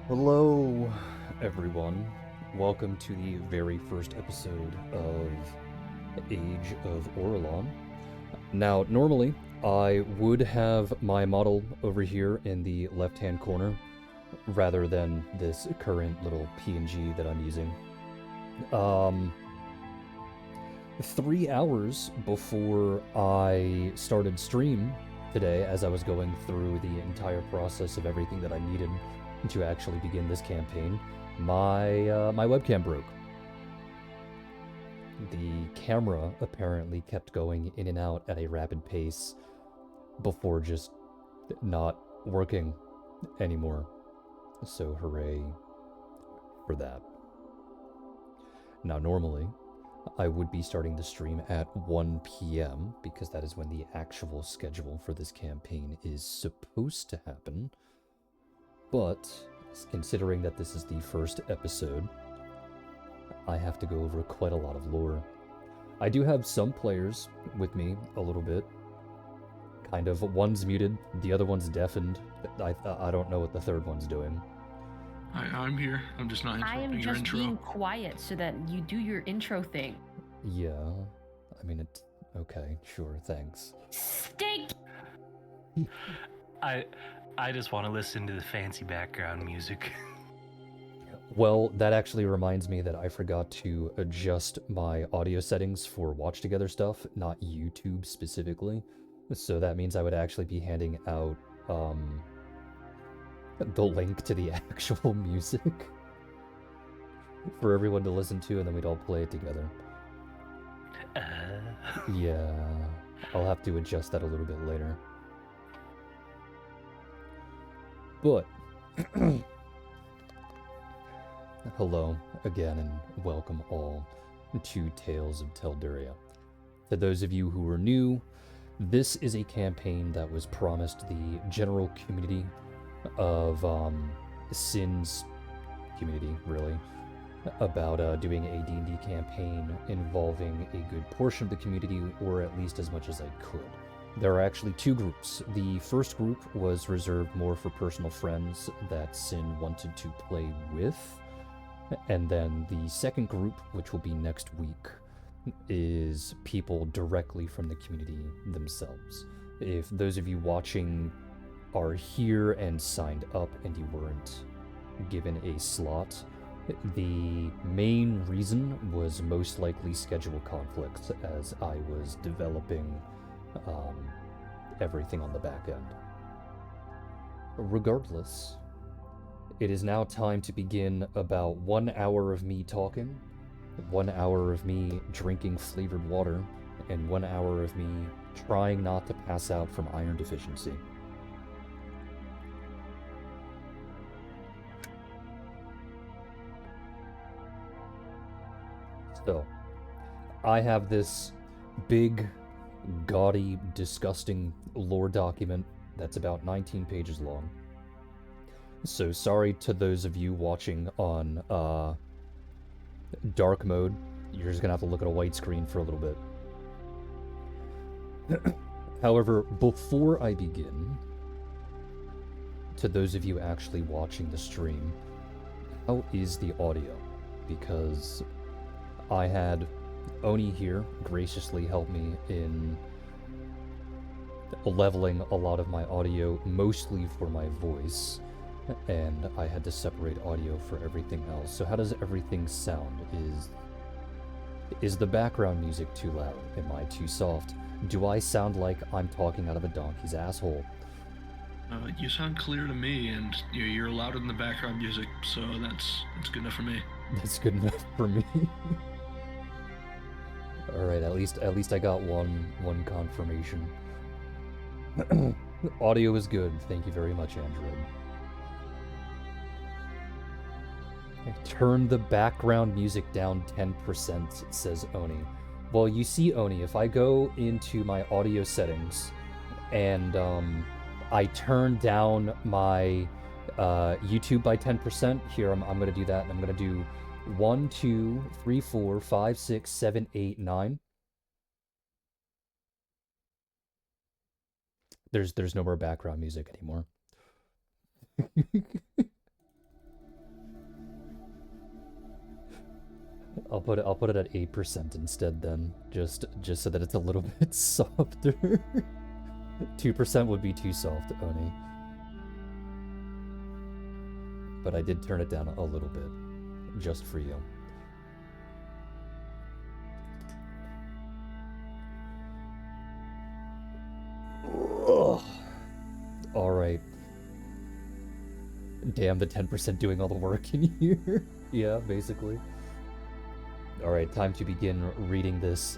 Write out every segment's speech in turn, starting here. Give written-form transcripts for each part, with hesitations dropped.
Hello, everyone. Welcome to the very first episode of Age of Orlon. Now, normally, I would have my model over here in the left-hand corner, rather than this current little PNG that I'm using. Um, 3 hours before I started stream today, as I was going through the entire process of everything that I needed to actually begin this campaign, my webcam broke. The camera apparently kept going in and out at a rapid pace before just not working anymore. So hooray for that. Now normally, I would be starting the stream at 1 p.m. because that is when the actual schedule for this campaign is supposed to happen. But considering that this is the first episode, I have to go over quite a lot of lore. I do have some players with me a little bit. Kind of. One's muted, the other one's deafened. I don't know what the third one's doing. I'm here. I'm just not I am interrupting your just intro. being quiet so that you do your intro thing. Yeah. I mean, okay, sure, thanks. Steak! I just want to listen to the fancy background music. Well, that actually reminds me that I forgot to adjust my audio settings for Watch Together stuff, not YouTube specifically. So that means I would actually be handing out the link to the actual music for everyone to listen to, and then we'd all play it together. Yeah, I'll have to adjust that a little bit later. But hello again and welcome all to Tales of Telduria. To those of you who are new, this is a campaign that was promised the general community of Sin's community, really, about doing a D&D campaign involving a good portion of the community, or at least as much as I could. There are actually two groups. The first group was reserved more for personal friends that Sin wanted to play with, and then the second group, which will be next week, is people directly from the community themselves. If those of you watching are here and signed up and you weren't given a slot, the main reason was most likely schedule conflicts as I was developing everything on the back end. Regardless, it is now time to begin about 1 hour of me talking, 1 hour of me drinking flavored water, and 1 hour of me trying not to pass out from iron deficiency. So, I have this big, gaudy, disgusting lore document that's about 19 pages long. So sorry to those of you watching on dark mode. You're just gonna have to look at a white screen for a little bit. However, before I begin, to those of you actually watching the stream, how is the audio? Because I had Oni here graciously help me in leveling a lot of my audio, mostly for my voice, and I had to separate audio for everything else. So how does everything sound? Is the background music too loud? Am I too soft? Do I sound like I'm talking out of a donkey's asshole? You sound clear to me, and you're loud in the background music, so that's good enough for me. That's good enough for me. All right, at least I got one confirmation. Audio is good. Thank you very much, Android. Turn the background music down 10%, says Oni. Well, you see, Oni, if I go into my audio settings and I turn down my YouTube by 10%, here I'm going to do that, and I'm going to do 1, 2, 3, 4, 5, 6, 7, 8, 9. There's no more background music anymore. I'll put it at 8% instead then, just so that it's a little bit softer. 2% would be too soft, Oni. But I did turn it down a little bit, just for you. Ugh. All right. Damn, the 10% doing all the work in here. Yeah, basically. All right, time to begin reading this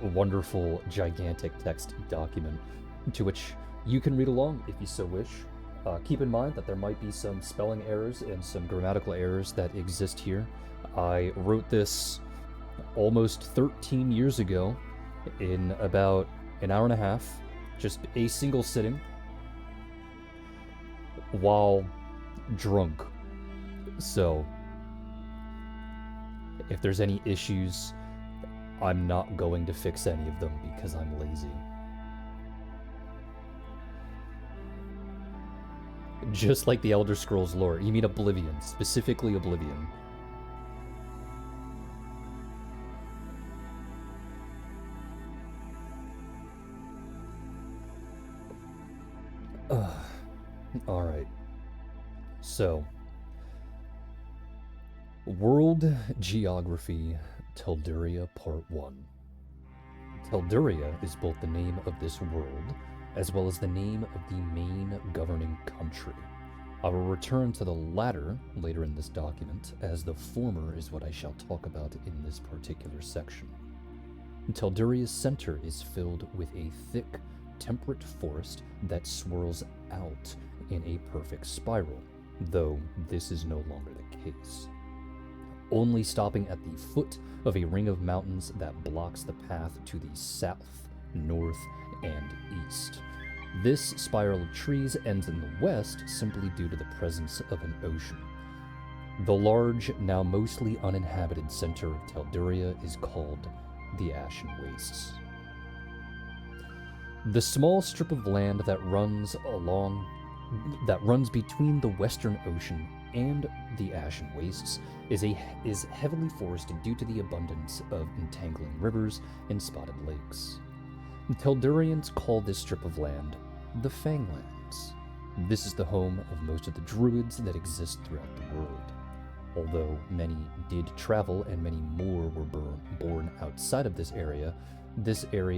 wonderful, gigantic text document, to which you can read along if you so wish. Keep in mind that there might be some spelling errors and some grammatical errors that exist here. I wrote this almost 13 years ago in about an hour and a half, just a single sitting, while drunk. So, if there's any issues, I'm not going to fix any of them because I'm lazy. Just like the Elder Scrolls lore. You mean Oblivion, specifically Oblivion. Alright. So, World Geography, Telduria Part 1. Telduria is both the name of this world, as well as the name of the main governing country. I will return to the latter later in this document, as the former is what I shall talk about in this particular section. Telduria's center is filled with a thick, temperate forest that swirls out in a perfect spiral, though this is no longer the case. Only stopping at the foot of a ring of mountains that blocks the path to the south, north, and east. This spiral of trees ends in the west simply due to the presence of an ocean. The large, now mostly uninhabited center of Telduria is called the Ashen Wastes. The small strip of land that runs between the Western Ocean and the Ashen Wastes is heavily forested due to the abundance of entangling rivers and spotted lakes. Teldurians call this strip of land the Fanglands. This is the home of most of the druids that exist throughout the world. Although many did travel and many more were born outside of this area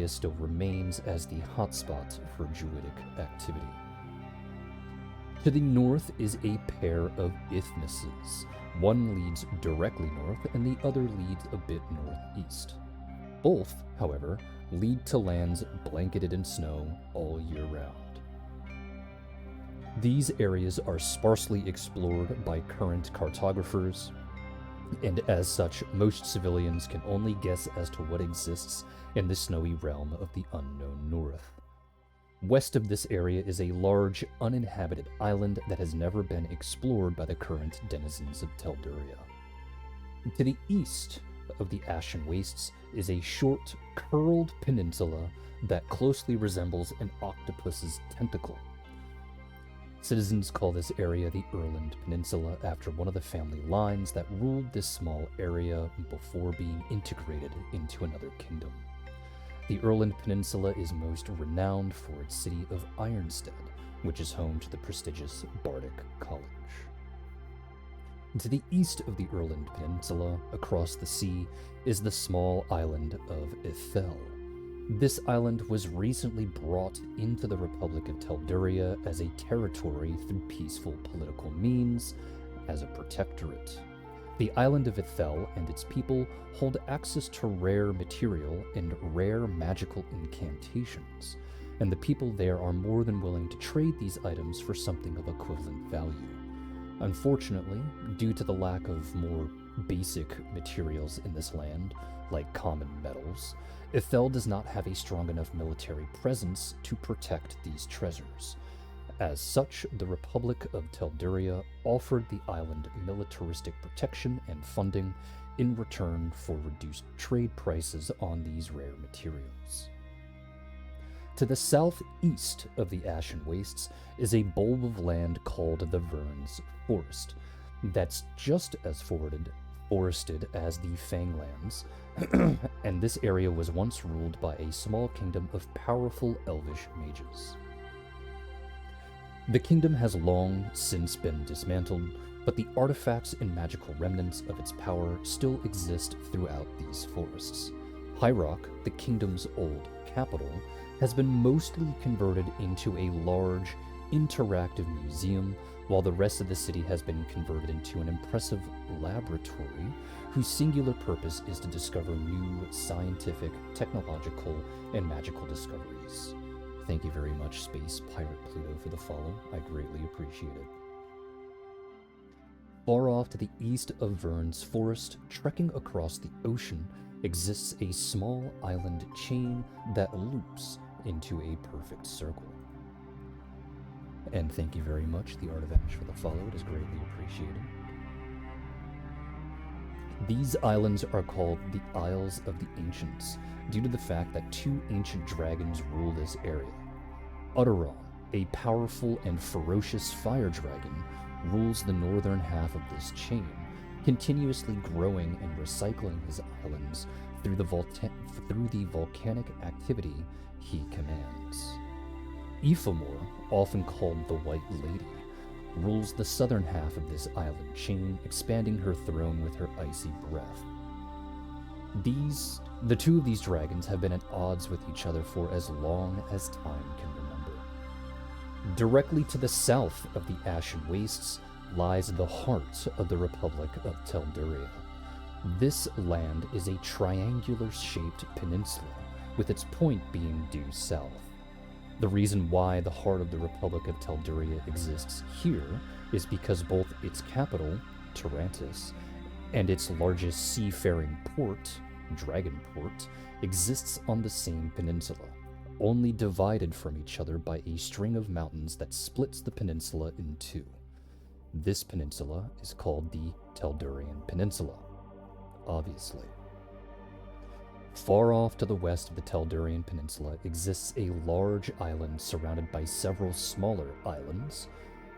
still remains as the hotspot for druidic activity. To the north is a pair of isthmuses. One leads directly north and the other leads a bit northeast. Both, however, lead to lands blanketed in snow all year round. These areas are sparsely explored by current cartographers, and as such, most civilians can only guess as to what exists in the snowy realm of the unknown north. West of this area is a large, uninhabited island that has never been explored by the current denizens of Telduria. To the east of the Ashen Wastes is a short, curled peninsula that closely resembles an octopus's tentacle. Citizens call this area the Erland Peninsula after one of the family lines that ruled this small area before being integrated into another kingdom. The Erland Peninsula is most renowned for its city of Ironstead, which is home to the prestigious Bardic College. To the east of the Erland Peninsula, across the sea, is the small island of Ithel. This island was recently brought into the Republic of Telduria as a territory through peaceful political means, as a protectorate. The island of Ithel and its people hold access to rare material and rare magical incantations, and the people there are more than willing to trade these items for something of equivalent value. Unfortunately, due to the lack of more basic materials in this land, like common metals, Ithel does not have a strong enough military presence to protect these treasures. As such, the Republic of Telduria offered the island militaristic protection and funding in return for reduced trade prices on these rare materials. To the southeast of the Ashen Wastes is a bulb of land called the Vern's Forest that's just as forested as the Fanglands, and this area was once ruled by a small kingdom of powerful elvish mages. The kingdom has long since been dismantled, but the artifacts and magical remnants of its power still exist throughout these forests. High Rock, the kingdom's old capital, has been mostly converted into a large, interactive museum, while the rest of the city has been converted into an impressive laboratory whose singular purpose is to discover new scientific, technological, and magical discoveries. Thank you very much, Space Pirate Pluto, for the follow. I greatly appreciate it. Far off to the east of Vern's forest, trekking across the ocean, exists a small island chain that loops into a perfect circle. And thank you very much, the Art of Ash, for the follow. It is greatly appreciated. These islands are called the Isles of the Ancients, due to the fact that two ancient dragons rule this area. Utteron, a powerful and ferocious fire dragon, rules the northern half of this chain, continuously growing and recycling his islands through the volcanic activity he commands. Ephamor, often called the White Lady, rules the southern half of this island chain, expanding her throne with her icy breath. The two of these dragons have been at odds with each other for as long as time can remember. Directly to the south of the Ashen Wastes lies the heart of the Republic of Telduria. This land is a triangular-shaped peninsula, with its point being due south. The reason why the heart of the Republic of Telduria exists here is because both its capital, Tarantus, and its largest seafaring port, Dragonport, exists on the same peninsula, only divided from each other by a string of mountains that splits the peninsula in two. This peninsula is called the Teldurian Peninsula, obviously. Far off to the west of the Teldurian Peninsula exists a large island surrounded by several smaller islands,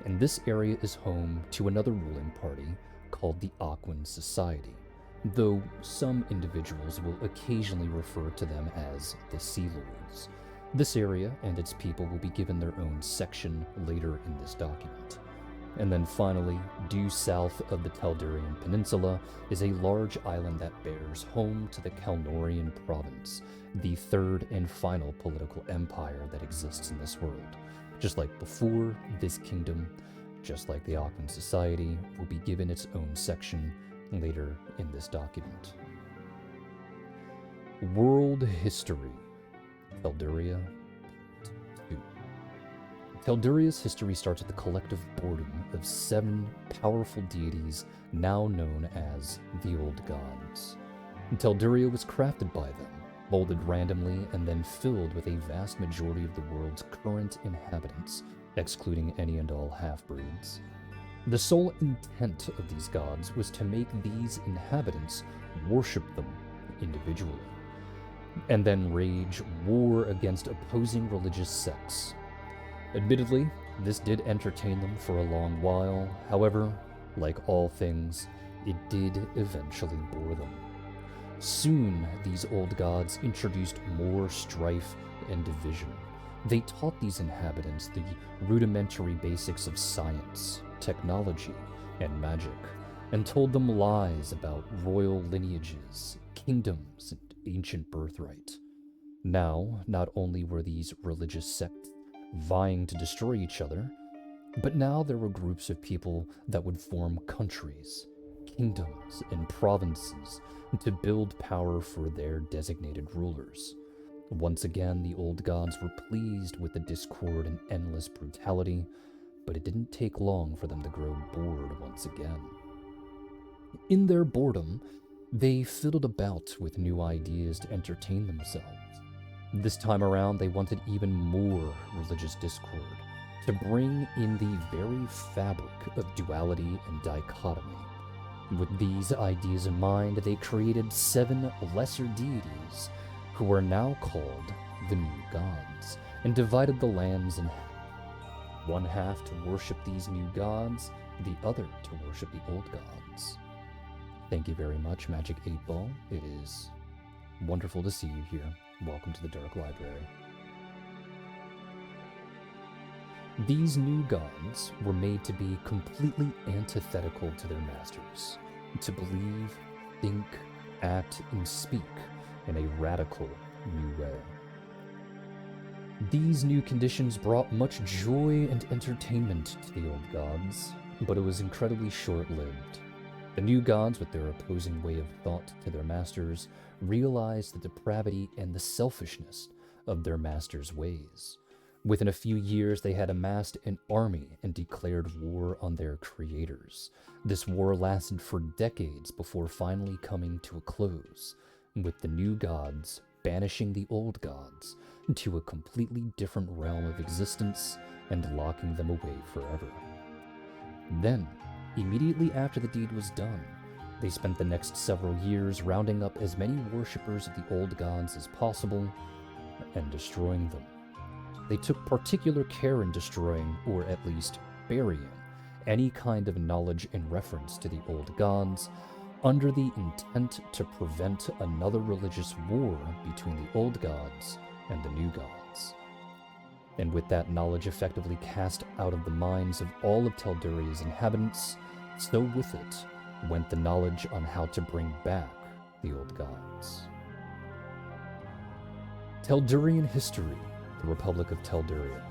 and this area is home to another ruling party called the Aquan Society, though some individuals will occasionally refer to them as the Sea Lords. This area and its people will be given their own section later in this document. And then finally, due south of the Teldurian Peninsula is a large island that bears home to the Kalnorian province, the third and final political empire that exists in this world. Just like before, this kingdom, just like the Aquan Society, will be given its own section later in this document. World History, Telduria. Telduria's history starts with the collective boredom of 7 powerful deities now known as the Old Gods. Telduria was crafted by them, molded randomly, and then filled with a vast majority of the world's current inhabitants, excluding any and all half-breeds. The sole intent of these gods was to make these inhabitants worship them individually, and then wage war against opposing religious sects. Admittedly, this did entertain them for a long while. However, like all things, it did eventually bore them. Soon, these old gods introduced more strife and division. They taught these inhabitants the rudimentary basics of science, technology, and magic, and told them lies about royal lineages, kingdoms, and ancient birthright. Now, not only were these religious sects vying to destroy each other, but now there were groups of people that would form countries, kingdoms, and provinces to build power for their designated rulers. Once again, the old gods were pleased with the discord and endless brutality, but it didn't take long for them to grow bored once again. In their boredom, they fiddled about with new ideas to entertain themselves. This time around, they wanted even more religious discord, to bring in the very fabric of duality and dichotomy. With these ideas in mind, they created 7 lesser deities, who are now called the New Gods, and divided the lands in half. One half to worship these new gods, the other to worship the old gods. Thank you very much, Magic 8 Ball. It is wonderful to see you here. Welcome to the Dark Library. These new gods were made to be completely antithetical to their masters, to believe, think, act, and speak in a radical new way. These new conditions brought much joy and entertainment to the old gods, but it was incredibly short-lived. The new gods, with their opposing way of thought to their masters, realized the depravity and the selfishness of their masters' ways. Within a few years, they had amassed an army and declared war on their creators. This war lasted for decades before finally coming to a close, with the new gods banishing the old gods to a completely different realm of existence and locking them away forever. Then, immediately after the deed was done, they spent the next several years rounding up as many worshippers of the old gods as possible and destroying them. They took particular care in destroying, or at least burying, any kind of knowledge in reference to the old gods, under the intent to prevent another religious war between the old gods and the new gods. And with that knowledge effectively cast out of the minds of all of Telduria's inhabitants, so with it went the knowledge on how to bring back the old gods. Teldurian history, the Republic of Telduria.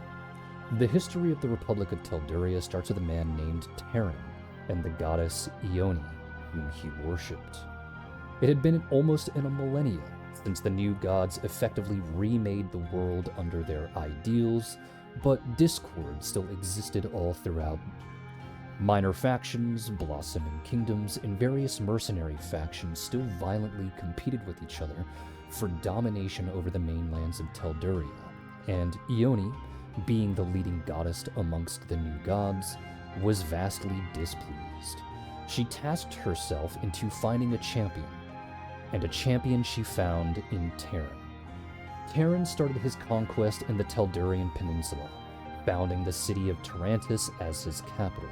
The history of the Republic of Telduria starts with a man named Terran and the goddess Ione, whom he worshipped. It had been almost in a millennia since the new gods effectively remade the world under their ideals, but discord still existed all throughout. Minor factions, blossoming kingdoms, and various mercenary factions still violently competed with each other for domination over the mainlands of Telduria, and Ione, being the leading goddess amongst the new gods, was vastly displeased. She tasked herself into finding a champion, and a champion she found in Terran. Terran started his conquest in the Teldurian Peninsula, founding the city of Tarantus as his capital.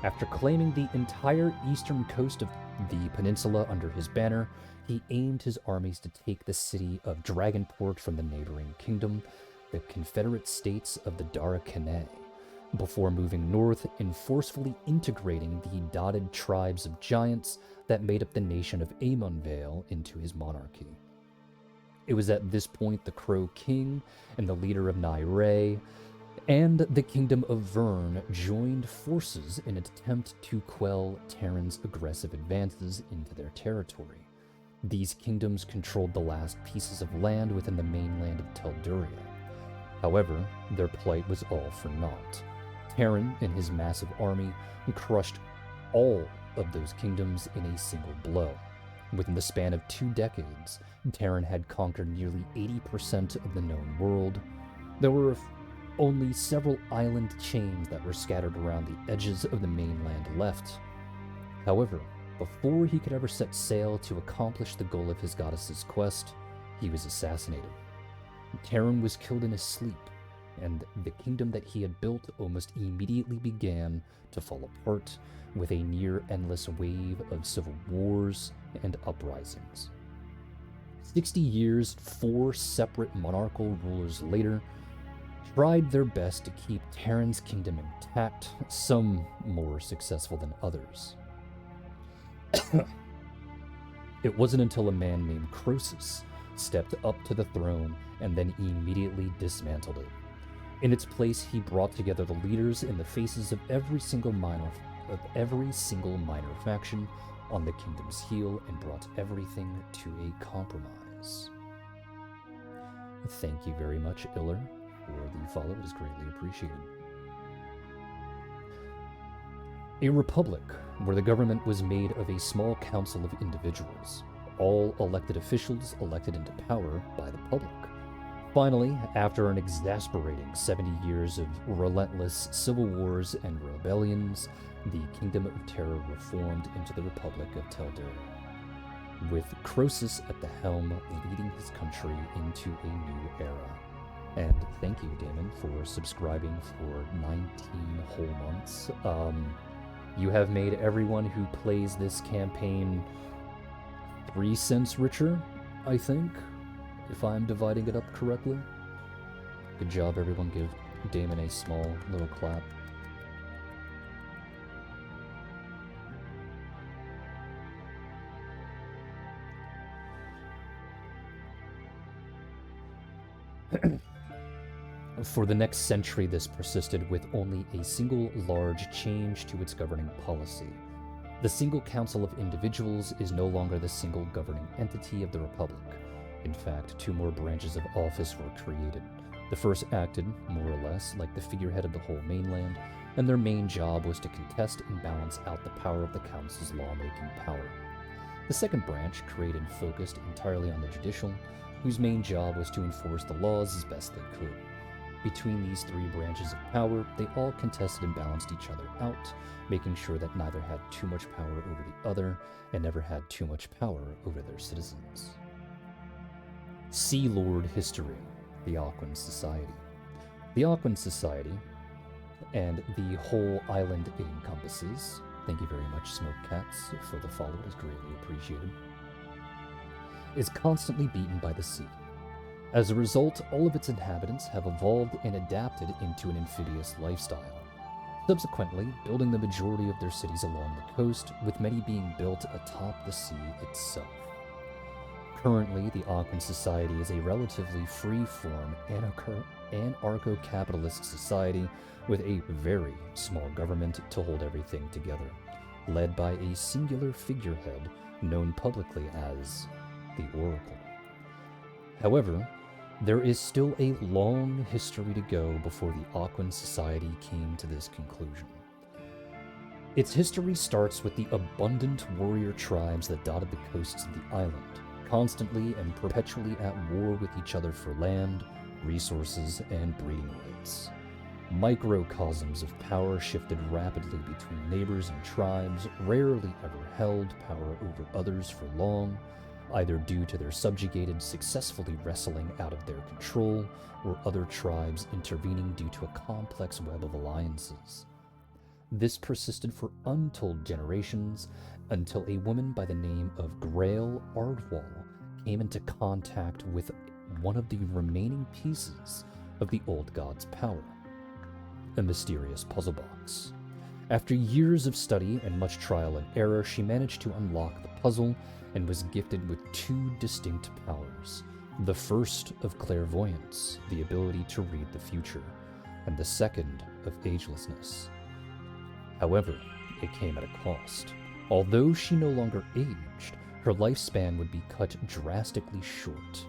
After claiming the entire eastern coast of the peninsula under his banner, he aimed his armies to take the city of Dragonport from the neighboring kingdom, the Confederate States of the Darakane, before moving north and forcefully integrating the dotted tribes of giants that made up the nation of Amonvale into his monarchy. It was at this point the Crow King and the leader of Naire and the Kingdom of Vern joined forces in an attempt to quell Terran's aggressive advances into their territory. These kingdoms controlled the last pieces of land within the mainland of Telduria. However, their plight was all for naught. Terran and his massive army crushed all of those kingdoms in a single blow. Within the span of 2 decades, Terran had conquered nearly 80% of the known world. There were only several island chains that were scattered around the edges of the mainland left. However, before he could ever set sail to accomplish the goal of his goddess's quest, he was assassinated. Terran was killed in his sleep, and the kingdom that he had built almost immediately began to fall apart with a near-endless wave of civil wars and uprisings. 60 years, 4 separate monarchical rulers later, tried their best to keep Terran's kingdom intact, some more successful than others. It wasn't until a man named Croesus stepped up to the throne and then immediately dismantled it. In its place, he brought together the leaders in the faces of every single minor faction on the kingdom's heel and brought everything to a compromise. Thank you very much, Iller, for the follow. It is greatly appreciated. A republic where the government was made of a small council of individuals, all elected officials elected into power by the public. Finally, after an exasperating 70 years of relentless civil wars and rebellions, the Kingdom of Terror reformed into the Republic of Telduria, with Croesus at the helm leading his country into a new era. And thank you, Damon, for subscribing for 19 whole months. You have made everyone who plays this campaign 3 cents richer, I think, if I'm dividing it up correctly. Good job, everyone. Give Damon a small little clap. For the next century, this persisted with only a single large change to its governing policy. The single council of individuals is no longer the single governing entity of the Republic. In fact, 2 more branches of office were created. The first acted, more or less, like the figurehead of the whole mainland, and their main job was to contest and balance out the power of the council's lawmaking power. The second branch, created and focused entirely on the judicial, whose main job was to enforce the laws as best they could. Between these 3 branches of power, they all contested and balanced each other out, making sure that neither had too much power over the other and never had too much power over their citizens. Sea Lord History, the Aquan Society. The Aquan Society, and the whole island it encompasses, thank you very much, Smoke Cats, for the follow, it is greatly appreciated, is constantly beaten by the sea. As a result, all of its inhabitants have evolved and adapted into an amphibious lifestyle, subsequently building the majority of their cities along the coast, with many being built atop the sea itself. Currently, the Aquan Society is a relatively free-form, anarcho-capitalist society with a very small government to hold everything together, led by a singular figurehead known publicly as the Oracle. However, there is still a long history to go before the Aquan Society came to this conclusion. Its history starts with the abundant warrior tribes that dotted the coasts of the island, constantly and perpetually at war with each other for land, resources, and breeding rights. Microcosms of power shifted rapidly between neighbors and tribes, rarely ever held power over others for long, either due to their subjugated successfully wrestling out of their control, or other tribes intervening due to a complex web of alliances. This persisted for untold generations until a woman by the name of Grail Ardwall came into contact with one of the remaining pieces of the old god's power, a mysterious puzzle box. After years of study and much trial and error, she managed to unlock the puzzle and was gifted with 2 distinct powers. The first of clairvoyance, the ability to read the future, and the second of agelessness. However, it came at a cost. Although she no longer aged, her lifespan would be cut drastically short.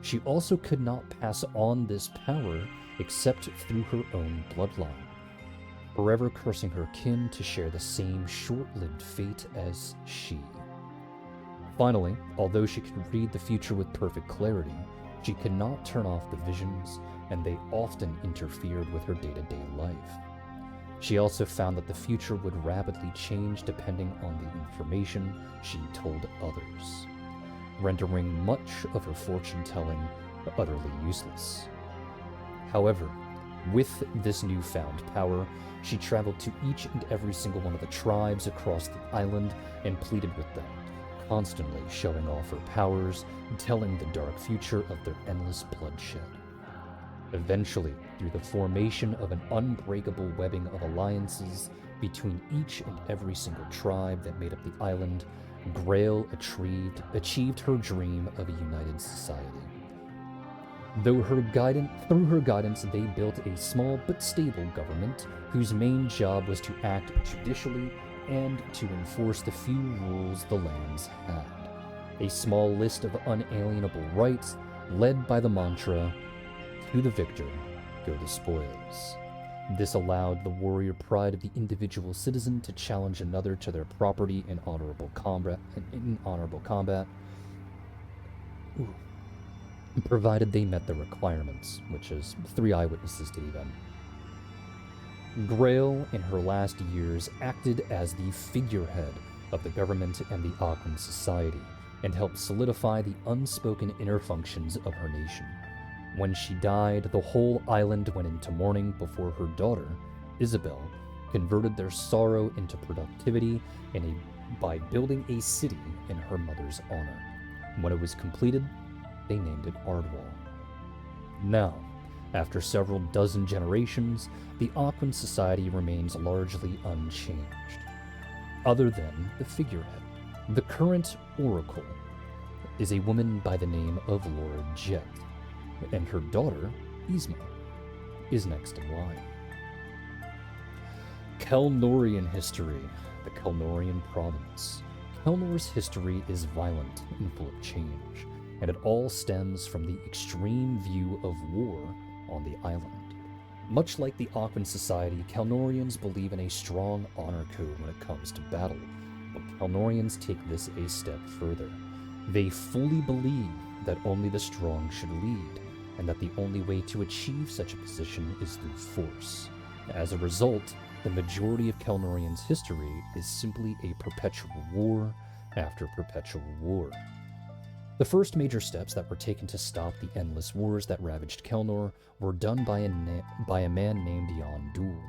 She also could not pass on this power except through her own bloodline, forever cursing her kin to share the same short-lived fate as she. Finally, although she could read the future with perfect clarity, she could not turn off the visions, and they often interfered with her day-to-day life. She also found that the future would rapidly change depending on the information she told others, rendering much of her fortune-telling utterly useless. However, with this newfound power, she traveled to each and every single one of the tribes across the island and pleaded with them, constantly showing off her powers, telling the dark future of their endless bloodshed. Eventually, through the formation of an unbreakable webbing of alliances between each and every single tribe that made up the island, Grail achieved her dream of a united society. Through her guidance, they built a small but stable government whose main job was to act judicially and to enforce the few rules the lands had. A small list of unalienable rights led by the mantra, "To the victor go the spoils." This allowed the warrior pride of the individual citizen to challenge another to their property in honorable combat, provided they met the requirements, which is 3 eyewitnesses to the event. Grail, in her last years, acted as the figurehead of the government and the Aquan Society, and helped solidify the unspoken inner functions of her nation. When she died, the whole island went into mourning before her daughter, Isabel, converted their sorrow into productivity by building a city in her mother's honor. When it was completed, they named it Ardwall. Now, after several dozen generations, the Aquan Society remains largely unchanged, other than the figurehead. The current Oracle is a woman by the name of Laura Jet, and her daughter, Yzma, is next in line. Kelnorian history, the Kelnorian province. Kelnor's history is violent and full of change, and it all stems from the extreme view of war on the island. Much like the Aquan Society, Kelnorians believe in a strong honor code when it comes to battle, but Kelnorians take this a step further. They fully believe that only the strong should lead, and that the only way to achieve such a position is through force. As a result, the majority of Kelnorians' history is simply a perpetual war after perpetual war. The first major steps that were taken to stop the endless wars that ravaged Kelnor were done by a man named Yondu,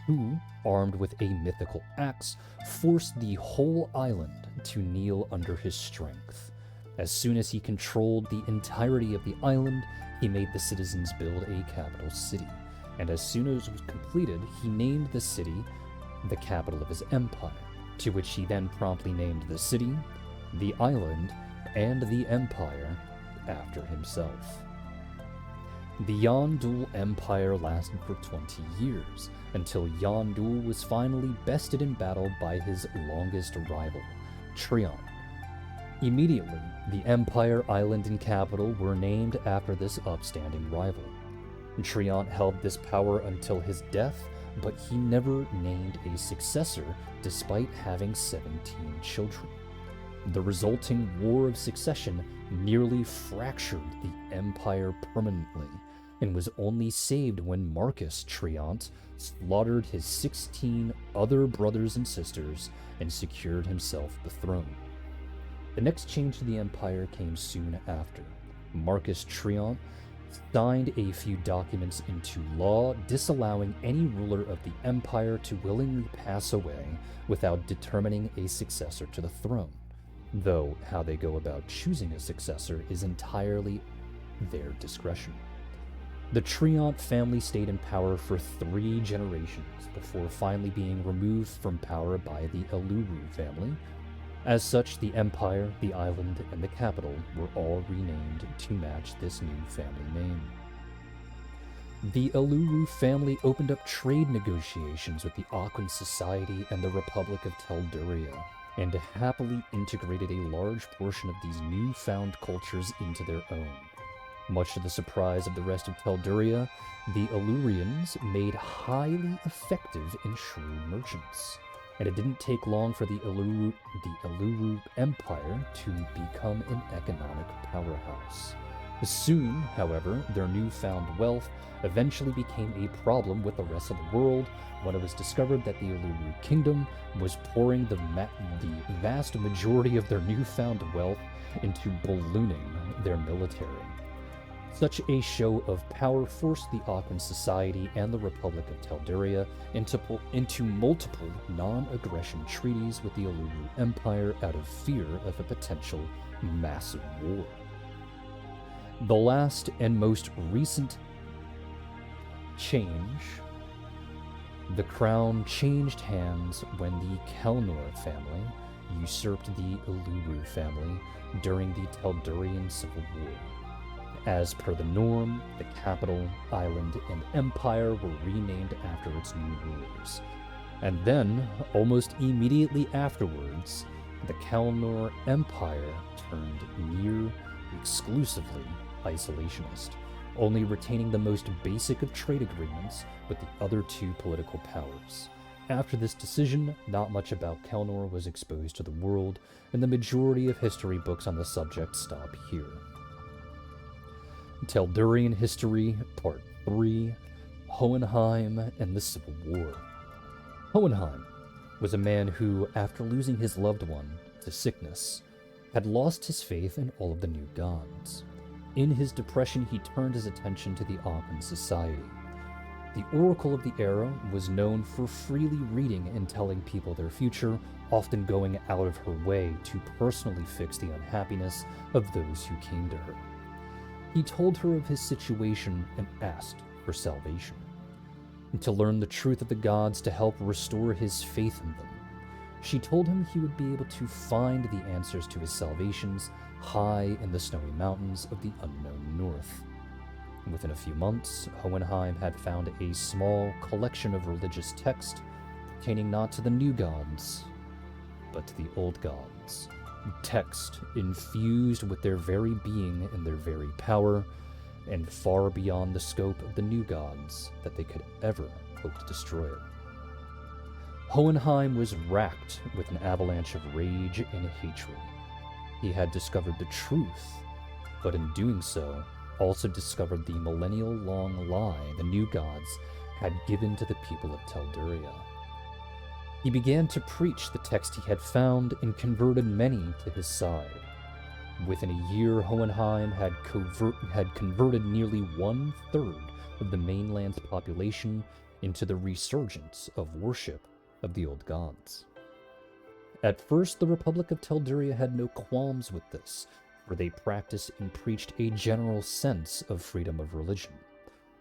who, armed with a mythical axe, forced the whole island to kneel under his strength. As soon as he controlled the entirety of the island, he made the citizens build a capital city, and as soon as it was completed, he named the city the capital of his empire, to which he then promptly named the city, the island, and the empire after himself. The Yondu Empire lasted for 20 years, until Yondu was finally bested in battle by his longest rival, Trion. Immediately, the empire, island, and capital were named after this upstanding rival. Trion held this power until his death, but he never named a successor despite having 17 children. The resulting War of Succession nearly fractured the empire permanently, and was only saved when Marcus Triant slaughtered his 16 other brothers and sisters and secured himself the throne. The next change to the empire came soon after. Marcus Triant signed a few documents into law disallowing any ruler of the empire to willingly pass away without determining a successor to the throne, though how they go about choosing a successor is entirely their discretion. The Triant family stayed in power for 3 generations before finally being removed from power by the Eluru family. As such, the empire, the island, and the capital were all renamed to match this new family name. The Eluru family opened up trade negotiations with the Aquan Society and the Republic of Telduria, and happily integrated a large portion of these newfound cultures into their own. Much to the surprise of the rest of Telduria, the Elurians made highly effective and shrewd merchants, and it didn't take long for the Eluru Empire to become an economic powerhouse. Soon, however, their newfound wealth eventually became a problem with the rest of the world when it was discovered that the Eluru Kingdom was pouring the vast majority of their newfound wealth into ballooning their military. Such a show of power forced the Aquan Society and the Republic of Telduria into multiple non-aggression treaties with the Eluru Empire out of fear of a potential massive war. The last and most recent change, the crown changed hands when the Kelnor family usurped the Eluru family during the Teldurian Civil War. As per the norm, the capital, island, and empire were renamed after its new rulers. And then, almost immediately afterwards, the Kelnor Empire turned near exclusively isolationist, only retaining the most basic of trade agreements with the other 2 political powers. After this decision, not much about Kelnor was exposed to the world, and the majority of history books on the subject stop here. Teldurian History, Part 3, Hohenheim and the Civil War. Hohenheim was a man who, after losing his loved one to sickness, had lost his faith in all of the new gods. In his depression, he turned his attention to the Aquan Society. The oracle of the era was known for freely reading and telling people their future, often going out of her way to personally fix the unhappiness of those who came to her. He told her of his situation and asked for salvation, and to learn the truth of the gods to help restore his faith in them. She told him he would be able to find the answers to his salvations high in the snowy mountains of the unknown north. Within a few months, Hohenheim had found a small collection of religious text pertaining not to the new gods, but to the old gods. Text infused with their very being and their very power, and far beyond the scope of the new gods that they could ever hope to destroy it. Hohenheim was racked with an avalanche of rage and hatred. He had discovered the truth, but in doing so, also discovered the millennial-long lie the new gods had given to the people of Telduria. He began to preach the text he had found and converted many to his side. Within a year, Hohenheim had converted nearly 1/3 of the mainland's population into the resurgence of worship of the old gods. At first, the Republic of Telduria had no qualms with this, for they practiced and preached a general sense of freedom of religion.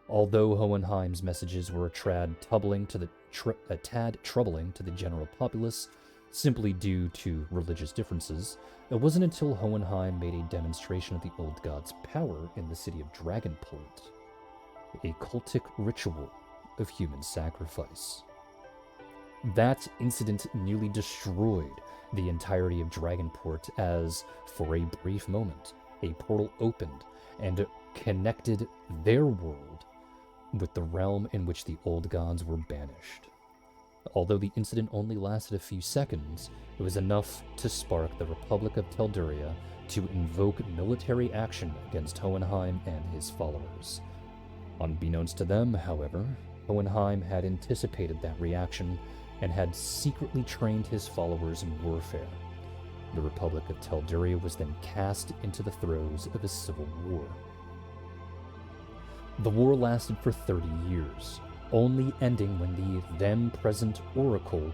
Although Hohenheim's messages were a tad troubling to the general populace, simply due to religious differences, it wasn't until Hohenheim made a demonstration of the old god's power in the city of Dragonport, a cultic ritual of human sacrifice. That incident nearly destroyed the entirety of Dragonport as, for a brief moment, a portal opened and connected their world with the realm in which the old gods were banished. Although the incident only lasted a few seconds, it was enough to spark the Republic of Telduria to invoke military action against Hohenheim and his followers. Unbeknownst to them, however, Hohenheim had anticipated that reaction and had secretly trained his followers in warfare. The Republic of Telduria was then cast into the throes of a civil war. The war lasted for 30 years, only ending when the then-present Oracle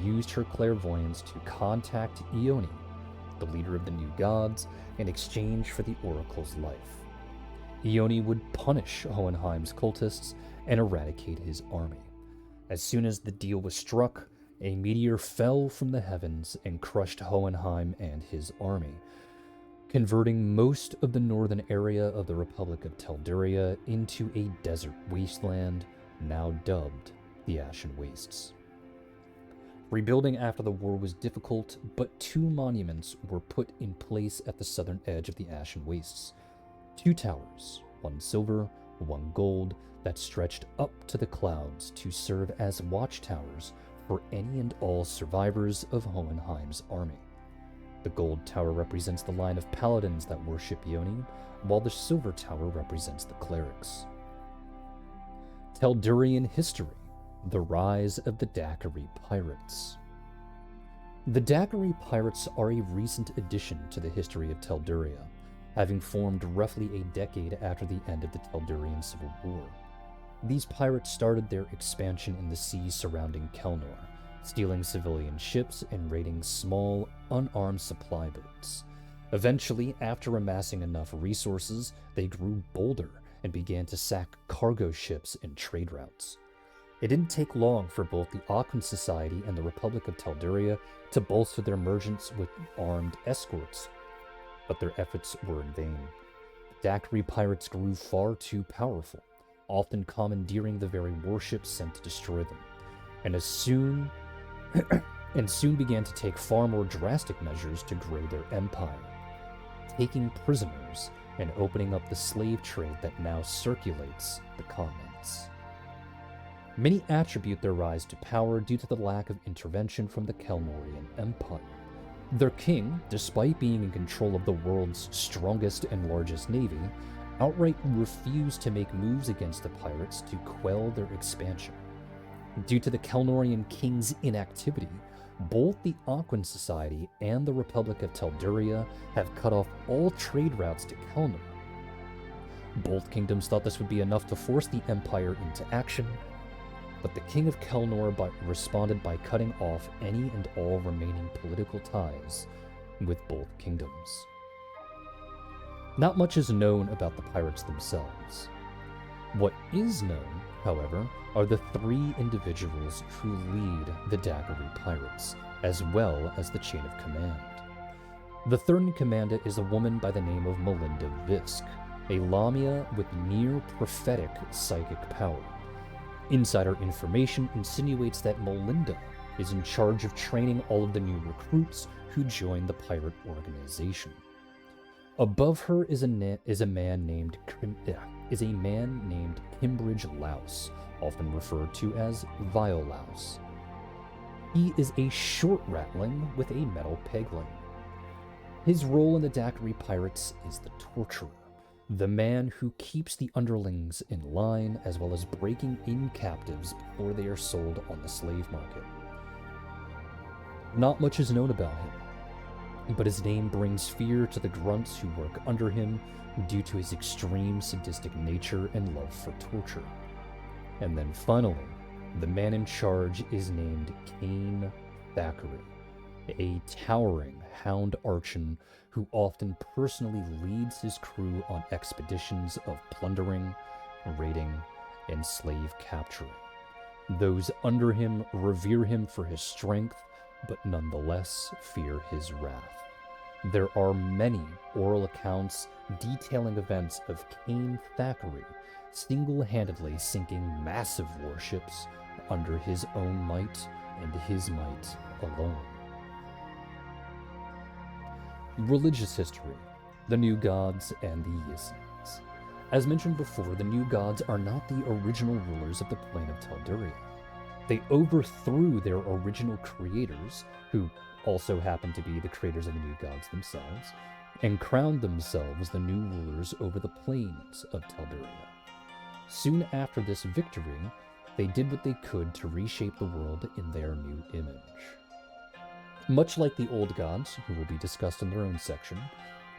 used her clairvoyance to contact Ione, the leader of the new gods, in exchange for the Oracle's life. Ione would punish Hohenheim's cultists and eradicate his army. As soon as the deal was struck, a meteor fell from the heavens and crushed Hohenheim and his army, converting most of the northern area of the Republic of Telduria into a desert wasteland, now dubbed the Ashen Wastes. Rebuilding after the war was difficult, but 2 monuments were put in place at the southern edge of the Ashen Wastes. 2 towers, 1 silver, 1 gold, that stretched up to the clouds to serve as watchtowers for any and all survivors of Hohenheim's army. The gold tower represents the line of paladins that worship Ione, while the silver tower represents the clerics. Teldurian history: the rise of the Daiquiri pirates. The Daiquiri pirates are a recent addition to the history of Telduria, having formed roughly a decade after the end of the Teldurian Civil War. These pirates started their expansion in the seas surrounding Kelnor, stealing civilian ships and raiding small, unarmed supply boats. Eventually, after amassing enough resources, they grew bolder and began to sack cargo ships and trade routes. It didn't take long for both the Auckland Society and the Republic of Telduria to bolster their merchants with armed escorts, but their efforts were in vain. The Daiquiri pirates grew far too powerful, often commandeering the very warships sent to destroy them, and soon began to take far more drastic measures to grow their empire, taking prisoners and opening up the slave trade that now circulates the continents. Many attribute their rise to power due to the lack of intervention from the Kelnorian Empire. Their king, despite being in control of the world's strongest and largest navy, outright refused to make moves against the pirates to quell their expansion. Due to the Kelnorian king's inactivity, both the Auckland Society and the Republic of Telduria have cut off all trade routes to Kelnor. Both kingdoms thought this would be enough to force the Empire into action, but the King of Kelnor responded by cutting off any and all remaining political ties with both kingdoms. Not much is known about the pirates themselves. What is known, however, are the 3 individuals who lead the Daggery Pirates, as well as the chain of command. The third in command is a woman by the name of Melinda Visk, a Lamia with near-prophetic psychic power. Insider information insinuates that Melinda is in charge of training all of the new recruits who join the pirate organization. Above her is a man named Kimbridge Louse, often referred to as Violaus. He is a short ratling with a metal pegling. His role in the Daggery Pirates is the torturer, the man who keeps the underlings in line, as well as breaking in captives before they are sold on the slave market. Not much is known about him, but his name brings fear to the grunts who work under him due to his extreme sadistic nature and love for torture. And then finally, the man in charge is named Kane Thackeray, a towering hound archon who often personally leads his crew on expeditions of plundering, raiding, and slave capturing. Those under him revere him for his strength, but nonetheless fear his wrath. There are many oral accounts detailing events of Kane Thackeray single-handedly sinking massive warships under his own might and his might alone. Religious history, the New Gods and the Yisens. As mentioned before, the New Gods are not the original rulers of the plane of Telduria. They overthrew their original creators, who also happened to be the creators of the New Gods themselves, and crowned themselves the new rulers over the plains of Telduria. Soon after this victory, they did what they could to reshape the world in their new image. Much like the old gods, who will be discussed in their own section,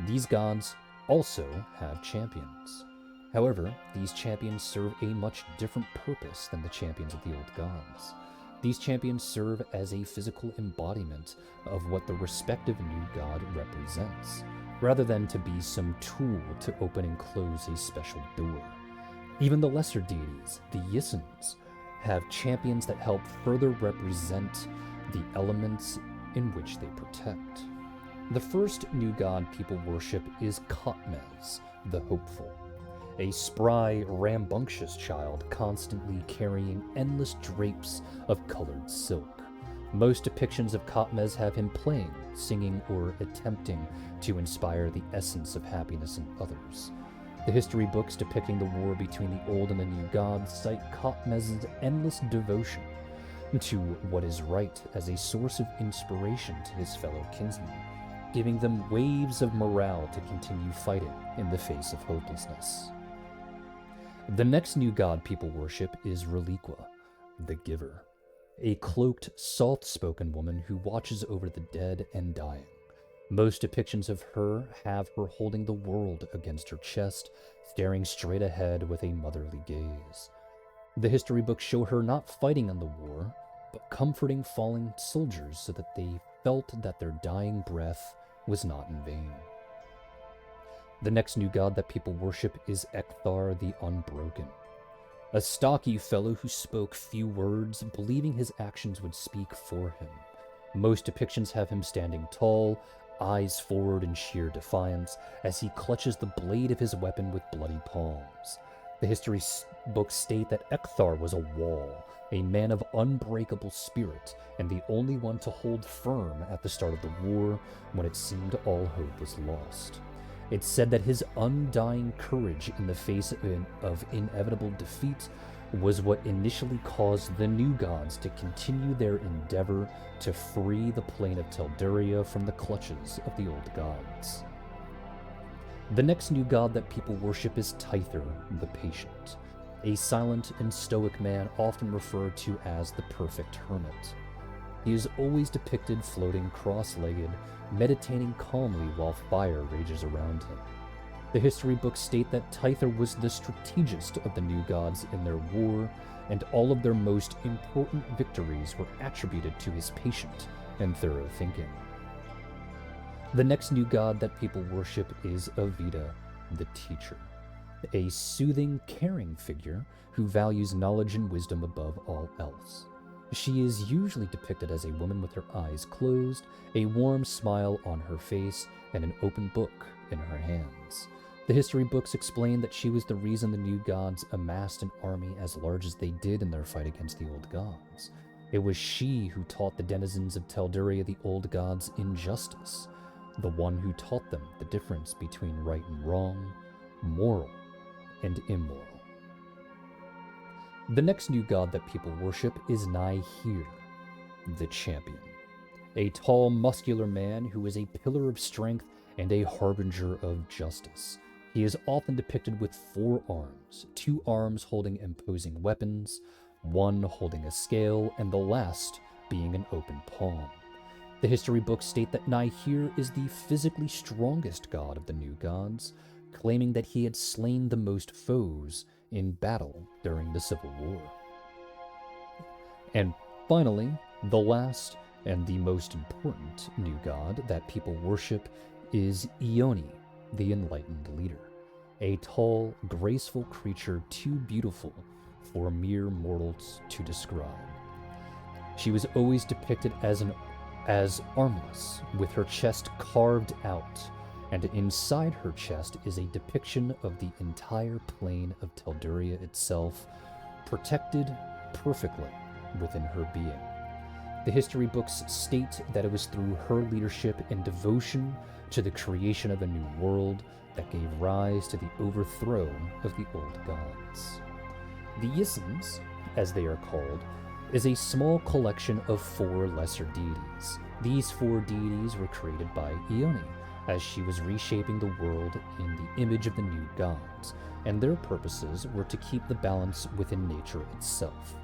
these gods also have champions. However, these champions serve a much different purpose than the champions of the old gods. These champions serve as a physical embodiment of what the respective new god represents, rather than to be some tool to open and close a special door. Even the lesser deities, the Yisens, have champions that help further represent the elements in which they protect. The first new god people worship is Kotmez, the Hopeful, a spry, rambunctious child constantly carrying endless drapes of colored silk. Most depictions of Kotmez have him playing, singing, or attempting to inspire the essence of happiness in others. The history books depicting the war between the old and the new gods cite Kotmez's endless devotion to what is right as a source of inspiration to his fellow kinsmen, giving them waves of morale to continue fighting in the face of hopelessness. The next new god people worship is Reliqua, the Giver, a cloaked, soft-spoken woman who watches over the dead and dying. Most depictions of her have her holding the world against her chest, staring straight ahead with a motherly gaze. The history books show her not fighting in the war, but comforting fallen soldiers so that they felt that their dying breath was not in vain. The next new god that people worship is Ekthar the Unbroken, a stocky fellow who spoke few words, believing his actions would speak for him. Most depictions have him standing tall, eyes forward in sheer defiance, as he clutches the blade of his weapon with bloody palms. The history books state that Ekthar was a wall, a man of unbreakable spirit, and the only one to hold firm at the start of the war when it seemed all hope was lost. It's said that his undying courage in the face of inevitable defeat was what initially caused the new gods to continue their endeavor to free the plane of Telduria from the clutches of the old gods. The next new god that people worship is Tyther the Patient, a silent and stoic man often referred to as the perfect hermit. He is always depicted floating cross-legged, meditating calmly while fire rages around him. The history books state that Tyther was the strategist of the new gods in their war, and all of their most important victories were attributed to his patient and thorough thinking. The next new god that people worship is Avita, the teacher, a soothing, caring figure who values knowledge and wisdom above all else. She is usually depicted as a woman with her eyes closed, a warm smile on her face, and an open book in her hands. The history books explain that she was the reason the new gods amassed an army as large as they did in their fight against the old gods. It was she who taught the denizens of Telduria the old gods injustice, the one who taught them the difference between right and wrong, moral and immoral. The next new god that people worship is Nihir, the champion, a tall, muscular man who is a pillar of strength and a harbinger of justice. He is often depicted with 4 arms, 2 arms holding imposing weapons, 1 holding a scale, and the last being an open palm. The history books state that Nihir is the physically strongest god of the new gods, claiming that he had slain the most foes in battle during the Civil War. And finally, the last and the most important new god that people worship is Ioni, the enlightened leader, a tall, graceful creature too beautiful for mere mortals to describe. She was always depicted as armless, with her chest carved out, and inside her chest is a depiction of the entire plane of Telduria itself, protected perfectly within her being. The history books state that it was through her leadership and devotion to the creation of a new world that gave rise to the overthrow of the old gods. The Yisms, as they are called, is a small collection of 4 lesser deities. These 4 deities were created by Ioni, as she was reshaping the world in the image of the new gods, and their purposes were to keep the balance within nature itself.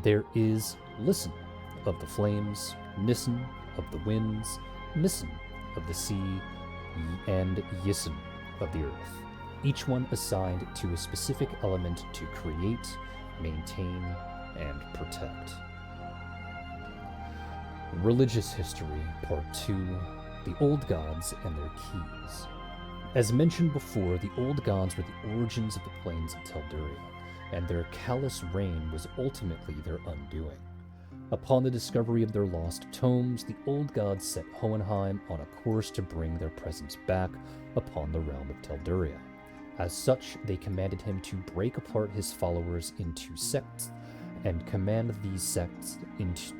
There is Listen of the flames, Nissen of the winds, Nissen of the sea, and Yissen of the earth, each one assigned to a specific element to create, maintain, and protect. Religious History, Part 2, The Old Gods and Their Keys. As mentioned before, the old gods were the origins of the plains of Telduria, and their callous reign was ultimately their undoing. Upon the discovery of their lost tomes, the old gods set Hohenheim on a course to bring their presence back upon the realm of Telduria. As such, they commanded him to break apart his followers into sects, and command these sects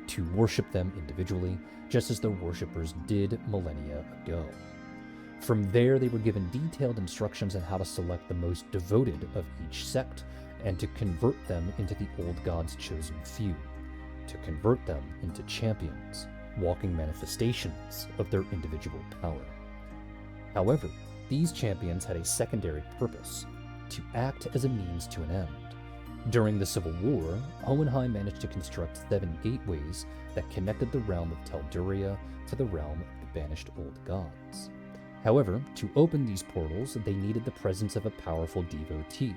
to worship them individually, just as their worshippers did millennia ago. From there, they were given detailed instructions on how to select the most devoted of each sect, and to convert them into the old god's chosen few, to convert them into champions, walking manifestations of their individual power. However, these champions had a secondary purpose, to act as a means to an end. During the Civil War, Hohenheim managed to construct 7 gateways that connected the realm of Telduria to the realm of the banished old gods. However, to open these portals, they needed the presence of a powerful devotee.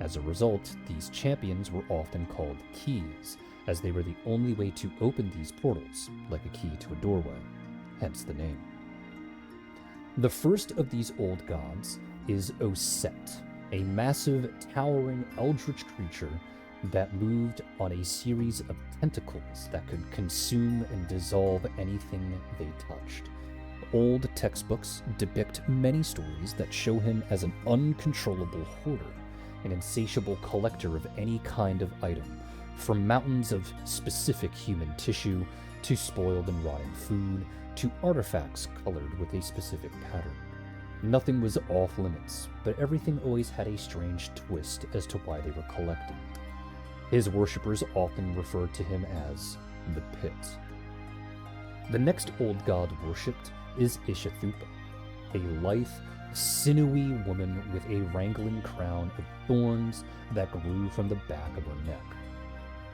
As a result, these champions were often called keys, as they were the only way to open these portals, like a key to a doorway, hence the name. The first of these old gods is Oset, a massive, towering, eldritch creature that moved on a series of tentacles that could consume and dissolve anything they touched. Old textbooks depict many stories that show him as an uncontrollable hoarder, an insatiable collector of any kind of item, from mountains of specific human tissue, to spoiled and rotting food, to artifacts colored with a specific pattern. Nothing was off limits, but everything always had a strange twist as to why they were collected. His worshippers often referred to him as the Pit. The next old god worshipped is Ishathupa, a lithe, sinewy woman with a wrangling crown of thorns that grew from the back of her neck.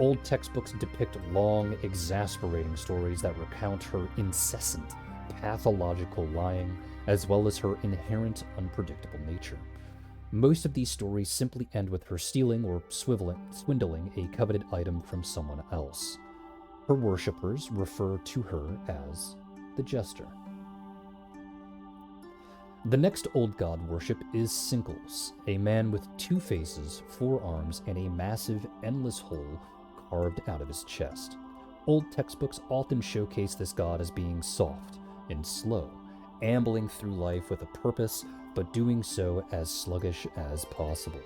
Old textbooks depict long, exasperating stories that recount her incessant, pathological lying, as well as her inherent unpredictable nature. Most of these stories simply end with her stealing or swindling a coveted item from someone else. Her worshippers refer to her as the Jester. The next old god worship is Sinkles, a man with 2 faces, 4 arms, and a massive, endless hole carved out of his chest. Old textbooks often showcase this god as being soft and slow, ambling through life with a purpose, but doing so as sluggish as possible.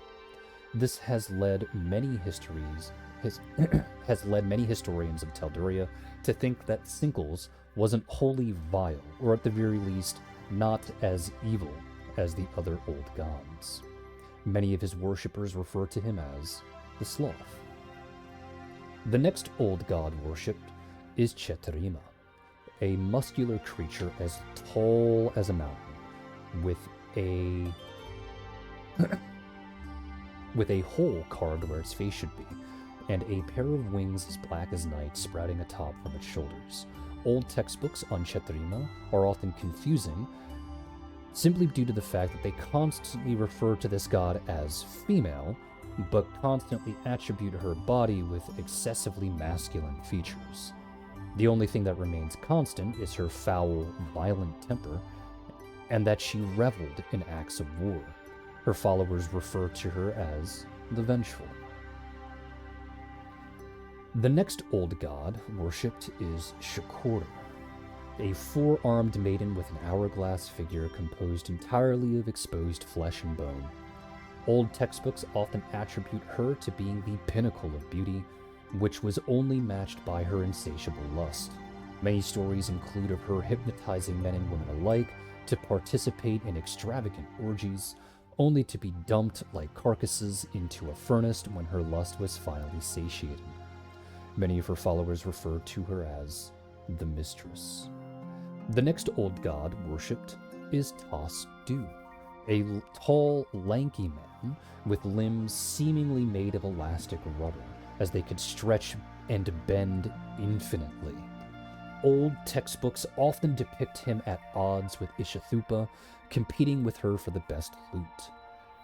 This has led many historians of Telduria to think that Sinkles wasn't wholly vile, or at the very least, not as evil as the other old gods. Many of his worshippers refer to him as the Sloth. The next old god worshipped is Chetrima, a muscular creature as tall as a mountain, with a hole carved where its face should be, and a pair of wings as black as night sprouting atop from its shoulders. Old textbooks on Chetrima are often confusing, simply due to the fact that they constantly refer to this god as female, but constantly attribute her body with excessively masculine features. The only thing that remains constant is her foul, violent temper, and that she reveled in acts of war. Her followers refer to her as the Vengeful. The next old god worshipped is Shakor, a 4-armed maiden with an hourglass figure composed entirely of exposed flesh and bone. Old textbooks often attribute her to being the pinnacle of beauty, which was only matched by her insatiable lust. Many stories include of her hypnotizing men and women alike to participate in extravagant orgies, only to be dumped like carcasses into a furnace when her lust was finally satiated. Many of her followers refer to her as the Mistress. The next old god worshipped is Tas-Du, a tall, lanky man with limbs seemingly made of elastic rubber, as they could stretch and bend infinitely. Old textbooks often depict him at odds with Ishathupa, competing with her for the best loot.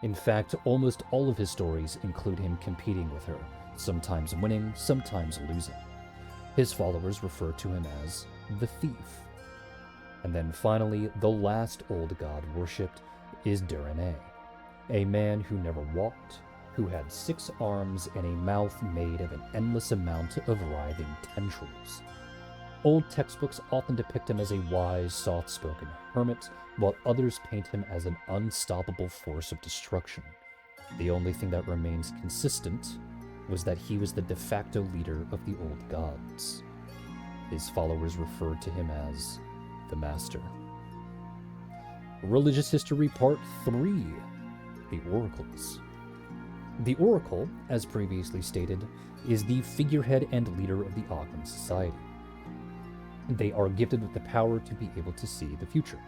In fact, almost all of his stories include him competing with her, sometimes winning, sometimes losing. His followers refer to him as the Thief. And then finally, the last old god worshipped is Durane, a man who never walked, who had 6 arms and a mouth made of an endless amount of writhing tendrils. Old textbooks often depict him as a wise, soft-spoken hermit, while others paint him as an unstoppable force of destruction. The only thing that remains consistent was that he was the de facto leader of the old gods. His followers referred to him as the Master. Religious History Part 3: The Oracles. The Oracle, as previously stated, is the figurehead and leader of the Ogden Society. They are gifted with the power to be able to see the future.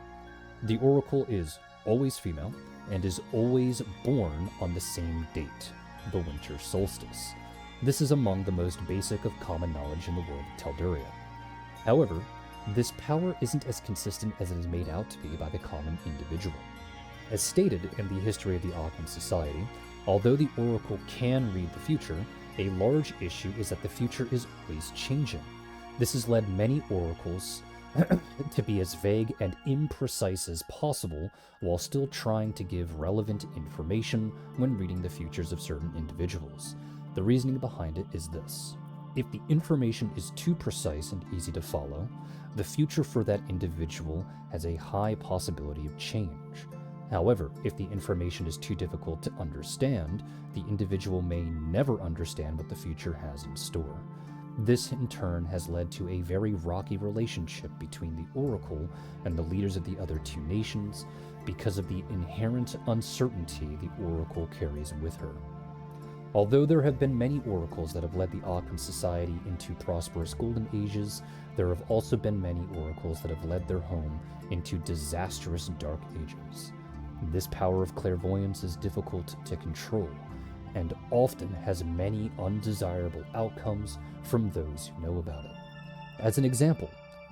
The Oracle is always female and is always born on the same date, the winter solstice. This is among the most basic of common knowledge in the world of Telduria. However, this power isn't as consistent as it is made out to be by the common individual. As stated in the history of the Ogden Society, although the Oracle can read the future, a large issue is that the future is always changing. This has led many oracles to be as vague and imprecise as possible, while still trying to give relevant information when reading the futures of certain individuals. The reasoning behind it is this: if the information is too precise and easy to follow, the future for that individual has a high possibility of change. However, if the information is too difficult to understand, the individual may never understand what the future has in store. This, in turn, has led to a very rocky relationship between the Oracle and the leaders of the other 2 nations because of the inherent uncertainty the Oracle carries with her. Although there have been many oracles that have led the Ogden Society into prosperous golden ages, there have also been many oracles that have led their home into disastrous dark ages. This power of clairvoyance is difficult to control, and often has many undesirable outcomes from those who know about it. As an example,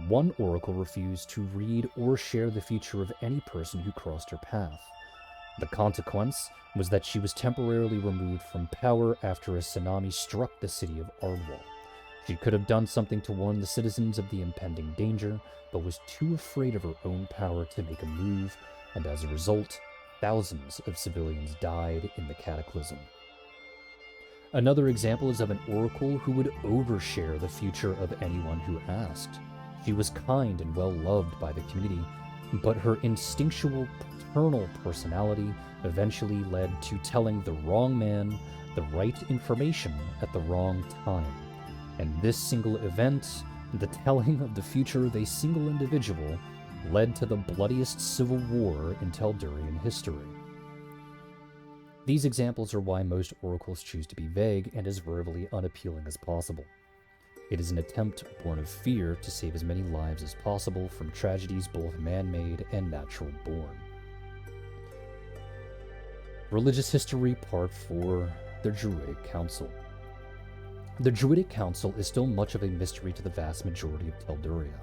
One oracle refused to read or share the future of any person who crossed her path. The consequence was that she was temporarily removed from power after a tsunami struck the city of Ardwall. She could have done something to warn the citizens of the impending danger, but was too afraid of her own power to make a move, and as a result, thousands of civilians died in the cataclysm. Another example is of an oracle who would overshare the future of anyone who asked. She was kind and well-loved by the community, but her instinctual paternal personality eventually led to telling the wrong man the right information at the wrong time. And this single event, the telling of the future of a single individual, led to the bloodiest civil war in Teldurian history. These examples are why most oracles choose to be vague and as verbally unappealing as possible. It is an attempt born of fear to save as many lives as possible from tragedies both man-made and natural-born. Religious History Part 4, The Druidic Council. The Druidic Council is still much of a mystery to the vast majority of Telduria.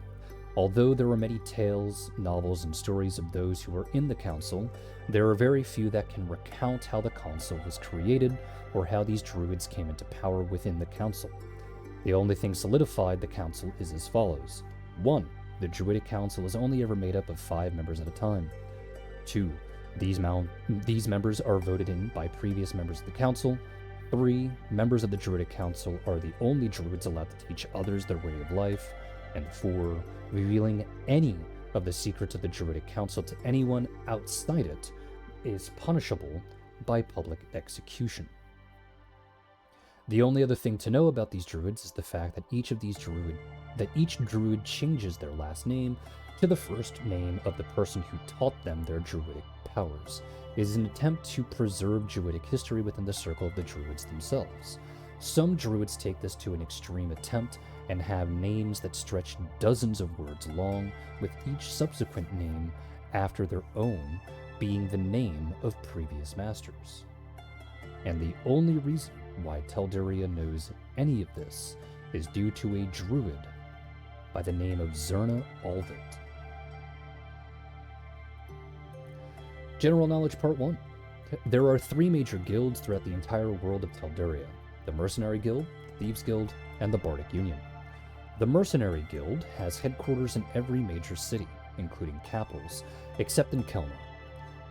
Although there are many tales, novels, and stories of those who were in the council, there are very few that can recount how the council was created or how these druids came into power within the council. The only thing solidified the council is as follows. 1. The Druidic Council is only ever made up of 5 members at a time. 2. These members are voted in by previous members of the council. 3. Members of the Druidic Council are the only druids allowed to teach others their way of life. And 4. Revealing any of the secrets of the Druidic Council to anyone outside it is punishable by public execution. The only other thing to know about these druids is the fact that each druid changes their last name to the first name of the person who taught them their druidic powers. It is an attempt to preserve druidic history within the circle of the druids themselves. Some druids take this to an extreme attempt and have names that stretch dozens of words long, with each subsequent name after their own being the name of previous masters. And the only reason why Telduria knows any of this is due to a druid by the name of Zerna Aldit. General Knowledge Part 1. There are 3 major guilds throughout the entire world of Telduria: the Mercenary Guild, the Thieves Guild, and the Bardic Union. The Mercenary Guild has headquarters in every major city, including capitals, except in Kelmer.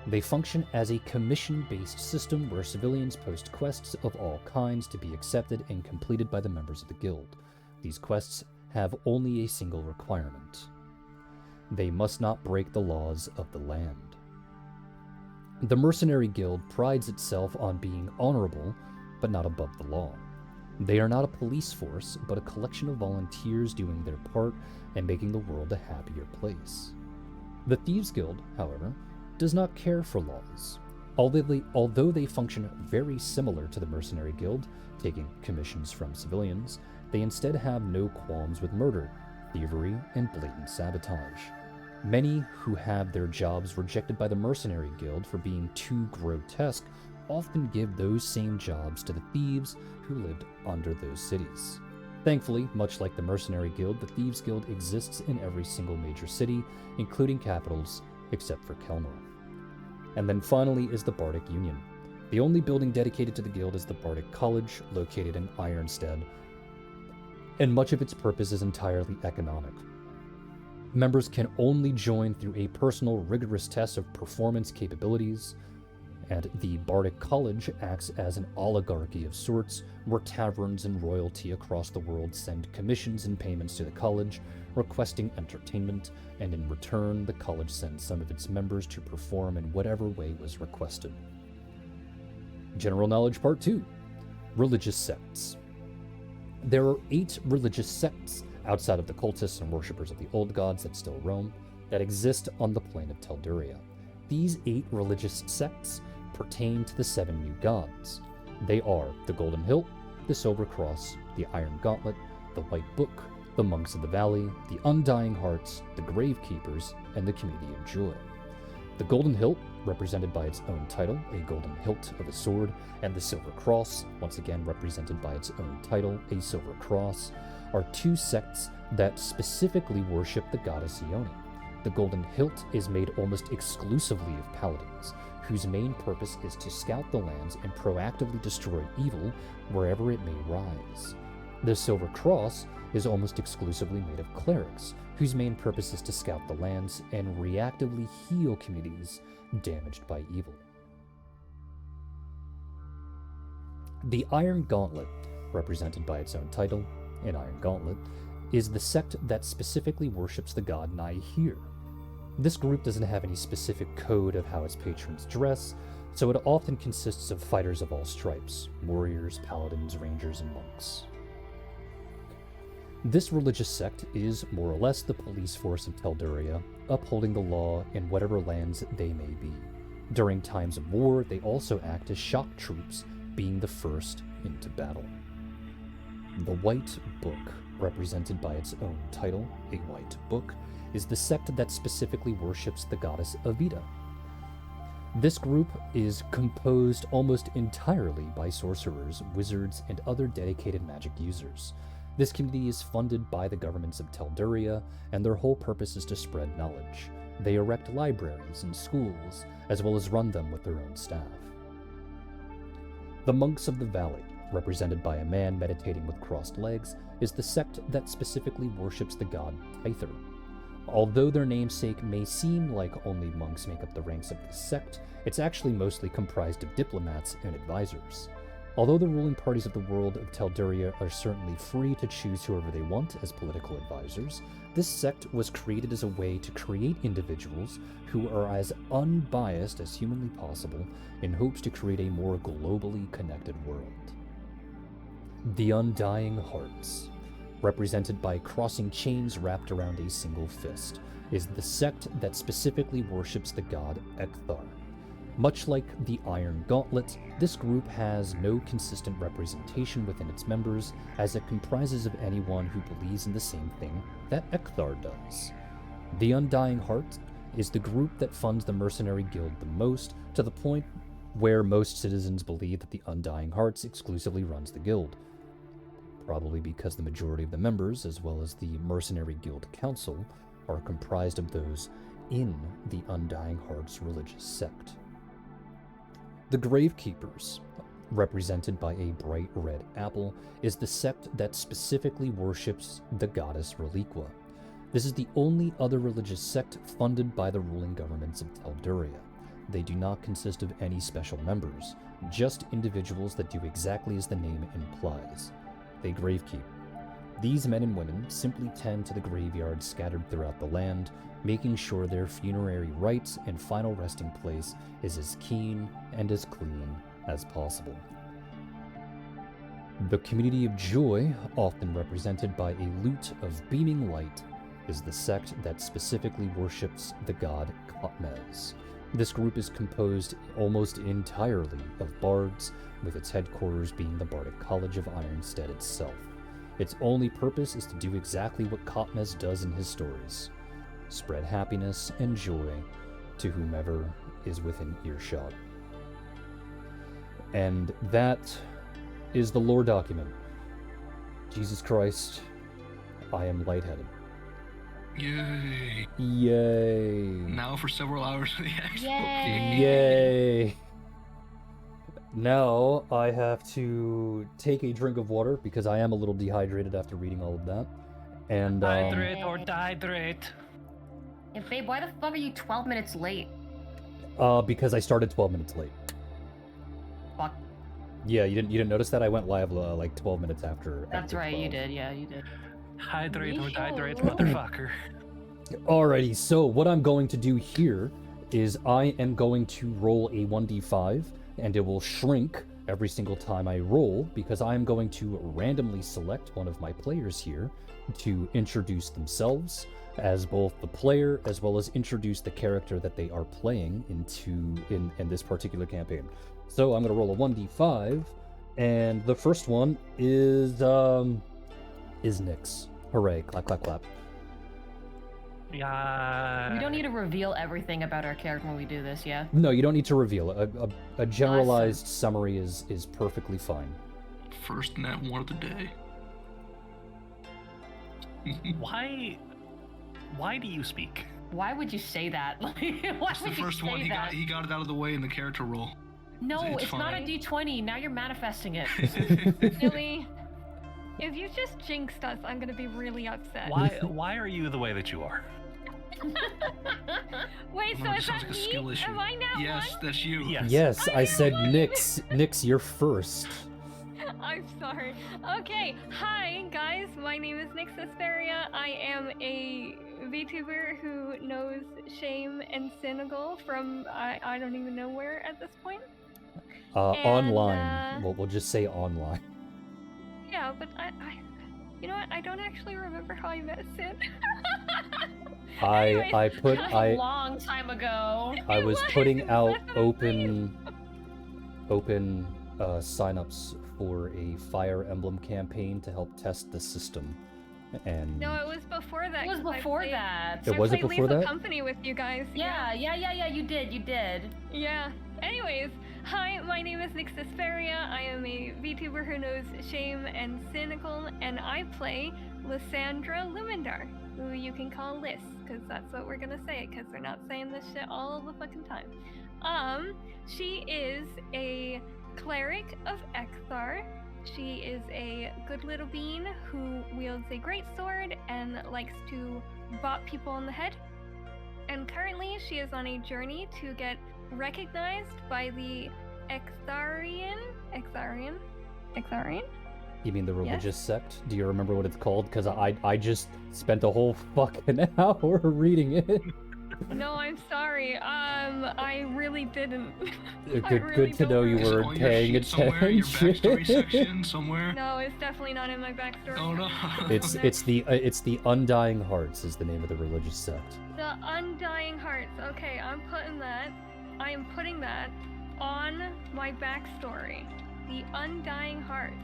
They function as a commission-based system where civilians post quests of all kinds to be accepted and completed by the members of the guild. These quests have only a single requirement: they must not break the laws of the land. The Mercenary Guild prides itself on being honorable, but not above the law. They are not a police force, but a collection of volunteers doing their part and making the world a happier place. The Thieves Guild, however, does not care for laws. Although they function very similar to the Mercenary Guild, taking commissions from civilians, they instead have no qualms with murder, thievery, and blatant sabotage. Many who have their jobs rejected by the Mercenary Guild for being too grotesque often give those same jobs to the thieves who lived under those cities. Thankfully, much like the Mercenary Guild, the Thieves Guild exists in every single major city, including capitals, except for Kelmer. And then finally is the Bardic Union. The only building dedicated to the guild is the Bardic College, located in Ironstead, and much of its purpose is entirely economic. Members can only join through a personal, rigorous test of performance capabilities, and the Bardic College acts as an oligarchy of sorts, where taverns and royalty across the world send commissions and payments to the college, requesting entertainment, and in return, the college sends some of its members to perform in whatever way was requested. General Knowledge Part 2. Religious Sects. There are 8 religious sects, outside of the cultists and worshippers of the old gods that still roam, that exist on the plane of Telduria. These 8 religious sects pertain to the 7 new gods. They are the Golden Hilt, the Silver Cross, the Iron Gauntlet, the White Book, the Monks of the Valley, the Undying Hearts, the Gravekeepers, and the Community of Joy. The Golden Hilt, represented by its own title, a golden hilt of a sword, and the Silver Cross, once again represented by its own title, a silver cross, are two sects that specifically worship the goddess Ione. The Golden Hilt is made almost exclusively of paladins, whose main purpose is to scout the lands and proactively destroy evil wherever it may rise. The Silver Cross is almost exclusively made of clerics, whose main purpose is to scout the lands and reactively heal communities damaged by evil. The Iron Gauntlet, represented by its own title, an Iron Gauntlet, is the sect that specifically worships the god Nihir. This group doesn't have any specific code of how its patrons dress, so it often consists of fighters of all stripes: warriors, paladins, rangers, and monks. This religious sect is more or less the police force of Telduria, upholding the law in whatever lands they may be. During times of war, they also act as shock troops, being the first into battle. The White Book, represented by its own title, a White Book, is the sect that specifically worships the goddess Avita. This group is composed almost entirely by sorcerers, wizards, and other dedicated magic users. This community is funded by the governments of Telduria, and their whole purpose is to spread knowledge. They erect libraries and schools, as well as run them with their own staff. The Monks of the Valley, represented by a man meditating with crossed legs, is the sect that specifically worships the god Tyther. Although their namesake may seem like only monks make up the ranks of this sect, it's actually mostly comprised of diplomats and advisors. Although the ruling parties of the world of Telduria are certainly free to choose whoever they want as political advisors, this sect was created as a way to create individuals who are as unbiased as humanly possible in hopes to create a more globally connected world. The Undying Hearts, represented by crossing chains wrapped around a single fist, is the sect that specifically worships the god Ekthar. Much like the Iron Gauntlet, this group has no consistent representation within its members, as it comprises of anyone who believes in the same thing that Ekthar does. The Undying Heart is the group that funds the mercenary guild the most, to the point where most citizens believe that the Undying Hearts exclusively runs the guild. Probably because the majority of the members, as well as the Mercenary Guild Council, are comprised of those in the Undying Hearts religious sect. The Gravekeepers, represented by a bright red apple, is the sect that specifically worships the goddess Reliqua. This is the only other religious sect funded by the ruling governments of Telduria. They do not consist of any special members, just individuals that do exactly as the name implies. They gravekeep. These men and women simply tend to the graveyards scattered throughout the land, making sure their funerary rites and final resting place is as keen and as clean as possible. The Community of Joy, often represented by a lute of beaming light, is the sect that specifically worships the god Kotmez. This group is composed almost entirely of bards, with its headquarters being the Bardic College of Ironstead itself. Its only purpose is to do exactly what Kotmez does in his stories: spread happiness and joy to whomever is within earshot. And that is the lore document. Jesus Christ, I am lightheaded. Yay. Yay. Now for several hours of the actual Yay. Yay. Now I have to take a drink of water because I am a little dehydrated after reading all of that. And Hydrate or dihydrate. And babe, why the fuck are you 12 minutes late? because I started 12 minutes late. Fuck. Yeah, you didn't notice that? I went live like 12 minutes after. That's after right, 12. you did. Yeah, you did. Hydrate or Misha. dihydrate, motherfucker. Alrighty, so what I'm going to do here is I am going to roll a 1d5, and it will shrink every single time I roll, because I am going to randomly select one of my players here to introduce themselves as both the player as well as introduce the character that they are playing in this particular campaign. So I'm going to roll a 1d5, and the first one is Nyx. Hooray, clap, clap, clap. Yeah. We don't need to reveal everything about our character when we do this, yeah? No, you don't need to reveal. A generalized summary is perfectly fine. First nat one of the day. Why do you speak? Why would you say that? Like, why It's the would you first say one. that? He got it out of the way in the character role. No, It's it's not a fine. D20. Now you're manifesting it. Billy, if you just jinxed us, I'm gonna be really upset. Why are you the way that you are? Wait, No, so it is sounds that like a me? skill issue. Am I now Yes, one? that's you. Yes. Yes, I said one. Nyx. Nyx, you're first. I'm sorry. Okay, hi guys. My name is Nyx Asperia. I am a VTuber who knows shame and cynical from I don't even know where at this point. Online. We'll just say online. Yeah, but I you know what? I don't actually remember how I met Sin. Anyways, I put That was a long time ago. I was was, putting out that's what I'm saying. open signups for a Fire Emblem campaign to help test the system, and No, it was before that. It was 'cause I before played- that. It I wasn't played before Lethal that? Company with you guys. Yeah, you did. Yeah. Anyways, hi, my name is Nyx Asperia. I am a VTuber who knows shame and cynical, and I play Lysandra Lumendar, who you can call Liz, because that's what we're gonna say, because they're not saying this shit all the fucking time. She is a cleric of Exar. She is a good little bean who wields a great sword and likes to bop people on the head. And currently, she is on a journey to get recognized by the Exarian? you mean the religious sect? Do you remember what it's called? Because I just spent a whole fucking hour reading it. No, I'm sorry. I really didn't. I Good, really good to don't know you remember. were On your paying sheet somewhere, your backstory attention. section somewhere. No, it's definitely not in my backstory. Oh no. It's the Undying Hearts is the name of the religious sect. The Undying Hearts. Okay, I am putting that on my backstory. The Undying Hearts.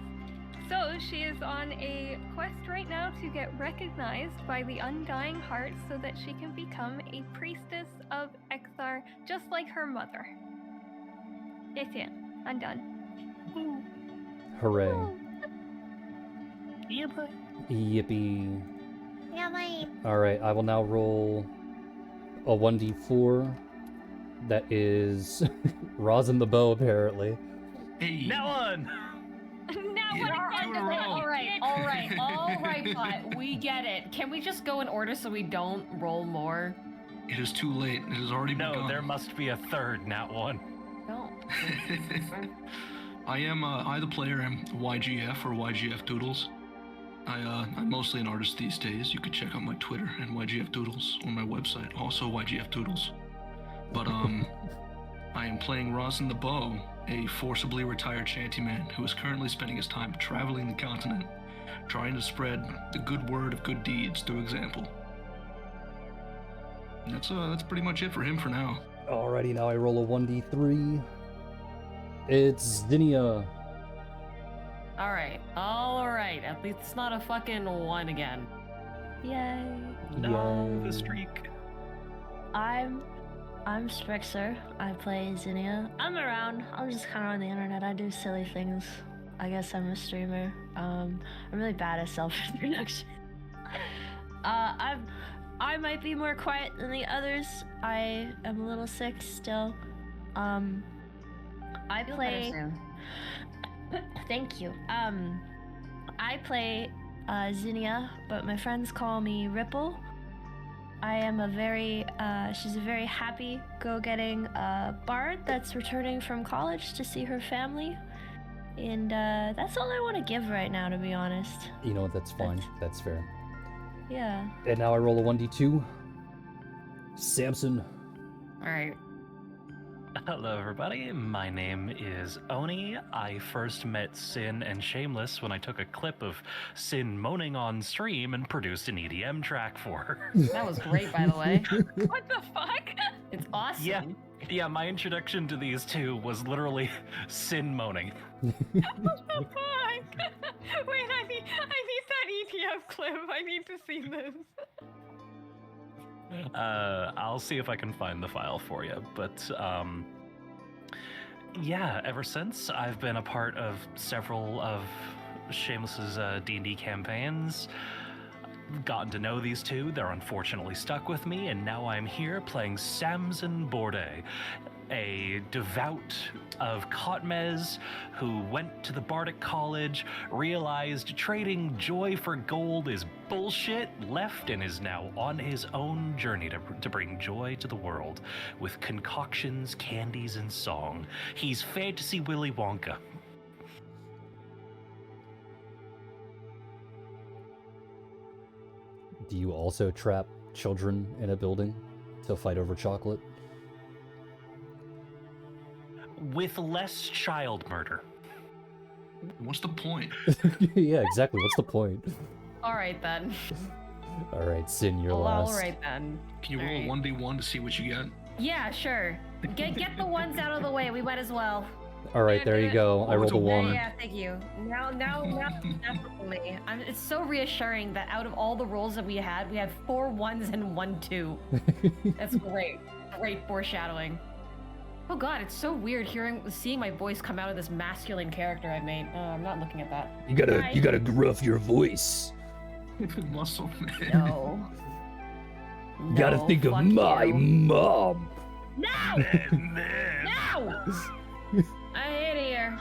So she is on a quest right now to get recognized by the Undying Hearts so that she can become a priestess of Exar, just like her mother. That's it. I'm done. Hooray! Yeah, but Yippee! Yeah, my All right, I will now roll a 1d4. That is Rosin the bow, apparently. Hey. now on. Now Yeah, what two in a again? row. All right, but we get it. Can we just go in order so we don't roll more? It is too late. It has already No, begun. there must be a third, not one. No. I the player am YGF or YGF Doodles. I'm mostly an artist these days. You could check out my Twitter and YGF Doodles or my website, also YGF Doodles. But I am playing Rosin the Bow, a forcibly retired shantyman who is currently spending his time traveling the continent, trying to spread the good word of good deeds through example. And that's pretty much it for him for now. Alrighty, now I roll a 1d3. It's Zinnia. All right. At least it's not a fucking one again. yay. No, Yay. the streak. I'm Sprixer. I play Zinnia. I'm around. I'm just kind of on the internet. I do silly things. I guess I'm a streamer. I'm really bad at self-introduction. I might be more quiet than the others. I am a little sick still. I Feel better play. soon. Thank you. I play Zinnia, but my friends call me Ripple. I am she's a very happy, go-getting bard that's returning from college to see her family. And that's all I want to give right now, to be honest. You know what? That's fine. That's fair. Yeah. And now I roll a 1d2. Samson. All right. Hello, everybody. My name is Oni. I first met Sin and Shameless when I took a clip of Sin moaning on stream and produced an EDM track for her. That was great, by the way. What the fuck? It's awesome. Yeah, my introduction to these two was literally Sin moaning. What the fuck? Wait, I need that ETF clip. I need to see this. I'll see if I can find the file for you, but yeah, ever since I've been a part of several of Shameless's D&D campaigns. gotten to know these two. They're unfortunately stuck with me, and now I'm here playing Samson Bourdais, a devout of Kotmez who went to the Bardic College, realized trading joy for gold is bullshit, left, and is now on his own journey to bring joy to the world with concoctions, candies, and song. He's fantasy Willy Wonka. Do you also trap children in a building to fight over chocolate? With less child murder. What's the point? Yeah, exactly. What's the point? All right then. All right, Sin, you're last. All right then. Can you roll a 1d1 to see what you get? Yeah, sure. Get the ones out of the way. We might as well. All right, there you go. I rolled a Yeah, 1. Yeah, thank you. Now, definitely. It's so reassuring that out of all the rolls that we had 4 1s and 1 2. That's great. Great foreshadowing. Oh god, it's so weird seeing my voice come out of this masculine character I made. Oh, I'm not looking at that. You gotta gruff your voice. Muscle man. No. Gotta think of fuck my you. mom. No! No! I hate it here.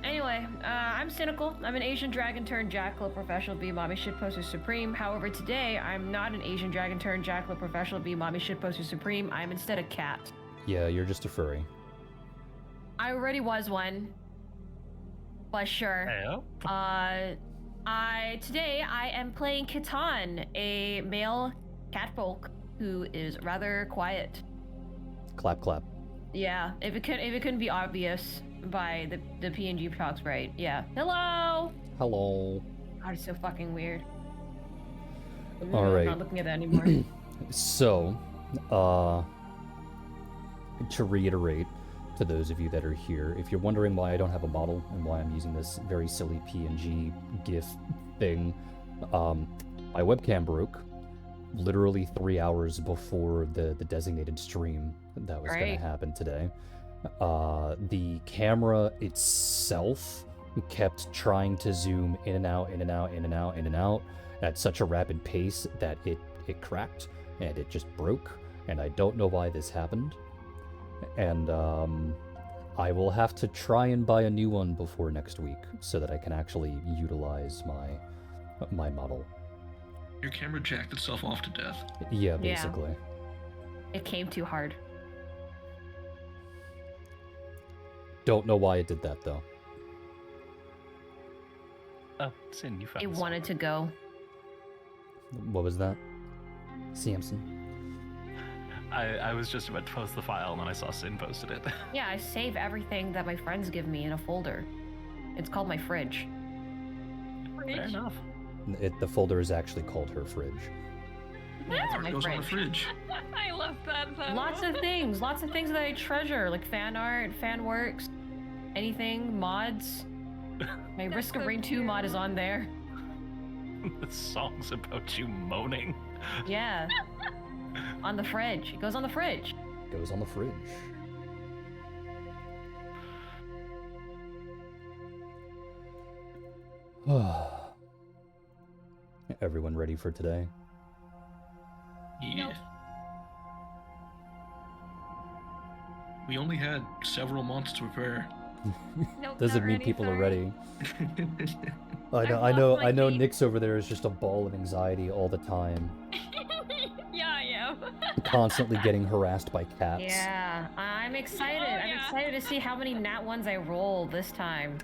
Anyway, I'm cynical. I'm an Asian dragon turned jackal professional B mommy shitposter supreme. However, today I'm not an Asian dragon turned jackal professional B mommy shitposter supreme. I'm instead a cat. Yeah, you're just a furry. I already was one. But sure. Heyo. Today I am playing Kitan, a male catfolk who is rather quiet. Clap, clap. Yeah, if it couldn't be obvious by the PNG talks right. Yeah. Hello. Hello. God, it's so fucking weird. All right. I'm not looking at that anymore. So, to reiterate to those of you that are here, if you're wondering why I don't have a model and why I'm using this very silly PNG GIF thing, my webcam broke literally 3 hours before the designated stream that was going Right. to happen today. The camera itself kept trying to zoom in and out, in and out, in and out, in and out at such a rapid pace that it cracked and it just broke, and I don't know why this happened. And I will have to try and buy a new one before next week so that I can actually utilize my model. Your camera jacked itself off to death. Yeah, basically. It came too hard. Don't know why it did that though. Oh, Sin, you found It this. wanted to go. What was that? Samson? I was just about to post the file, and then I saw Sin posted it. Yeah, I save everything that my friends give me in a folder. It's called my fridge. Fair enough. The folder is actually called her fridge. Yeah, it's Or my it goes on the fridge. fridge. I love that though. Lots of things that I treasure, like fan art, fan works, anything, mods. My That's Risk of so Rain 2 cute. mod is on there. The song's about you moaning. Yeah. On the fridge. It goes on the fridge. Goes on the fridge. Everyone ready for today? Yeah. Nope. We only had several months to prepare. Nope, Doesn't not mean ready, people are sorry. ready. I've I know, lost my I know. key. Nix over there is just a ball of anxiety all the time, Yeah, I am. constantly getting harassed by cats. Yeah. I'm excited. Oh, I'm yeah. excited to see how many nat ones I roll this time.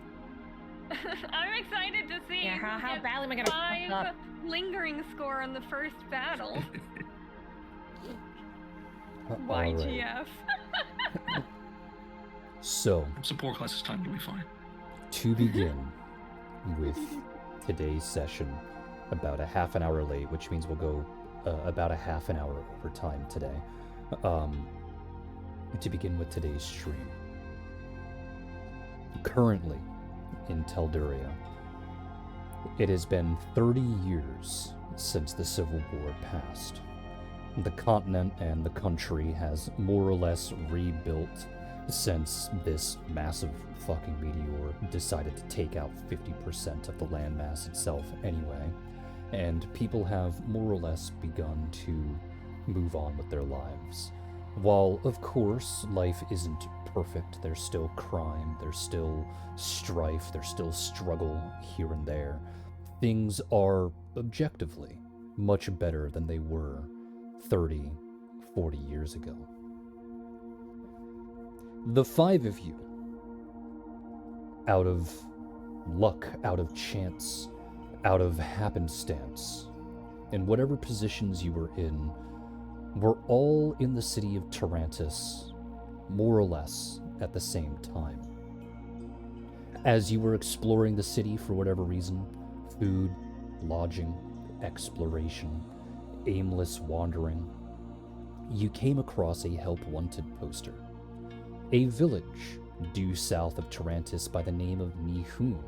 I'm excited to see Yeah, who how gets badly am I gonna fuck 5 up? lingering score on the first battle. All right. YGF. So, Support class is time, you'll be fine. to begin with today's session, about a half an hour late, which means we'll go about a half an hour over time today. To begin with today's stream. Currently in Telduria, it has been 30 years since the Civil War passed. The continent and the country has more or less rebuilt since this massive fucking meteor decided to take out 50% of the landmass itself anyway. and people have more or less begun to move on with their lives. While, of course, life isn't perfect, there's still crime, there's still strife, there's still struggle here and there. Things are objectively much better than they were 30, 40 years ago. The five of you, out of luck, out of chance, out of happenstance, in whatever positions you were in, were all in the city of Tarantus, more or less at the same time. As you were exploring the city for whatever reason, food, lodging, exploration, aimless wandering, you came across a help wanted poster. A village due south of Tarantus by the name of Nihun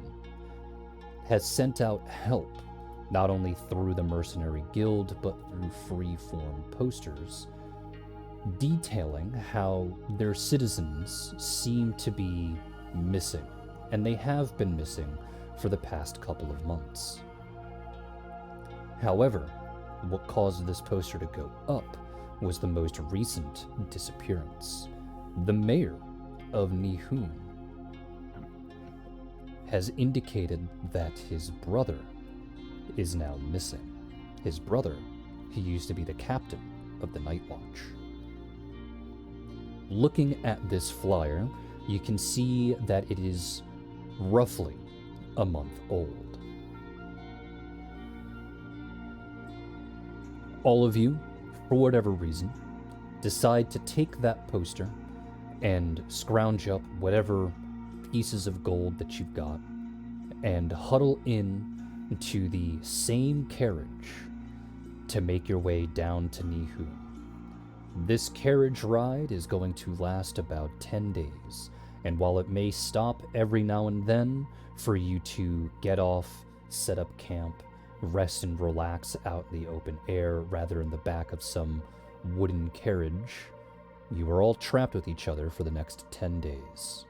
has sent out help, not only through the mercenary guild, but through free-form posters, detailing how their citizens seem to be missing, and they have been missing for the past couple of months. However, what caused this poster to go up was the most recent disappearance. The mayor of Nihun has indicated that his brother is now missing. His brother, who used to be the captain of the Night Watch. Looking at this flyer, you can see that it is roughly a month old. All of you, for whatever reason, decide to take that poster and scrounge up whatever pieces of gold that you've got and huddle in to the same carriage to make your way down to Nihun. This carriage ride is going to last about 10 days, and while it may stop every now and then for you to get off, set up camp, rest and relax out in the open air rather in the back of some wooden carriage, you are all trapped with each other for the next 10 days.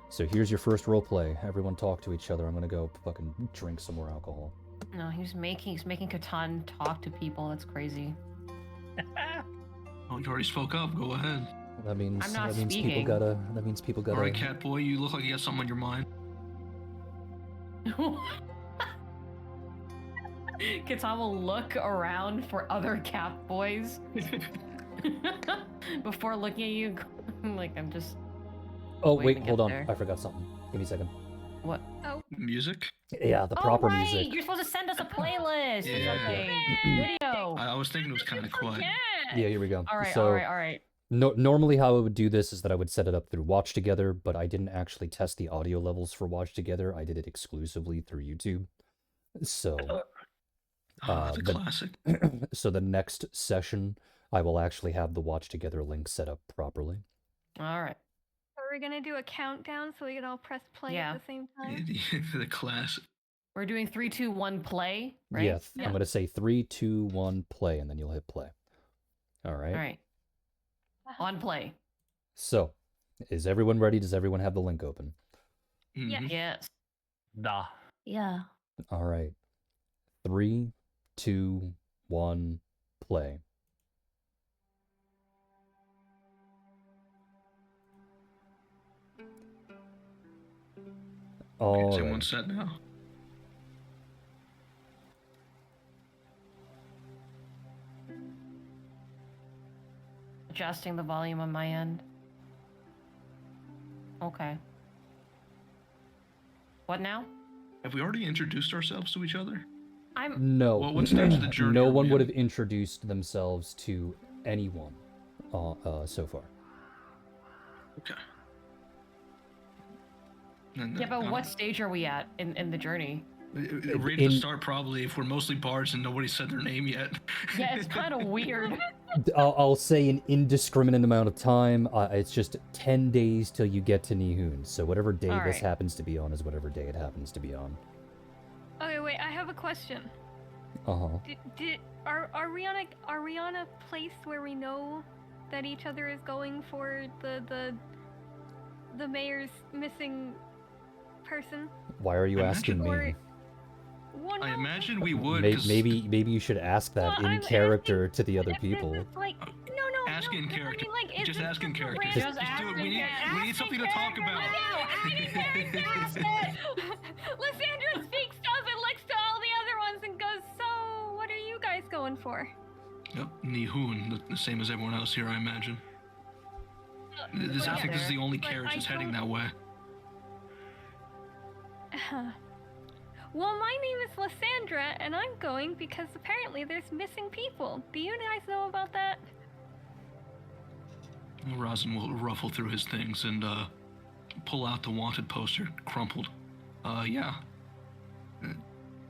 So here's your first role play. Everyone talk to each other. I'm gonna go fucking drink some more alcohol. No, he's making Catan talk to people. That's crazy. Oh, you already spoke up. Go ahead. I'm not that means speaking. people gotta. All right, cat boy, you look like you got something on your mind. Catan will look around for other cat boys before looking at you. Like, I'm just. Oh waiting wait, to get hold on. there. I forgot something. Give me a second. What? Oh, Music? Yeah, the proper oh, right. music. You're supposed to send us a playlist or Yeah. something. Video. I was thinking it was kind of quiet. Yeah, here we go. All right, So, all right. normally how I would do this is that I would set it up through Watch Together, but I didn't actually test the audio levels for Watch Together. I did it exclusively through YouTube. So, It's a the- classic. so the next session, I will actually have the Watch Together link set up properly. All right. are we gonna do a countdown so we can all press play Yeah. at the same time? The classic. We're doing 3, 2, 1, play, right? Yeah, I'm gonna say 3, 2, 1, play, and then you'll hit play. All right. All right. On play. So, is everyone ready? Does everyone have the link open? Yeah. Yes. Nah. Yeah. All right. 3, 2, 1, play. All It's in right. one set now. Adjusting the volume on my end. Okay. What now? Have we already introduced ourselves to each other? I'm. No. Well, what stage of the journey No are we one would in? have introduced themselves to anyone so far. Okay. And, Yeah, but what stage are we at in the journey? Right at the start, probably, if we're mostly bards and nobody said their name yet. Yeah, it's kind of weird. I'll say an indiscriminate amount of time. It's just 10 days till you get to Nihun. So whatever day All this right. happens to be on is whatever day it happens to be on. Okay, wait. I have a question. Uh-huh. Are we on a place where we know that each other is going for the mayor's missing person? Why are you I asking imagine- me? Well, I no, imagine we would. Maybe you should ask that Well, in I'm character to the if other this people. is like no, Ask no, in no, character. I mean, like, is Just this ask in a character. random- Just do it. We need something to talk about. Lysandra speaks up and looks to all the other ones and goes, "So, what are you guys going for?" Yep, Nihun, the same as everyone else here, I imagine. I think this is the only But carriage I that's heading that don't- way. Well, my name is Lysandra, and I'm going because apparently there's missing people. Do you guys know about that? Rosin will ruffle through his things and pull out the wanted poster, crumpled. Yeah.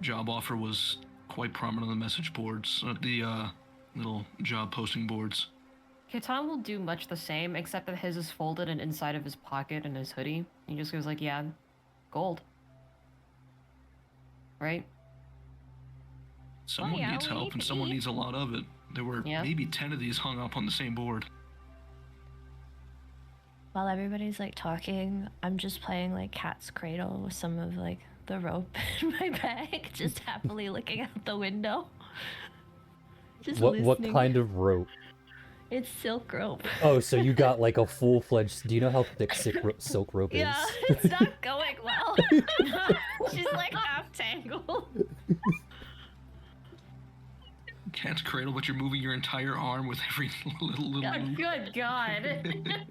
Job offer was quite prominent on the message boards, the little job posting boards. Catan will do much the same, except that his is folded and inside of his pocket in his hoodie. He just goes like, yeah, gold. Right? Someone yeah, needs we help, need and to someone eat. needs a lot of it. There were Yeah. maybe 10 of these hung up on the same board. While everybody's like talking, I'm just playing like cat's cradle with some of like the rope in my bag, just happily looking out the window. Just What listening. kind of rope? It's silk rope. Oh, so you got like a full-fledged... Do you know how thick silk rope is? Yeah, it's not going well. She's like half tangled. Cat's cradle, but you're moving your entire arm with every little loop. Good God.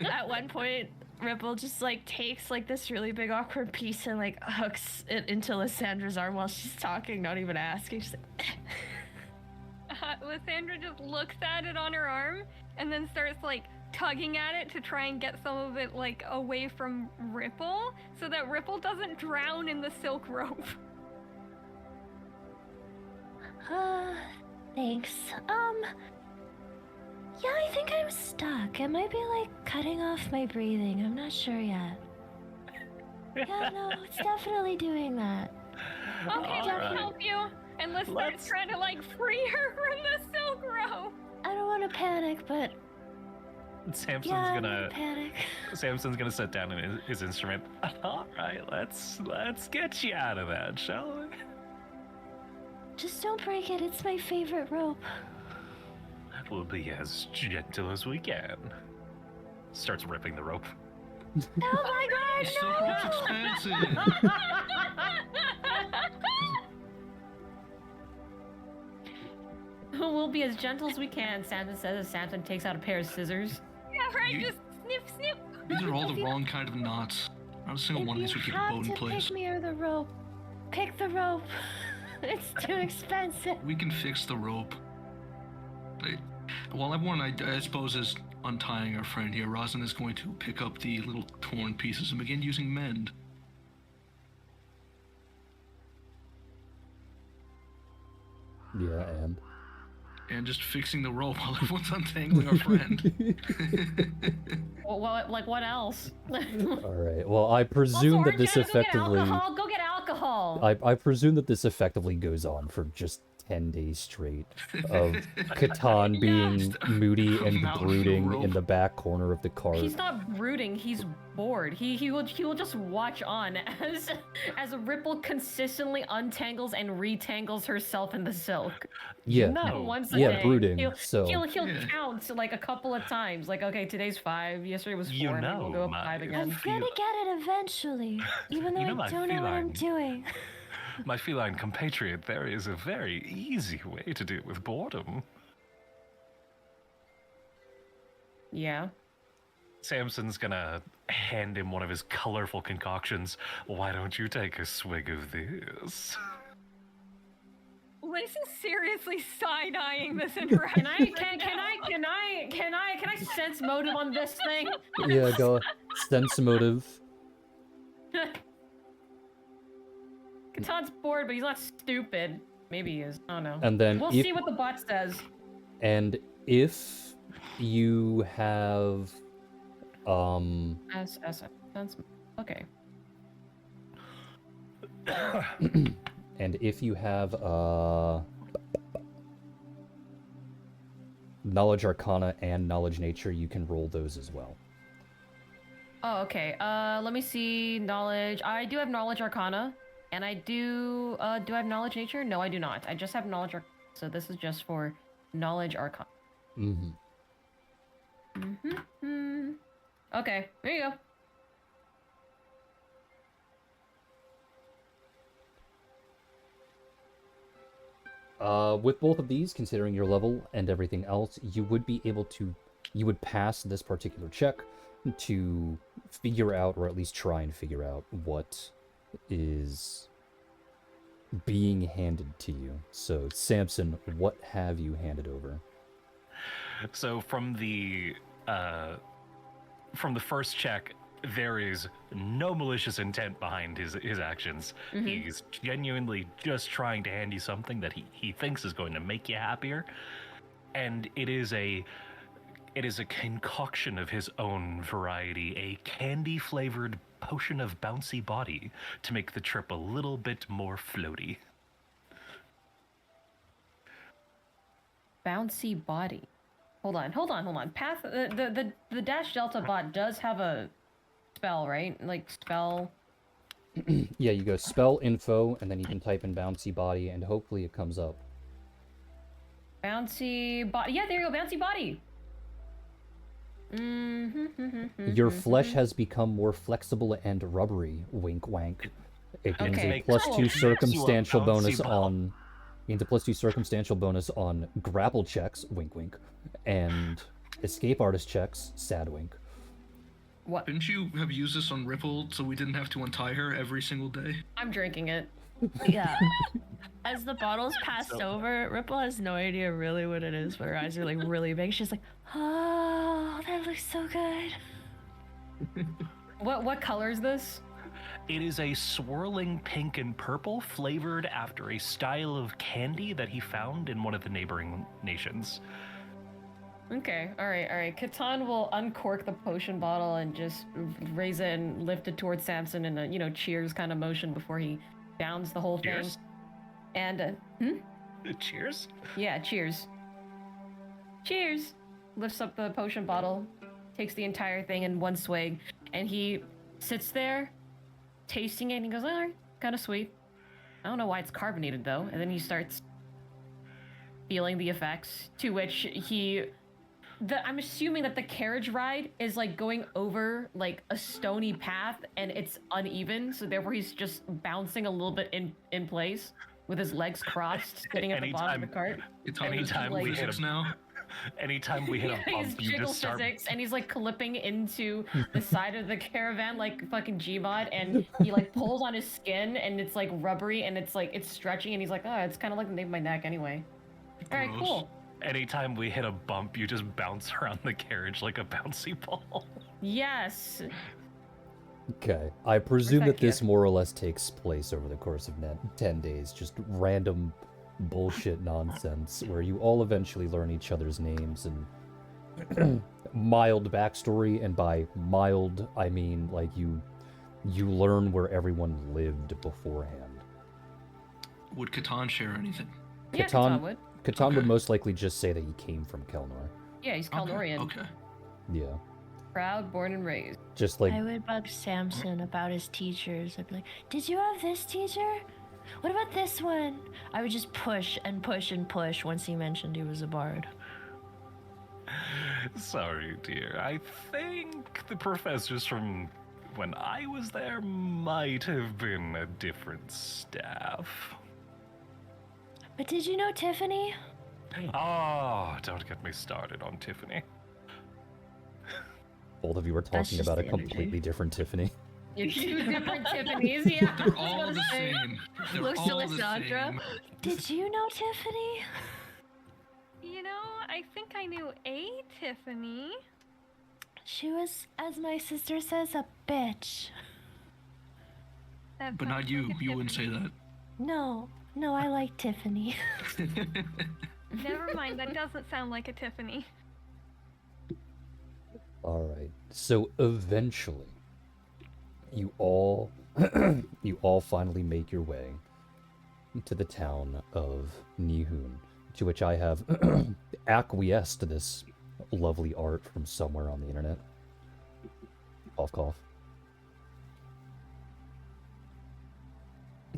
At one point, Ripple just like takes like this really big awkward piece and like hooks it into Lysandra's arm while she's talking, not even asking. She's like, Lysandra just looks at it on her arm and then starts like tugging at it to try and get some of it like away from Ripple so that Ripple doesn't drown in the silk rope. Thanks. Yeah, I think I'm stuck. It might be like cutting off my breathing. I'm not sure yet. Yeah, no, it's definitely doing that. Okay, let me help you. And let's start Let's- trying to like free her from the silk rope. I don't want to panic, but Samson's yeah, I'm gonna panic. Samson's gonna sit down in his instrument. All right, let's get you out of that, shall we? Just don't break it. It's my favorite rope. We'll be as gentle as we can. Starts ripping the rope. Oh my god, Silk rope's expensive. We'll be as gentle as we can, Samson says as Samson takes out a pair of scissors. Yeah, right. You- Just snip, snip. These are all the wrong kind of knots. Not a single one of these would keep a boat in place. Pick me or the rope. Pick the rope. It's too expensive. We can fix the rope. While everyone, I suppose, is untying our friend here, Rosin is going to pick up the little torn pieces and begin using mend. Yeah, And just fixing the rope while everyone's untangling our friend. Well, like what else? All right. Well, I presume that this effectively... Go get alcohol. I presume that this effectively goes on for just 10 days straight of Catan being moody and Mountain brooding rope. in the back corner of the cart. He's not brooding. He's bored. He will just watch on as Ripple consistently untangles and retangles herself in the silk. Yeah, No. Once a yeah, day. brooding. He'll So he'll Yeah. count like a couple of times. Like, okay, today's 5. Yesterday was 4. You and then we'll know, go up my- 5 I'm again. gonna get it eventually, even though You know I my don't know what I'm feeling. doing. My feline compatriot, there is a very easy way to deal with boredom. Yeah. Samson's gonna hand him one of his colorful concoctions. Why don't you take a swig of this? Liz is seriously side-eyeing this Can interaction. I sense motive on this thing? yeah, go sense motive. Catan's bored, but he's not stupid. Maybe he is. I don't know. And then We'll if see what the bot says. and if you have Sense. Okay. and if you have knowledge arcana and knowledge nature, you can roll those as well. Oh, okay. Let me see. Knowledge. I do have knowledge arcana. And I do I have knowledge nature? No, I do not. I just have knowledge arcana. So this is just for knowledge arcana. Okay, there you go. With both of these, considering your level and everything else, you would be able to, you would pass this particular check to figure out, or at least try and figure out, what is being handed to you. So, Samson, what have you handed over? So from the first check, there is no malicious intent behind his actions. He's genuinely just trying to hand you something that he thinks is going to make you happier, and it is a concoction of his own variety, a candy-flavored potion of bouncy body to make the trip a little bit more floaty. Bouncy body. Hold on. Path the dash delta bot does have a spell, right? Like spell. Yeah, you go spell info, and then you can type in bouncy body, and hopefully it comes up. Bouncy body. Yeah, there you go. Bouncy body. Your flesh has become more flexible and rubbery. Wink, wank. It gains a +2 circumstantial bonus on. Gains a +2 circumstantial bonus on grapple checks. Wink, wink. And escape artist checks. Sad wink. What? Didn't you have used this on Ripple so we didn't have to untie her every single day? I'm drinking it. Yeah. As the bottle's passed over, Ripple has no idea really what it is, but her eyes are like really big. She's like, oh, that looks so good. What color is this? It is a swirling pink and purple, flavored after a style of candy that he found in one of the neighboring nations. Okay, all right. Catan will uncork the potion bottle and just raise it and lift it towards Samson in a, cheers kind of motion before he downs the whole thing. And, Cheers? Yeah, cheers. Cheers! Lifts up the potion bottle, takes the entire thing in one swig, and he sits there, tasting it, and he goes, alright, kind of sweet. I don't know why it's carbonated, though. And then he starts feeling the effects, to which I'm assuming that the carriage ride is like going over like a stony path and it's uneven, so therefore he's just bouncing a little bit in place with his legs crossed, sitting at the bottom of the cart. Anytime we hit a bump, he's jiggle physics, and he's like clipping into the side of the caravan like fucking Gmod, and he like pulls on his skin and it's like rubbery and it's stretching, and he's like, oh, it's kind of like the nape of my neck anyway. All right, cool. Anytime we hit a bump, you just bounce around the carriage like a bouncy ball. Yes. Okay. I presume that this more or less takes place over the course of 10 days. Just random bullshit nonsense where you all eventually learn each other's names and mild backstory. And by mild, I mean like you learn where everyone lived beforehand. Would Catan share anything? Yeah, Catan would. Catan would most likely just say that he came from Kelnor. Yeah, he's Kelnorian. Okay. Yeah. Proud, born and raised. Just like... I would bug Samson about his teachers. I'd be like, did you have this teacher? What about this one? I would just push and push and push once he mentioned he was a bard. Sorry, dear. I think the professors from when I was there might have been a different staff. But did you know Tiffany? Oh, don't get me started on Tiffany. Both of you were talking about a completely different Tiffany. You're two different Tiffany's, yeah. They're all the same. They're Looks all to Lysandra. the same. Did you know Tiffany? I think I knew a Tiffany. She was, as my sister says, a bitch. That But not sounds you. like a You wouldn't say Tiffany. that. No, I like Tiffany. Never mind, that doesn't sound like a Tiffany. Alright, so eventually, you all finally make your way to the town of Nihun, to which I have acquiesced to this lovely art from somewhere on the internet. Cough, cough.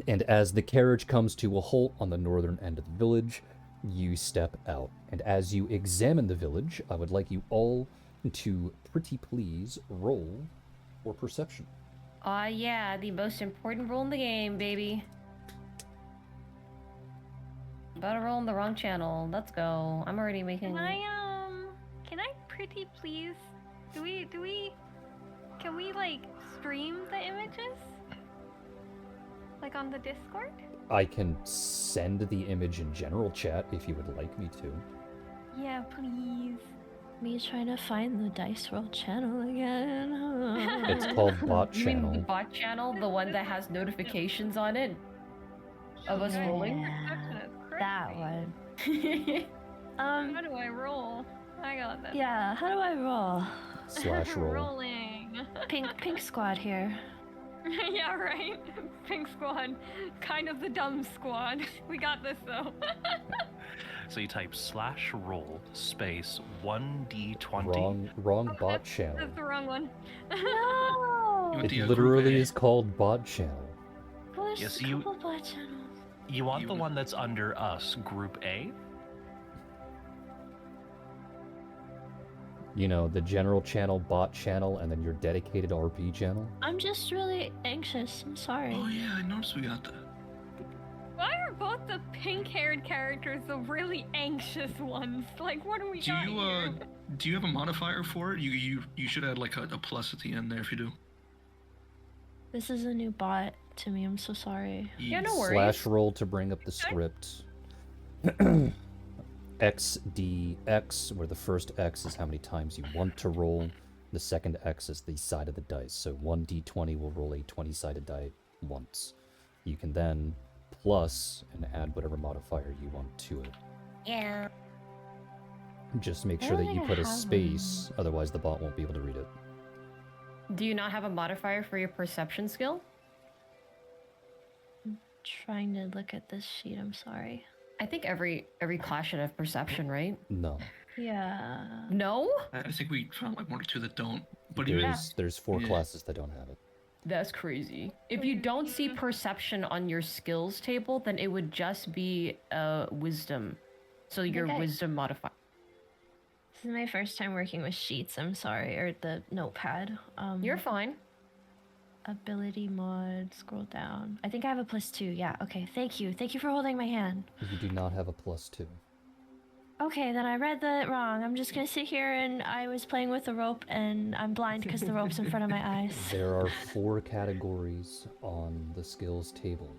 And as the carriage comes to a halt on the northern end of the village, you step out. And as you examine the village, I would like you all to pretty please roll for perception. Yeah, the most important rule in the game, baby. About to roll in the wrong channel. Let's go. I'm already making... Can I pretty please? Can we, like, stream the images? Like on the Discord? I can send the image in general chat if you would like me to. Yeah, please. Me trying to find the Dice Roll channel again. It's called Bot You mean the Channel. bot channel? The one that has notifications on it? Of us rolling? Yeah, that one. How do I roll? I got this. Yeah, how do I roll? / roll. Rolling. Pink squad here. Yeah, right. Pink squad. Kind of the dumb squad. We got this though. So you type /roll space 1d20. Wrong bot channel. That's the wrong one. No! You want It the, literally group A? is called Bot Channel. Well, there's Yes, a you- couple bot channels. You want the one that's under us, Group A? You know, the general channel, Bot Channel, and then your dedicated RP channel. I'm just really anxious. I'm sorry. Oh yeah, I noticed we got that. Why are both the pink-haired characters the really anxious ones? Like, what do we Do got you here? do you have a modifier for it? You should add like a plus at the end there if you do. This is a new bot to me. I'm so sorry. Yeah, no worries. / roll to bring up the script. XDX, where the first X is how many times you want to roll. The second X is the side of the dice. So 1d20 will roll a 20-sided die once. You can then plus and add whatever modifier you want to it. Yeah. Just make I sure don't that you think I put a have space, otherwise the bot won't be able to read it. Do you not have a modifier for your perception skill? Trying to look at this sheet. I'm sorry. I think every class should have perception, right? No. Yeah. No? I think we found like one or two that don't. But even There's 4 Yeah. classes that don't have it. That's crazy. If you don't see perception on your skills table, then it would just be wisdom. So your Okay. wisdom modifier. This is my first time working with sheets. I'm sorry, or the notepad. You're fine. Ability mod. Scroll down. I think I have a +2. Yeah. Okay. Thank you. Thank you for holding my hand. You do not have a +2. Okay, then I read that wrong. I'm just gonna sit here and I was playing with the rope and I'm blind because the rope's in front of my eyes. There are 4 categories on the skills table.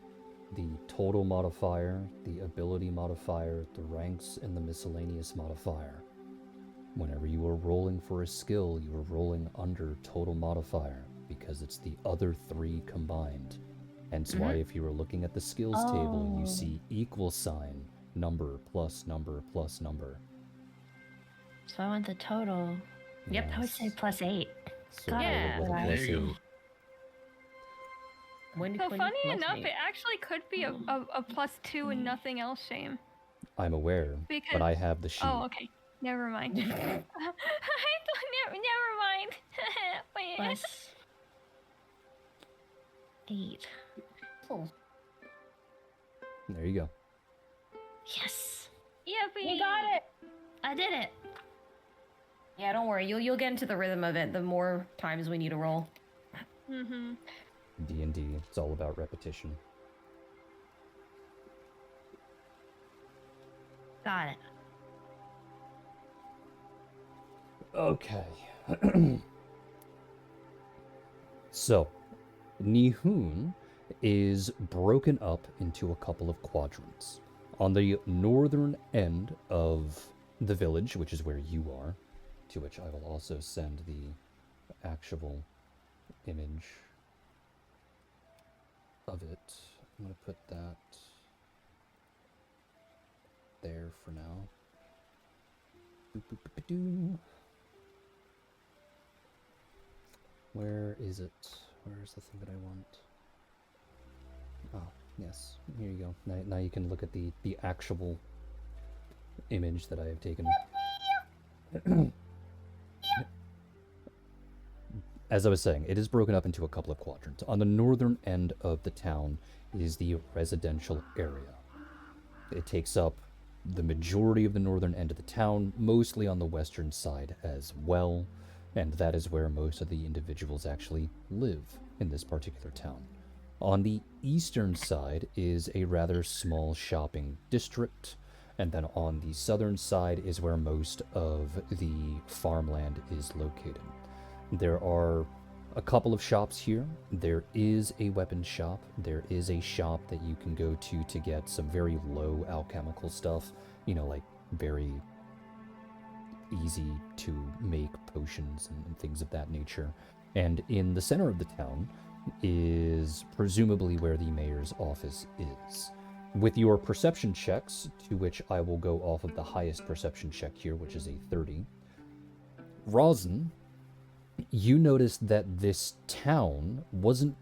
The total modifier, the ability modifier, the ranks, and the miscellaneous modifier. Whenever you are rolling for a skill, you are rolling under total modifier because it's the other 3 combined. Hence why if you are looking at the skills table, you Oh. see equal sign, number plus number plus number. So I want the total. Yep. I would say Yes. +8. So Got roll it. with a Yeah. there +8. you go. So funny enough, it actually could be a +2 and nothing else, Shame. I'm aware, Because but I have the sheet. Oh, okay. Never mind. I thought never mind. Wait. +8. There you go. Yes. Yippee! You got it. I did it. Yeah, don't worry. You'll get into the rhythm of it the more times we need to roll. Mm-hmm. D&D, it's all about repetition. Got it. Okay. So, Nihun is broken up into a couple of quadrants. On the northern end of the village, which is where you are, to which I will also send the actual image of it. I'm going to put that there for now. Boop, boop, boop, boop, doo. Where is it? Where's the thing that I want? Oh, yes. Here you go. Now you can look at the actual image that I have taken. as I was saying, it is broken up into a couple of quadrants. On the northern end of the town is the residential area. It takes up the majority of the northern end of the town, mostly on the western side as well, and that is where most of the individuals actually live in this particular town. On the eastern side is a rather small shopping district, and then on the southern side is where most of the farmland is located. There are a couple of shops here. There is a weapons shop. There is a shop that you can go to get some very low alchemical stuff, like very easy to make potions and things of that nature. And in the center of the town is presumably where the mayor's office is. With your perception checks, to which I will go off of the highest perception check here, which is a 30, Rosin, you notice that this town wasn't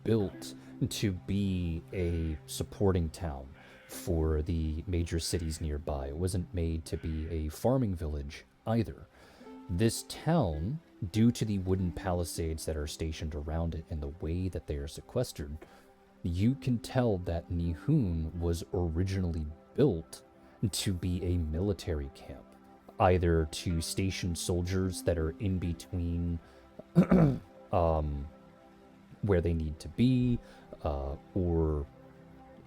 built to be a supporting town for the major cities nearby. It wasn't made to be a farming village either. This town, due to the wooden palisades that are stationed around it and the way that they are sequestered, you can tell that Nihun was originally built to be a military camp, either to station soldiers that are in between where they need to be, or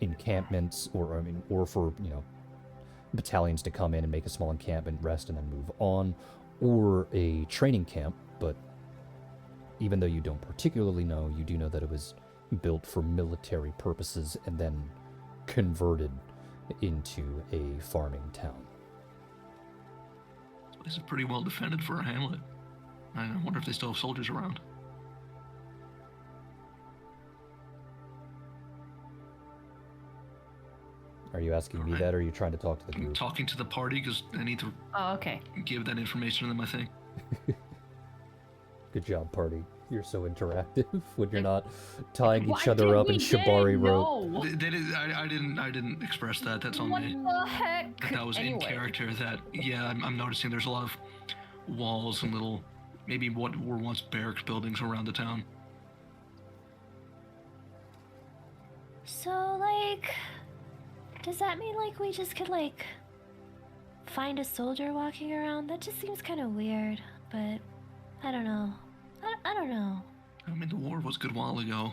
encampments, or for, battalions to come in and make a small encampment, rest, and then move on, or a training camp. But even though you don't particularly know, you do know that it was built for military purposes and then converted into a farming town. This is pretty well defended for a hamlet. I wonder if they still have soldiers around. Are you asking me that, or are you trying to talk to the I'm group? talking to the party because I need to Okay. give that information to them, I think. Good job, party. You're so interactive when you're not tying Why each other did up we in get Shibari rope. no? I didn't express that. That's on What me. the heck? That was in Anyway. character. That I'm noticing there's a lot of walls and little, maybe what were once barracks buildings around the town. So, does that mean, we just could, find a soldier walking around? That just seems kind of weird, but I don't know. I don't know. I mean, the war was a good while ago.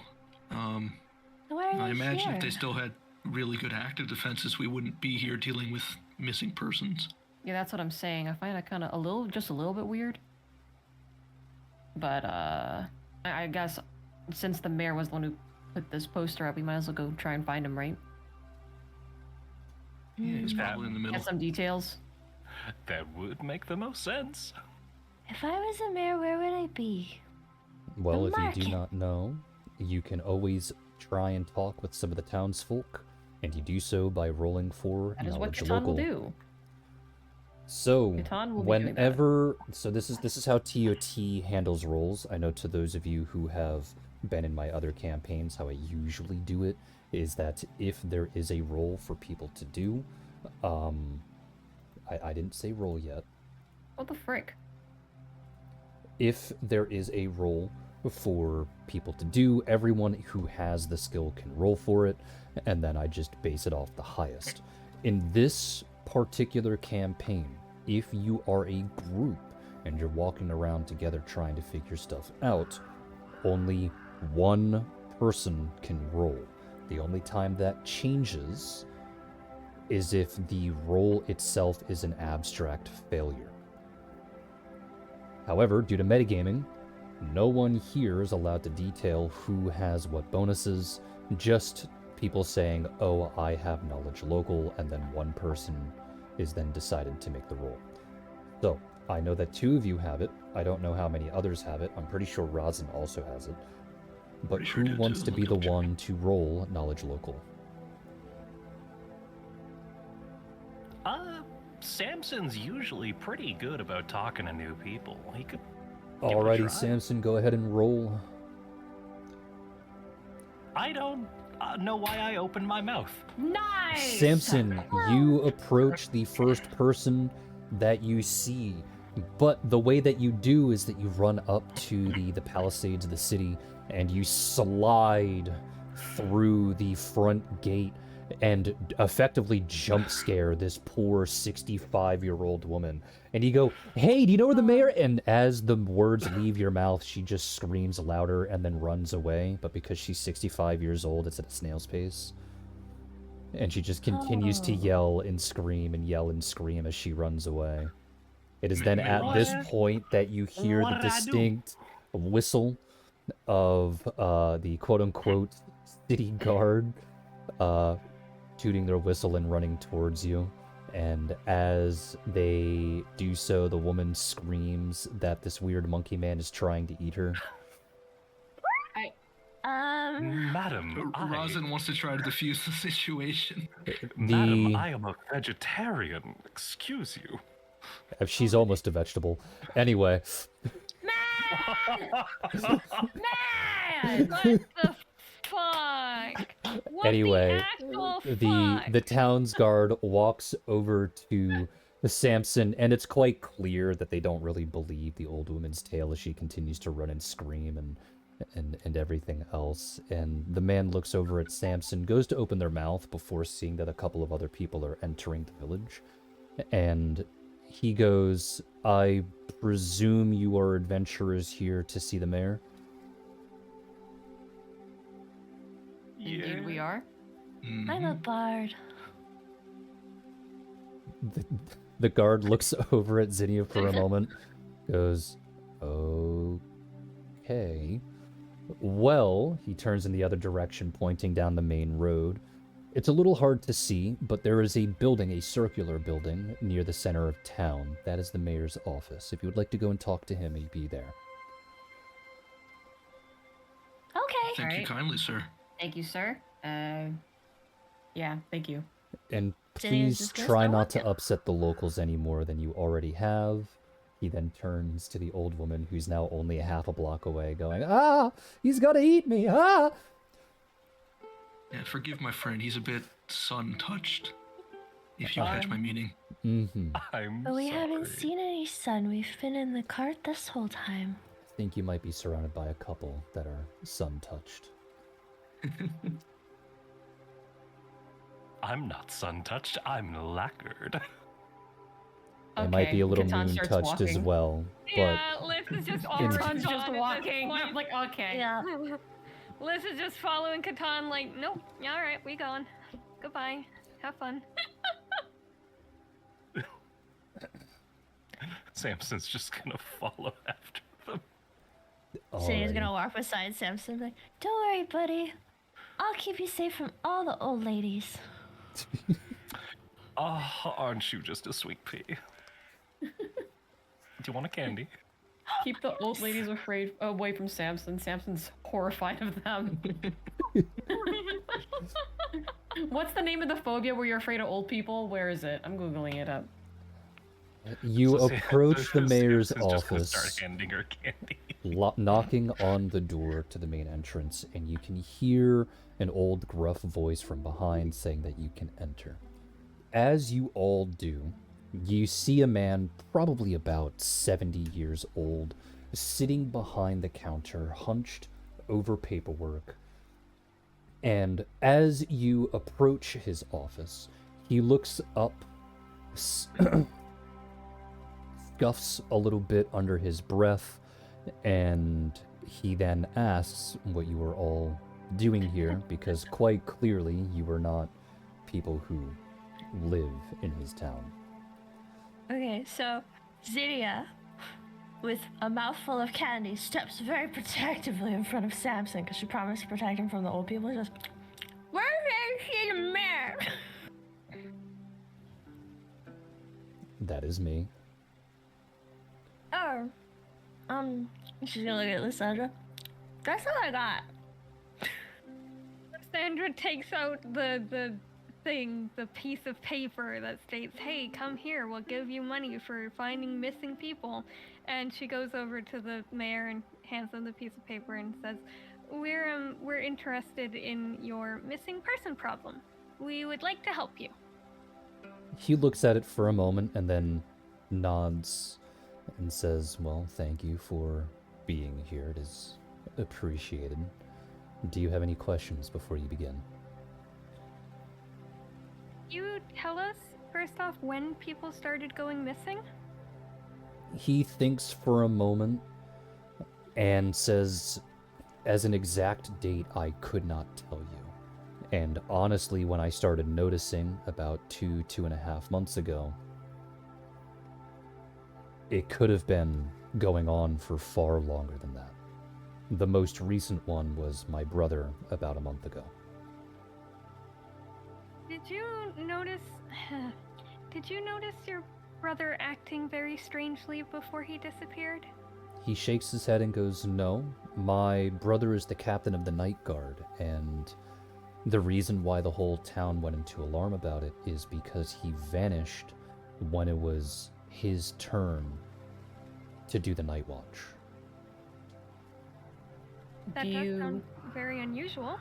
Why are they I imagine here? if they still had really good active defenses, we wouldn't be here dealing with missing persons. Yeah, that's what I'm saying. I find it kind of just a little bit weird. But, I guess since the mayor was the one who put this poster up, we might as well go try and find him, right? Yeah, he's probably in the middle. Get some details. That would make the most sense. If I was a mayor, where would I be? Well, The if you do market. not know, you can always try and talk with some of the townsfolk, and you do so by rolling for That is what knowledge Catan local. will do. So, Catan will be doing that. whenever, so this is how TOT handles rolls. I know to those of you who have been in my other campaigns, how I usually do it is that if there is a roll for people to do, I didn't say roll yet. What the frick? If there is a roll for people to do, everyone who has the skill can roll for it, and then I just base it off the highest. In this particular campaign, if you are a group and you're walking around together trying to figure stuff out, only one person can roll. The only time that changes is if the roll itself is an abstract failure. However, due to metagaming, no one here is allowed to detail who has what bonuses, just people saying, oh, I have knowledge local, and then one person is then decided to make the roll. So, I know that 2 of you have it. I don't know how many others have it. I'm pretty sure Rosin also has it. But Pretty sure I who do, wants too. to be Let the me double one to roll knowledge local? Samson's usually pretty good about talking to new people. He could give it a Alrighty, try. Samson, go ahead and roll. I don't know why I opened my mouth. Nice! Samson, you approach the first person that you see But the way that you do is that you run up to the palisades of the city and you slide through the front gate and effectively jump scare this poor 65-year-old woman. And you go, "Hey, do you know where the mayor?" And as the words leave your mouth, she just screams louder and then runs away. But because she's 65 years old, it's at a snail's pace. And she just continues to yell and scream as she runs away. It is then at this point that you hear the distinct whistle of the quote-unquote city guard tooting their whistle and running towards you. And as they do so, the woman screams that this weird monkey man is trying to eat her. Madam, Rosin wants to try to defuse the situation. Madam, I am a vegetarian. Excuse you. She's almost a vegetable. Anyway. Man! What the fuck? What Anyway, the actual the town's guard walks over to Samson, and it's quite clear that they don't really believe the old woman's tale as she continues to run and scream and everything else. And the man looks over at Samson, goes to open their mouth before seeing that a couple of other people are entering the village. And he goes, "I presume you are adventurers here to see the mayor?" Indeed, we are. I'm a bard. The guard looks over at Zinnia for a moment, goes, "Okay. Well," he turns in the other direction, pointing down the main road. "It's a little hard to see, but there is a building, a circular building, near the center of town. That is the mayor's office. If you would like to go and talk to him, he'd be there." Okay. Thank you kindly, sir. Thank you, sir. Yeah, thank you. And Zinnia's please just gonna try start not to walking. upset the locals any more than you already have. He then turns to the old woman, who's now only a half a block away, going, "Ah, he's gonna eat me, ah!" Yeah, forgive my friend. He's a bit sun-touched, if you catch my meaning. Mm-hmm. I'm But we sorry. haven't seen any sun. We've been in the cart this whole time. I think you might be surrounded by a couple that are sun-touched. I'm not sun-touched. I'm lacquered. They might be a little Catan starts moon-touched as walking. well, but Yeah, Liz is just already Katan's just gone at walking. this I'm like, okay. Yeah. point. Liz is just following Catan like, nope, alright, we gone. Goodbye. Have fun. Samson's just gonna follow after them. Zinnia's alrighty. gonna walk beside Samson like, "Don't worry, buddy. I'll keep you safe from all the old ladies." Oh, aren't you just a sweet pea? Do you want a candy? Keep the old ladies away from Samson. Samson's horrified of them. What's the name of the phobia where you're afraid of old people? Where is it? I'm googling it up. You So approach the mayor's Samson's just gonna office, start handing her candy. knocking on the door to the main entrance, and you can hear an old gruff voice from behind saying that you can enter. As you all do, you see a man probably about 70 years old sitting behind the counter, hunched over paperwork. And as you approach his office, he looks up, scuffs a little bit under his breath, and he then asks what you are all doing here, because quite clearly you are not people who live in his town. Okay, so Zinnia, with a mouthful of candy, steps very protectively in front of Samson because she promised to protect him from the old people. She goes, "Where is he, the mayor?" That is me. Oh, she's gonna look at Lysandra. That's all I got. Sandra takes out the thing, the piece of paper that states, "Hey, come here, we'll give you money for finding missing people." And she goes over to the mayor and hands him the piece of paper and says, We're interested in your missing person problem. We would like to help you." He looks at it for a moment and then nods and says, well, thank you for being here. It is appreciated. Do you have any questions before you begin? You tell us, first off, when people started going missing? He thinks for a moment and says, as an exact date, I could not tell you. And honestly, when I started noticing about 2.5 months ago, it could have been going on for far longer than that. The most recent one was my brother about a month ago. Did you notice... Did you notice your brother acting very strangely before he disappeared? He shakes his head and goes, no, my brother is the captain of the night guard, and the reason why the whole town went into alarm about it is because he vanished when it was his turn to do the night watch. That does sound very unusual.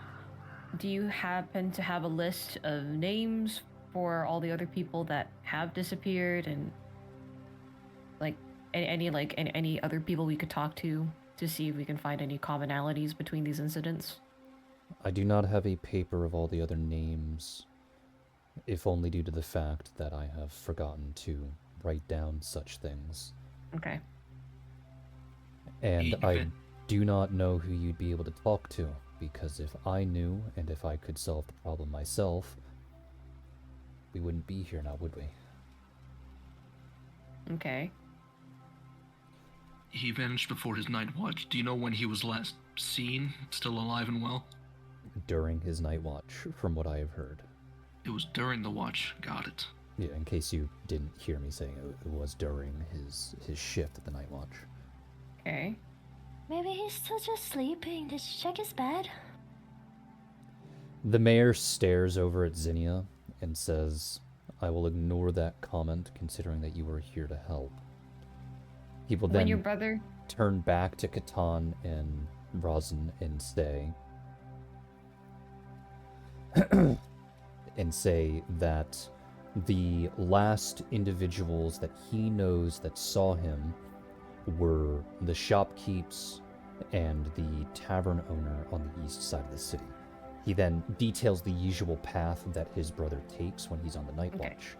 Do you happen to have a list of names for all the other people that have disappeared, and any other people we could talk to see if we can find any commonalities between these incidents? I do not have a paper of all the other names, if only due to the fact that I have forgotten to write down such things. Okay. And I do not know who you'd be able to talk to, because if I knew and if I could solve the problem myself, we wouldn't be here now, would we? Okay. He vanished before his night watch. Do you know when he was last seen, still alive and well? During his night watch, from what I have heard. It was during the watch. Got it. Yeah, in case you didn't hear me saying it was during his shift at the night watch. Okay. Maybe he's still just sleeping. Did you check his bed? The mayor stares over at Zinnia and says, I will ignore that comment, considering that you were here to help. He will then When your brother... turn back to Catan and Rosin and say that the last individuals that he knows that saw him were the shopkeepers and the tavern owner on the east side of the city. He then details the usual path that his brother takes when he's on the night watch,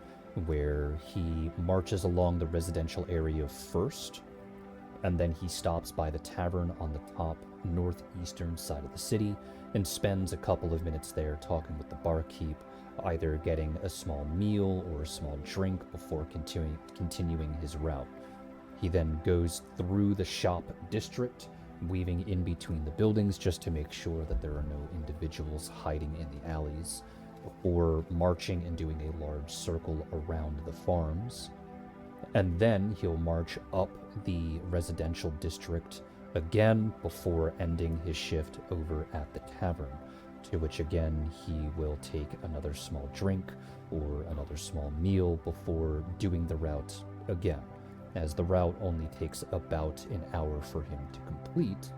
where he marches along the residential area first, and then he stops by the tavern on the top northeastern side of the city and spends a couple of minutes there talking with the barkeep, either getting a small meal or a small drink before continuing his route. He then goes through the shop district, weaving in between the buildings just to make sure that there are no individuals hiding in the alleys, before marching and doing a large circle around the farms. And then he'll march up the residential district again before ending his shift over at the tavern, to which again he will take another small drink or another small meal before doing the route again, as the route only takes about an hour for him to complete.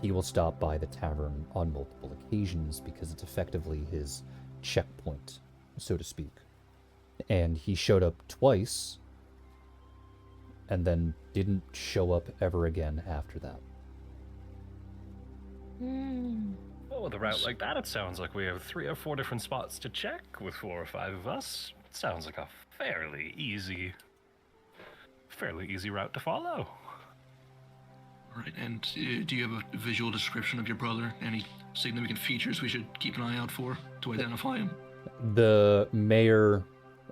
He will stop by the tavern on multiple occasions because it's effectively his checkpoint, so to speak. And he showed up twice, and then didn't show up ever again after that. Oh, with a route like that, it sounds like we have 3 or 4 different spots to check with 4 or 5 of us. It sounds like a fairly easy route to follow. All right, and do you have a visual description of your brother? Any significant features we should keep an eye out for to identify him? The mayor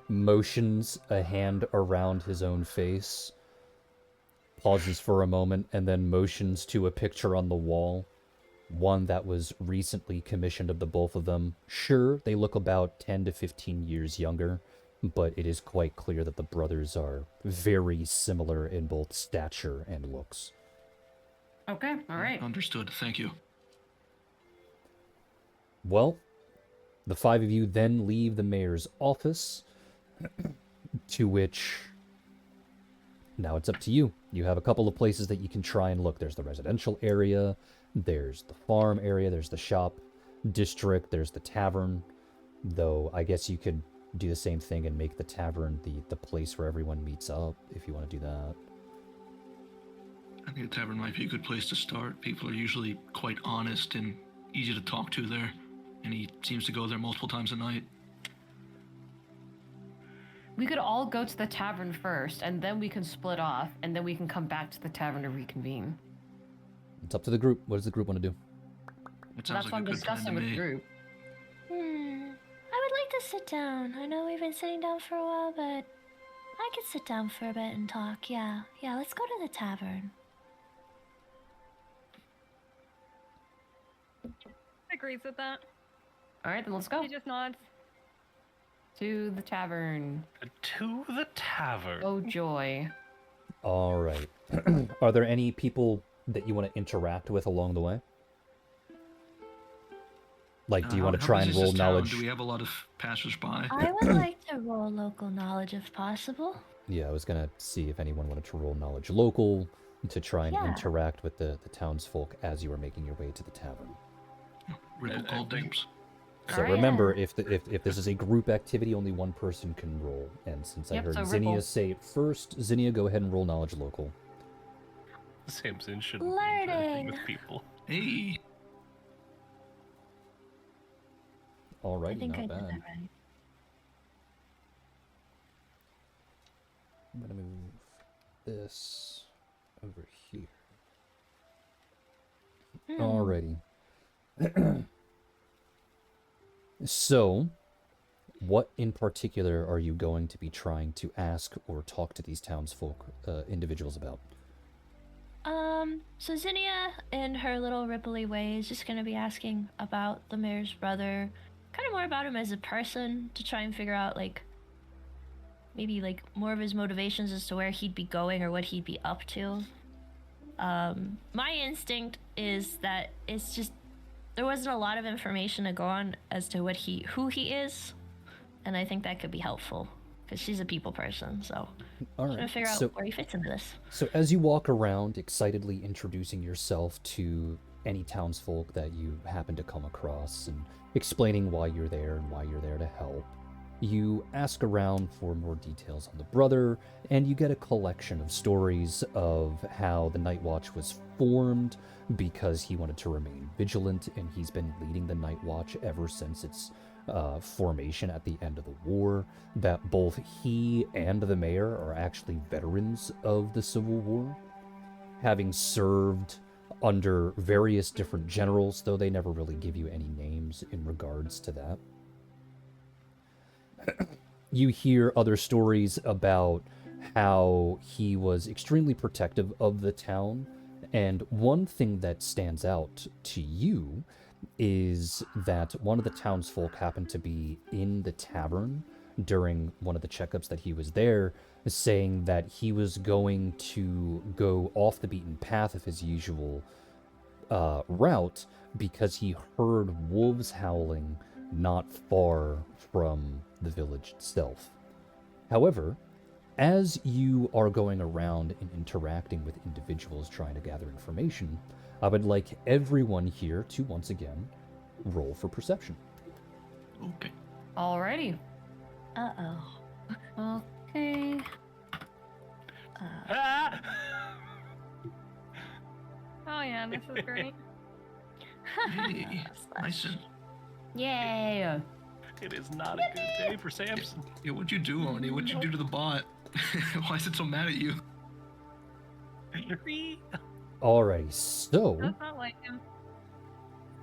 motions a hand around his own face, pauses for a moment, and then motions to a picture on the wall, one that was recently commissioned of the both of them. Sure, they look about 10 to 15 years younger, but it is quite clear that the brothers are very similar in both stature and looks. Okay, all right. Understood. Thank you. Well, the 5 of you then leave the mayor's office, to which now it's up to you. You have a couple of places that you can try and look. There's the residential area, there's the farm area, there's the shop district, there's the tavern, though I guess you could do the same thing and make the tavern the place where everyone meets up, if you want to do that. I think the tavern might be a good place to start. People are usually quite honest and easy to talk to there, and he seems to go there multiple times a night. We could all go to the tavern first, and then we can split off, and then we can come back to the tavern to reconvene. It's up to the group. What does the group want to do? It sounds That's what like I'm a good plan to discussing with the me. group. I would like to sit down. I know we've been sitting down for a while, but I could sit down for a bit and talk. Yeah, let's go to the tavern. Agrees with that. All right, then let's go He just nods. to the tavern. To the tavern. Oh joy! All right. Are there any people that you want to interact with along the way? Like, do you want to How try busy and is roll this town? knowledge? Do we have a lot of passersby? I would like to roll local knowledge if possible. Yeah, I was gonna see if anyone wanted to roll knowledge local to try and Yeah. interact with the townsfolk as you were making your way to the tavern. Riddle I called think- names. So Alright. remember, if this is a group activity, only one person can roll. And since I Yep, heard so Zinnia Ripple. say it first, Zinnia, go ahead and roll knowledge local. Samson shouldn't be interacting Learning. with people. Hey, All I right, think not I did bad. that right. I'm gonna move this over here. Alrighty. So, what in particular are you going to be trying to ask or talk to these townsfolk individuals about? So Zinnia, in her little ripply way, is just gonna be asking about the mayor's brother, kind of more about him as a person, to try and figure out, like, maybe, like, more of his motivations as to where he'd be going or what he'd be up to. My instinct is that it's just, there wasn't a lot of information to go on as to who he is, and I think that could be helpful, because she's a people person, so All trying to right. figure out So, where he fits into this. so as you walk around, excitedly introducing yourself to any townsfolk that you happen to come across and explaining why you're there and why you're there to help, you ask around for more details on the brother, and you get a collection of stories of how the Night Watch was formed because he wanted to remain vigilant, and he's been leading the Night Watch ever since its formation at the end of the war, that both he and the mayor are actually veterans of the Civil War, having served under various different generals, though they never really give you any names in regards to that. You hear other stories about how he was extremely protective of the town, and one thing that stands out to you is that one of the townsfolk happened to be in the tavern during one of the checkups that he was there, saying that he was going to go off the beaten path of his usual route because he heard wolves howling not far from the village itself. However, as you are going around and interacting with individuals trying to gather information, I would like everyone here to once again roll for perception. okay. Alrighty. Uh-oh. Okay. Ah! Oh yeah, this is great. Hey, nice. Yay! It is not a good day for Samson. Yeah, what'd you do, Oni? What'd you do to the bot? Why is it so mad at you? Alrighty, so That's not like him.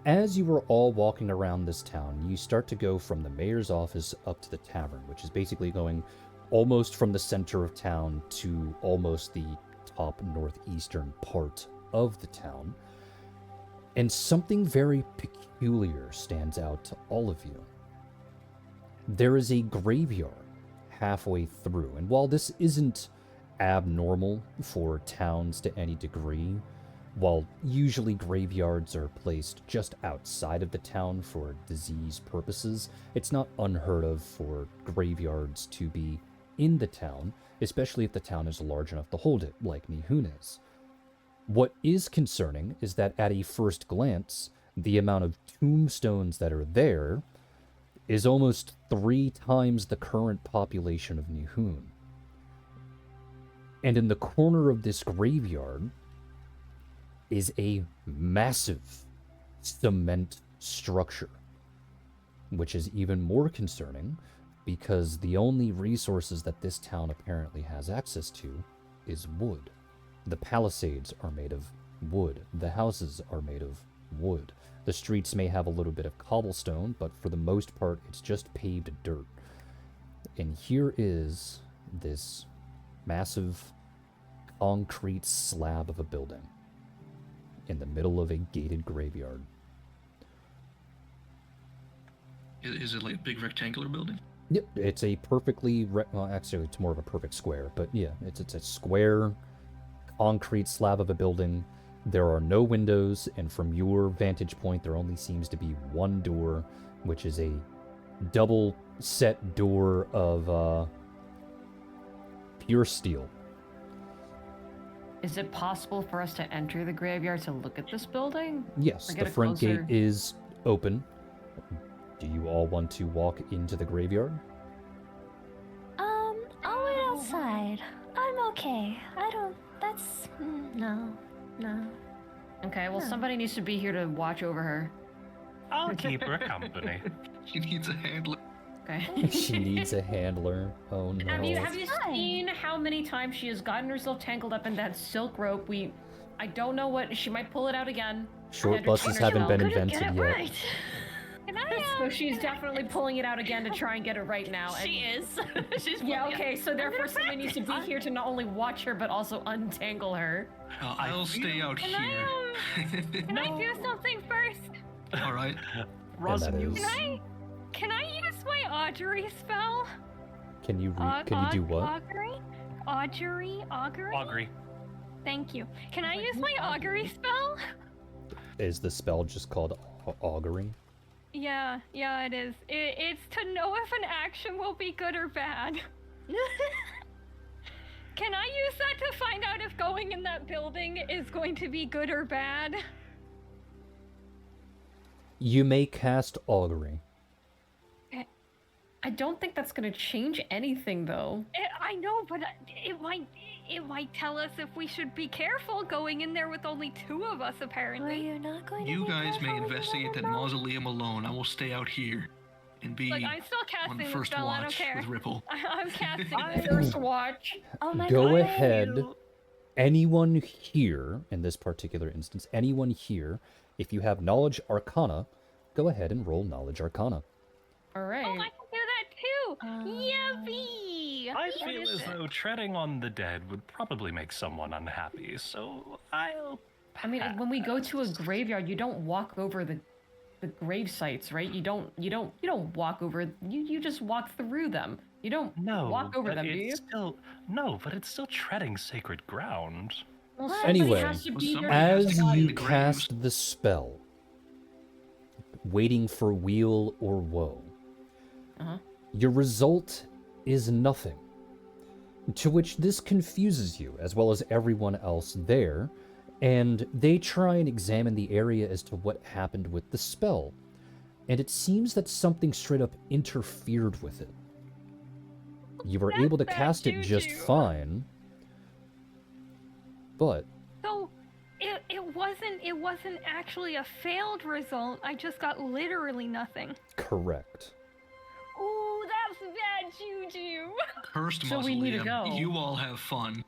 as you are all walking around this town, you start to go from the mayor's office up to the tavern, which is basically going almost from the center of town to almost the top northeastern part of the town. And something very peculiar stands out to all of you. There is a graveyard halfway through, and while this isn't abnormal for towns to any degree, while usually graveyards are placed just outside of the town for disease purposes, it's not unheard of for graveyards to be in the town, especially if the town is large enough to hold it, like Nihun is. What is concerning is that at a first glance, the amount of tombstones that are there is almost 3 times the current population of Nihun. And in the corner of this graveyard is a massive cement structure, which is even more concerning because the only resources that this town apparently has access to is wood. The palisades are made of wood. The houses are made of wood. The streets may have a little bit of cobblestone, but for the most part, it's just paved dirt. And here is this massive concrete slab of a building in the middle of a gated graveyard. Is it like a big rectangular building? Yep, it's a perfectly, well, actually, it's more of a perfect square, but yeah, it's a square concrete slab of a building. There are no windows, and from your vantage point, there only seems to be one door, which is a double set door of pure steel. Is it possible for us to enter the graveyard to look at this building? Yes, Or the get a front gate closer- is open. Do you all want to walk into the graveyard? I'll wait outside. I'm okay. That's, no. Okay, well, Yeah. somebody needs to be here to watch over her. I'll keep her company. She needs a handler. Okay. She needs a handler. Oh no. Have you Fine. seen how many times she has gotten herself tangled up in that silk rope? I don't know what, she might pull it out again. Short Entertain buses haven't herself. been Couldn't invented get it yet. right. Can I, So she's definitely pulling it out again to try and get it right now. and- She is. She's Yeah, pulling it. okay, so therefore somebody needs to be here to not only watch her, but also untangle her. I'll stay out can here. can I do something first? All right. Rosin, that you is- Can I use my augury spell? Can you do what? Augury? Augury? Augury. Thank you. Can I use my augury spell? Is the spell just called augury? Yeah, it is. It's to know if an action will be good or bad. Can I use that to find out if going in that building is going to be good or bad? You may cast augury. I don't think that's gonna change anything, though. I know, but it might tell us if we should be careful going in there with only 2 of us, Were apparently. you not going to You be guys may careful when you investigate let that him know? mausoleum alone. I will stay out here and be Like, I'm still on casting the first spell, I don't watch care. with Ripple. I'm casting it. First watch. Oh my Go god. ahead. Anyone here, in this particular instance, anyone here, if you have knowledge arcana, go ahead and roll knowledge arcana. Alright. Oh, I can do that too! Yippee! I What feel is as it? though treading on the dead would probably make someone unhappy, so I'll I mean, when we go to a graveyard, you don't walk over the grave sites, right? You don't walk over. You just walk through them. You don't walk over but them, do you? but it's still treading sacred ground. Well, What? somebody Anyway, has to Well, be here somebody to has As to clean you the graves. cast the spell, waiting for weal or woe, Uh-huh. your result is nothing. To which this confuses you, as well as everyone else there, and they try and examine the area as to what happened with the spell. And it seems that something straight up interfered with it. You were able to bad cast it just juju. fine, but So, it wasn't actually a failed result. I just got literally nothing. correct. Ooh, that's bad juju. Cursed So we need to mausoleum. go. You all have fun.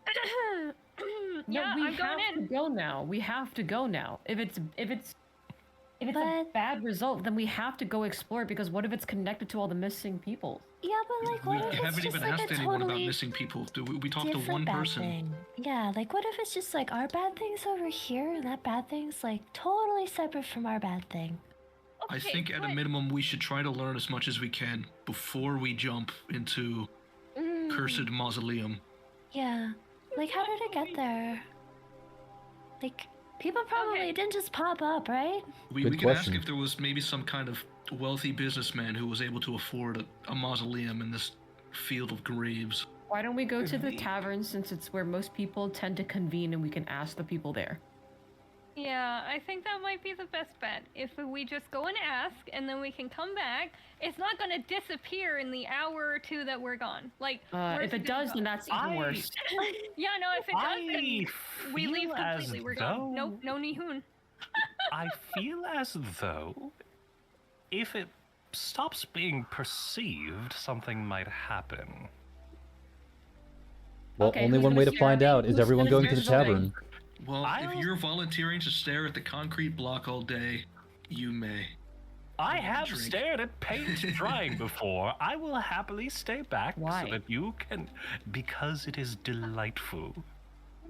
Yeah, No, we I'm have going to in. go now. We have to go now. If it's a But- bad result, then we have to go explore it, because what if it's connected to all the missing people? Yeah, but like, We what if it's haven't just even like asked a anyone about totally missing people. We talked to different one bad person. thing? Yeah, like what if it's just like our bad thing's over here and that bad thing's like totally separate from our bad thing? I Okay, think at a but- minimum we should try to learn as much as we can before we jump into Cursed Mausoleum. Yeah. Like how did it get there? Like people probably Okay. didn't just pop up, right? We Good could ask question. if there was maybe some kind of wealthy businessman who was able to afford a mausoleum in this field of graves. Why don't we go to the tavern, since it's where most people tend to convene, and we can ask the people there? Yeah, I think that might be the best bet. If we just go and ask, and then we can come back, it's not gonna disappear in the hour or two that we're gone. Like, where's If it gonna does, go? then that's even worse. Yeah, no, if it does, then we leave feel as completely. We're gone. Nope, though- no Nihun. I feel as though if it stops being perceived, something might happen. Well, Okay, only who's one gonna way to stare find at me? out is Who's everyone gonna going to the stare at the tavern. Well, I'll- if you're volunteering to stare at the concrete block all day, you may. I have Drink. stared at paint drying before. I will happily stay back Why? so that you can, because it is delightful.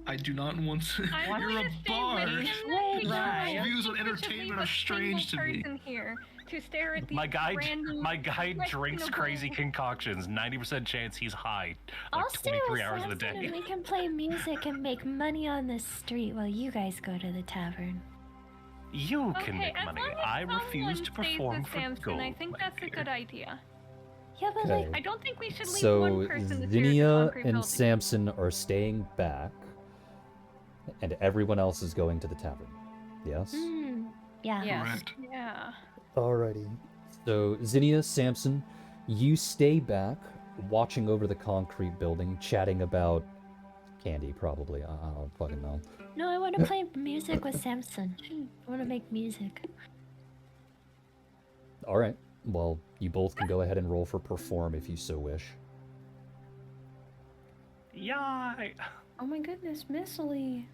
I do not want to. I'm You're going a to stay bard. with him then, Right. because I Views on think we should entertainment leave are a strange single to me. person here to stare at these My guy random drinks crazy questionable- concoctions. 90% chance he's high, like I'll stay 23 with hours of the Samson day. and we can play music and make money on the street while you guys go to the tavern. You can Okay, make as money. long as I refuse someone to stays perform with for Samson, gold. I think my that's a dear. good idea. Yeah, but Okay. I don't think we should leave So one person to stare at the Zinnia concrete and building. Samson are staying back, and everyone else is going to the tavern. Yes? Yeah. Yes. Correct. Yeah. Alrighty. So Zinnia, Samson, you stay back, watching over the concrete building, chatting about candy, probably. I don't fucking know. No, I want to play music with Samson. I want to make music. Alright. Well, you both can go ahead and roll for perform if you so wish. Yeah. Oh my goodness, Missily.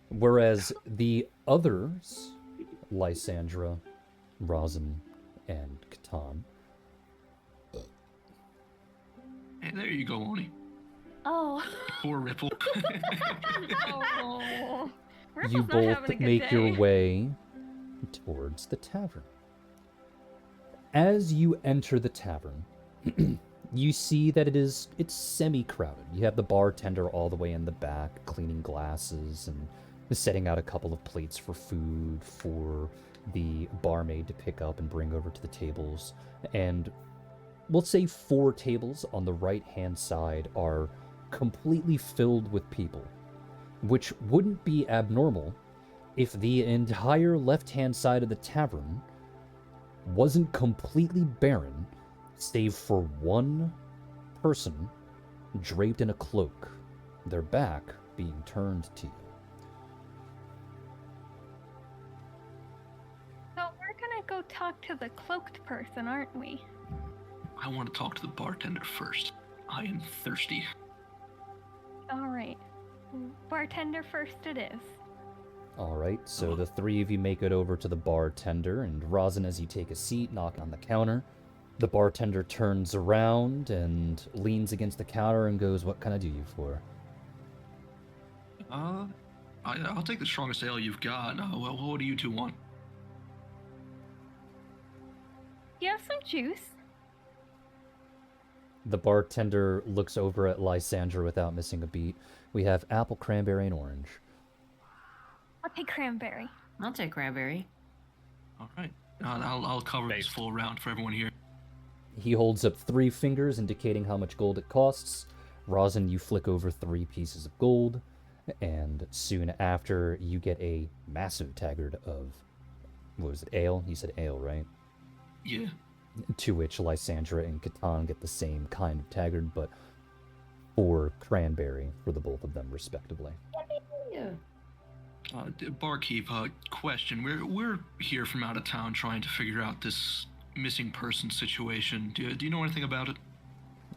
Whereas the others, Lysandra, Rosin, and Catan, Hey, there you go, Oni. Oh. Poor Ripple. Oh. Ripple's you not having a both good make your day. way towards the tavern. As you enter the tavern, you see that it's semi-crowded. You have the bartender all the way in the back, cleaning glasses and setting out a couple of plates for food for the barmaid to pick up and bring over to the tables. And we'll say 4 tables on the right-hand side are completely filled with people, which wouldn't be abnormal if the entire left-hand side of the tavern wasn't completely barren, save for one person draped in a cloak, their back being turned to you. So we're gonna go talk to the cloaked person, aren't we? I want to talk to the bartender first. I am thirsty. All right. Bartender first it is. Alright, so the 3 of you make it over to the bartender, and Rosin, as you take a seat, knock on the counter. The bartender turns around and leans against the counter and goes, "What can I do you for?" I'll take the strongest ale you've got. What do you two want? You have some juice? The bartender looks over at Lysandra without missing a beat. We have apple, cranberry, and orange. I'll take cranberry. I'll take cranberry. All right. I'll cover this Based. full round for everyone here. He holds up 3 fingers, indicating how much gold it costs. Rosin, you flick over 3 pieces of gold, and soon after, you get a massive taggart of, what was it, ale? You said ale, right? Yeah. To which Lysandra and Catan get the same kind of taggart, but 4 cranberry for the both of them, respectively. Yeah. Barkeep, question. We're here from out of town trying to figure out this missing person situation. Do you know anything about it?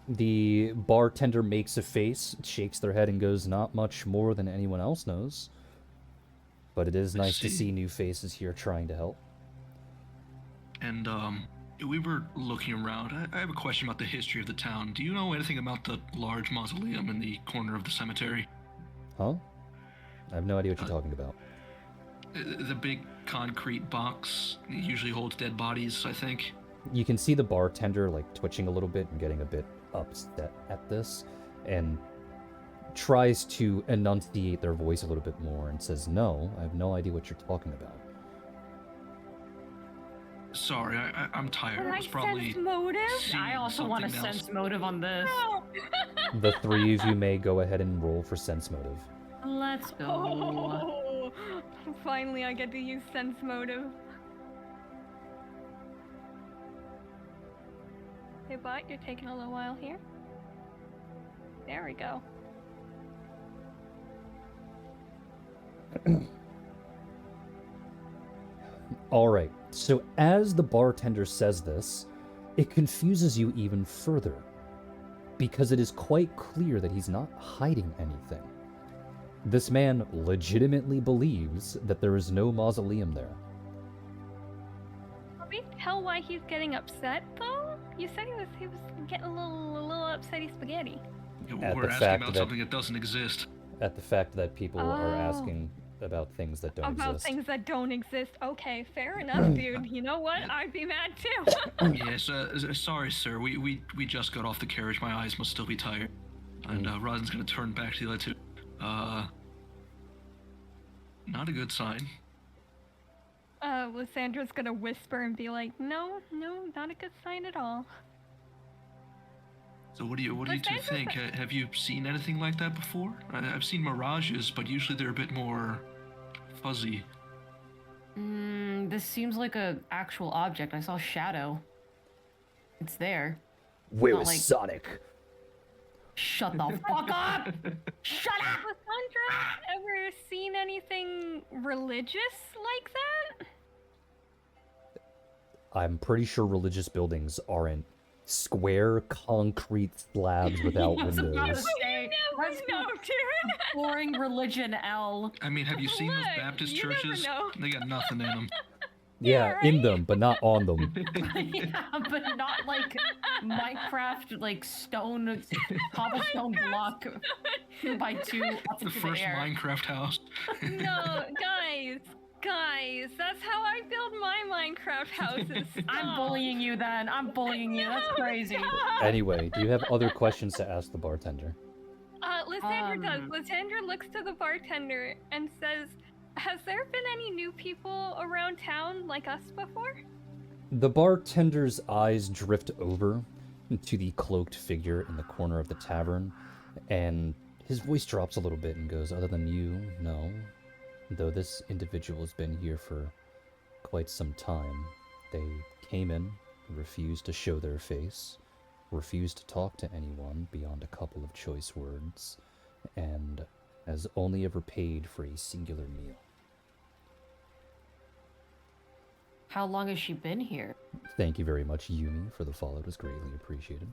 The bartender makes a face, shakes their head, and goes, "Not much more than anyone else knows. But it is I nice to see. see new faces here trying to help." And we were looking around. I have a question about the history of the town. Do you know anything about the large mausoleum in the corner of the cemetery? Huh? I have no idea what you're talking about. The big concrete box usually holds dead bodies, I think. You can see the bartender like twitching a little bit and getting a bit upset at this, and tries to enunciate their voice a little bit more and says, "No, I have no idea what you're talking about." Sorry, I'm tired. Can I I was probably sense motive? I also want to something else. sense motive on this. No. The 3 of you may go ahead and roll for sense motive. Let's go. Oh, Finally, I get to use sense motive. Hey, bot, you're taking a little while here. There we go. All right, so as the bartender says this, it confuses you even further, because it is quite clear that he's not hiding anything. This man legitimately believes that there is no mausoleum there. Can we tell why he's getting upset, though? You said he was getting a little upsetty spaghetti. At We're the asking fact about that- something that doesn't exist. At the fact that people are Oh. asking about things that don't About exist. things that don't exist. Okay, fair enough, dude. You know what? I'd be mad too. Yes, sorry, sir. We just got off the carriage. My eyes must still be tired. And Rosin's gonna turn back to the other two. Not a good sign. Lysandra's gonna whisper and be like, no, not a good sign at all. So what do you two Lysandra's think? Have you seen anything like that before? I've seen mirages, but usually they're a bit more fuzzy. This seems like a actual object. I saw shadow. It's there. Where Not is like- Sonic? Shut the fuck up! Shut up! Lysandra ever seen anything religious like that? I'm pretty sure religious buildings aren't square concrete slabs without I was about to windows. say, that's No, dude. boring religion, L. I mean, have you seen those Look, Baptist you never churches? know. They got nothing in them. Yeah, right? in them, but not on them. Yeah, but not like Minecraft, like stone, cobblestone block 2x2 up The into first the air. Minecraft house. No, guys, that's how I build my Minecraft houses. I'm Stop. bullying you then. I'm bullying you. That's crazy. Stop. Anyway, do you have other questions to ask the bartender? Lysandra does. Um, Lysandra looks to the bartender and says, has there been any new people around town like us before? The bartender's eyes drift over to the cloaked figure in the corner of the tavern, and his voice drops a little bit and goes, "Other than you, no. Though this individual's been here for quite some time. They came in, refused to show their face, refused to talk to anyone beyond a couple of choice words, and has only ever paid for a singular meal." How long has she been here? Thank you very much, Yumi, for the follow. It was greatly appreciated.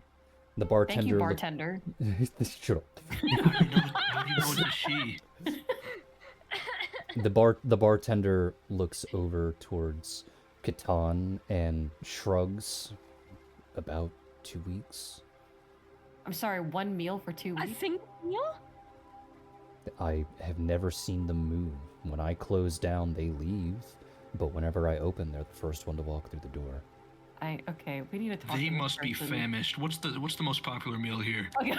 The bartender. Thank you, bartender. Shut up. How do you know it's a she? The bartender looks over towards Catan and shrugs. About 2 weeks. I'm sorry, one meal for 2 A weeks? single meal? I have never seen them move. When I close down, they leave. But whenever I open, they're the first one to walk through the door. Okay, we need to talk They to this must be person. famished. What's the most popular meal here? Okay.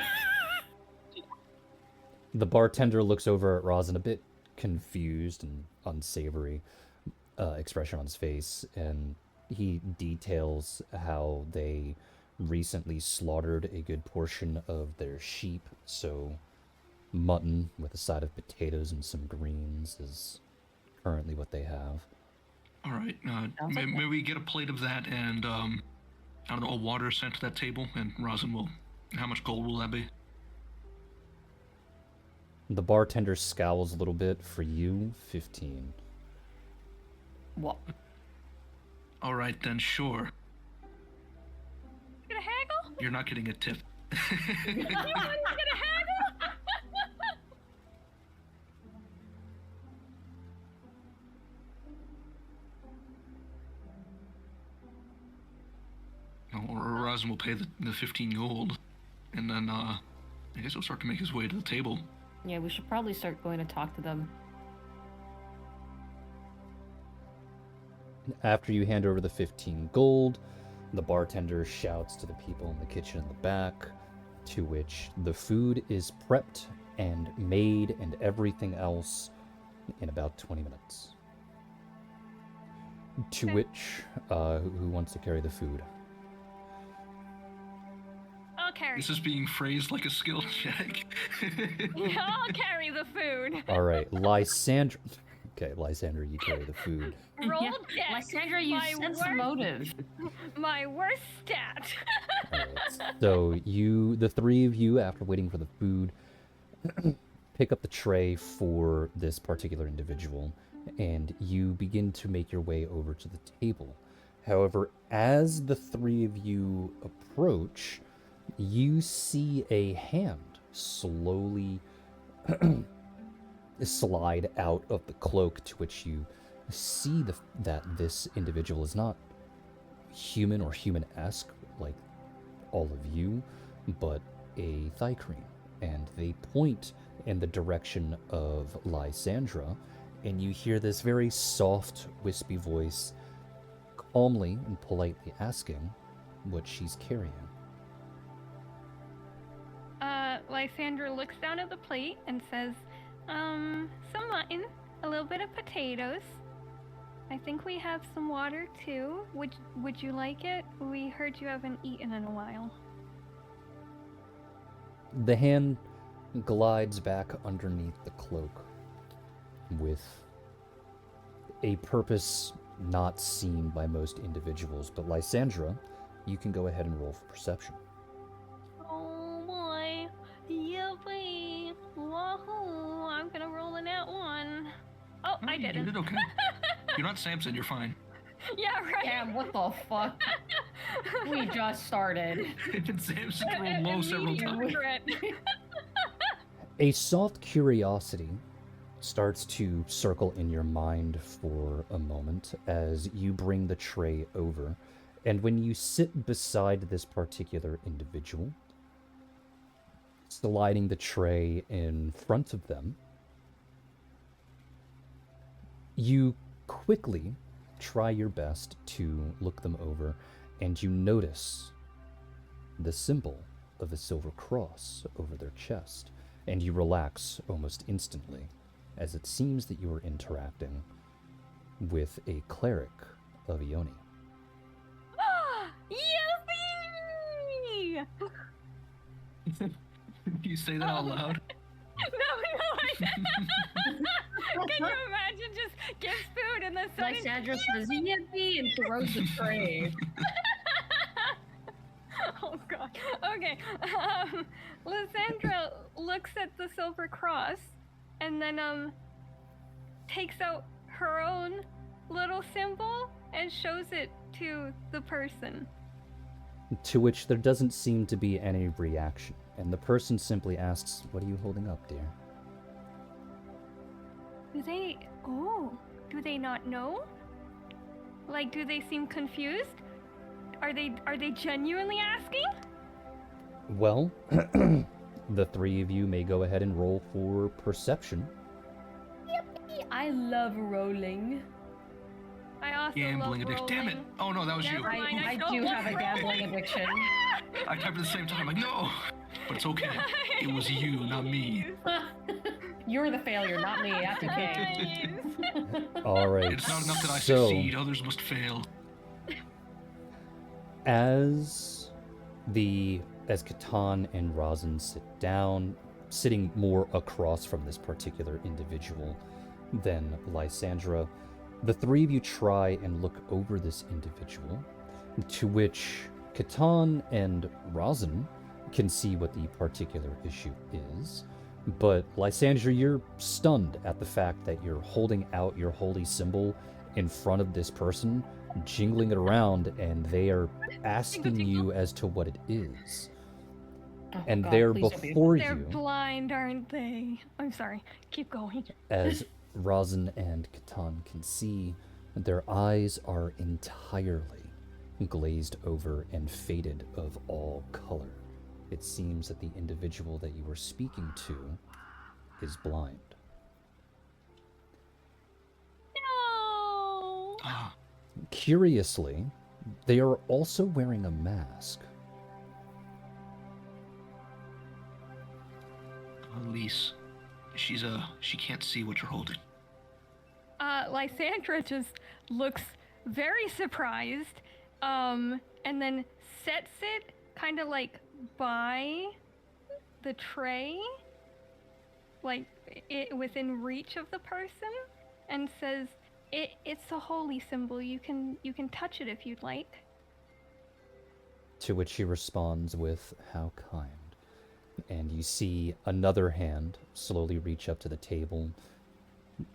The bartender looks over at Rosin, a bit confused and unsavory expression on his face, and he details how they recently slaughtered a good portion of their sheep, so mutton with a side of potatoes and some greens is currently what they have. All right. Sounds like May we get a plate of that and I don't know, a water sent to that table, and Rosin will. How much gold will that be? The bartender scowls a little bit. For you, 15. What? All right then, sure. Gonna haggle? You're not getting a tip. No one's gonna haggle? Rosin will pay the 15 gold, and then I guess he'll start to make his way to the table. Yeah, we should probably start going to talk to them. After you hand over the 15 gold, the bartender shouts to the people in the kitchen in the back, to which the food is prepped and made and everything else in about 20 minutes. To Okay. which, who wants to carry the food? I'll carry. This is being phrased like a skill check. I'll carry the food. All right, Lysandra. Okay, Lysandra, you carry the food. Roll Yeah. dex. Lysandra, you My sense the worst- motive. My worst stat. Alright, so the three of you, after waiting for the food, pick up the tray for this particular individual, and you begin to make your way over to the table. However, as the three of you approach, you see a hand slowly slide out of the cloak, to which you see that this individual is not human or human-esque like all of you, but a thigh cream. And they point in the direction of Lysandra, and you hear this very soft, wispy voice calmly and politely asking what she's carrying. Lysandra looks down at the plate and says, some mutton, a little bit of potatoes. I think we have some water too. Would you like it? We heard you haven't eaten in a while. The hand glides back underneath the cloak with a purpose not seen by most individuals. But Lysandra, you can go ahead and roll for perception. Oh boy. Yippee. Wahoo. I'm gonna roll in that one. Oh, I You didn't. did okay. You're not Samson, you're fine. Yeah, right. Damn, what the fuck? We just started. Even Samson rolled low several Immediate times. regret. A soft curiosity starts to circle in your mind for a moment as you bring the tray over. And when you sit beside this particular individual, sliding the tray in front of them, you quickly try your best to look them over, and you notice the symbol of a silver cross over their chest, and you relax almost instantly, as it seems that you are interacting with a cleric of Ioni. Yippee! You say that out loud? No, I didn't. Can you imagine just gives food and then suddenly... Lysandra says yippee and throws the tray. Oh god. Okay. Lysandra looks at the silver cross and then takes out her own little symbol and shows it to the person. To which there doesn't seem to be any reaction, and the person simply asks, "What are you holding up, dear?" Do they not know? Like, do they seem confused? Are they genuinely asking? Well, the three of you may go ahead and roll for perception. I love rolling. I also Gambling love addiction. Damn it! rolling. Oh no, that was you. Never mind, I don't do have a roll. gambling addiction. I typed at the same time, like, no! But it's okay. It was you, not me. You're the failure, not me. That's okay. Nice. All right. It's not enough that I so, succeed, others must fail. As Catan and Rosin sit down, sitting more across from this particular individual than Lysandra, the three of you try and look over this individual, to which Catan and Rosin can see what the particular issue is. But Lysandra, you're stunned at the fact that you're holding out your holy symbol in front of this person, jingling it around, and they are asking you as to what it is. Oh, And God, there please don't be- before They're you, blind, aren't they? I'm sorry. Keep going. as Rosin and Catan can see, their eyes are entirely glazed over and faded of all color. It seems that the individual that you were speaking to is blind. No. Ah, Curiously, they are also wearing a mask. Elise. She can't see what you're holding. Lysandra just looks very surprised, and then sets it kind of like by the tray, like it within reach of the person, and says, "It's a holy symbol. You can touch it if you'd like." To which she responds with, "How kind." And you see another hand slowly reach up to the table,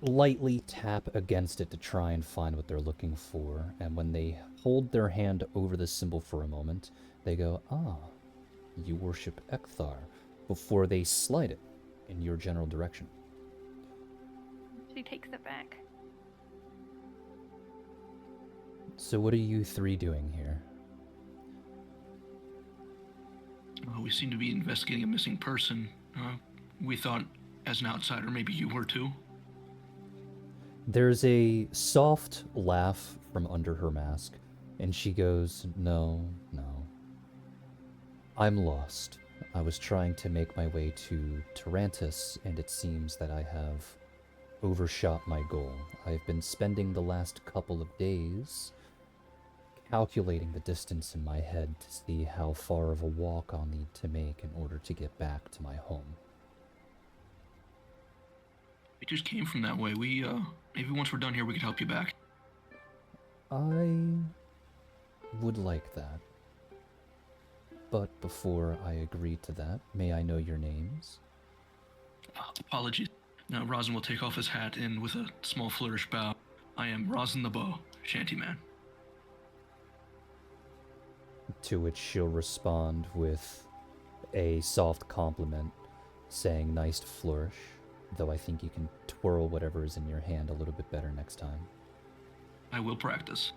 lightly tap against it to try and find what they're looking for. And when they hold their hand over the symbol for a moment, they go, "Ah, you worship Ekthar," before they slide it in your general direction. She takes it back. So what are you three doing here? We seem to be investigating a missing person. We thought, as an outsider, maybe you were too. There's a soft laugh from under her mask, and she goes, "No, no. I'm lost. I was trying to make my way to Tarantus, and it seems that I have overshot my goal. I've been spending the last couple of days calculating the distance in my head to see how far of a walk I'll need to make in order to get back to my home." We just came from that way. Maybe once we're done here, we could help you back. I would like that. But before I agree to that, may I know your names? Apologies. Now, Rosin will take off his hat and, with a small flourish bow, "I am Rosin the Bow, Shantyman." To which she'll respond with a soft compliment, saying, "Nice flourish, though I think you can twirl whatever is in your hand a little bit better next time." I will practice.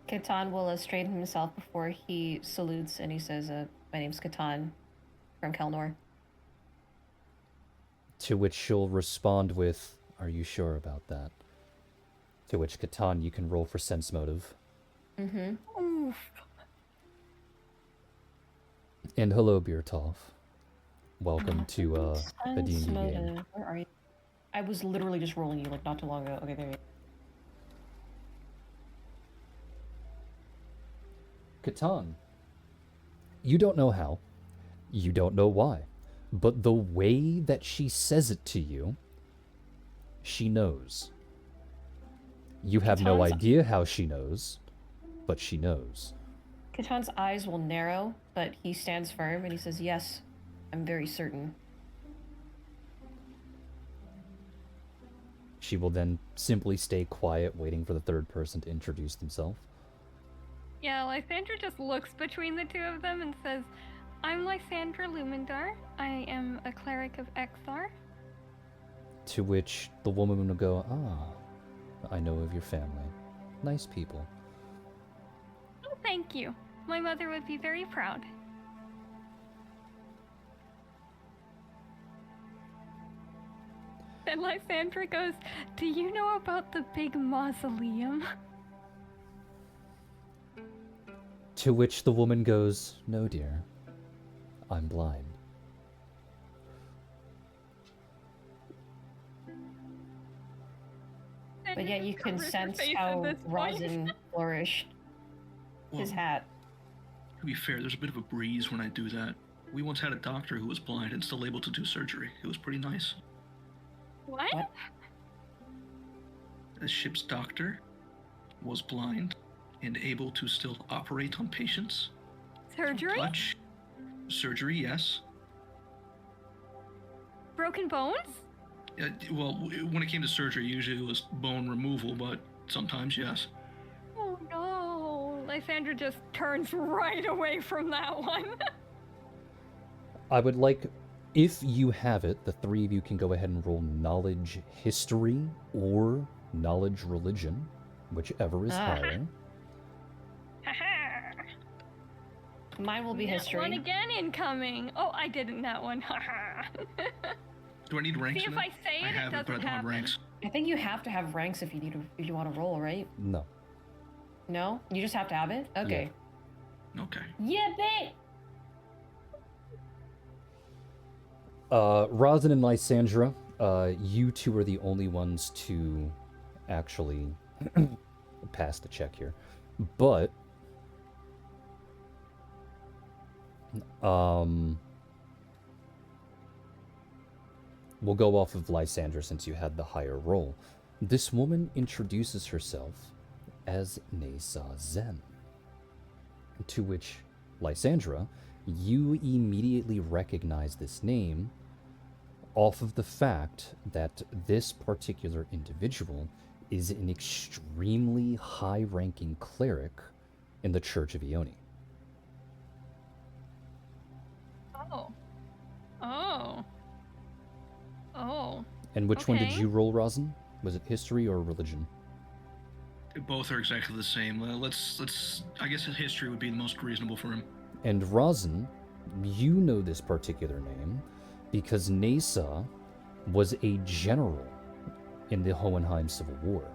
Catan will straighten himself before he salutes and he says, "My name's Catan from Kelnor." To which she'll respond with, "Are you sure about that?" To which, Catan, you can roll for sense motive. Mm-hmm. And hello, Beertoff. Welcome to a D&D Sense game. motive. Where are you? I was literally just rolling you like not too long ago. Okay, there you go. Catan, you don't know how, you don't know why, but the way that she says it to you, she knows. You have no Catan's- idea how she knows, but she knows. Catan's eyes will narrow, but he stands firm and he says, "Yes, I'm very certain." She will then simply stay quiet, waiting for the third person to introduce themselves. Yeah, Lysandra just looks between the two of them and says, "I'm Lysandra Lumendar. I am a cleric of Ekthar." To which the woman will go, "Ah, I know of your family. Nice people." "Oh, thank you. My mother would be very proud." Then Lysandra goes, "Do you know about the big mausoleum?" To which the woman goes, "No, dear. I'm blind." But yet you can Covers her sense face at how this point. Rosin flourished his Well, hat. to be fair, there's a bit of a breeze when I do that. We once had a doctor who was blind and still able to do surgery. It was pretty nice. What? What? The ship's doctor was blind and able to still operate on patients. Surgery? Touch. Surgery, yes. Broken bones? Well, when it came to surgery, usually it was bone removal, but sometimes, yes. Oh no. Lysandra just turns right away from that one. I would like, if you have it, the three of you can go ahead and roll knowledge history or knowledge religion, whichever is higher. Haha. Mine will be Nat history. One again incoming. Oh, I didn't that one. Haha. Do I need ranks See, in if that? I say I it, have it it, but I doesn't don't have happen. ranks. I think you have to have ranks if you want to roll, right? No. No? You just have to have it? Okay. Okay. Yeah, babe! Rosin and Lysandra, you two are the only ones to actually pass the check here. But, we'll go off of Lysandra since you had the higher roll. This woman introduces herself as Nesa Zen, to which, Lysandra, you immediately recognize this name off of the fact that this particular individual is an extremely high-ranking cleric in the Church of Ioni. Oh. Oh. Oh. And which one did Okay. you roll, Rosin? Was it history or religion? Both are exactly the same. Let's. I guess his history would be the most reasonable for him. And Rosin, you know this particular name because Nesa was a general in the Hohenheim Civil War.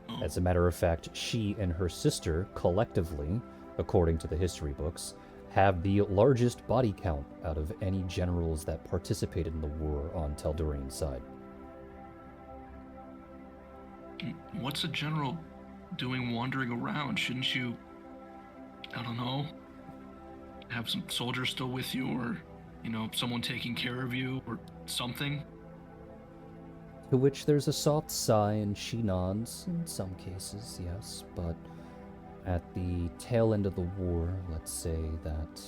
Oh. As a matter of fact, she and her sister collectively, according to the history books, have the largest body count out of any generals that participated in the war on Teldurian's side. What's a general doing wandering around? Shouldn't you, I don't know, have some soldiers still with you, or, someone taking care of you, or something? To which there's a soft sigh and she nods, in some cases, yes, but at the tail end of the war, let's say that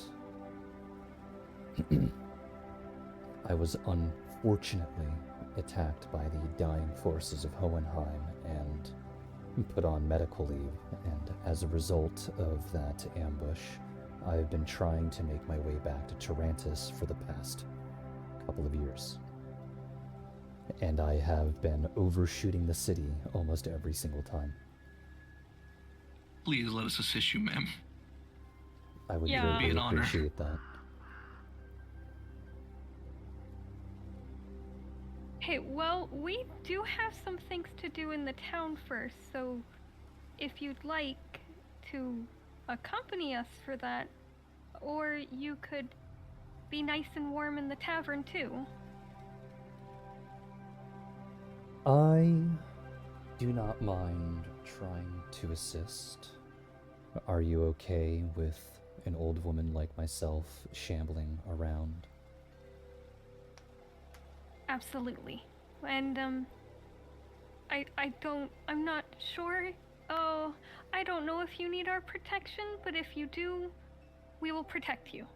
I was unfortunately attacked by the dying forces of Hohenheim and put on medical leave, and as a result of that ambush, I've been trying to make my way back to Tarantus for the past couple of years. And I have been overshooting the city almost every single time. Please let us assist you, ma'am. I would Yeah. greatly Be an honor. appreciate that. Hey, well, we do have some things to do in the town first, so if you'd like to accompany us for that, or you could be nice and warm in the tavern too. I do not mind trying to assist. Are you okay with an old woman like myself shambling around? Absolutely. And, I'm not sure. Oh, I don't know if you need our protection, but if you do, we will protect you.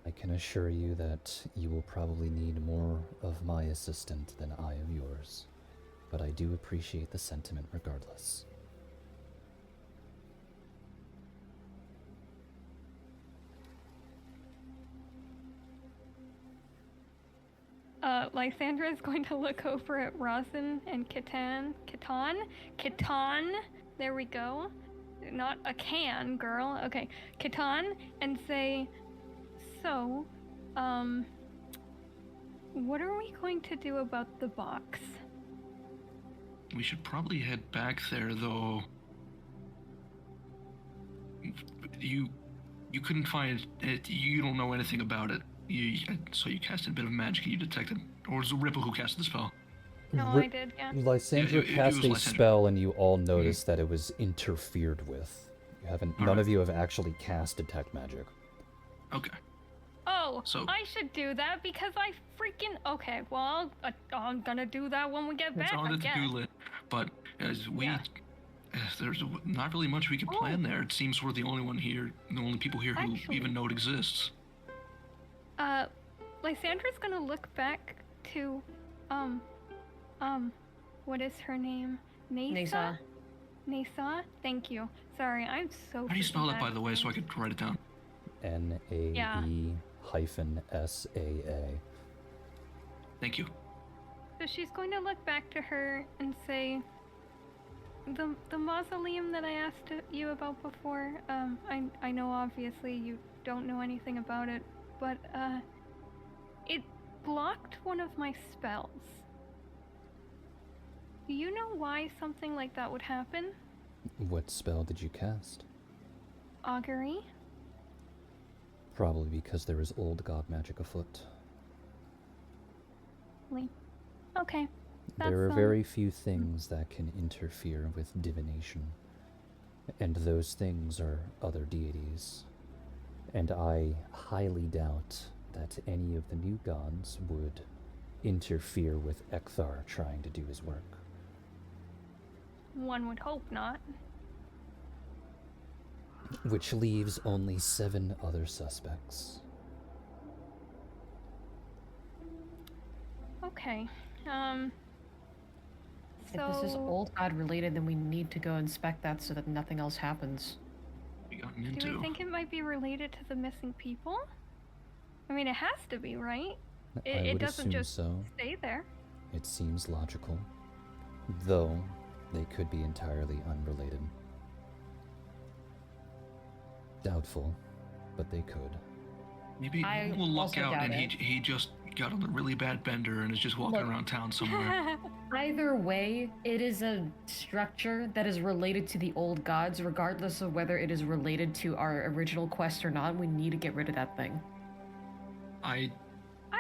I can assure you that you will probably need more of my assistance than I of yours, but I do appreciate the sentiment regardless. Lysandra is going to look over at Rosin and Kitan. There we go. Not a can, girl. Okay, Kitan, and say, so, what are we going to do about the box? We should probably head back there, though. You couldn't find it. You don't know anything about it. So you casted a bit of magic and you detected, or was it Ripple who casted the spell? No, I did, yeah. Lysandra It cast was a Lysandra. spell and you all noticed that it was interfered with. You haven't. None Alright. of you have actually cast detect magic. Okay. Oh, So- I should do that because I freaking. Okay, well, I'm gonna do that when we get It's back. on I the guess. to-do list, but as Yeah. there's not really much we can plan Oh. there. It seems we're the only one here, the only people here who Actually- even know it exists. Lysandra's gonna look back to, what is her name? Nesa. Nesa? Thank you. Sorry, I'm so. How do you spell freaking that, by bad the at way, so I names. could write it down? NAE-SAA. Thank you. So she's going to look back to her and say, the mausoleum that I asked you about before, I know obviously you don't know anything about it, but, it blocked one of my spells. Do you know why something like that would happen? What spell did you cast? Augury? Probably because there is old god magic afoot. Okay. There are That's, very few things that can interfere with divination, and those things are other deities. And I highly doubt that any of the new gods would interfere with Ekthar trying to do his work. One would hope not. Which leaves only 7 other suspects. Okay. If this is old god related, then we need to go inspect that so that nothing else happens. We gotten Do into. we think it might be related to the missing people? I mean, it has to be, right? I It would doesn't assume just so. stay there. It seems logical. Though, they could be entirely unrelated. Doubtful, but they could. Maybe I we'll look also out doubt and it. he just got on a really bad bender and is just walking Look. around town somewhere. Either way, it is a structure that is related to the old gods, regardless of whether it is related to our original quest or not. We need to get rid of that thing. I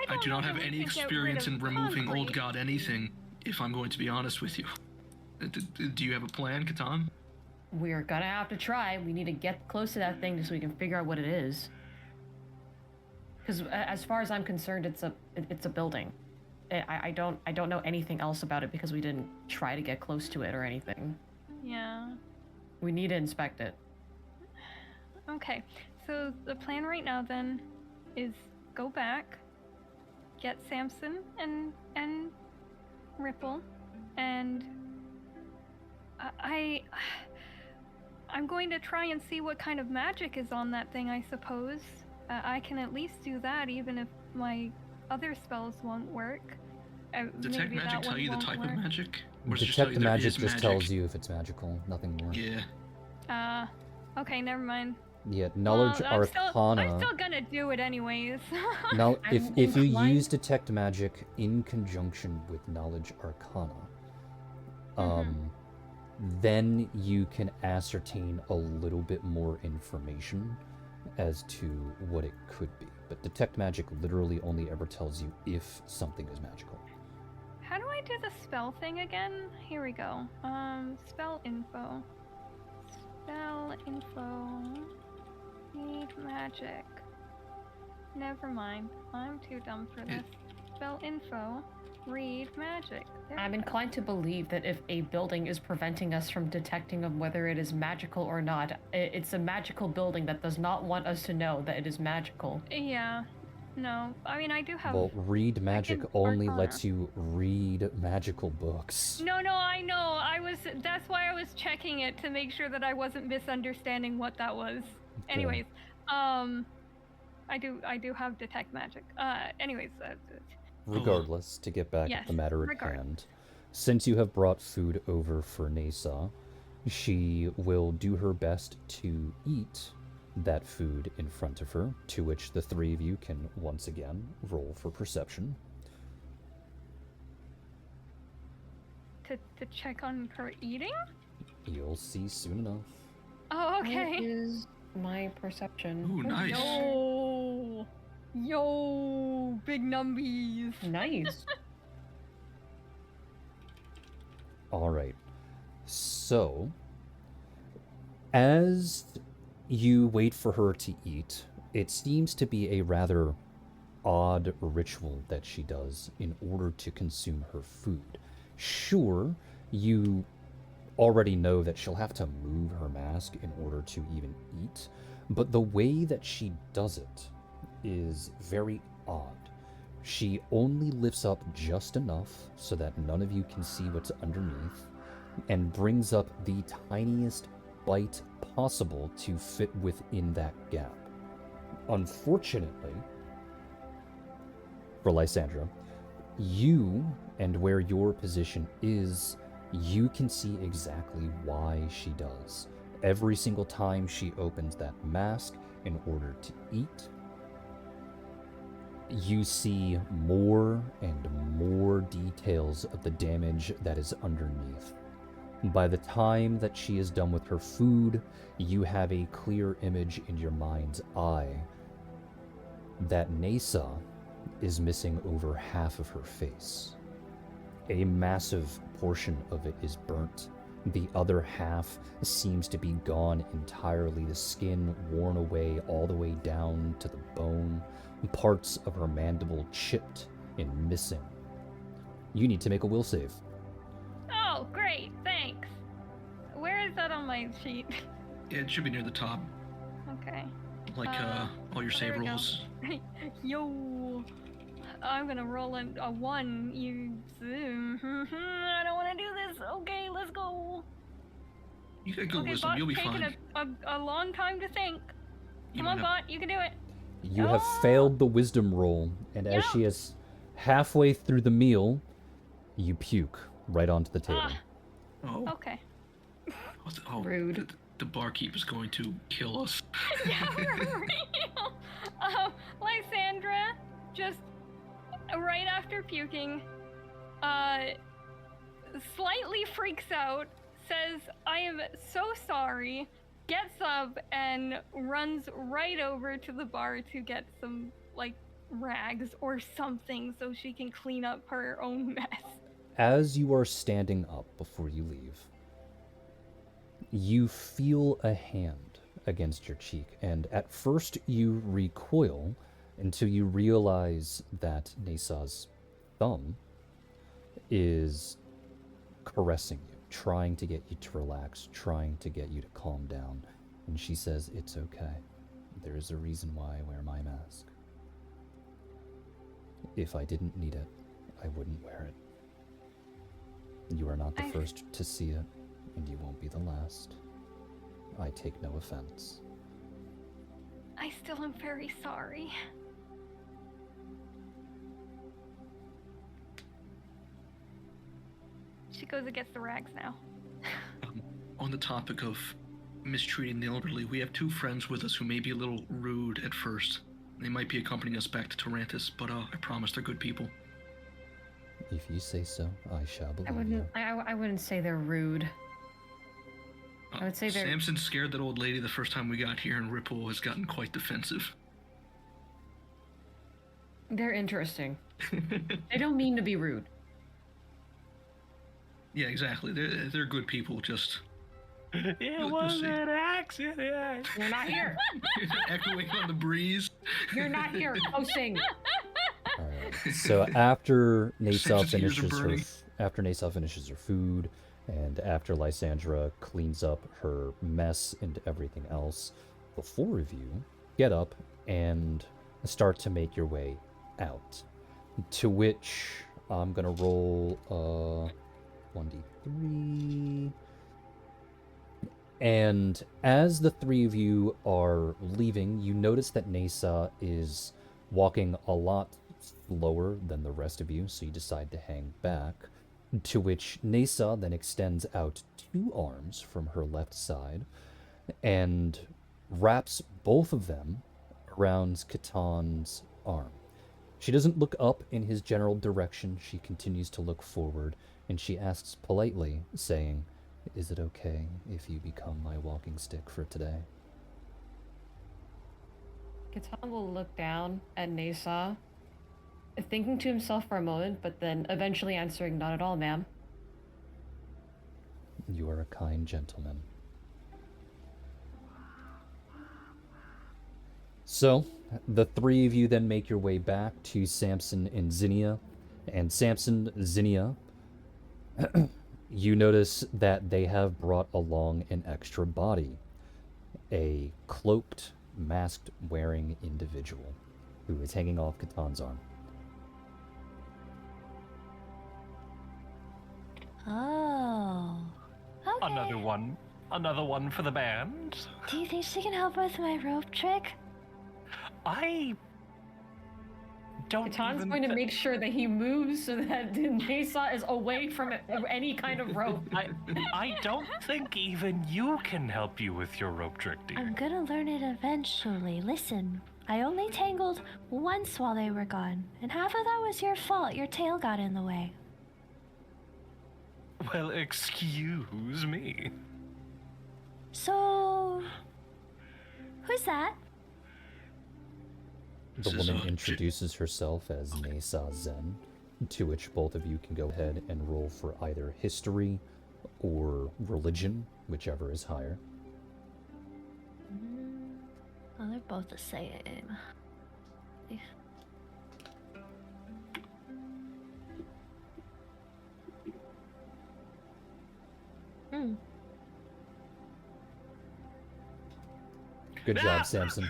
don't do not know have that we any could get experience rid in of removing old concrete. god anything, if I'm going to be honest with you. Do you have a plan, Catan? We're gonna have to try. We need to get close to that thing so we can figure out what it is. Because as far as I'm concerned, it's a building. I don't know anything else about it because we didn't try to get close to it or anything. Yeah. We need to inspect it. Okay. So the plan right now then is go back, get Samson and Ripple, and I'm going to try and see what kind of magic is on that thing, I suppose. I can at least do that even if my other spells won't work. Detect maybe magic that tell one you the won't type work. of magic? Or does it just tell Detect you there magic is just tells you if it's magical, nothing more. Yeah. Okay, never mind. Yeah, knowledge Well, arcana. I'm still gonna do it anyways. Now, if I'm you inclined- use detect magic in conjunction with knowledge arcana, then you can ascertain a little bit more information as to what it could be. But detect magic literally only ever tells you if something is magical. How do I do the spell thing again? Here we go. Spell info. Spell info. Need magic. Never mind. I'm too dumb for this. Spell info. Read magic. There I'm we go. inclined to believe that if a building is preventing us from detecting of whether it is magical or not, it's a magical building that does not want us to know that it is magical. Yeah. No. I mean, I do have. Well, read magic can only arcana. lets you read magical books. No, I know. That's why I was checking it to make sure that I wasn't misunderstanding what that was. Okay. Anyways, I do have detect magic. Anyways, Regardless, to get back Yes, at the matter at regardless. hand, since you have brought food over for Nasa, she will do her best to eat that food in front of her, to which the 3 of you can once again roll for perception. to check on her eating. You'll see soon enough. Oh, What okay. is my perception? Ooh, nice. Yo, big numbies. Nice. Alright. So, as you wait for her to eat, it seems to be a rather odd ritual that she does in order to consume her food. Sure, you already know that she'll have to move her mask in order to even eat, but the way that she does it is very odd. She only lifts up just enough so that none of you can see what's underneath, and brings up the tiniest bite possible to fit within that gap. Unfortunately, for Lysandra, you and where your position is, you can see exactly why she does. Every single time she opens that mask in order to eat, you see more and more details of the damage that is underneath. By the time that she is done with her food, you have a clear image in your mind's eye that Nasa is missing over half of her face. A massive portion of it is burnt. The other half seems to be gone entirely, the skin worn away all the way down to the bone, parts of her mandible chipped and missing. You need to make a will save. Oh, great, thanks. Where is that on my sheet? Yeah, it should be near the top, Okay. like all your save there we go. rolls. Yo, I'm gonna roll a 1. I don't want to do this. Okay, let's go. You got good Okay, wisdom. Bot's You'll be taking fine. a long time to think. You Come might on, have- Bot, you can do it. You have failed the wisdom roll, and as she is halfway through the meal, you puke right onto the table. Oh, Okay. Rude. The barkeep is going to kill us. Yeah, for real. Lysandra, just right after puking, slightly freaks out, says, "I am so sorry," gets up and runs right over to the bar to get some, like, rags or something so she can clean up her own mess. As you are standing up before you leave, you feel a hand against your cheek, and at first you recoil until you realize that Nesa's thumb is caressing you, trying to get you to relax, trying to get you to calm down. And she says, "It's okay. There is a reason why I wear my mask. If I didn't need it, I wouldn't wear it. You are not the first to see it, and you won't be the last. I take no offense." I still am very sorry. She goes and gets the rags now. On the topic of mistreating the elderly, we have 2 friends with us who may be a little rude at first. They might be accompanying us back to Tarantus, but I promise they're good people. If you say so, I shall believe you. I wouldn't say they're rude. I would say they're... Samson scared that old lady the first time we got here, and Ripple has gotten quite defensive. They're interesting. They don't mean to be rude. Yeah, exactly. They're good people, just... It was an accident. You're not here. Echoing on the breeze. You're not here. Oh, sing. Alright, so after Nasa Samson's ears are finishes her burning. after Nasa finishes her food, and after Lysandra cleans up her mess and everything else, the 4 of you get up and start to make your way out. To which I'm gonna roll 1d3. And as the 3 of you are leaving, you notice that Nasa is walking a lot slower than the rest of you, so you decide to hang back. To which Nasa then extends out 2 arms from her left side and wraps both of them around Katan's arm. She doesn't look up in his general direction. She continues to look forward, and she asks politely, saying, "Is it okay if you become my walking stick for today?" Katan will look down at Nasa, thinking to himself for a moment, but then eventually answering, "Not at all, ma'am." You are a kind gentleman. So, the 3 of you then make your way back to Samson and Zinnia. And Samson, Zinnia, you notice that they have brought along an extra body. A cloaked, masked-wearing individual who is hanging off Katan's arm. Oh. Okay. Another one for the band. Do you think she can help with my rope trick? I don't Katan's even going to make sure that he moves so that Nasa is away from any kind of rope. I don't think even you can help you with your rope trick, dear. I'm gonna learn it eventually. Listen, I only tangled once while they were gone, and half of that was your fault. Your tail got in the way. Well, excuse me. So, who's that? The This is, woman introduces herself as Nasa Zen, to which both of you can go ahead and roll for either history or religion, whichever is higher. Oh, they're both the same. absolutely. Hmm. Good job, Samson.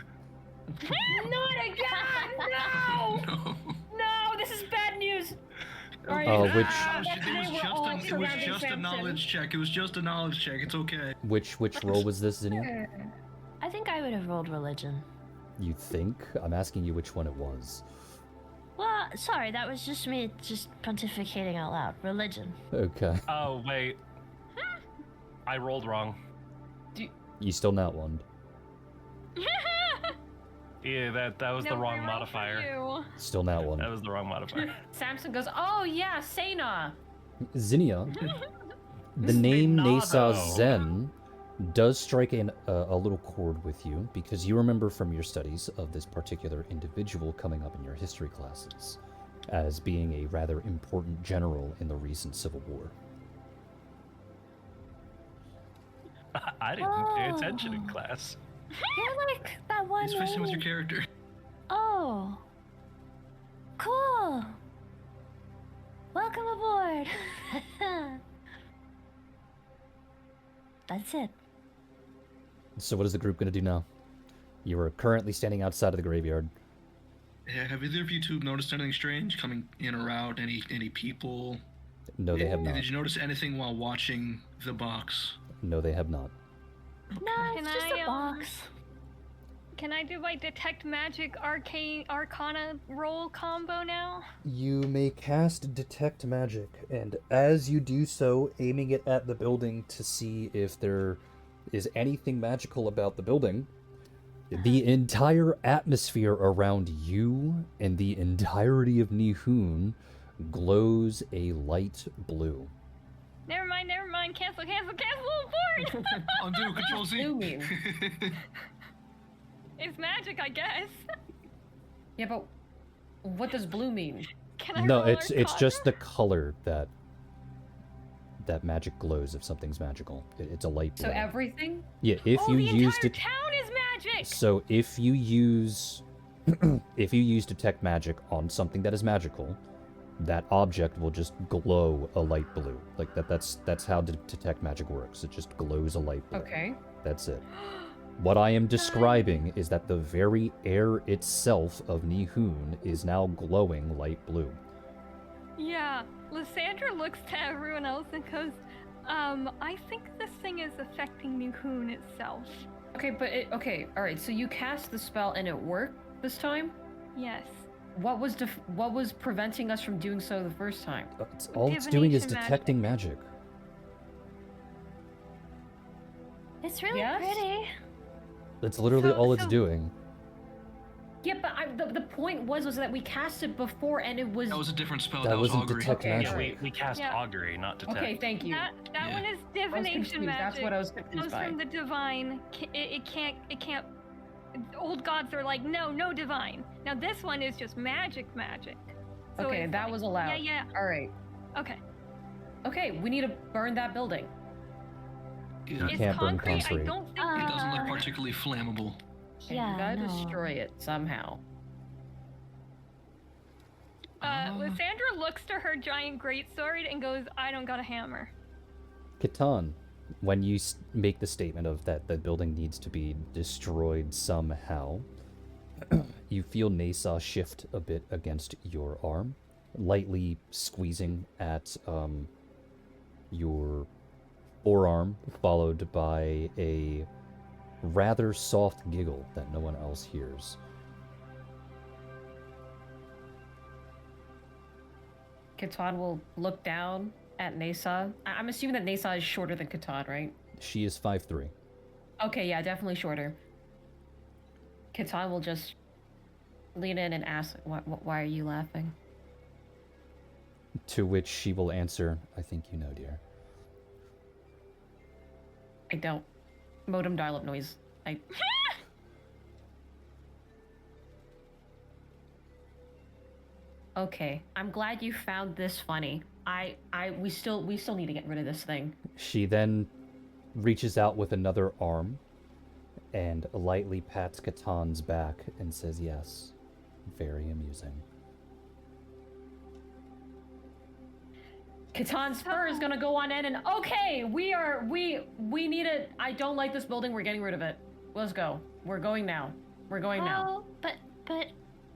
Not again! No! No. No, this is bad news. All right. Oh, which- Today we're all It was surrounding just a Samson. knowledge check. It was just a knowledge check. It's okay. Which roll was this, Zinnia? I think I would have rolled religion. You think? I'm asking you which one it was. Well, sorry, that was just me just pontificating out loud. Religion. Okay. Oh, wait. I rolled wrong. You still not one. Yeah, that was the No, wrong we rolled for modifier. you. Still not one. That was the wrong modifier. Samson goes, oh yeah, Sena. Zinnia, the Say name nah, Nasa though. Zen does strike a little chord with you because you remember from your studies of this particular individual coming up in your history classes as being a rather important general in the recent Civil War. I didn't pay attention in class. You're like that one. He's fishing with your lady. character. Oh. Cool. Welcome aboard. That's it. So what is the group going to do now? You are currently standing outside of the graveyard. Yeah, have either of you two noticed anything strange coming in or out? Any people? No, they have not. Did you notice anything while watching the box? No, they have not. No, it's Can just I, a box. Can I do my detect magic arcana roll combo now? You may cast Detect Magic, and as you do so, aiming it at the building to see if there is anything magical about the building, the entire atmosphere around you and the entirety of Nihun glows a light blue. Never mind. Cancel, abort! Undo, Control Z. Blue mean? It's magic, I guess. Yeah, but what does blue mean? Can I No, roll it's Arcana? just the color that magic glows if something's magical. It's a light blue. So everything? Yeah, if Oh, you the use entire town is magic. So if you use if you use detect magic on something that is magical, that object will just glow a light blue. Like that's how detect magic works. It just glows a light blue. Okay. That's it. What I am describing is that the very air itself of Nihun is now glowing light blue. Yeah, Lysandra looks to everyone else and goes, I think this thing is affecting Nihun itself. Okay, but okay, all right. So you cast the spell and it worked this time. Yes. What was preventing us from doing so the first time? All it's doing is Divination detecting magic. It's really Yes? pretty. That's literally all it's so- doing. Yeah, but the point was that we cast it before and it was. That was a different spell. That That was wasn't augury. detect Okay, magic. alright. We cast Yeah. augury, not detect. Okay, thank you. That Yeah. one is I was divination confused. magic. That's what I was confused Comes by. from the divine. It can't. Old gods are like, no divine. Now this one is just magic. So Okay, it's that like- was allowed. Yeah. All right. Okay. Okay, we need to burn that building. Yeah, It's can't burn concrete. I concrete. don't think. it doesn't look Uh, particularly flammable. And Yeah, you gotta no. destroy it somehow. Lysandra looks to her giant greatsword and goes, I don't got a hammer. Catan, when you make the statement of that the building needs to be destroyed somehow, you feel Nasa shift a bit against your arm, lightly squeezing at your forearm, followed by a rather soft giggle that no one else hears. Catan will look down at Nasa. I'm assuming that Nasa is shorter than Catan, right? She is 5'3". Okay, yeah, definitely shorter. Catan will just lean in and ask, why are you laughing? To which she will answer, I think you know, dear. I don't. Modem dial-up noise. Okay, I'm glad you found this funny. We still need to get rid of this thing. She then reaches out with another arm and lightly pats Catan's back and says yes. Very amusing. Katan's fur is gonna go on end and okay, we need it. I don't like this building, we're getting rid of it. Let's go. We're going now. We're going now.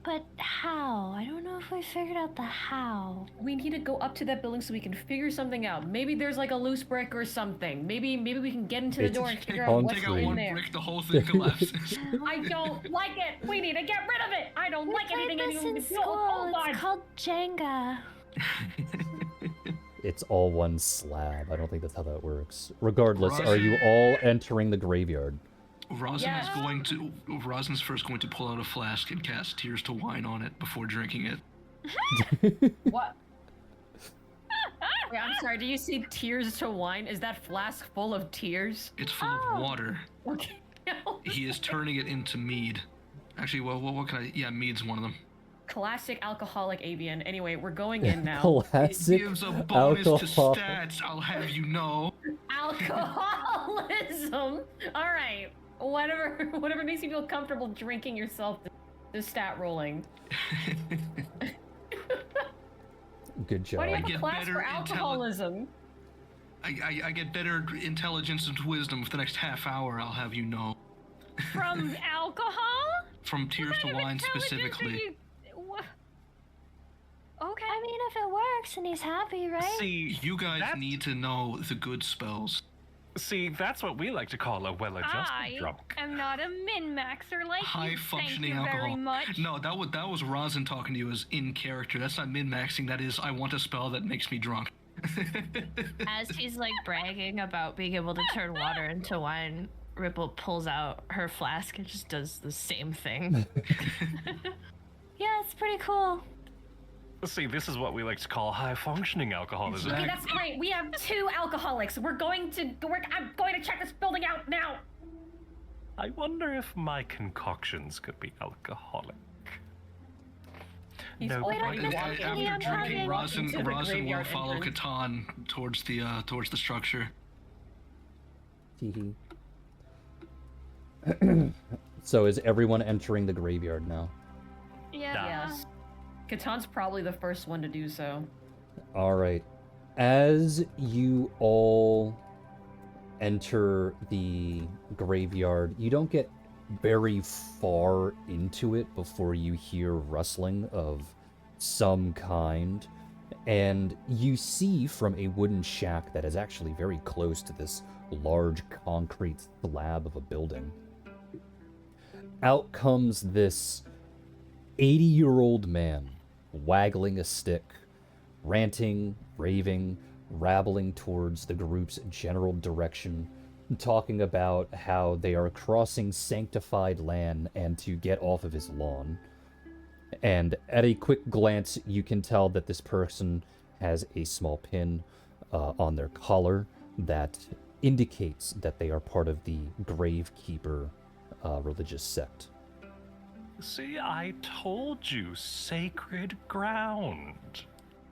But how? I don't know if we figured out the how. We need to go up to that building so we can figure something out. Maybe there's like a loose brick or something. Maybe we can get into the door and figure out what's Take out in one there. brick, the whole thing collapses. I don't like it. We need to get rid of it. I don't We like played anything this anyone in can do. school. Hold on. It's called Jenga. It's all one slab. I don't think that's how that works. Regardless, Rosin- are you all entering the graveyard? Rosin's first going to pull out a flask and cast Tears to Wine on it before drinking it. What? Wait, I'm sorry. Do you see Tears to Wine? Is that flask full of tears? It's full of water. Okay. He is turning it into mead. Actually, well, what can I? Yeah, mead's one of them. Classic alcoholic avian. Anyway, we're going in now. Classic It gives a bonus to alcohol. stats, I'll have you know. Alcoholism. All right. Whatever makes you feel comfortable drinking yourself the stat rolling. Good job. Why do you I have a get class better for alcoholism? I get better intelligence and wisdom for the next half hour, I'll have you know. From alcohol? From Tears What to kind of Wine intelligence specifically. are you- wha- Okay. I mean, if it works and he's happy, right? See, You guys That's- need to know the good spells. that's what we like to call a well-adjusted I drunk. am not a min-maxer like you. High functioning Thank you alcohol. very much. No, that was Rosin talking to you as in character. That's not min-maxing, that is I want a spell that makes me drunk. As he's like bragging about being able to turn water into wine, Ripple pulls out her flask and just does the same thing. Yeah, it's pretty cool. See, this is what we like to call high-functioning alcoholism. Okay, that's great. We have 2 alcoholics. I'm going to check this building out now. I wonder if my concoctions could be alcoholic. He's No, already quite. walking After I'm drinking, talking. Rosin into the will graveyard follow entrance. Catan towards the structure. Teehee. So is everyone entering the graveyard now? Yeah. Yes. Katan's probably the first one to do so. All right. As you all enter the graveyard, you don't get very far into it before you hear rustling of some kind, and you see from a wooden shack that is actually very close to this large concrete slab of a building. Out comes this 80-year-old man, waggling a stick, ranting, raving, rabbling towards the group's general direction, talking about how they are crossing sanctified land and to get off of his lawn. And at a quick glance, you can tell that this person has a small pin on their collar that indicates that they are part of the Gravekeeper religious sect. See, I told you, sacred ground.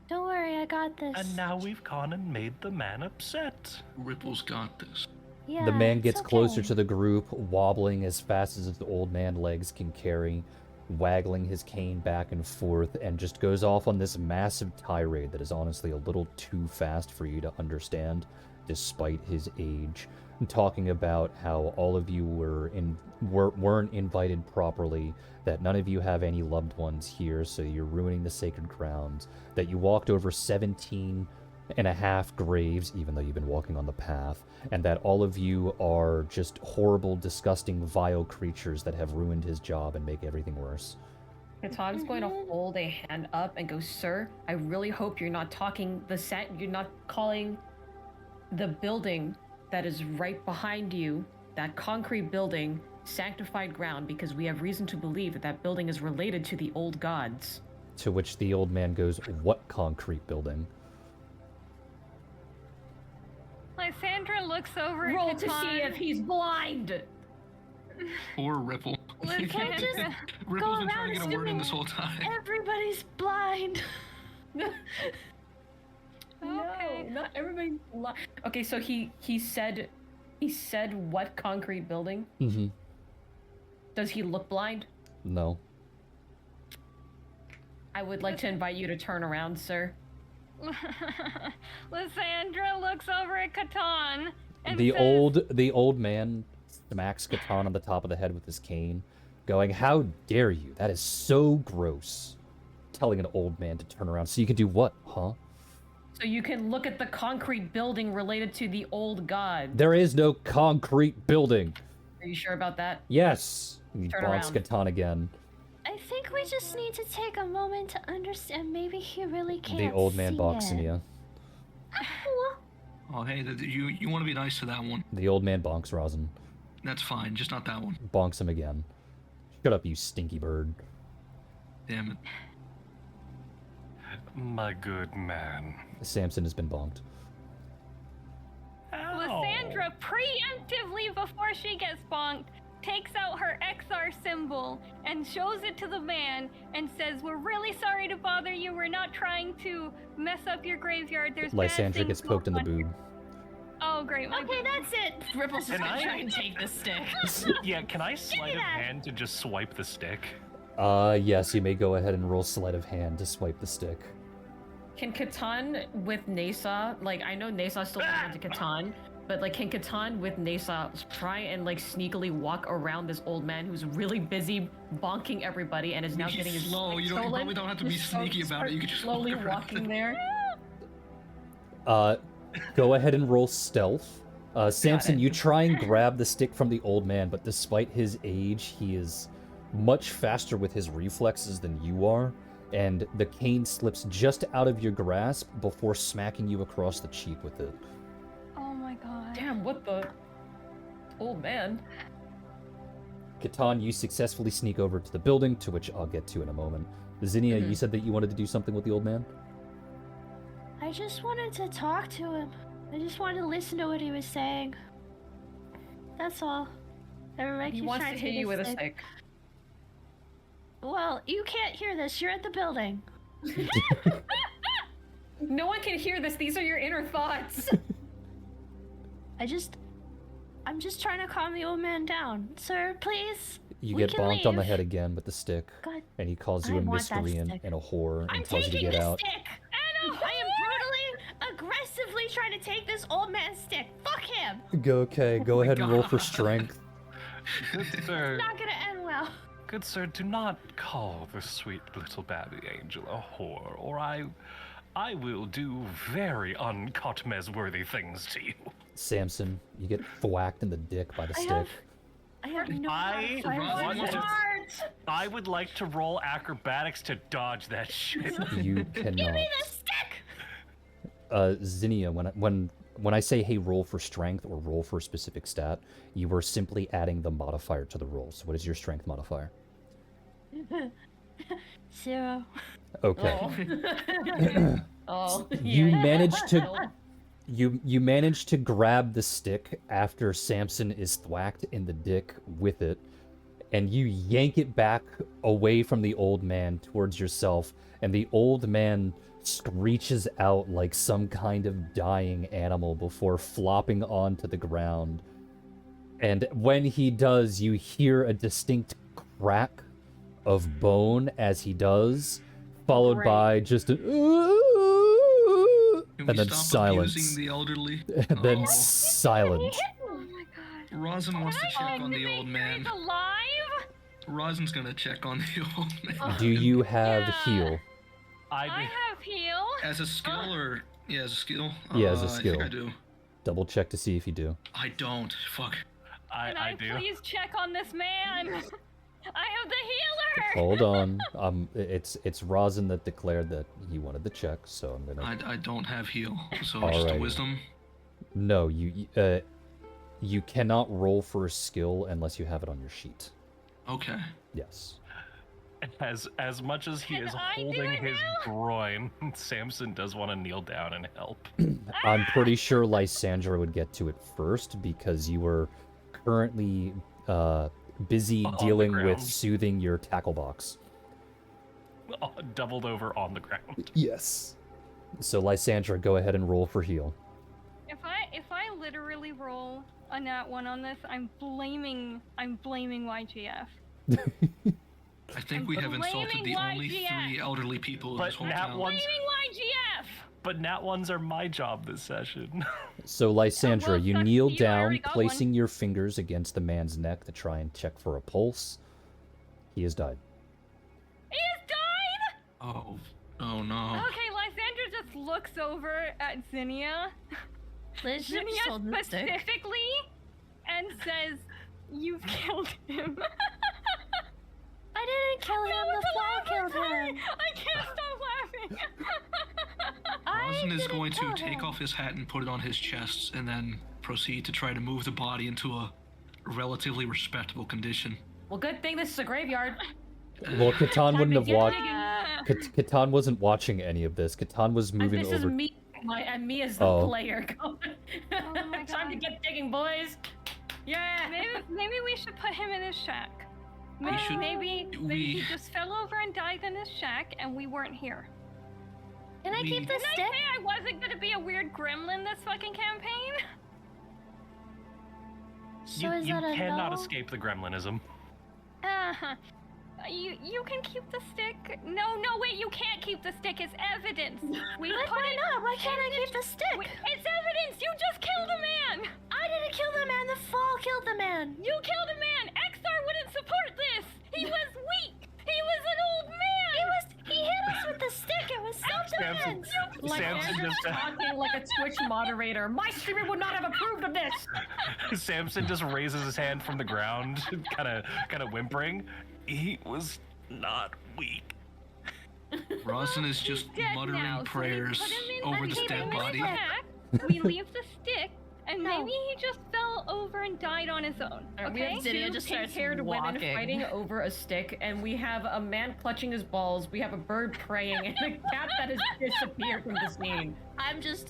Don't worry, I got this. And now we've gone and made the man upset. Ripple's got this. Yeah, The man it's gets closer okay. to the group, wobbling as fast as the old man legs can carry, waggling his cane back and forth, and just goes off on this massive tirade that is honestly a little too fast for you to understand, despite his age, talking about how all of you weren't invited properly, that none of you have any loved ones here, so you're ruining the sacred grounds, that you walked over 17 and a half graves, even though you've been walking on the path, and that all of you are just horrible, disgusting, vile creatures that have ruined his job and make everything worse. Katan's going to hold a hand up and go, "Sir, I really hope you're not you're not calling the building that is right behind you, that concrete building, sanctified ground, because we have reason to believe that that building is related to the old gods." To which the old man goes, "What concrete building?" Lysandra looks over Roll at to see Catan. if he's blind. Or Ripple. Can't just Ripple's been trying to around get a word in assuming this whole time. everybody's blind. Okay. No, not everybody. Okay, so he said what concrete building? Mm-hmm. Does he look blind? No. I would like to invite you to turn around, sir. Lysandra looks over at Catan and The says, the old man smacks Catan on the top of the head with his cane, going, "How dare you? That is so gross." Telling an old man to turn around. So you can do what, huh? So you can look at the concrete building related to the old god. There is no concrete building. Are you sure about that? Yes. He Turn bonks around. Catan again. I think we just need to take a moment to understand. Maybe he really can't. The old man see bonks it. Nia. Oh, hey, you want to be nice to that one. The old man bonks Rosin. That's fine, just not that one. Bonks him again. Shut up, you stinky bird. Damn it. My good man. Samson has been bonked. Lysandra preemptively, before she gets bonked, takes out her XR symbol and shows it to the man and says, "We're really sorry to bother you. We're not trying to mess up your graveyard. There's bad Lysandra things gets poked in the going on boob. here." Oh, great. my Okay, boob. that's it. Ripple's just Can gonna I- try and take the stick. Yeah, can I sleight of that. hand to just swipe the stick? Yes, you may go ahead and roll sleight of hand to swipe the stick. Can Catan with Nasa, like, I know Nasa's still talking to Catan, but, like, can Catan with Nasa try and, like, sneakily walk around this old man who's really busy bonking everybody and is now He's getting his slow, leg you stolen? probably don't have to be Just sneaky about it, you can just walk slowly around. walking there. Go ahead and roll stealth. Samson, it. you try and grab the stick from the old man, but despite his age, he is much faster with his reflexes than you are, and the cane slips just out of your grasp before smacking you across the cheek with it. Oh my god. Damn, what the? Old man. Catan, you successfully sneak over to the building, to which I'll get to in a moment. Zinnia, you said that you wanted to do something with the old man? I just wanted to talk to him. I just wanted to listen to what he was saying. That's all. Everybody He keeps wants trying to to hit take you with a stick. stick. Well, you can't hear this. You're at the building. No one can hear this. These are your inner thoughts. I'm just trying to calm the old man down. Sir, please. You We get can bonked on the leave. head again with the stick, God, and he calls you I a want that miscreant stick. and a whore and I'm tells you to taking get the out. stick. I am brutally, aggressively trying to take this old man's stick. Fuck him. Go ahead and roll for strength. Good sir, Not gonna end well. good sir, do not call the sweet little baby angel a whore, or I will do very uncaught mess-worthy things to you. Samson, you get thwacked in the dick by the stick. I have no I want to- I would like to roll acrobatics to dodge that shit. You cannot. Give me the stick. Zinnia, when I say hey, roll for strength or roll for a specific stat, you are simply adding the modifier to the roll. So what is your strength modifier? 0. Okay. Oh. You yeah. managed to you manage to grab the stick after Samson is thwacked in the dick with it, and you yank it back away from the old man towards yourself, and the old man screeches out like some kind of dying animal before flopping onto the ground. And when he does, you hear a distinct crack of bone as he does, followed Great. by just a Can and we then stop silence. abusing the elderly? And then Oh. silence. Oh my god. Rosin wants to check on the old Make sure man. he's alive? Rosin's gonna check on the old man. Do you have Yeah. heal? I have heal. As a skill or... Yeah, as a skill? Yeah, as a I skill. think I do. Double check to see if you do. I don't. Fuck. Can I I do. please check on this man? I have the healer. Hold on. It's Rosin that declared that he wanted to check, so I'm gonna. I don't have heal, so All just a right. wisdom. No, you cannot roll for a skill unless you have it on your sheet. Okay. Yes. As much as he Can is I do holding it his now? groin, Samson does want to kneel down and help. I'm pretty sure Lysandra would get to it first because you were currently busy On the dealing with ground. soothing your tackle box. Doubled over on the ground. Yes. So Lysandra, go ahead and roll for heal. If I literally roll a nat 1 on this, I'm blaming YGF. I think we have insulted the blaming only YGF. 3 elderly people in But this whole Nat town. one's- Blaming YGF! But nat ones are my job this session. So, Lysandra, well, you sucks kneel to you, I down, already got placing your fingers against the man's neck to try and check for a pulse. He has died. He has died! Oh no. Okay, Lysandra just looks over at Zinnia. Liz just Zinnia holding the stick. specifically and says, "You've killed him." I didn't kill him. No, The it's a fall laugh, killed I'm sorry. him. I can't stop laughing. Rosin is didn't going to kill take him. off his hat and put it on his chest, and then proceed to try to move the body into a relatively respectable condition. Well, good thing this is a graveyard. Well, Catan wouldn't have get watched. digging. Catan wasn't watching any of this. Catan was And moving this over. is me, and me as the Oh. player. Oh my Time to God. get digging, boys. Yeah. Maybe we should put him in his shack. We should- Maybe we- he just fell over and died in his shack, and we weren't here. Can I We- keep the Didn't I stick? say I wasn't gonna be a weird gremlin this fucking campaign? So you is you that a cannot no? escape the gremlinism. Uh-huh. You can keep the stick. No, wait, you can't keep the stick. It's evidence. We But put why it. not? Why can't I keep the stick? It's evidence. You just killed a man. I didn't kill the man. The fall killed the man. You killed a man. XR wouldn't support this. He was weak. He was an old man. He hit us with the stick. It was self-defense. Like Samson Andrew's just talking like a Twitch moderator. My streamer would not have approved of this. Samson just raises his hand from the ground, kind of whimpering. He was not weak. Rosin is just Dead muttering now, so we prayers put him in over and this keep dead him in body. his shack. We leave the stick, and No. maybe he just fell over and died on his own. We Okay. have Zinnia two just starts pink-haired women walking. fighting over a stick, and we have a man clutching his balls. We have a bird praying, and a cat that has disappeared from the scene.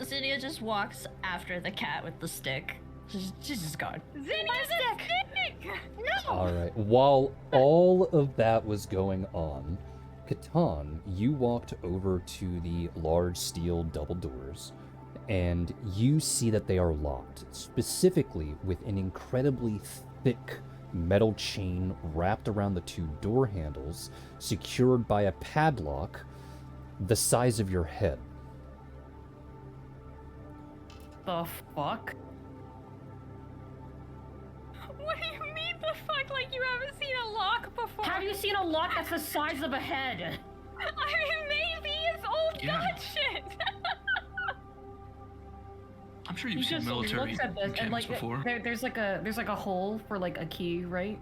Zinnia just walks after the cat with the stick. She's just gone. Zinnia's a stick. No! Alright, while all of that was going on, Catan, you walked over to the large steel double doors, and you see that they are locked, specifically with an incredibly thick metal chain wrapped around the 2 door handles, secured by a padlock the size of your head. The fuck? What do you mean the fuck? Like you haven't seen a lock before? Have you seen a lock that's the size of a head? I mean, maybe it's old Yeah. god shit. I'm sure He you've seen just military looks at this, and encampments like before. there's like a hole for like a key, right?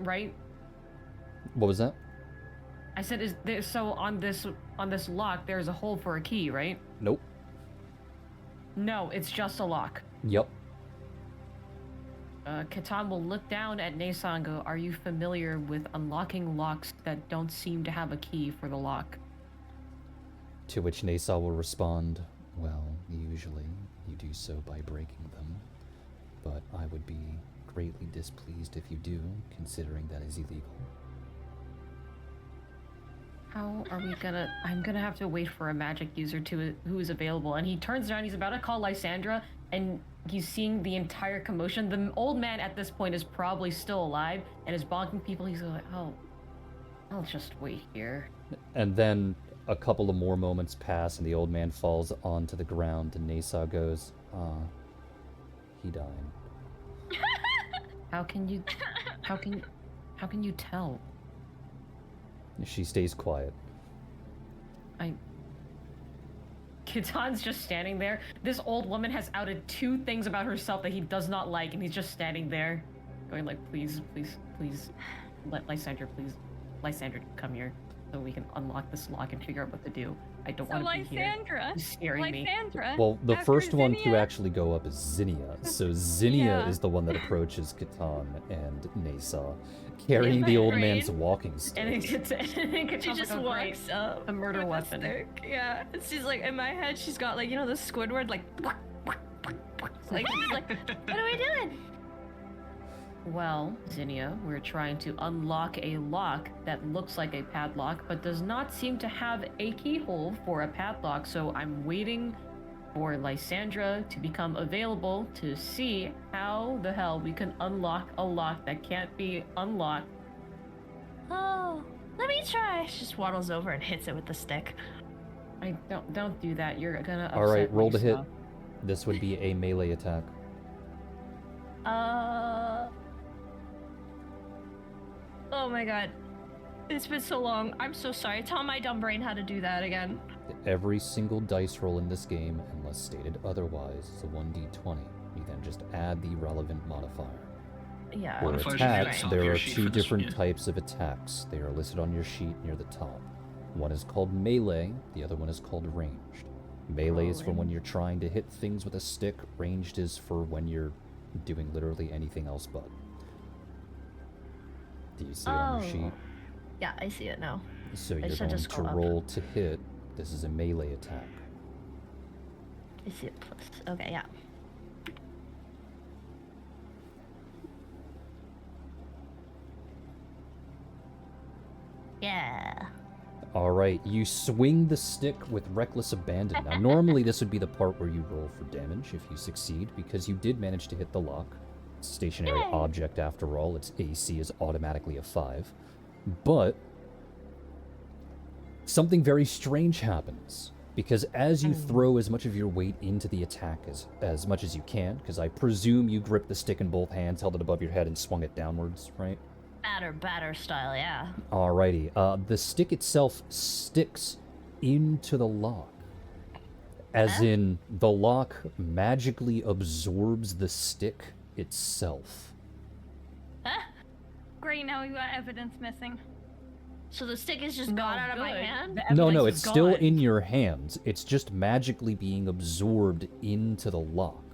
Right? What was that? I said, is there, so on this lock there's a hole for a key, right? Nope. No, it's just a lock. Yep. Catan will look down at Nesa and go, "Are you familiar with unlocking locks that don't seem to have a key for the lock?" To which Nasa will respond, "Well, usually you do so by breaking them, but I would be greatly displeased if you do, considering that is illegal." How are we gonna... I'm gonna have to wait for a magic user who is available. And he turns around, he's about to call Lysandra, and he's seeing the entire commotion. The old man at this point is probably still alive and is bonking people. He's like, "Oh, I'll just wait here." And then a couple of more moments pass, and the old man falls onto the ground, and Nasa goes, he died." How can you tell? She stays quiet. Catan's just standing there. This old woman has outed 2 things about herself that he does not like, and he's just standing there, going like, "Please, let Lysandra, Lysandra, come here, so we can unlock this lock and figure out what to do. I don't So want to be here. Lysandra, He's scaring me." Well, the after first one to Zinnia- actually go up is Zinnia. So Zinnia Yeah. is the one that approaches Catan and Nasa, carrying the my old brain- man's walking And then stick. Catan's She just like, "Oh, great, walks up. a murder with weapon." stick. Yeah. And she's like, in my head, she's got like, you know, the Squidward, like, she's like, what are we doing? Well, Zinnia, we're trying to unlock a lock that looks like a padlock, but does not seem to have a keyhole for a padlock, so I'm waiting for Lysandra to become available to see how the hell we can unlock a lock that can't be unlocked. Oh, let me try. She just waddles over and hits it with the stick. I don't do that. You're gonna upset All right, roll to hit. myself. This would be a melee attack. Oh my god. It's been so long. I'm so sorry. Tell my dumb brain how to do that again. Every single dice roll in this game, unless stated otherwise, is a 1d20. You then just add the relevant modifier. Yeah. For Modifiers attacks, are there your are sheet two for this one, different yeah. types of attacks. They are listed on your sheet near the top. One is called melee, the other one is called ranged. Melee is for when you're trying to hit things with a stick, ranged is for when you're doing literally anything else but. Do you see it on your sheet? Yeah, I see it now. So you're should going just to scroll up. roll to hit. This is a melee attack. I see it plus. Okay, yeah. Yeah. All right, you swing the stick with reckless abandon. Now, normally this would be the part where you roll for damage if you succeed, because you did manage to hit the lock. It's a stationary Yay. object after all. Its AC is automatically a 5. But something very strange happens, because as you throw as much of your weight into the attack as much as you can, because I presume you gripped the stick in both hands, held it above your head, and swung it downwards, right? Batter style, yeah. Alrighty. The stick itself sticks into the lock. As in, the lock magically absorbs the stick itself. Great, now we've got evidence missing. So the stick is just gone out of my good. hand? The No, evidence it's is still gone. in your hands. It's just magically being absorbed into the lock.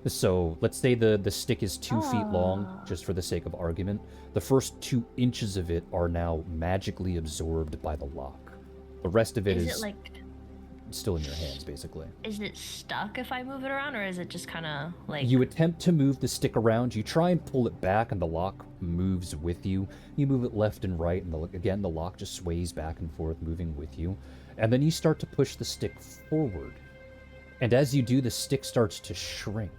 So, let's say the stick is 2 feet long, just for the sake of argument. The first 2 inches of it are now magically absorbed by the lock. The rest of it Is is it like, still in your hands, basically. is it stuck if I move it around, or is it just kind of like... You attempt to move the stick around, you try and pull it back, and the lock moves with you. You move it left and right, and the lock just sways back and forth, moving with you. And then you start to push the stick forward. And as you do, the stick starts to shrink.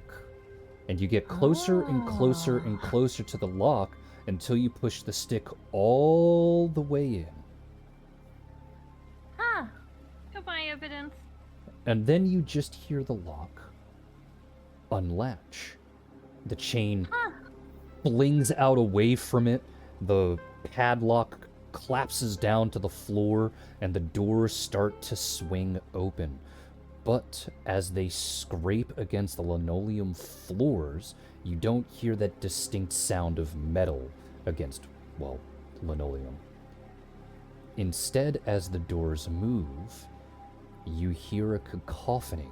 And you get closer and closer and closer to the lock until you push the stick all the way in. Huh. Goodbye, evidence. And then you just hear the lock unlatch. The chain flings out away from it. The padlock collapses down to the floor, and the doors start to swing open. But as they scrape against the linoleum floors, you don't hear that distinct sound of metal against, well, linoleum. Instead, as the doors move, you hear a cacophony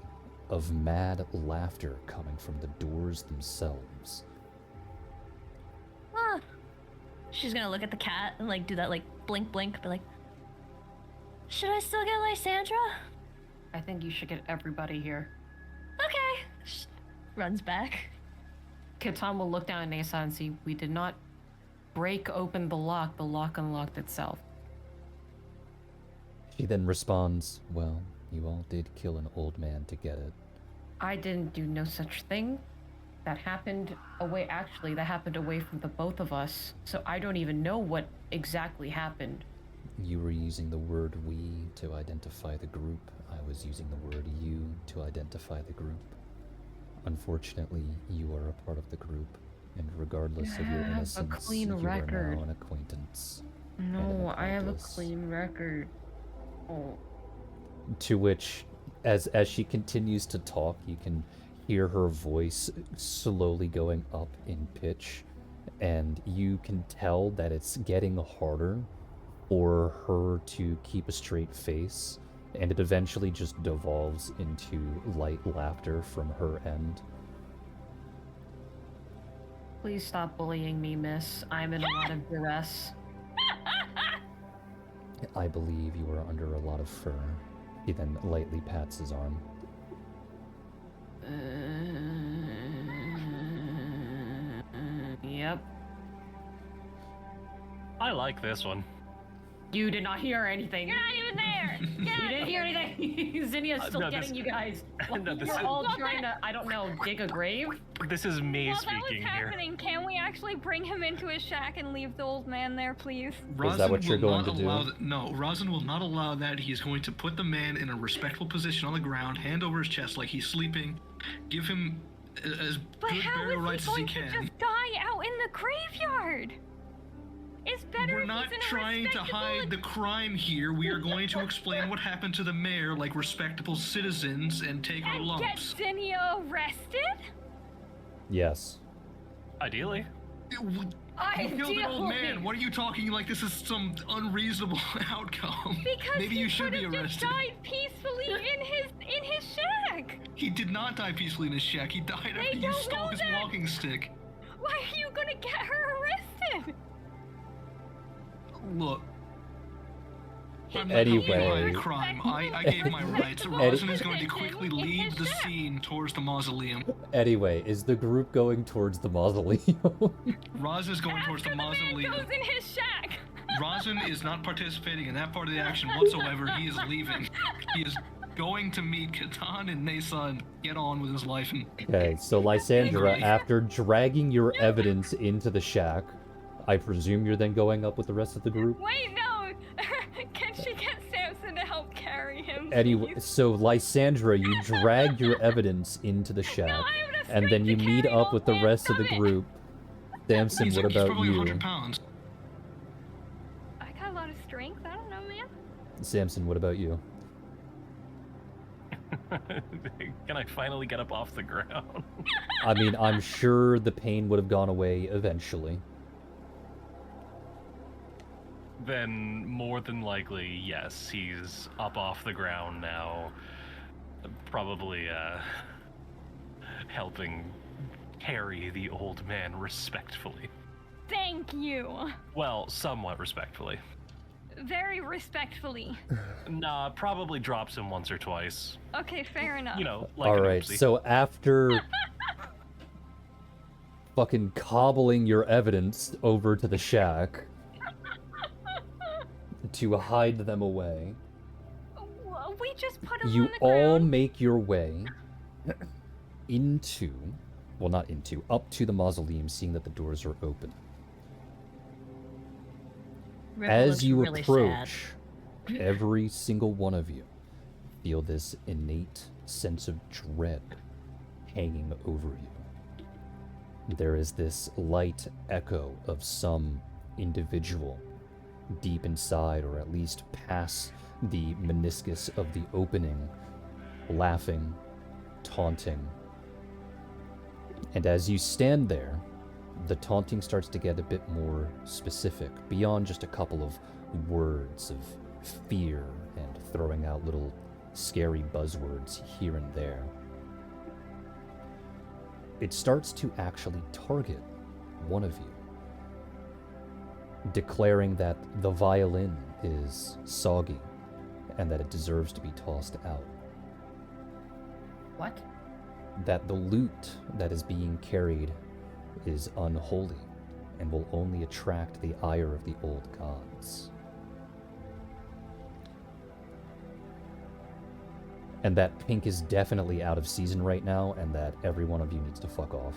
of mad laughter coming from the doors themselves. Huh. She's gonna look at the cat and like do that like blink blink, be like, should I still get Lysandra? I think you should get everybody here. Okay. She runs back. Kitan will look down at Nasa and see we did not break open the lock unlocked itself. She then responds, well, you all did kill an old man to get it. I didn't do no such thing. That happened away from the both of us, so I don't even know what exactly happened. You were using the word we to identify the group. I was using the word you to identify the group. Unfortunately, you are a part of the group, and regardless of your I have a innocence, clean you are record. now an acquaintance. and an No, I have a accomplice. clean record. Oh. To which, as she continues to talk, you can hear her voice slowly going up in pitch, and you can tell that it's getting harder for her to keep a straight face, and it eventually just devolves into light laughter from her end. Please stop bullying me, miss. I'm in a lot of duress. I believe you are under a lot of fur. He then lightly pats his arm. Yep. I like this one. You did not hear anything. You're not even there. You didn't hear anything. Zinnia's still no, getting you guys. No, this We're is- all trying to, I don't know, dig a grave? This is me While that was speaking here. happening, can we actually bring him into his shack and leave the old man there, please? Is that what you're going to do? No, Rosin will not allow that. He is going to put the man in a respectful position on the ground, hand over his chest like he's sleeping, give him as But good how burial is rights he as he going to can. just die out in the graveyard? It's better We're if not he's in a trying to respectable hide the crime here. We are going to explain what happened to the mayor like respectable citizens and take our and get lumps. Zinnia arrested? Yes. Ideally. You killed an old man. Ideally. What are you talking like this is some unreasonable outcome? Because Maybe he you should could be have just arrested. died peacefully in his shack. He did not die peacefully in his shack. He died after you don't stole know his that. walking stick. Why are you gonna get her arrested? Look. I'm not Anyway. helping hide a crime. I gave my rights. Respectable Rosin is going to citizen quickly in leave his the shack. scene towards the mausoleum. Anyway, is the group going towards the mausoleum? Rosin is going towards the After man mausoleum. goes in his shack. Rosin is not participating in that part of the action whatsoever. He is leaving. He is going to meet Catan and Nesa and get on with his life. And Okay, so Lysandra, after dragging your evidence into the shack, I presume you're then going up with the rest of the group? Wait, no. Can she get Samson to help carry him? Anyway, please? so Lysandra, you drag your evidence into the shack, No, I have enough and then strength you to meet carry up old with the man rest of the Summit. group. Samson, he's, what he's about probably you? 100 pounds. I got a lot of strength. I don't know, man. Samson, what about you? Can I finally get up off the ground? I mean, I'm sure the pain would have gone away eventually. Then more than likely, yes, he's up off the ground now. Probably, helping carry the old man respectfully. Thank you. Well, somewhat respectfully. Very respectfully. Nah, probably drops him once or twice. Okay, fair enough. You know, like an Alright, oopsie. so after fucking cobbling your evidence over to the shack to hide them away, We just put him you on the all ground. make your way into, well, not into, up to the mausoleum, seeing that the doors are open. Ripple As looks you really approach, every single one of you feel this innate sense of dread hanging over you. There is this light echo of some individual deep inside, or at least past the meniscus of the opening, laughing, taunting. And as you stand there, the taunting starts to get a bit more specific, beyond just a couple of words of fear and throwing out little scary buzzwords here and there. It starts to actually target one of you, declaring that the violin is soggy and that it deserves to be tossed out. What? That the loot that is being carried is unholy and will only attract the ire of the old gods. And that pink is definitely out of season right now, and that every one of you needs to fuck off.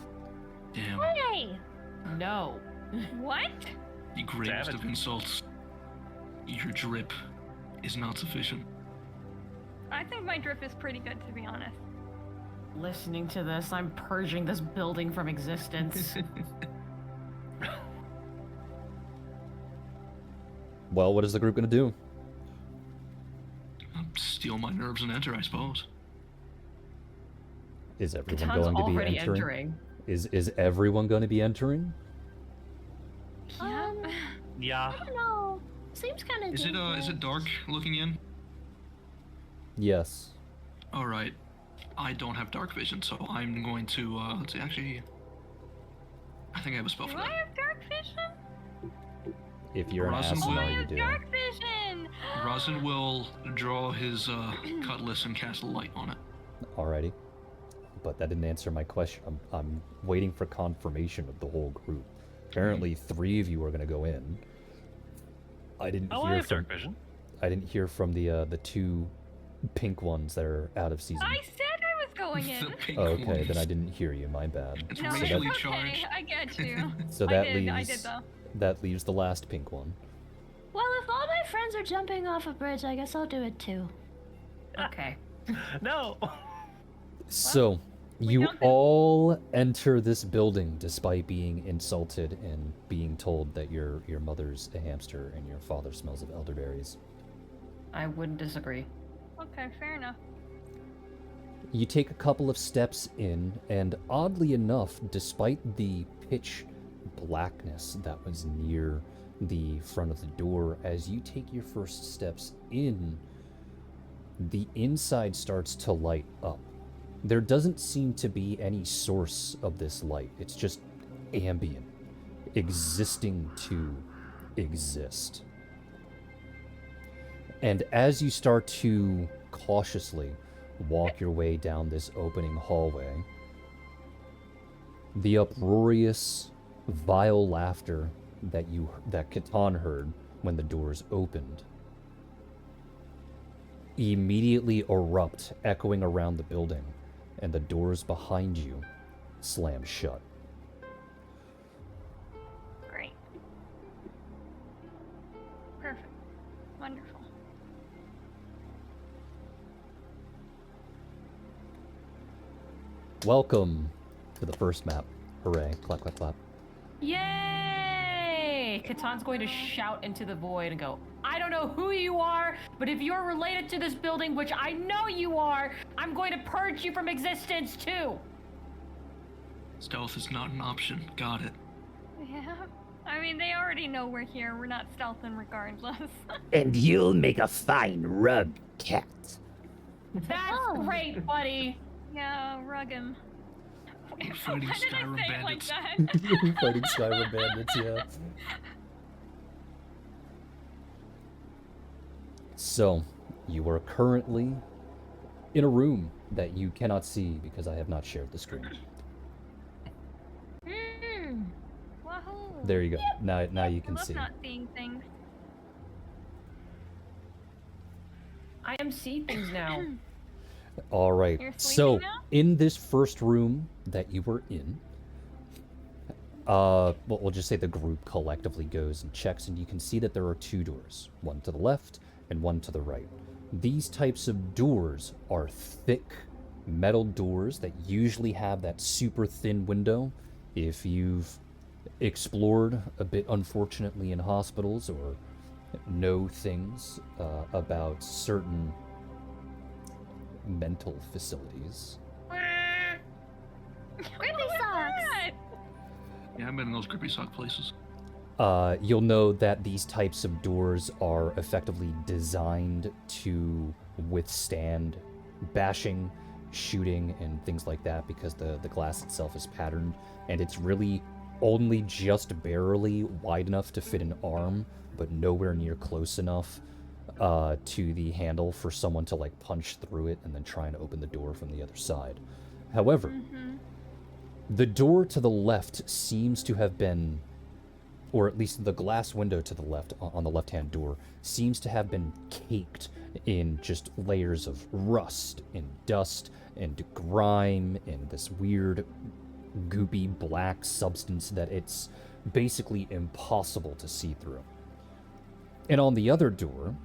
Damn, Hey! No. What? the greatest Damn it. of insults. Your drip is not sufficient. I think my drip is pretty good, to be honest. Listening to this, I'm purging this building from existence. Well, what is the group gonna do? Steal my nerves and enter, I suppose. Is everyone Katan's going to be already entering? entering. Is everyone going to be entering? Yeah. Yeah. I don't know. Seems kind of. Is it dark looking in? Yes. All right. I don't have dark vision, so I'm going to let's see. Actually, I think I have a spell Do for I that. have dark vision? If you're an Rosin asshole, will- I you have do. dark vision! Rosin will draw his cutlass and cast a light on it. Alrighty. But that didn't answer my question. I'm waiting for confirmation of the whole group. Apparently 3 of you are going to go in. I didn't Oh, I hear have from. dark vision. I didn't hear from the two pink ones that are out of season. I said I was going in. The pink Oh, okay, ones. then I didn't hear you. My bad. It's No, so it's that, racially okay. charged. I get you. so I that did, leaves I did though. that leaves the last pink one. Well, if all my friends are jumping off a bridge, I guess I'll do it too. Okay. No. So, we you jumping. all enter this building despite being insulted and being told that your mother's a hamster and your father smells of elderberries. I wouldn't disagree. Okay, fair enough. You take a couple of steps in, and oddly enough, despite the pitch blackness that was near the front of the door, as you take your first steps in, the inside starts to light up. There doesn't seem to be any source of this light. It's just ambient, existing to exist. And as you start to cautiously walk your way down this opening hallway, the uproarious, vile laughter that Catan heard when the doors opened immediately erupt, echoing around the building, and the doors behind you slam shut. Great. Perfect. Wonderful. Welcome to the first map. Hooray. Clap, clap, clap. Yay! Catan's going to shout into the void and go, I don't know who you are, but if you're related to this building, which I know you are, I'm going to purge you from existence too! Stealth is not an option. Got it. Yeah. I mean, they already know we're here. We're not stealthing regardless. And you'll make a fine rug cat. That's great, buddy! Yeah, rug him. We're fighting Why did I Skyrim say it bandits. like that? Fighting Skyrim bandits, yeah. So, you are currently in a room that you cannot see because I have not shared the screen. Wahoo! There you go. Now you I can love see. not seeing things. I am seeing things now. All right. You're So, sleeping now? in this first room that you were in, well, we'll just say the group collectively goes and checks, and you can see that there are two doors, one to the left and one to the right. These types of doors are thick metal doors that usually have that super thin window. If you've explored a bit, unfortunately, in hospitals or know things about certain mental facilities, Grippy socks! Yeah, I've been in those grippy sock places. you'll know that these types of doors are effectively designed to withstand bashing, shooting, and things like that because the glass itself is patterned, and it's really only just barely wide enough to fit an arm, but nowhere near close enough to the handle for someone to like punch through it and then try and open the door from the other side. However, the door to the left seems to have been, or at least the glass window to the left on the left-hand door seems to have been caked in just layers of rust and dust and grime and this weird goopy black substance that it's basically impossible to see through. And on the other door,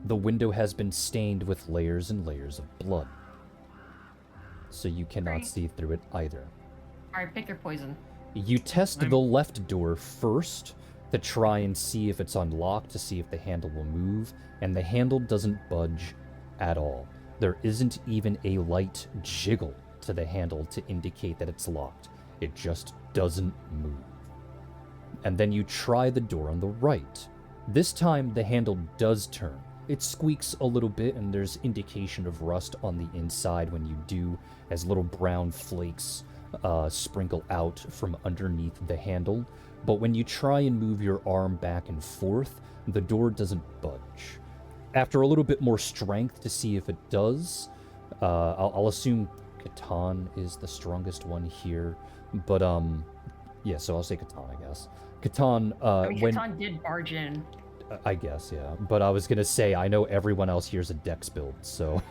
the window has been stained with layers and layers of blood. So you cannot Great. see through it either. Alright, pick your poison. You test the left door first to try and see if it's unlocked, to see if the handle will move, and the handle doesn't budge at all. There isn't even a light jiggle to the handle to indicate that it's locked. It just doesn't move. And then you try the door on the right. This time the handle does turn. It squeaks a little bit and there's indication of rust on the inside when you do, as little brown flakes sprinkle out from underneath the handle. But when you try and move your arm back and forth, the door doesn't budge. After a little bit more strength to see if it does, I'll assume Catan is the strongest one here. But yeah, so I'll say Catan, I guess. Catan, I mean, when Catan did barge in. I guess, yeah. But I was gonna say, I know everyone else here's a dex build, so...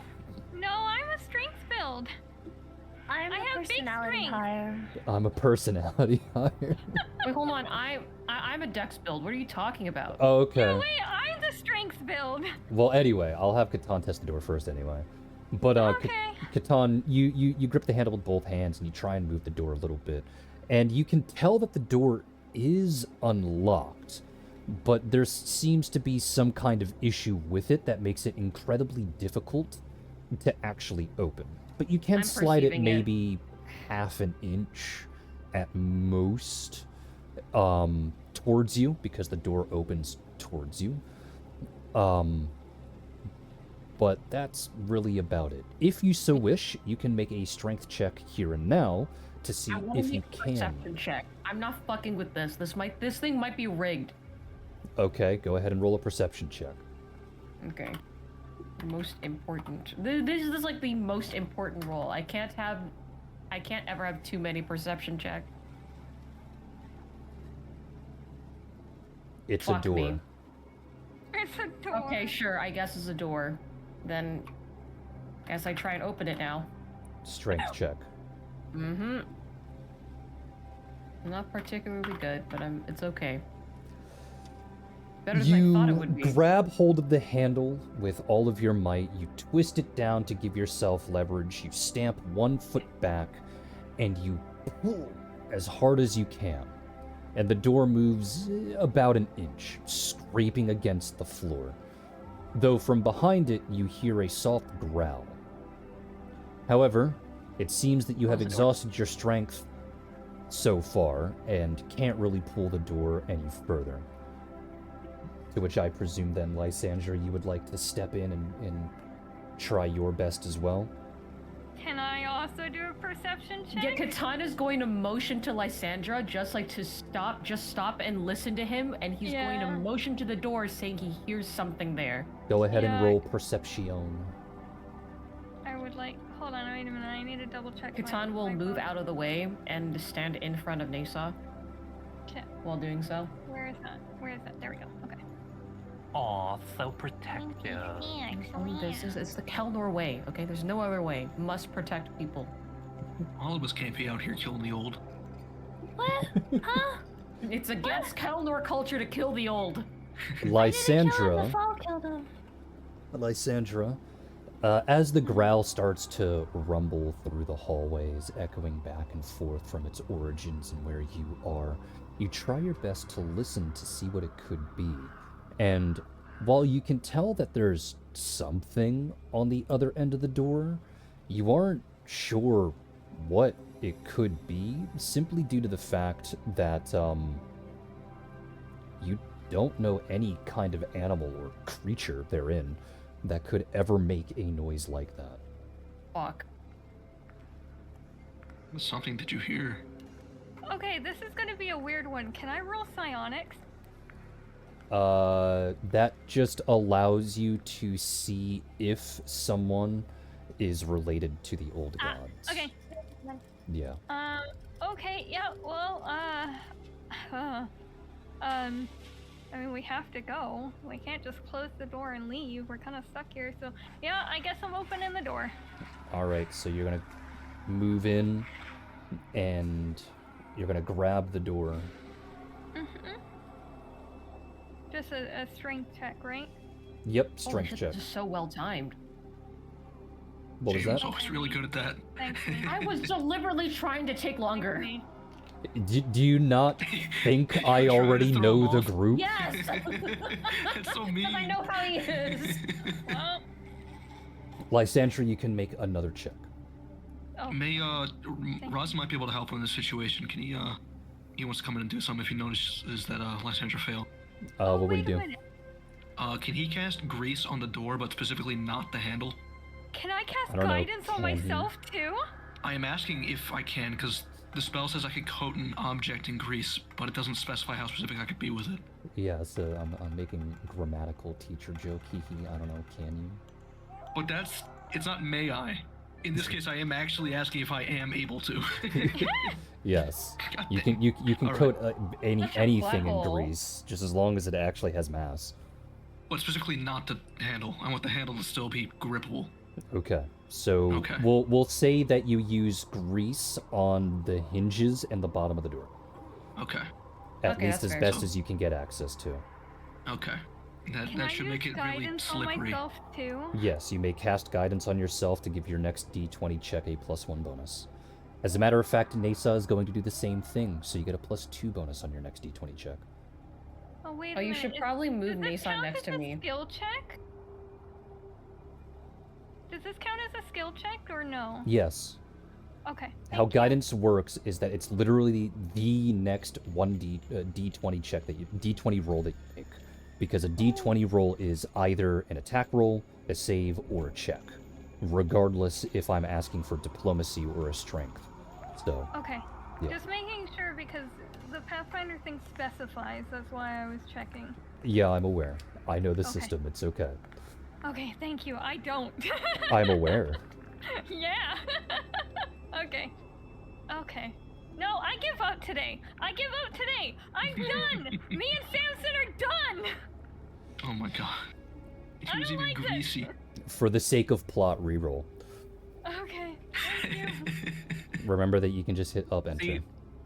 No, I'm a strength build. I I have have big personality strength. higher. I'm a personality hire. Wait, hold on. I'm a dex build. What are you talking about? Oh, okay. No, wait, I'm the strength build. Well, anyway, I'll have Catan test the door first anyway. But, Okay. Catan, you grip the handle with both hands and you try and move the door a little bit. And you can tell that the door is unlocked, but there seems to be some kind of issue with it that makes it incredibly difficult to actually open. But you can I'm slide it perceiving it. maybe half an inch at most towards you, because the door opens towards you. But that's really about it. If you so wish, you can make a strength check here and now to see I wanna if you make a perception can. check. I'm not fucking with this. This thing might be rigged. Okay, go ahead and roll a perception check. Okay. Most important. This is like the most important roll. I can't ever have too many perception checks. It's Fuck a door. me. It's a door. Okay, sure. I guess it's a door. Then, guess I try and open it now. Strength check. Mm-hmm. Not particularly good, but it's okay. Better than I thought it would be. You grab hold of the handle with all of your might. You twist it down to give yourself leverage. You stamp one foot back, and you pull as hard as you can. And the door moves about an inch, scraping against the floor. Though from behind it, you hear a soft growl. However, it seems that you have exhausted your strength so far, and can't really pull the door any further. To which I presume then, Lysandra, you would like to step in and try your best as well? Can I also do a perception check? Yeah, Katana's going to motion to Lysandra just stop and listen to him, and he's going to Yeah. motion to the door saying he hears something there. Go ahead and Yeah. roll Perception. I would like. Hold on, wait a minute. I need to double check. Catan will move out of the way and stand in front of Nasa Okay. while doing so. Where is that? Where is that? There we go. Okay. Aw, so protective. It's the Kelnor way, okay? There's no other way. Must protect people. All of us can't be out here killing the old. What? Huh? It's against Kelnor culture to kill the old. Lysandra, The fall killed him. Lysandra, as the growl starts to rumble through the hallways, echoing back and forth from its origins and where you are, you try your best to listen to see what it could be. And while you can tell that there's something on the other end of the door, you aren't sure what it could be, simply due to the fact that you don't know any kind of animal or creature therein that could ever make a noise like that. Fuck. Something did you hear? Okay, this is gonna be a weird one. Can I roll psionics? That just allows you to see if someone is related to the old gods. Okay. Yeah. Okay. Yeah. Well. I mean, we have to go. We can't just close the door and leave. We're kind of stuck here. So, yeah, I guess I'm opening the door. Alright, so you're gonna move in and you're gonna grab the door. Just a strength check, right? Yep, Holy strength shit, check. This is so well timed. What was Jane was that? always really good at that. Thank you. I was deliberately trying to take longer. Do you not think I Trying to already throw know him the off. group? Yes! It's so mean. Because I know how he is. Well, Lysandra, you can make another check. oh, May Roz might be able to help in this situation. Can he wants to come in and do something if he notices that Lysandra failed. What would you wait a do? minute. Can he cast Grease on the door, but specifically not the handle? Can I cast I don't know, guidance on can he? myself too? I am asking if I can, because the spell says I could coat an object in grease, but it doesn't specify how specific I could be with it. Yeah, so I'm making grammatical teacher joke. Hee hee. I don't know. Can you? But it's not may I. In this case, I am actually asking if I am able to. Yes. God You dang. can All right. coat Such a anything in butthole. grease, just as long as it actually has mass. But specifically not the handle. I want the handle to still be grippable. Okay. So Okay. we'll say that you use grease on the hinges and the bottom of the door. Okay. At Okay, least that's as fair. best as you can get access to. Okay. Can That I should use make it really guidance on slippery. myself too? Yes, you may cast guidance on yourself to give your next d20 check a +1 bonus. As a matter of fact, Nasa is going to do the same thing, so you get a +2 bonus on your next d20 check. Oh wait. Oh, a you minute. should probably move Does this Nason count next as to a me. Skill check? Does this count as a skill check or no? Yes. Okay. How thank you. guidance works is that it's literally the next d20 check that you d20 roll that you make, because a d20 roll is either an attack roll, a save, or a check, regardless if I'm asking for diplomacy or a strength. So Okay. yeah. Just making sure because the Pathfinder thing specifies. That's why I was checking. Yeah, I'm aware. I know the Okay. system. It's okay. Okay, thank you. I don't. I'm aware. Yeah. Okay. Okay. No, I give up today. I give up today. I'm done. Me and Samson are done. Oh my god. I He was don't even like this. greasy. For the sake of plot, reroll. Okay. Thank you. Remember that you can just hit up enter. See,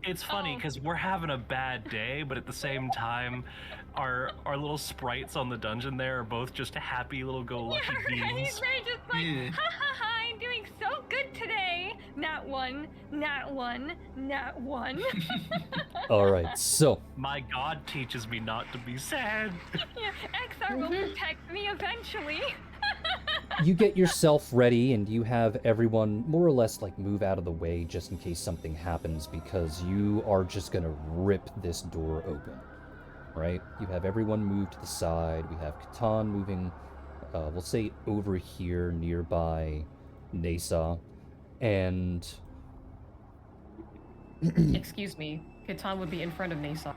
it's funny Oh. because we're having a bad day, but at the same time, our little sprites on the dungeon there are both just happy little go-lucky Yeah, right? beings. They're just like, Yeah. ha ha ha, I'm doing so good today. Not one, not one, not one. All right, so My god teaches me not to be sad. Yeah, XR will protect me eventually. you get yourself ready and you have everyone more or less like move out of the way just in case something happens, because you are just gonna rip this door open, right? You have everyone move to the side. We have Catan moving, we'll say over here nearby Nasa, and Excuse me. Catan would be in front of Nason.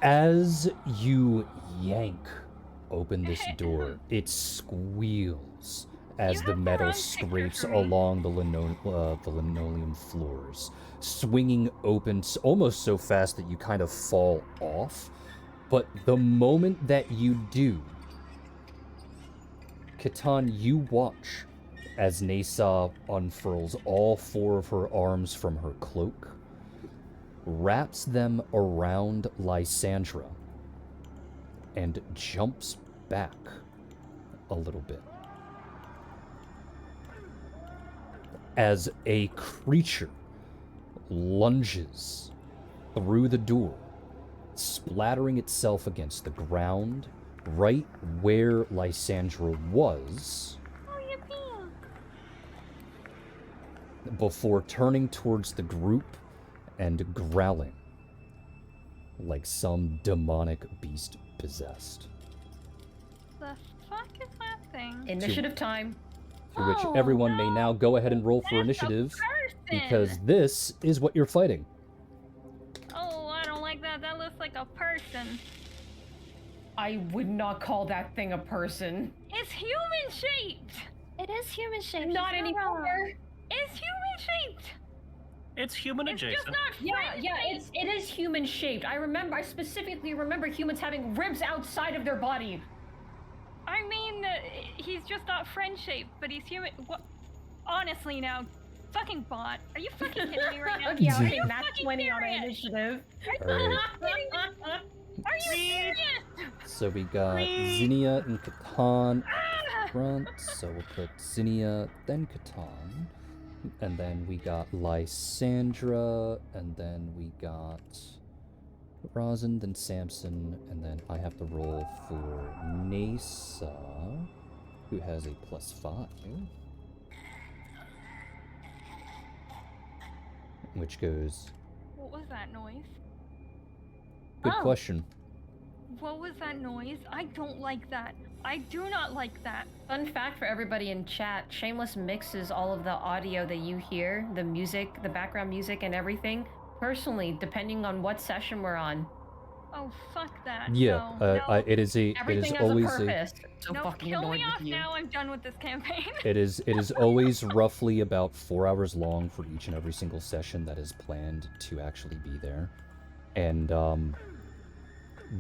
as you yank open this door, it squeals as You the have the metal wrong picture scrapes for me. along the linoleum floors, swinging open almost so fast that you kind of fall off. But the moment that you do, Catan, you watch as Nasa unfurls all 4 of her arms from her cloak, wraps them around Lysandra, and jumps back a little bit. As a creature lunges through the door, splattering itself against the ground right where Lysandra was, Oh, yippee. before turning towards the group and growling like some demonic beast possessed. The fuck is that thing? Initiative time. To which Oh, everyone may no. now go ahead and roll for That's a initiative, person. because this is what you're fighting. Oh, I don't like that. That looks like a person. I would not call that thing a person. It's human shaped. It is human shaped. Not you're anymore. It's human shaped. It's human It's adjacent. just not Yeah, friend yeah, shaped. it is human shaped. I specifically remember humans having ribs outside of their body. I mean, he's just not friend shaped, but he's human. What? Honestly, now, fucking bot. Are you fucking kidding me right now? Yeah, Are okay, you nat fucking 20 on serious? initiative. Alright, Are you serious? so we got Zinnia and Catan front, so we'll put Zinnia, then Catan, and then we got Lysandra, and then we got Rosin, then Samson, and then I have to roll for Nasa, who has a +5. Which goes, What was that noise? good Oh. question. What was that noise? I don't like that. I do not like that. Fun fact for everybody in chat, Shameless mixes all of the audio that you hear, the music, the background music and everything, personally, depending on what session we're on. Oh, fuck that. Yeah, No, no. it is Everything has always a purpose. So no, fucking kill annoyed me with off you. now. I'm done with this campaign. it is always roughly about 4 hours long for each and every single session that is planned to actually be there. And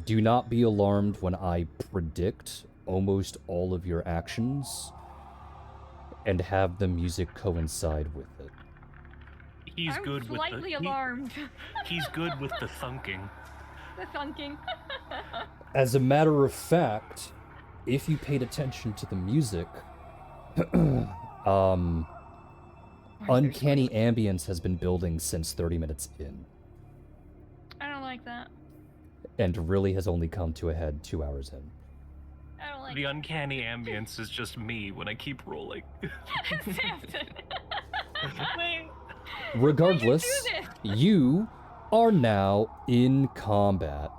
do not be alarmed when I predict almost all of your actions and have the music coincide with it. He's I'm good with slightly the alarmed. he's good with the thunking. The thunking. As a matter of fact, if you paid attention to the music, uncanny ambience has been building since 30 minutes in, I don't like that. and really has only come to a head 2 hours in. I don't like The uncanny ambience is just me when I keep rolling. Samson. Wait. Regardless, do this? you are now in combat.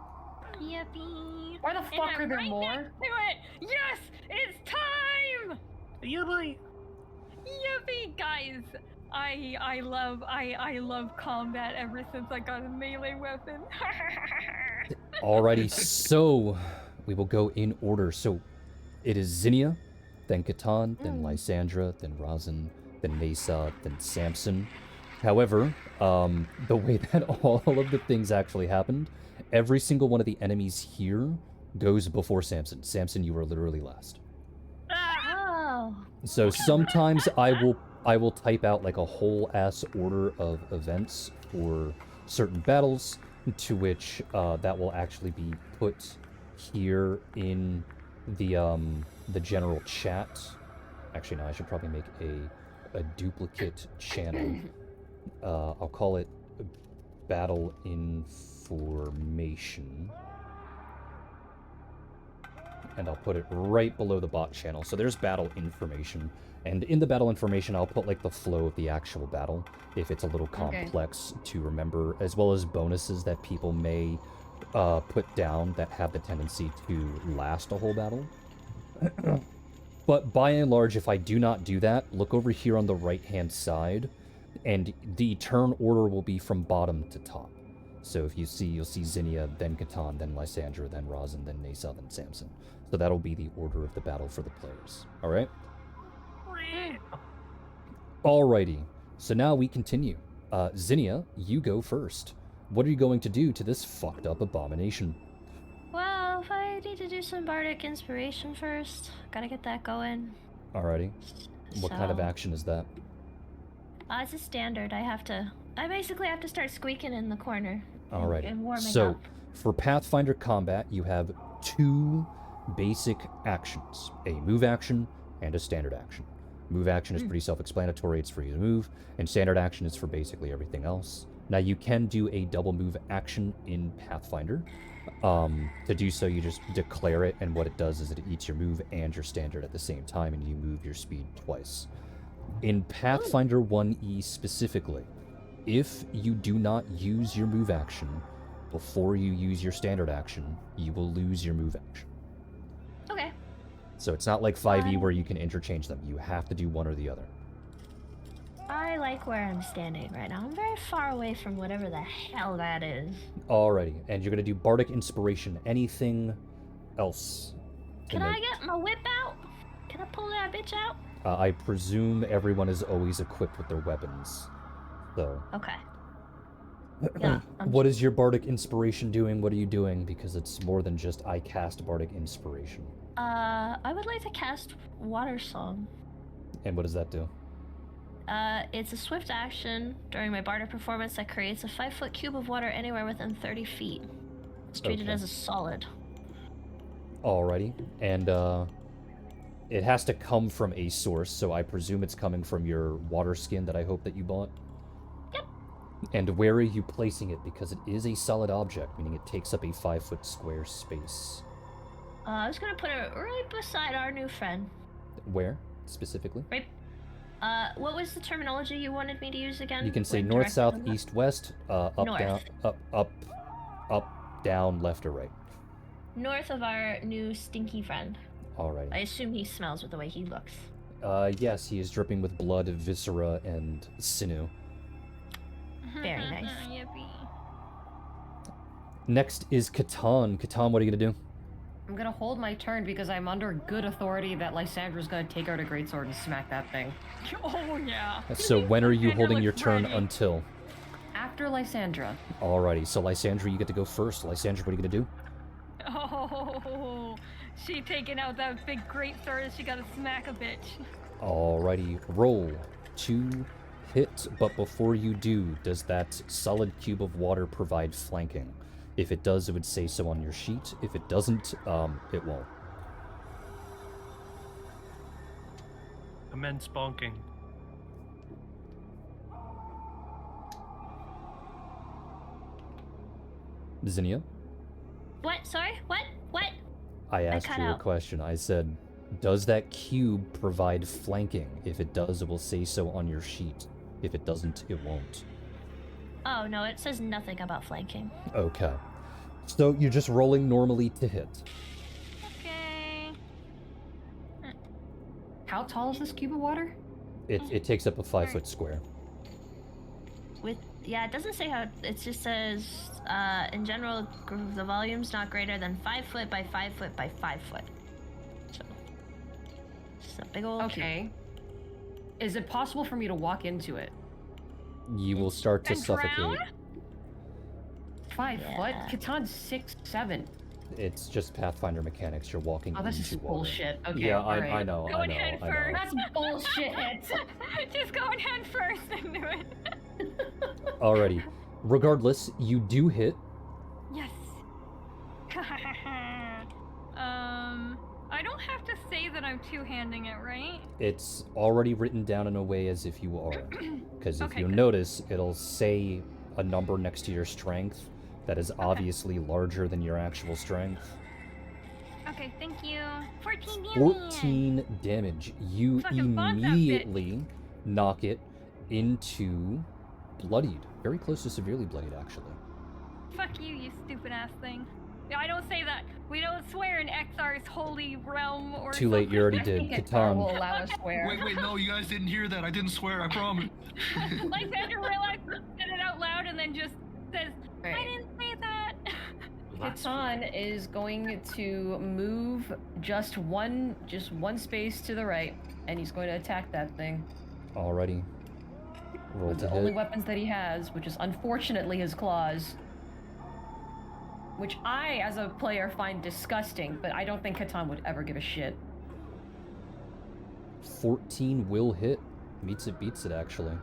Yippee. Why the And fuck I'm are there right more? next to it. Yes, it's time. Yippee. Yippee, guys. I love combat ever since I got a melee weapon. Alrighty, so we will go in order. So it is Zinnia, then Catan, then Lysandra, then Razin, then Nasa, then Samson. However, the way that all of the things actually happened, every single one of the enemies here goes before Samson. Samson, you are literally last. Oh. So sometimes I will type out like a whole ass order of events for certain battles, to which that will actually be put here in the general chat. Actually, no, I should probably make a duplicate channel. I'll call it Battle Information. And I'll put it right below the bot channel. So there's battle information. And in the battle information, I'll put like the flow of the actual battle, if it's a little complex to remember, as well as bonuses that people may put down that have the tendency to last a whole battle. But by and large, if I do not do that, look over here on the right-hand side, and the turn order will be from bottom to top. So if you see, you'll see Zinnia, then Catan, then Lysandra, then Razin, then Nasa, then Samson. So that'll be the order of the battle for the players. Alright? Alrighty. So now we continue. Zinnia, you go first. What are you going to do to this fucked up abomination? Well, if I need to do some bardic inspiration first, gotta get that going. Alrighty. What kind of So- action is that? It's a standard. I basically have to start squeaking in the corner. Alrighty. And warming So, up. for Pathfinder combat, you have 2 basic actions. A move action and a standard action. Move action is pretty self-explanatory, it's for you to move, and standard action is for basically everything else. Now, you can do a double move action in Pathfinder. To do so, you just declare it, and what it does is it eats your move and your standard at the same time, and you move your speed twice. In Pathfinder 1E specifically, if you do not use your move action before you use your standard action, you will lose your move action. Okay. So it's not like 5e where you can interchange them. You have to do one or the other. I like where I'm standing right now. I'm very far away from whatever the hell that is. Alrighty, and you're gonna do Bardic Inspiration. Anything else? Can I get my whip out? Can I pull that bitch out? I presume everyone is always equipped with their weapons. So, Okay. Yeah. what is your Bardic Inspiration doing? What are you doing? Because it's more than just I cast Bardic Inspiration. I would like to cast Water Song. And what does that do? It's a swift action during my bardic performance that creates a 5-foot cube of water anywhere within 30 feet. It's treated Okay. as a solid. Alrighty, and it has to come from a source, so I presume it's coming from your water skin that I hope that you bought? Yep. And where are you placing it? Because it is a solid object, meaning it takes up a 5-foot square space. I was gonna put it right beside our new friend. Where, specifically? Right. What was the terminology you wanted me to use again? You can say Like, north, directed south, on the- east, west, up, North. down, up, down, left, or right. North of our new stinky friend. I Alrighty. assume he smells with the way he looks. Yes, he is dripping with blood, viscera, and sinew. Very nice. Yippee. Next is Catan. Catan, what are you gonna do? I'm gonna hold my turn because I'm under good authority that Lysandra's gonna take out a greatsword and smack that thing. Oh yeah. So when are you Lysandra holding your looks turn ready. until? After Lysandra, Alrighty, so Lysandra, you get to go first. Lysandra, what are you gonna do? Oh, she taking out that big great sword. She gotta smack a bitch. Alrighty, roll to hit, but before you do, does that solid cube of water provide flanking? If it does, it would say so on your sheet. If it doesn't, it won't. Immense bonking. Zinnia? What? Sorry? What? What? I asked cut you a out. question. I said, does that cube provide flanking? If it does, it will say so on your sheet. If it doesn't, it won't. Oh, no, it says nothing about flanking. Okay. So you're just rolling normally to hit. Okay. How tall is this cube of water? It takes up a 5-foot square. Yeah, it doesn't say how. It just says, in general, the volume's not greater than 5 foot by 5 foot by 5 foot. So, it's a big old cube. Okay. Is it possible for me to walk into it? You will start to And suffocate. drown? 5 Yeah. foot? Katan's 6'7". It's just Pathfinder mechanics. You're walking Oh, this into is water. bullshit. Okay, Yeah, alright. I know. Going head first. That's bullshit. Just going head first into it. Alrighty. Regardless, you do hit. Yes. I don't have to say that I'm two-handing it, right? It's already written down in a way as if you are. Because if Okay, you good. notice, it'll say a number next to your strength that is obviously larger than your actual strength. Okay, thank you. 14 damage. 14 damage. You Fucking boss that bitch. immediately knock it into bloodied. Very close to severely bloodied, actually. Fuck you, you stupid ass thing. Yeah, I don't say that. We don't swear in Xr's holy realm or Too late, you already I did. think Katar will Catan. allow us swear. Wait, no, you guys didn't hear that. I didn't swear, I promise. Lysander realized said it out loud and then just says, I Right. didn't say that. Katan is going to move just one space to the right, and he's going to attack that thing Alrighty. Roll with to the only hit. weapons that he has, which is unfortunately his claws. Which I, as a player, find disgusting, but I don't think Katan would ever give a shit. 14 will hit. Meets it, beats it, actually.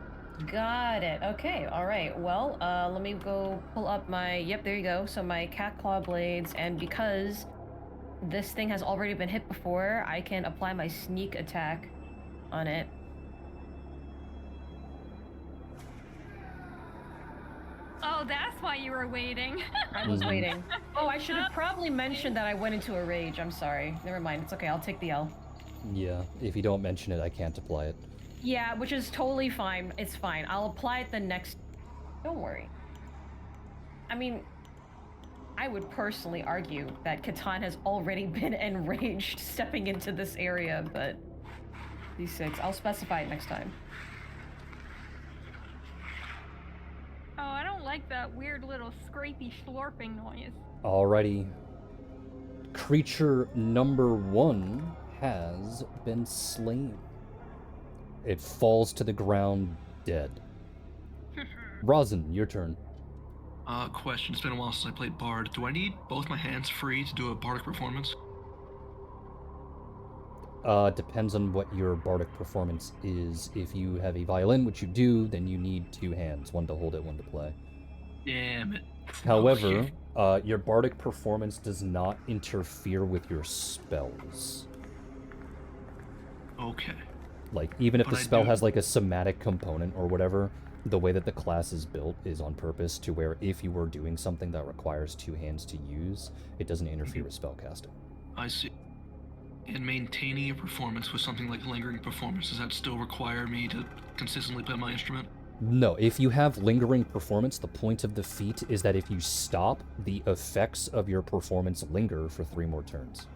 Got it. Okay, alright. Well, let me go pull up my... Yep, there you go. So my cat claw blades, and because this thing has already been hit before, I can apply my sneak attack on it. Oh, that's why you were waiting. I was Mhm. waiting. Oh, I should have probably mentioned that I went into a rage. I'm sorry. Never mind. It's okay. I'll take the L. Yeah, if you don't mention it, I can't apply it. Yeah, which is totally fine. It's fine. I'll apply it the next... Don't worry. I mean, I would personally argue that Katan has already been enraged stepping into this area, but... D6. I'll specify it next time. Oh, I don't like that weird little scrapey slurping noise. Alrighty. Creature number 1 has been slain. It falls to the ground dead. Rosin, your turn. Question. It's been a while since I played Bard. Do I need both my hands free to do a bardic performance? Depends on what your bardic performance is. If you have a violin, which you do, then you need 2 hands, one to hold it, one to play. Damn it. However, your bardic performance does not interfere with your spells. Okay. Like, even if But the I spell do- has like a somatic component or whatever, the way that the class is built is on purpose to where if you were doing something that requires 2 hands to use, it doesn't interfere with spellcasting. I see. And maintaining a performance with something like lingering performance, does that still require me to consistently play my instrument? No, if you have lingering performance, the point of the feat is that if you stop, the effects of your performance linger for 3 more turns,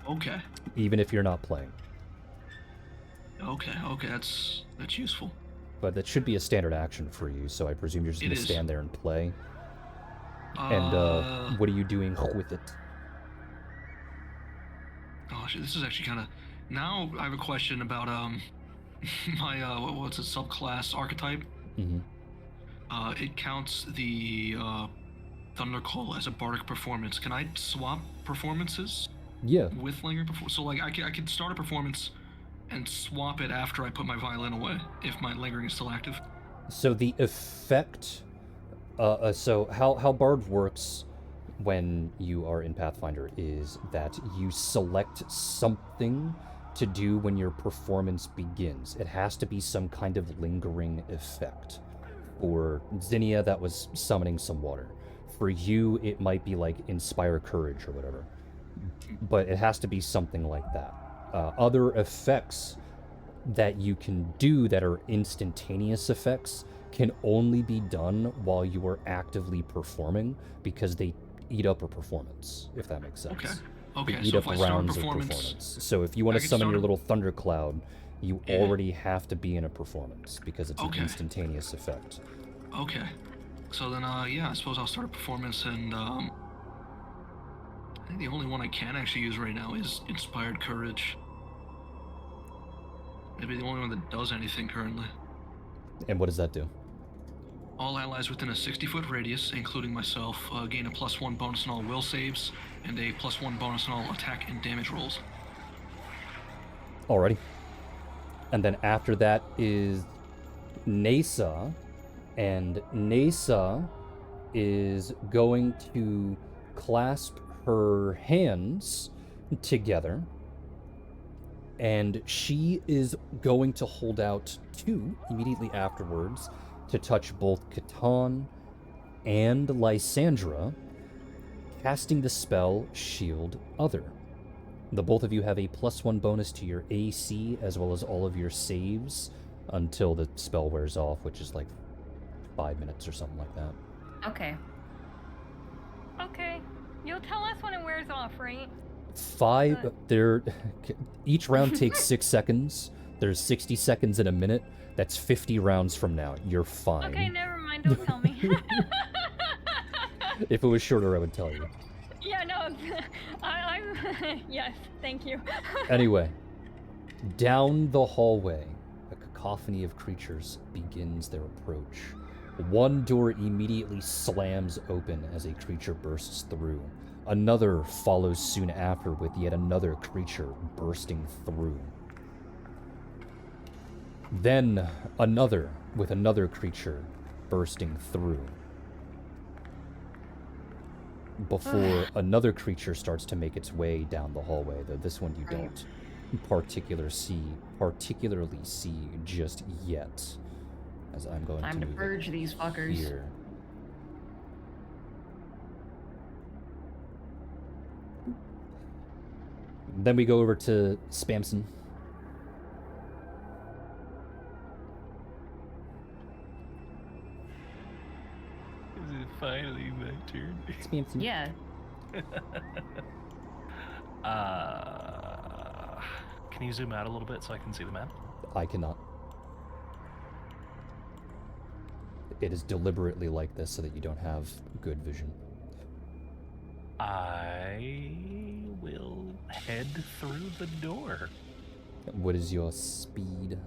Okay. even if you're not playing. Okay, that's useful. But that should be a standard action for you, so I presume you're just It going to is. stand there and play. And what are you doing with it? Oh shit, this is actually kind of... Now I have a question about, my, what's it, subclass archetype? Mm-hmm. It counts the, Thunder Call as a bardic performance. Can I swap performances Yeah. with lingering So like I could start a performance and swap it after I put my violin away if my lingering is still active. So the effect, so how Bard works when you are in Pathfinder is that you select something to do when your performance begins. It has to be some kind of lingering effect. For Zinnia, that was summoning some water. For you, it might be like inspire courage or whatever. But it has to be something like that. Other effects that you can do that are instantaneous effects can only be done while you are actively performing because they eat up a performance, if that makes sense. Okay, They eat so up if I start a rounds of performance... performance. So if you want I to can summon start your a- little thundercloud, you already have to be in a performance because it's an Okay. instantaneous effect. Okay. So then, yeah, I suppose I'll start a performance, and I think the only one I can actually use right now is Inspired Courage. Maybe the only one that does anything currently. And what does that do? All allies within a 60-foot radius, including myself, gain a +1 bonus on all will saves, and a +1 bonus on all attack and damage rolls. Alrighty. And then after that is Nasa, and Nasa is going to clasp her hands together, and she is going to hold out 2 immediately afterwards to touch both Catan and Lysandra, casting the spell Shield Other. The both of you have a +1 bonus to your AC as well as all of your saves until the spell wears off, which is like 5 minutes or something like that. Okay. Okay. You'll tell us when it wears off, right? Each round takes 6 seconds. There's 60 seconds in a minute. That's 50 rounds from now. You're fine. Okay, never mind. Don't tell me. If it was shorter, I would tell you. Yeah, no. I'm... yes, thank you. Anyway, down the hallway, a cacophony of creatures begins their approach. One door immediately slams open as a creature bursts through. Another follows soon after with yet another creature bursting through. Then another with another creature bursting through. Before another creature starts to make its way down the hallway, though this one you don't particularly see just yet. As I'm going Time to move purge these fuckers. here. Then we go over to Spamson. Is it finally my turn? Spamson. Yeah. Can you zoom out a little bit so I can see the map? I cannot. It is deliberately like this so that you don't have good vision. I will head through the door. What is your speed?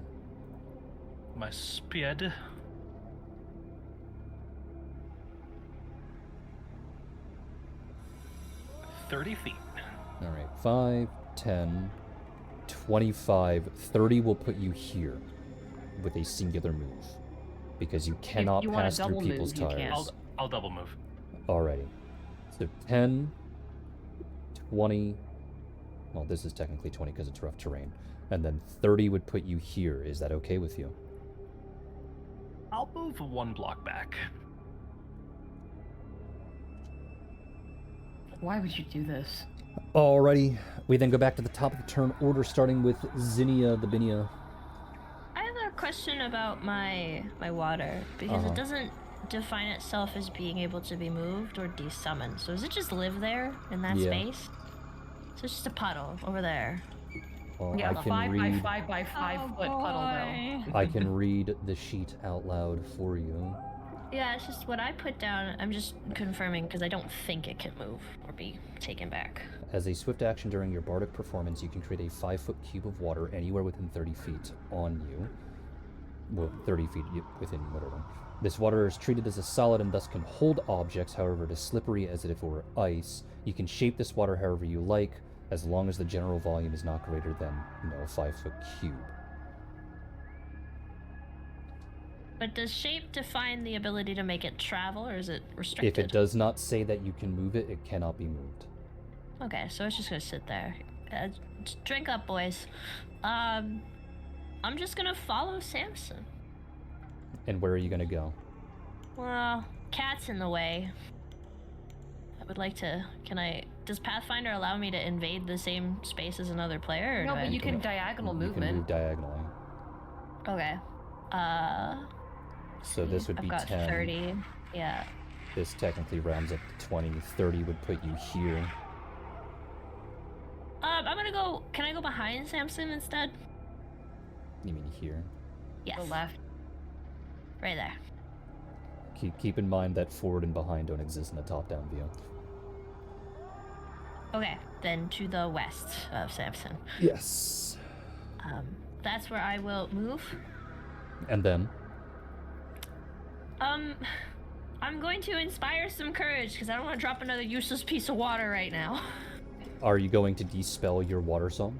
My speed. $30 feet. All right, 5, 10, 25, 30 will put you here with a singular move. Because you cannot you want a pass through double move, people's you tires. can't. I'll double move. Alrighty. So 10, 20, well, this is technically 20 because it's rough terrain. And then 30 would put you here. Is that okay with you? I'll move 1 block back. Why would you do this? Alrighty. We then go back to the top of the turn order, starting with Zinnia the Binia. I have a question about my water because it doesn't define itself as being able to be moved or desummoned. So does it just live there in that Yeah. space? So it's just a puddle over there. Well, Yeah, I the can 5 read. by 5 by 5 foot puddle though. I can read the sheet out loud for you. Yeah, it's just what I put down. I'm just confirming because I don't think it can move or be taken back. As a swift action during your bardic performance, you can create a 5-foot cube of water anywhere within 30 feet on you. Well, 30 feet within whatever. This water is treated as a solid and thus can hold objects, however it is slippery as if it were ice. You can shape this water however you like, as long as the general volume is not greater than, 5-foot cube. But does shape define the ability to make it travel, or is it restricted? If it does not say that you can move it, it cannot be moved. Okay, so it's just gonna sit there. Just drink up, boys. I'm just gonna follow Samson. And where are you gonna go? Well, cat's in the way. I would like to. Does Pathfinder allow me to invade the same space as another player? Or No, do but I- you can diagonal You movement. can move diagonally. Okay. So this would I've be got 10. 30. Yeah. This technically rounds up to 20. 30 would put you here. I'm gonna go. Can I go behind Samson instead? You mean here? Yes. The left. Right there. Keep in mind that forward and behind don't exist in a top-down view. Okay, then to the west of Samson. Yes. That's where I will move. And then? I'm going to inspire some courage because I don't want to drop another useless piece of water right now. Are you going to dispel your water song?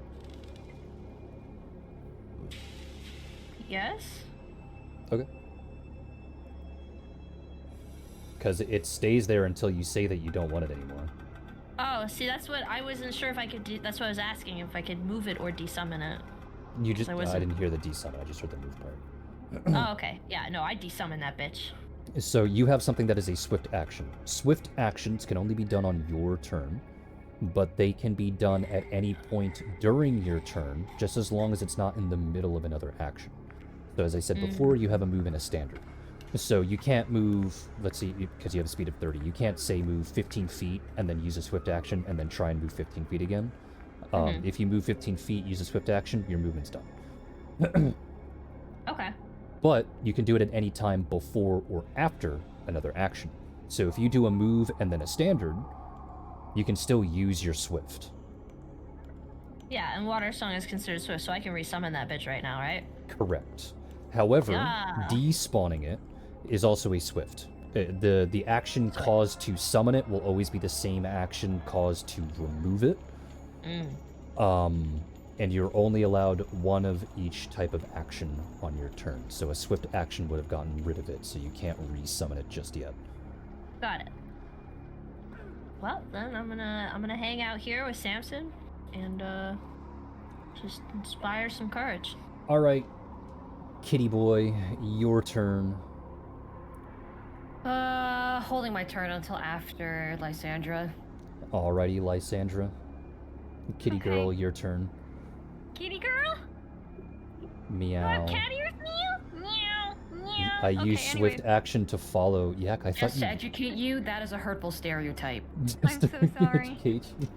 Yes? Okay. Because it stays there until you say that you don't want it anymore. Oh, see, that's what I wasn't sure if I could do. That's what I was asking, if I could move it or desummon it. You just. I I wasn't- didn't hear the desummon, I just heard the move part. Oh, okay. Yeah, no, I desummon that bitch. So you have something that is a swift action. Swift actions can only be done on your turn, but they can be done at any point during your turn, just as long as it's not in the middle of another action. So as I said before, you have a move and a standard. So you can't move, let's see, because you have a speed of 30, you can't say move 15 feet and then use a swift action and then try and move 15 feet again. If you move 15 feet, use a swift action, your movement's done. Okay. But you can do it at any time before or after another action. So if you do a move and then a standard, you can still use your swift. Yeah, and Water Song is considered swift, so I can resummon that bitch right now, right? Correct. However, Yeah. despawning it is also a swift. The action caused to summon it will always be the same action caused to remove it. And you're only allowed one of each type of action on your turn. So a swift action would have gotten rid of it, so you can't resummon it just yet. Got it. Well, then I'm gonna hang out here with Samson and just inspire some courage. All right, kitty boy, your turn. Holding my turn until after Lysandra. Alrighty, Lysandra. Kitty Okay. girl, your turn. Kitty girl? Meow. I'm cat ears, meow, meow, meow. I Okay, use swift anyways, action to follow. Yak, I thought Just you. to educate you, that is a hurtful stereotype. I'm so sorry. Educate you.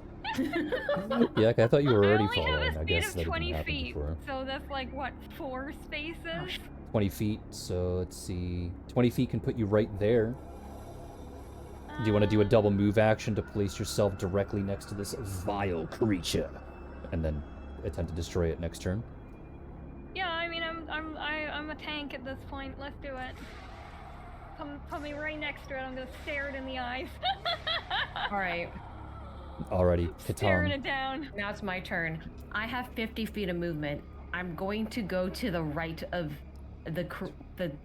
Yak, I thought you were I already only have following. a I speed guess of that didn't 20 happen feet, before. so that's like, what, 4 spaces? 20 feet, so let's see. 20 feet can put you right there. Do you want to do a double move action to place yourself directly next to this vile creature? And then attempt to destroy it next turn? Yeah, I mean, I'm a tank at this point. Let's do it. Put me right next to it. I'm gonna stare it in the eyes. Alright, Alrighty, Staring Catan. it down. now it's my turn. I have 50 feet of movement. I'm going to go to the right of the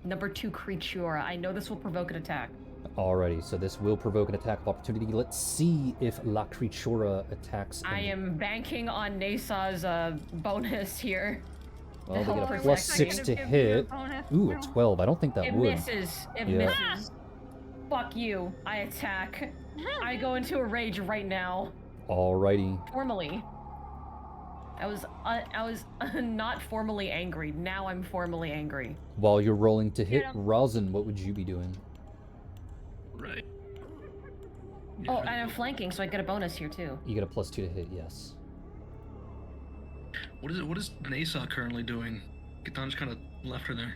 number 2 creature. I know this will provoke an attack. Alrighty, so this will provoke an attack of opportunity. Let's see if La Creatura attacks. I am banking on Nasa's bonus here. Well, they help get a protect plus me. 6 to Could've given you a hit. bonus. Ooh, a 12. I don't think that It would. misses. It Yeah. misses. Fuck you. I attack. I go into a rage right now. Alrighty. Formally. I was not formally angry. Now I'm formally angry. While you're rolling to hit, Get 'em. Rosin, what would you be doing? Right. Oh, and I'm flanking, so I get a bonus here too. You get a plus 2 to hit, yes. What is Nasa currently doing? Catan just kind of left her there.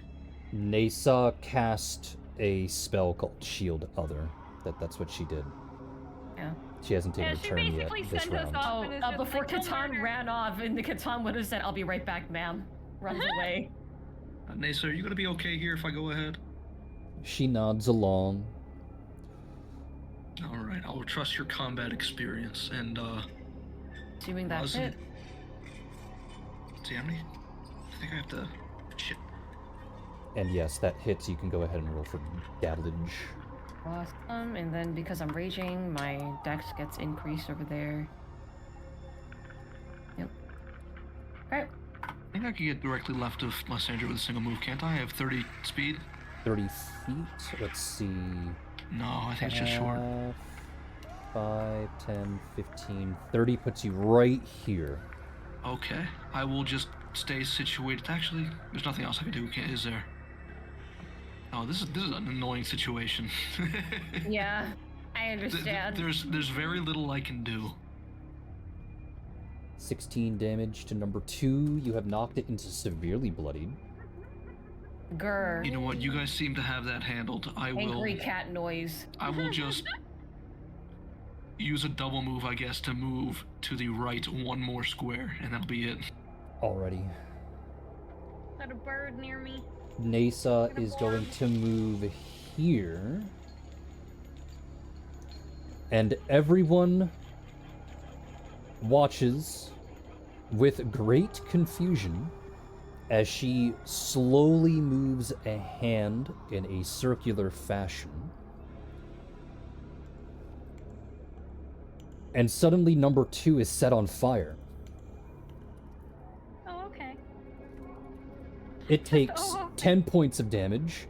Nasa cast a spell called Shield Other. That's what she did. Yeah. She hasn't taken Yeah, a she turn yet basically this sent us round. off. Oh, and it's just before like, "Go Catan murder." ran off, and the Catan would have said, "I'll be right back, ma'am." Runs away. Nasa, are you gonna be okay here if I go ahead? She nods along. All right, I'll trust your combat experience and Assuming that's Rosin. it. Let's see how many. I think I have to. Shit. And yes, that hits. You can go ahead and roll for damage. Awesome. And then because I'm raging, my dex gets increased over there. Yep. Alright. I think I can get directly left of Lysandra with a single move, can't I? I have 30 speed. 30 feet. Let's see. No, I think it's just short. 5, 10, 15, 30 puts you right here. Okay, I will just stay situated. Actually, there's nothing else I can do, is there? Oh, this is an annoying situation. Yeah, I understand. There's very little I can do. 16 damage to number 2. You have knocked it into severely bloodied. Grr. You know what? You guys seem to have that handled. Angry cat noise. I will just use a double move, I guess, to move to the right one more square, and that'll be it. Alrighty. Got a bird near me. Nasa is going to move here. And everyone watches with great confusion as she slowly moves a hand in a circular fashion. And suddenly number 2 is set on fire. Oh, okay. It takes Oh. 10 points of damage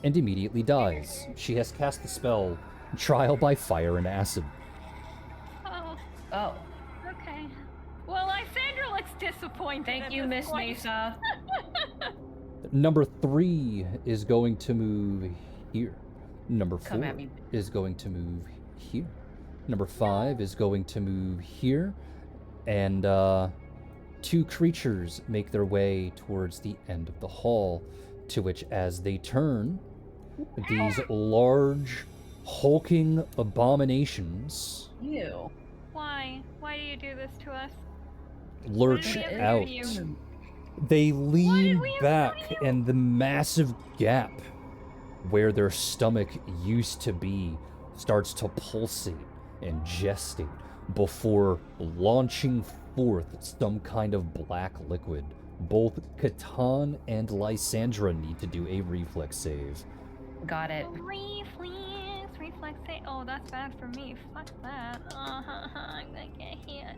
and immediately dies. She has cast the spell Trial by Fire and Acid. Oh, Oh, okay. Well, Lysandra looks disappointed. thank at you, this Miss point. Nasa. Number 3 is going to move here. Number 4 Come at me. is going to move here. Number 5 is going to move here. And 2 creatures make their way towards the end of the hall, to which as they turn, these large, hulking abominations You. Why? Why do you do this to us? lurch Why did we ever out. do you? They lean we ever back, do you? and the massive gap where their stomach used to be starts to pulsate and gestate before launching forth some kind of black liquid. Both Catan and Lysandra need to do a reflex save. Got it. Reflex, say, oh, that's bad for me. Fuck that. I'm gonna get hit.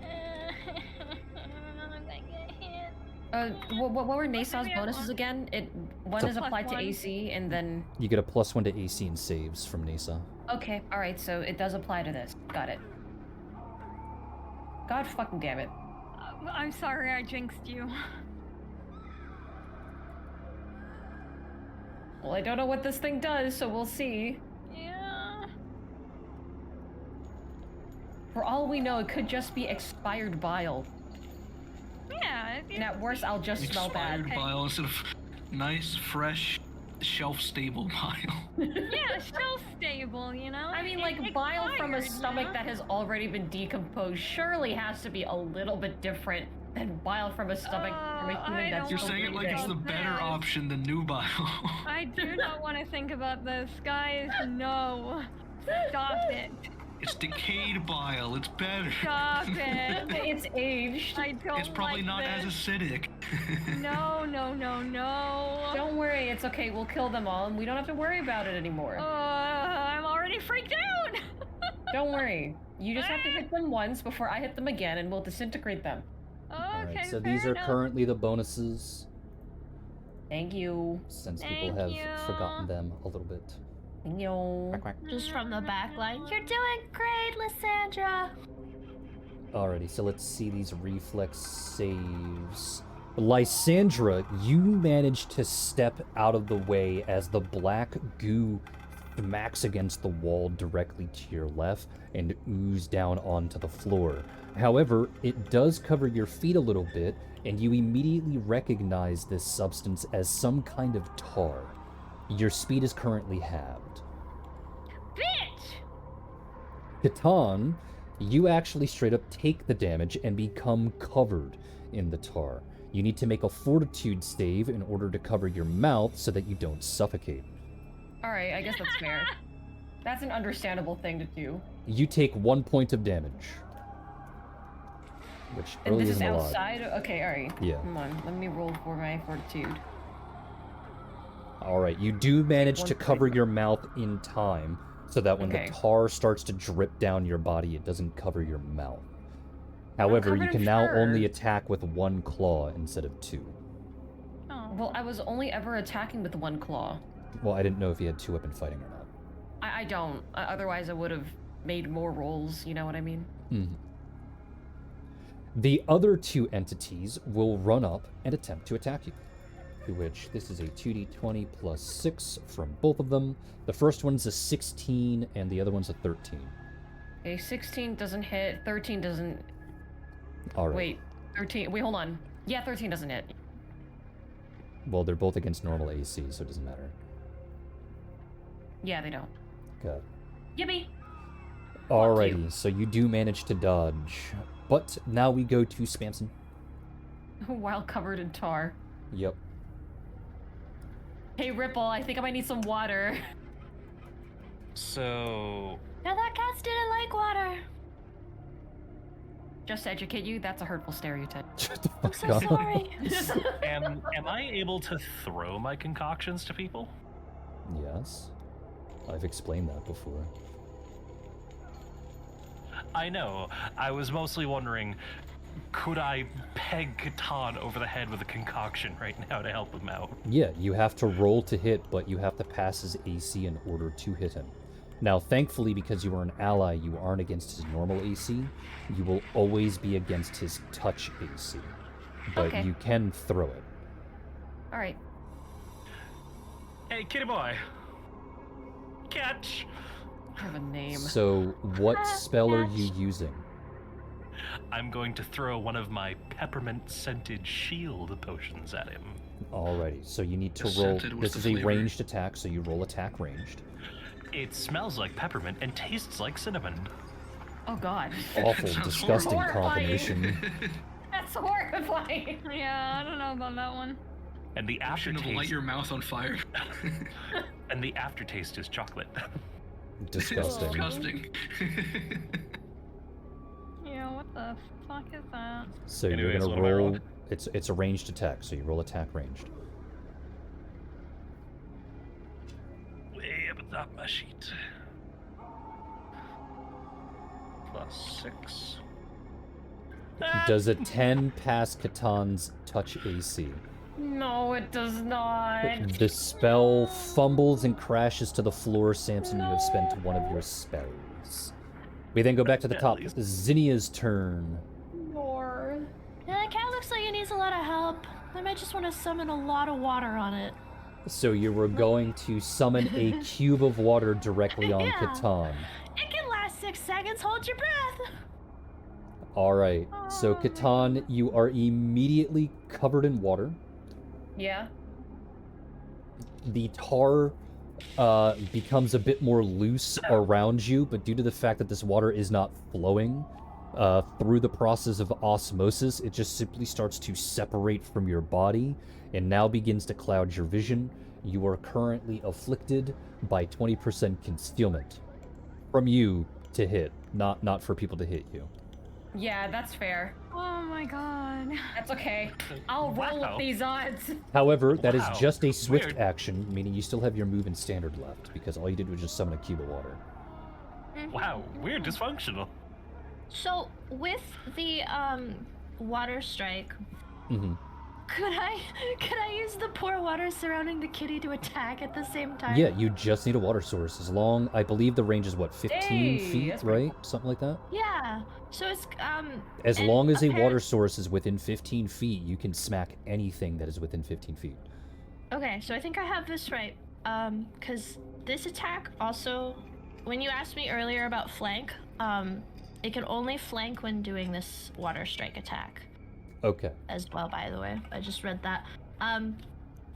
I'm gonna get hit. What were Nasa's maybe I bonuses won't. again? One So- is applied to +1. AC, and then... You get a +1 to AC and saves from Nasa. Okay, alright, so it does apply to this. Got it. God fucking damn it. I'm sorry I jinxed you. Well, I don't know what this thing does, so we'll see. Yeah. For all we know, it could just be expired bile. Yeah. And at worst, I'll just smell bad. Expired bile instead of nice, fresh, shelf-stable bile. Yeah, shelf stable, you know? I mean, It like, bile from a expired, you stomach know? that has already been decomposed surely has to be a little bit different than bile from a stomach from a I human that's You're don't saying it like it's the think better this. option than new bile. I do not want to think about this. Guys, no. Stop it. It's decayed bile. It's better. Stop it. It's aged. I don't It's probably like not this. as acidic. No, no, no, no. Don't worry, it's okay. We'll kill them all, and we don't have to worry about it anymore. I'm already freaked out. Don't worry. You just have to hit them once before I hit them again, and we'll disintegrate them. Okay, Alright, so fair these are enough. currently the bonuses, Thank you. since people Thank have you. forgotten them a little bit. Thank you. Quack, quack. Just from the back line. You're doing great, Lysandra. Alrighty, so let's see these reflex saves. Lysandra, you managed to step out of the way as the black goo smacks against the wall directly to your left and ooze down onto the floor. However, it does cover your feet a little bit, and you immediately recognize this substance as some kind of tar. Your speed is currently halved. Bitch! Catan, you actually straight up take the damage and become covered in the tar. You need to make a fortitude save in order to cover your mouth so that you don't suffocate. Alright, I guess that's fair. That's an understandable thing to do. You take 1 point of damage. Which And really this is isn't a lot. outside? Okay, alright. Yeah. Come on, let me roll for my fortitude. Alright, you do manage to 1 cover point. your mouth in time, so that when Okay. the tar starts to drip down your body, it doesn't cover your mouth. However, you covered can in now fur. only attack with 1 claw instead of 2. Oh. Well, I was only ever attacking with 1 claw. Well, I didn't know if you had 2-weapon fighting or not. I don't. Otherwise, I would have made more rolls, you know what I mean? Mhm. The other 2 entities will run up and attempt to attack you. To which this is a 2d20 plus 6 from both of them. The first one's a 16 and the other one's a 13. Okay, 16 doesn't hit, 13 doesn't... Alright. Wait, 13... Wait, hold on. Yeah, 13 doesn't hit. Well, they're both against normal AC, so it doesn't matter. Yeah, they don't. Okay. Yippee! Alrighty, so you do manage to dodge. But now we go to Spamson. While covered in tar. Yep. Hey, Ripple, I think I might need some water. So, Now that cats didn't like water. Just to educate you, that's a hurtful stereotype. Shut the I'm fuck so up. sorry. am I able to throw my concoctions to people? Yes. I've explained that before. I know. I was mostly wondering, could I peg Catan over the head with a concoction right now to help him out? Yeah, you have to roll to hit, but you have to pass his AC in order to hit him. Now, thankfully, because you are an ally, you aren't against his normal AC. You will always be against his touch AC. But Okay. you can throw it. Alright. Hey, kitty boy. Catch. I have a name. So, what spell are you using? I'm going to throw one of my peppermint scented shield potions at him. Alrighty, so you need to roll. Scented, what's This the is a flavor? ranged attack, so you roll attack ranged. It smells like peppermint and tastes like cinnamon. Oh god. Awful, Sounds disgusting horrible. combination. That's horrifying. Yeah, I don't know about that one. And the Shouldn't have light aftertaste your mouth on fire. and the aftertaste is chocolate. Disgusting. Disgusting. Yeah, what the fuck is that? So you're Anyways, gonna what am I roll. rolling? It's a ranged attack, so you roll attack ranged. Way up at the top of my sheet. +6. Does a 10 pass Catan's touch AC? No, it does not. The spell fumbles and crashes to the floor. Samson, you have spent one of your spells. We then go back to the top. Zinnia's turn. More. Yeah, that cat looks like it needs a lot of help. I might just want to summon a lot of water on it. So you were going to summon a cube of water directly on Yeah. Catan. It can last 6 seconds. Hold your breath. Alright, so Catan, you are immediately covered in water. Yeah. The tar becomes a bit more loose around you, but due to the fact that this water is not flowing through the process of osmosis, it just simply starts to separate from your body and now begins to cloud your vision. You are currently afflicted by 20% concealment from you to hit, not for people to hit you. Yeah, that's fair. Oh my god. That's okay. I'll roll Wow. with these odds. However, that is Wow, just a swift weird. action, meaning you still have your move in standard left, because all you did was just summon a cube of water. Wow, weird dysfunctional. So, with the water strike, Mm-hmm. could I use the pour water surrounding the kitty to attack at the same time? Yeah, you just need a water source. As long, I believe the range is what, 15 Hey, feet, that's pretty right? Something like that. Yeah. So it's As and long as a water apparent- source is within 15 feet, you can smack anything that is within 15 feet. Okay, so I think I have this right. Because this attack also, when you asked me earlier about flank, it can only flank when doing this water strike attack Okay. as well, by the way. I just read that.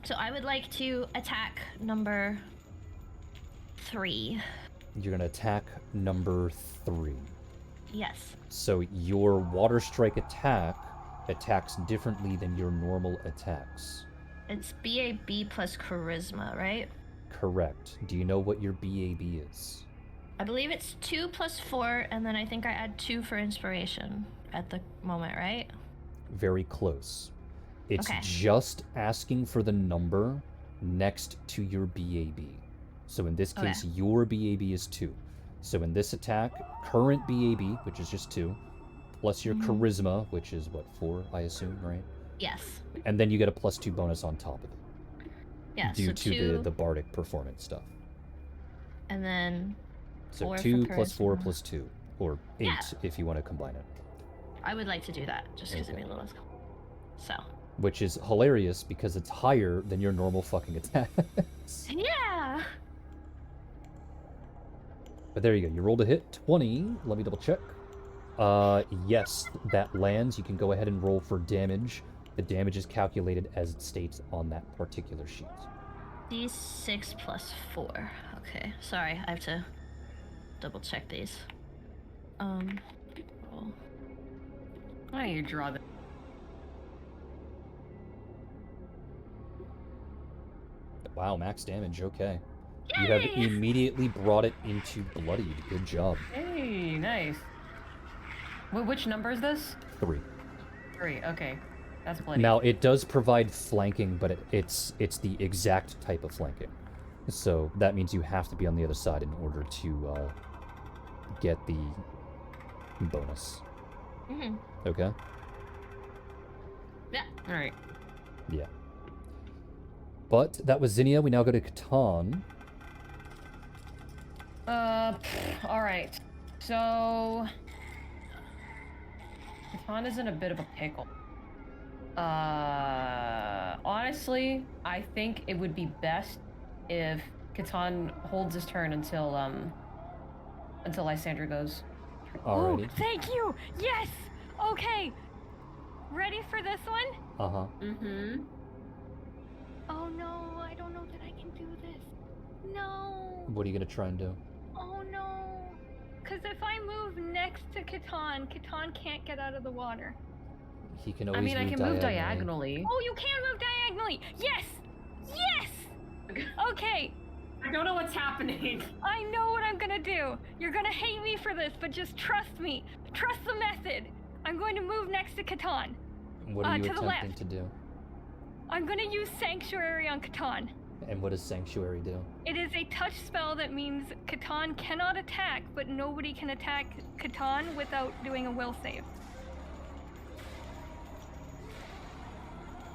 So I would like to attack number 3. You're gonna attack number 3. Yes. So your water strike attack attacks differently than your normal attacks. It's BAB plus charisma, right? correct. Do you know what your BAB is? I believe it's 2 plus 4, and then I think I add 2 for inspiration at the moment, right? Very close. It's Okay. just asking for the number next to your BAB. So in this case, your BAB is 2. So in this attack, current BAB, which is just 2, plus your charisma, which is what, 4, I assume, right? Yes. And then you get a +2 bonus on top of it. Yeah, Due so to 2, the bardic performance stuff. and then So 4 2 for plus 4 charisma. plus 2. Or 8 Yeah. if you want to combine it. I would like to do that, just because Okay. it'd be a little... So. Which is hilarious because it's higher than your normal fucking attacks. Yeah! But there you go. You rolled a hit. 20. Let me double check. Yes, that lands. You can go ahead and roll for damage. The damage is calculated as it states on that particular sheet. D6 plus 4. Okay, sorry, I have to double check these. Roll. Why don't you draw that? Wow, max damage. Okay. You have Yay! immediately brought it into bloodied. Good job. Hey, nice. Which number is this? 3. 3. Okay, that's bloody. Now, it does provide flanking, but it's the exact type of flanking. So that means you have to be on the other side in order to get the bonus. Mm-hmm. Okay? Yeah. All right. Yeah. But that was Zinnia. We now go to Catan. All right. So, Catan is in a bit of a pickle. Honestly, I think it would be best if Catan holds his turn until Lysandra goes. Alrighty. Thank you. Yes. Okay. Ready for this one? Uh-huh. Mm-hmm. Oh no, I don't know that I can do this. No. What are you gonna try and do? Oh no. Because if I move next to Catan, Catan can't get out of the water. He can always I mean, I move can move diagonally. diagonally. Oh, you can move diagonally. Yes. Yes. Okay. I don't know what's happening. I know what I'm gonna do. You're gonna hate me for this, but just trust me. Trust the method. I'm going to move next to Catan. What are you to the attempting left. to do? I'm gonna use Sanctuary on Catan. And what does Sanctuary do? It is a touch spell that means Catan cannot attack, but nobody can attack Catan without doing a will save.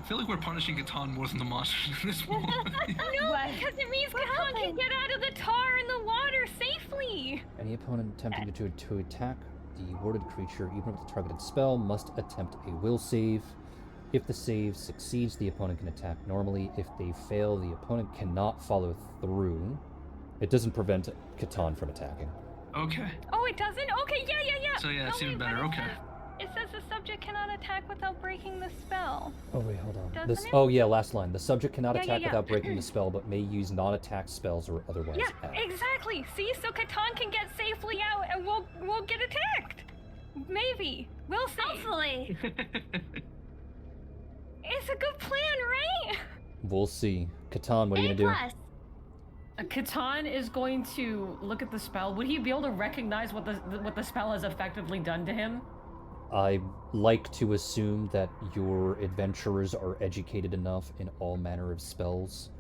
I feel like we're punishing Catan more than the monsters in this one. No, What? because it means What Catan can happened? get out of the tar and the water safely. Any opponent attempting to attack the warded creature, even with the targeted spell, must attempt a will save. If the save succeeds, the opponent can attack normally. If they fail, the opponent cannot follow through. It doesn't prevent Catan from attacking. Okay. Oh, it doesn't? Okay, yeah. So yeah, it's No, even wait, better. what it Okay. says- It says the subject cannot attack without breaking the spell. Oh wait, hold on. Doesn't it? Oh yeah, last line. The subject cannot Yeah, attack yeah. without breaking the spell, but may use non-attack spells or otherwise Yeah, act. exactly. See, so Catan can get safely out, and we'll get attacked. Maybe. We'll see. Hopefully. It's a good plan, right? We'll see. Catan, what are you A gonna plus. Catan is going to look at the spell. Would he be able to recognize what the spell has effectively done to him? I like to assume that your adventurers are educated enough in all manner of spells.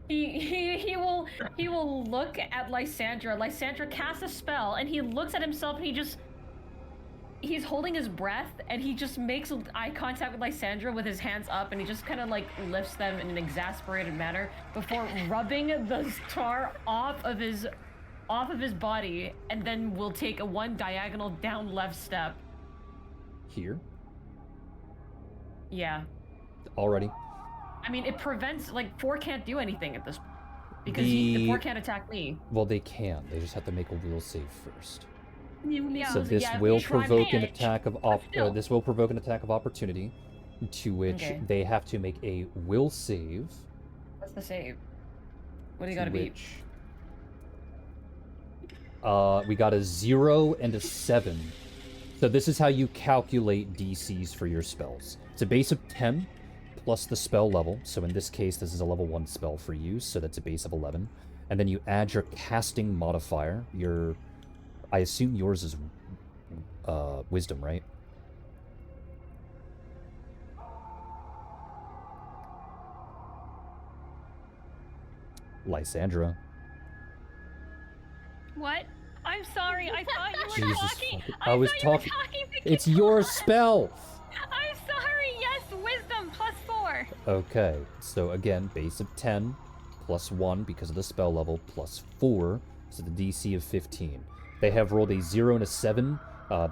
He will look at Lysandra. Lysandra casts a spell, and he looks at himself, and he's holding his breath, and he just makes eye contact with Lysandra with his hands up, and he just kind of like lifts them in an exasperated manner before rubbing the tar off of his body, and then will take a one diagonal down left step. Here? Yeah. Already. I mean, it prevents, like, 4 can't do anything at this point. Because The- 4 can't attack me. Well, they can. They just have to make a will save first. Yeah. So this Yeah, will try provoke an manage, attack of but still. this will provoke an attack of opportunity, to which Okay. they have to make a will save. What's the save? What do you to gotta beat? which, we got a 0 and a 7. So this is how you calculate DCs for your spells. It's a base of 10 plus the spell level. So in this case, this is a level 1 spell for you, so that's a base of 11. And then you add your casting modifier. I assume yours is wisdom, right? Lysandra. What? I'm sorry. I thought you were Jesus talking. fucking- I was thought you were talking. talking to It's Kitan. your spell! I'm sorry. Yes, wisdom +4. Okay, so again, base of 10, plus 1 because of the spell level, plus 4, so the DC of 15. They have rolled a 0 and a 7,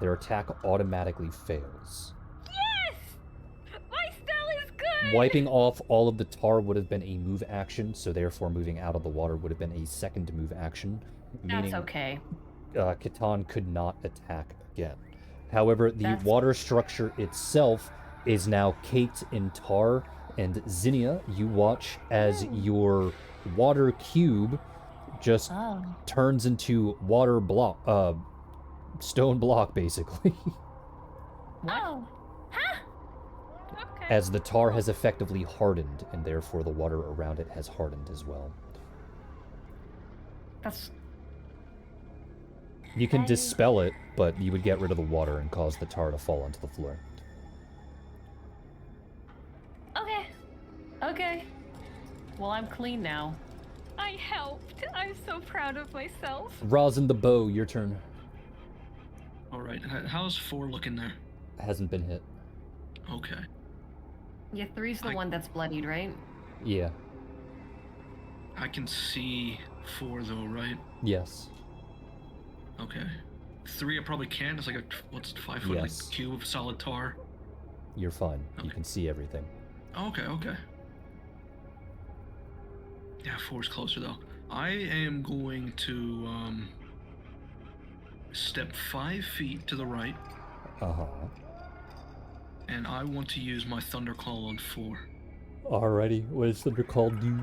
their attack automatically fails. Yes! My spell is good! Wiping off all of the tar would have been a move action, so therefore moving out of the water would have been a second move action. That's okay. Kitan could not attack again. However, the That's- water structure itself is now caked in tar, and Zinnia, you watch as your water cube just Oh. turns into water block, stone block, basically, Oh. Huh? Okay. as the tar has effectively hardened, and therefore the water around it has hardened as well. That's You can I- dispel it, but you would get rid of the water and cause the tar to fall onto the floor. Okay. okay. Well, I'm clean now. I helped. I'm so proud of myself. Rosin the bow, your turn. All right. How's 4 looking there? Hasn't been hit. Okay. Yeah, 3's the I- one that's bloodied, right? Yeah. I can see 4 though, right? Yes. Okay. 3 I probably can't. It's like a 5 foot Yes. like cube of solid tar. You're fine. You Okay. can see everything. Okay. Yeah, 4's closer though. I am going to step 5 feet to the right, Uh-huh. and I want to use my Thunderclaw on 4. Alrighty, what does Thundercall do?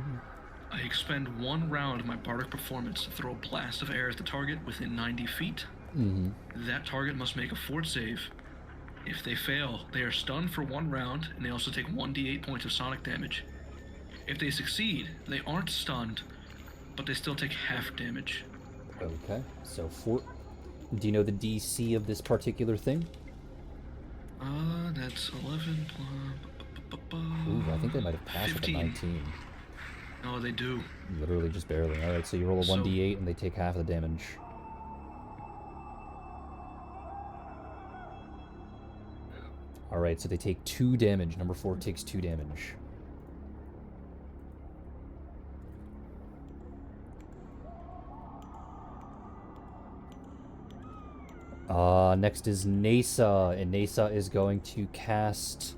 I expend 1 round of my bardic performance to throw a blast of air at the target within 90 feet. Mm-hmm. That target must make a fort save. If they fail, they are stunned for 1 round, and they also take 1d8 points of sonic damage. If they succeed, they aren't stunned, but they still take half damage. Okay, so do you know the DC of this particular thing? That's 11 Ooh, I think they might have passed with a 15. 19. No, they do. Literally just barely. Alright, so you roll a So- 1d8 and they take half of the damage. Alright, so they take 2 damage. Number 4 takes 2 damage. Next is Nasa, and Nasa is going to cast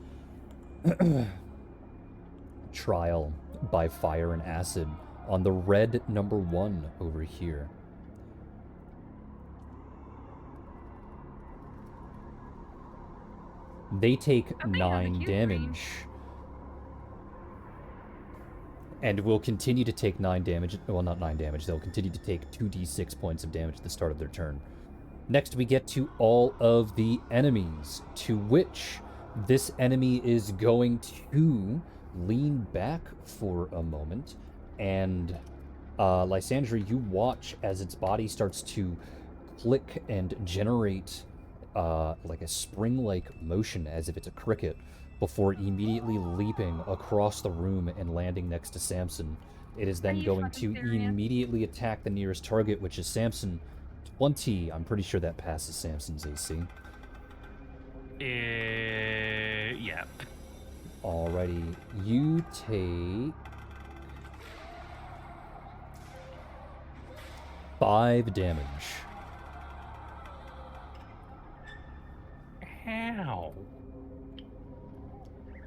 Trial by Fire and Acid on the red number 1 over here. They take Oh, they have a 9 huge damage. range. And will continue to take 9 damage. Well, not 9 damage. They'll continue to take 2d6 points of damage at the start of their turn. Next, we get to all of the enemies, to which this enemy is going to lean back for a moment. And, Lysandra, you watch as its body starts to click and generate like a spring-like motion as if it's a cricket, before immediately leaping across the room and landing next to Samson. It is then you going fucking to serious? immediately attack the nearest target, which is Samson. 20. I'm pretty sure that passes Samson's AC. Yeah. Alrighty, you take 5 damage. How?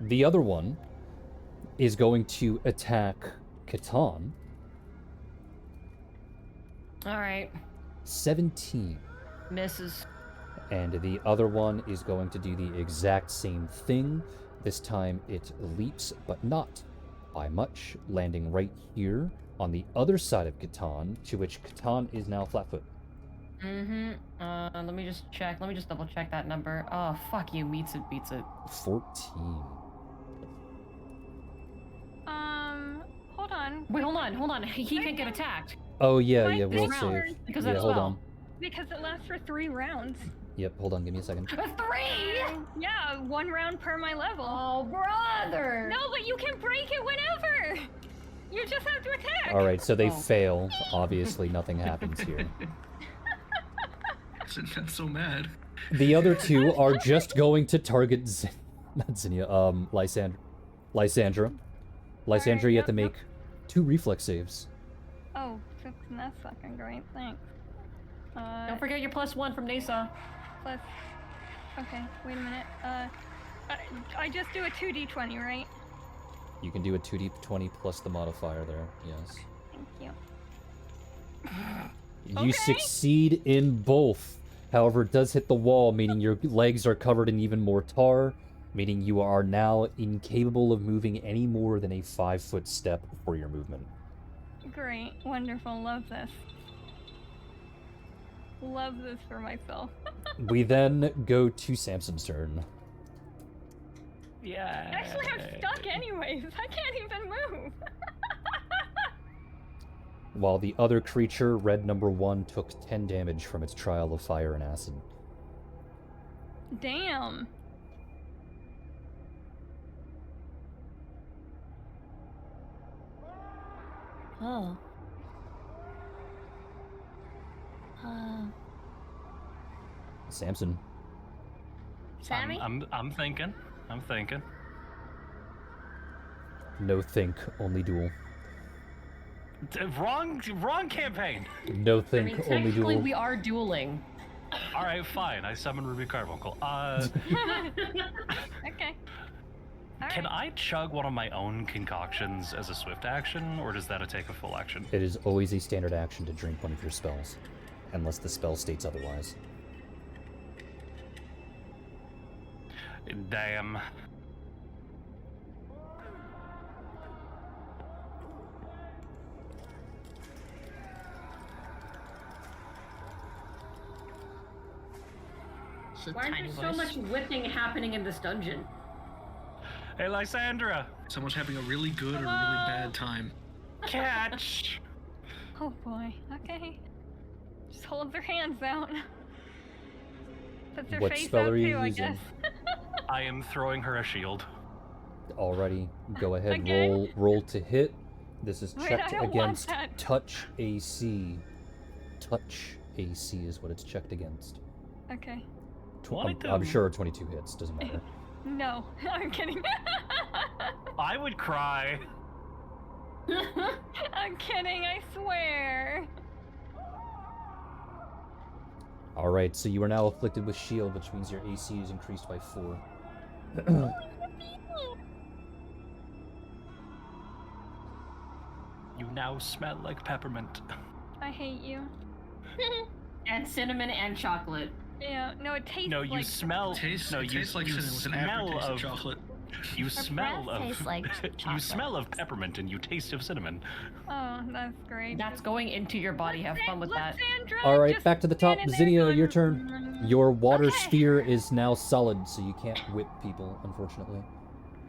The other one is going to attack Kitan. All right. 17. Misses. And the other one is going to do the exact same thing. This time it leaps, but not by much, landing right here on the other side of Kitan, to which Kitan is now flat-foot. Mm-hmm. Let me just check. Let me just double check that number. Oh, fuck you. Meets it, beats it. 14. Wait, hold on. He can't get attacked. Oh yeah, Why yeah, this we'll round? save. Because Yeah, of the hold spell. on. Because it lasts for 3 rounds. Yep, hold on, give me a second. 3! Yeah, 1 round per my level. Oh, brother! No, but you can break it whenever. You just have to attack. Alright, so they Oh. fail. Obviously, nothing happens here. That's so mad. The other two are just going to target not Zinnia, Lysandra. Lysandra, you have to yep, make 2 reflex saves. Oh, that's fucking great. Thanks. Don't forget your +1 from Nasa. Plus. Okay, wait a minute. I just do a 2d20, right? You can do a 2d20 plus the modifier there, yes. Thank you. You Okay. succeed in both. However, it does hit the wall, meaning your legs are covered in even more tar, meaning you are now incapable of moving any more than a 5-foot step for your movement. Great, wonderful, love this. Love this for myself. We then go to Samson's turn. Yeah. Actually, I'm stuck anyways. I can't even move. While the other creature, red number 1, took 10 damage from its trial of fire and acid. Damn. Oh. Samson. Sammy? I'm thinking. No think, only duel. Wrong campaign. No I think, mean, only technically duel. we are dueling. All right, fine. I summon Ruby Carbuncle. Okay. Can Alright. I chug one of my own concoctions as a swift action, or does that take a full action? It is always a standard action to drink one of your spells, unless the spell states otherwise. Damn. Why is there so much whipping happening in this dungeon? Hey, Lysandra! Someone's having a really good or really bad time. Catch! Oh boy. Okay. Just hold their hands out. Put their What face spell out are you too, I using? guess. I am throwing her a shield. Alrighty, go ahead, Again? roll to hit. This is Wait, checked I don't want against that. touch AC. Touch AC is what it's checked against. Okay. I'm sure 22 hits, doesn't matter. No, I'm kidding. I would cry. I'm kidding, I swear. Alright, so you are now afflicted with shield, which means your AC is increased by 4. You now smell like peppermint. I hate you. And cinnamon and chocolate. Yeah, no, it tastes No, you like smell. Tastes no, it you, tastes like you cinnamon with an smell aftertaste of of chocolate. You smell breath of. tastes like you chocolate. smell of peppermint and you taste of cinnamon. Oh, that's great. That's going into your body. Have fun with that. Lysandra, Alright, just back to the top. stand in there Zinnia, going, your turn. Your water Okay. sphere is now solid, so you can't whip people, unfortunately.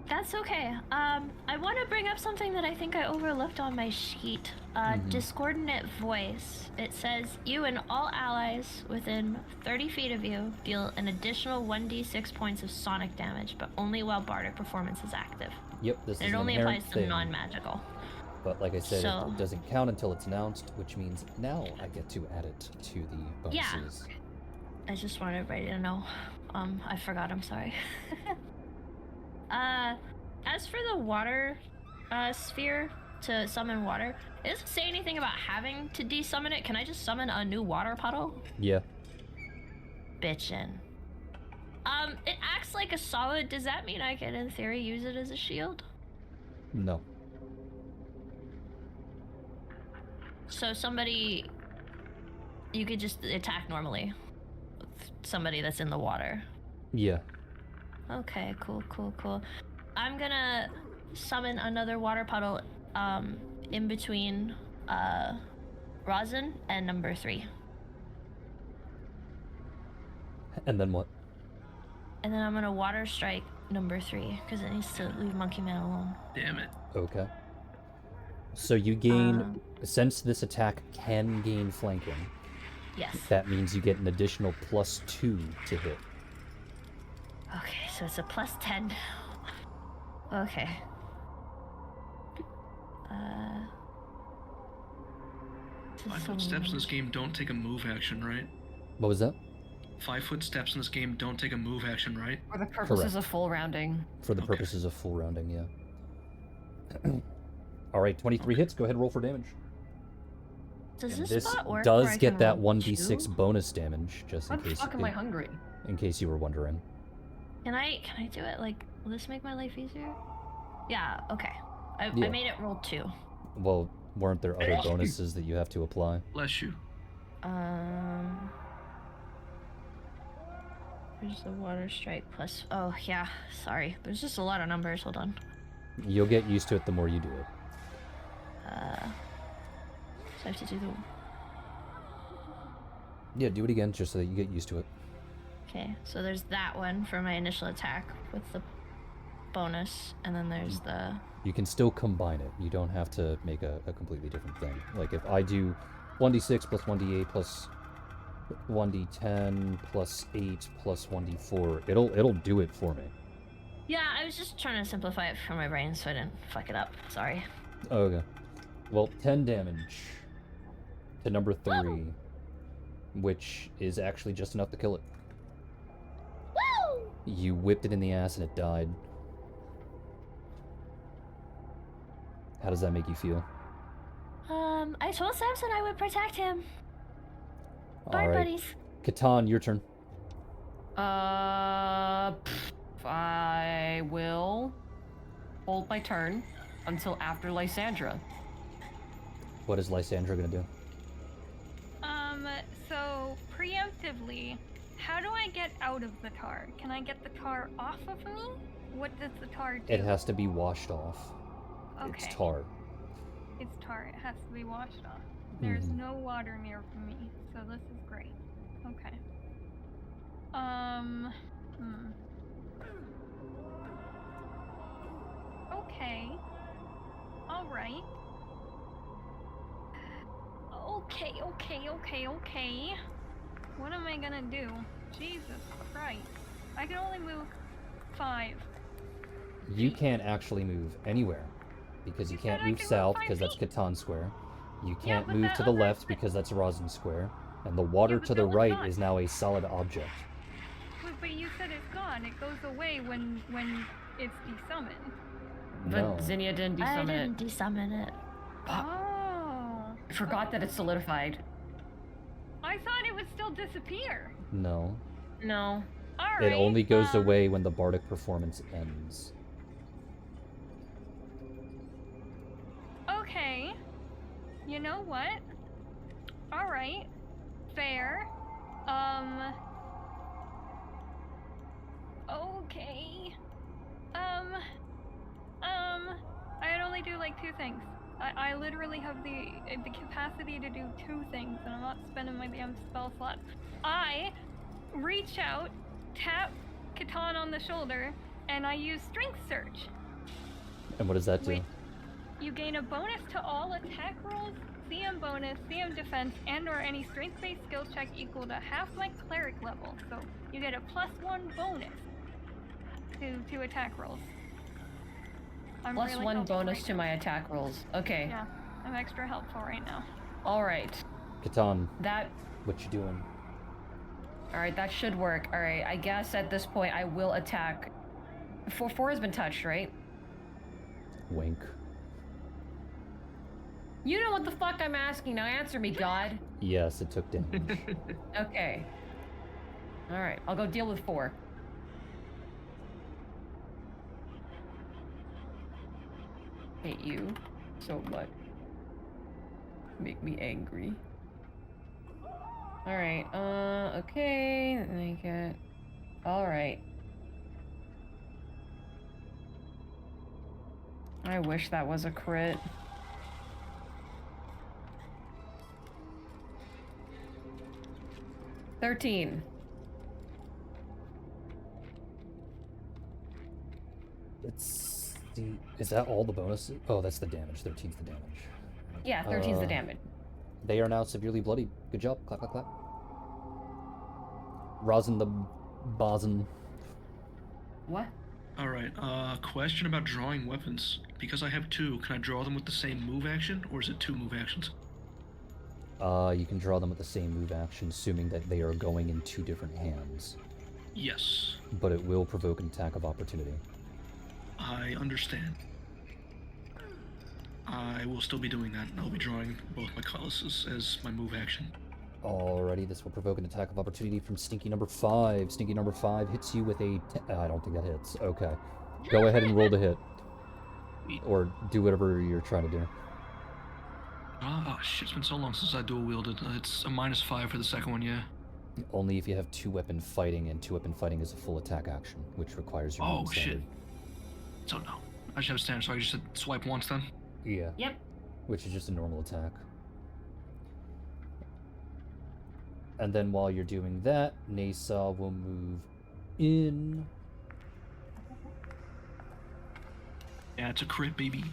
That's okay. I want to bring up something that I think I overlooked on my sheet. Discordant voice. It says, you and all allies within 30 feet of you deal an additional 1d6 points of sonic damage, but only while bardic performance is active. Yep, this is It an only inherent applies to thing. non-magical. But like I said, So- it doesn't count until it's announced, which means now I get to add it to the Yeah. bonuses. I just want everybody to know. I forgot, I'm sorry. As for the water sphere to summon water, it doesn't say anything about having to desummon it. Can I just summon a new water puddle? Yeah. Bitchin'. It acts like a solid. Does that mean I can, in theory, use it as a shield? No. So somebody... You could just attack normally. With somebody that's in the water. Yeah. Okay, cool. I'm gonna summon another water puddle, in between, Rosin and number 3. And then what? And then I'm gonna water strike number 3, because it needs to leave Monkey Man alone. Damn it. Okay. So you gain, since this attack can gain flanking, Yes. that means you get an additional +2 to hit. Okay, so it's a +10. Okay. 5-foot steps in this game don't take a move action, right? What was that? 5-foot steps in this game don't take a move action, right? For the purposes Correct. of full rounding. For the Okay. purposes of full rounding, yeah. Alright, 23 hits. Go ahead and roll for damage. Does And this this spot work does where I get can that roll 1d6 2? bonus damage, just Why in the case, fuck am I hungry? in case you were wondering. Can I do it? Like, will this make my life easier? Yeah, okay. I Yeah. made it roll 2. Well, weren't there other bonuses that you have to apply? Bless you. There's the water strike plus. Oh, yeah, sorry. There's just a lot of numbers. Hold on. You'll get used to it the more you do it. So I have to do the. Yeah, do it again just so that you get used to it. Okay, so there's that one for my initial attack with the bonus, and then there's the. You can still combine it. You don't have to make a completely different thing. Like if I do 1d6 plus 1d8 plus 1d10 plus 8 plus 1d4, it'll do it for me. Yeah, I was just trying to simplify it for my brain so I didn't fuck it up. Sorry. Okay. Well, 10 damage to number 3, which is actually just enough to kill it. Woo! You whipped it in the ass and it died. How does that make you feel? I told Samson I would protect him. Bye, Alright. buddies. Catan, your turn. I will hold my turn until after Lysandra. What is Lysandra gonna do? So preemptively, how do I get out of the tar? Can I get the tar off of me? What does the tar do? It has to be washed off. Okay. It's tar. It's tar. It has to be washed off. There's Mhm. no water near me, so this is great. Okay. Okay. All right. Okay. What am I gonna do? Jesus Christ. I can only move 5. You can't actually move anywhere because you You can't said I move can move south 5 because that's feet. Catan Square. You Yeah, can't but move that to the other left thing- because that's Rosin Square. And the water but to that the was right not- is now a solid object. But you said it's gone. It goes away when it's desummoned. But No. Zinnia didn't I desummon didn't it. desummon it. Oh. I forgot that it's solidified. I thought it would still disappear. No. No. Alright. It only goes away when the bardic performance ends. Okay. You know what? Alright. Fair. Okay. I'd only do like 2 things. I literally have the capacity to do 2 things, and I'm not spending my damn spell slot. I reach out, tap Catan on the shoulder, and I use Strength Surge. And what does that do? Wait. You gain a bonus to all attack rolls, CM bonus, CM defense, and/or any strength-based skill check equal to half my cleric level. So you get a +1 bonus to attack rolls. I'm Plus really 1 helpful bonus right to now. my attack rolls. Okay. Yeah, I'm extra helpful right now. Alright. Catan, That what you doing? alright, that should work. Alright, I guess at this point I will attack. 4 has been touched, right? Wink. You know what the fuck I'm asking now. Answer me, God. Yes, it took damage. Okay. Alright, I'll go deal with 4. Hate you so much. Make me angry. Alright, okay. Make it. Alright. I wish that was a crit. $13. It's Is that all the bonuses? Oh, that's the damage. 13's the damage. Yeah, 13's the damage. They are now severely bloody. Good job. Clap, clap, clap. Rosin the Bosin. What? All right. Question about drawing weapons. Because I have 2, can I draw them with the same move action, or is it 2 move actions? You can draw them with the same move action, assuming that they are going in 2 different hands. Yes. But it will provoke an attack of opportunity. I understand. I will still be doing that. I'll be drawing both my cutlasses as my move action. Alrighty, this will provoke an attack of opportunity from Stinky number 5. Stinky number 5 hits you with a... I don't think that hits. Okay. Go ahead and roll to hit. Or do whatever you're trying to do. Oh shit, it's been so long since I dual wielded. It's a -5 for the second one, yeah. Only if you have 2-weapon fighting, and 2-weapon fighting is a full attack action, which requires your Oh movement shit. standard. So no. I should have standard, so I just said swipe once then? Yeah. Yep. Which is just a normal attack. And then while you're doing that, Nasa will move in. Yeah, it's a crit, baby.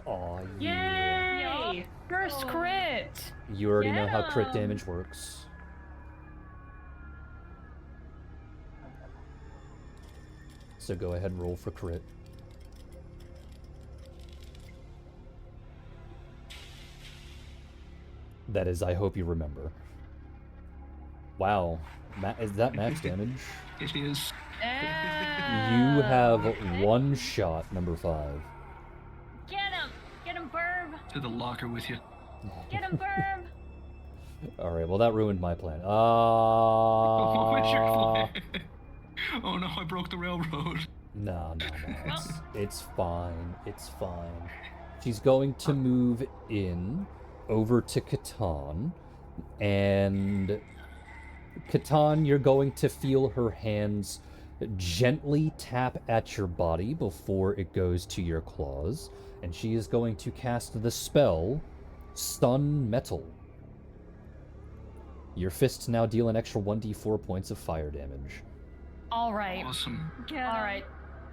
Aw, yeah. Yay! First crit! You already know how crit Yeah. damage works. So go ahead and roll for crit. That is, I hope you remember. Wow. Is that max damage? It is. You have one shot, number 5. Get him! Get him, Burb! To the locker with you. Get him, Burb! Alright, well that ruined my plan. What's your plan? Oh no, I broke the railroad. No. It's fine. It's fine. She's going to move in over to Catan, and Catan, you're going to feel her hands gently tap at your body before it goes to your claws, and she is going to cast the spell Stun Metal. Your fists now deal an extra 1d4 points of fire damage. Alright. Awesome. Get him. Alright.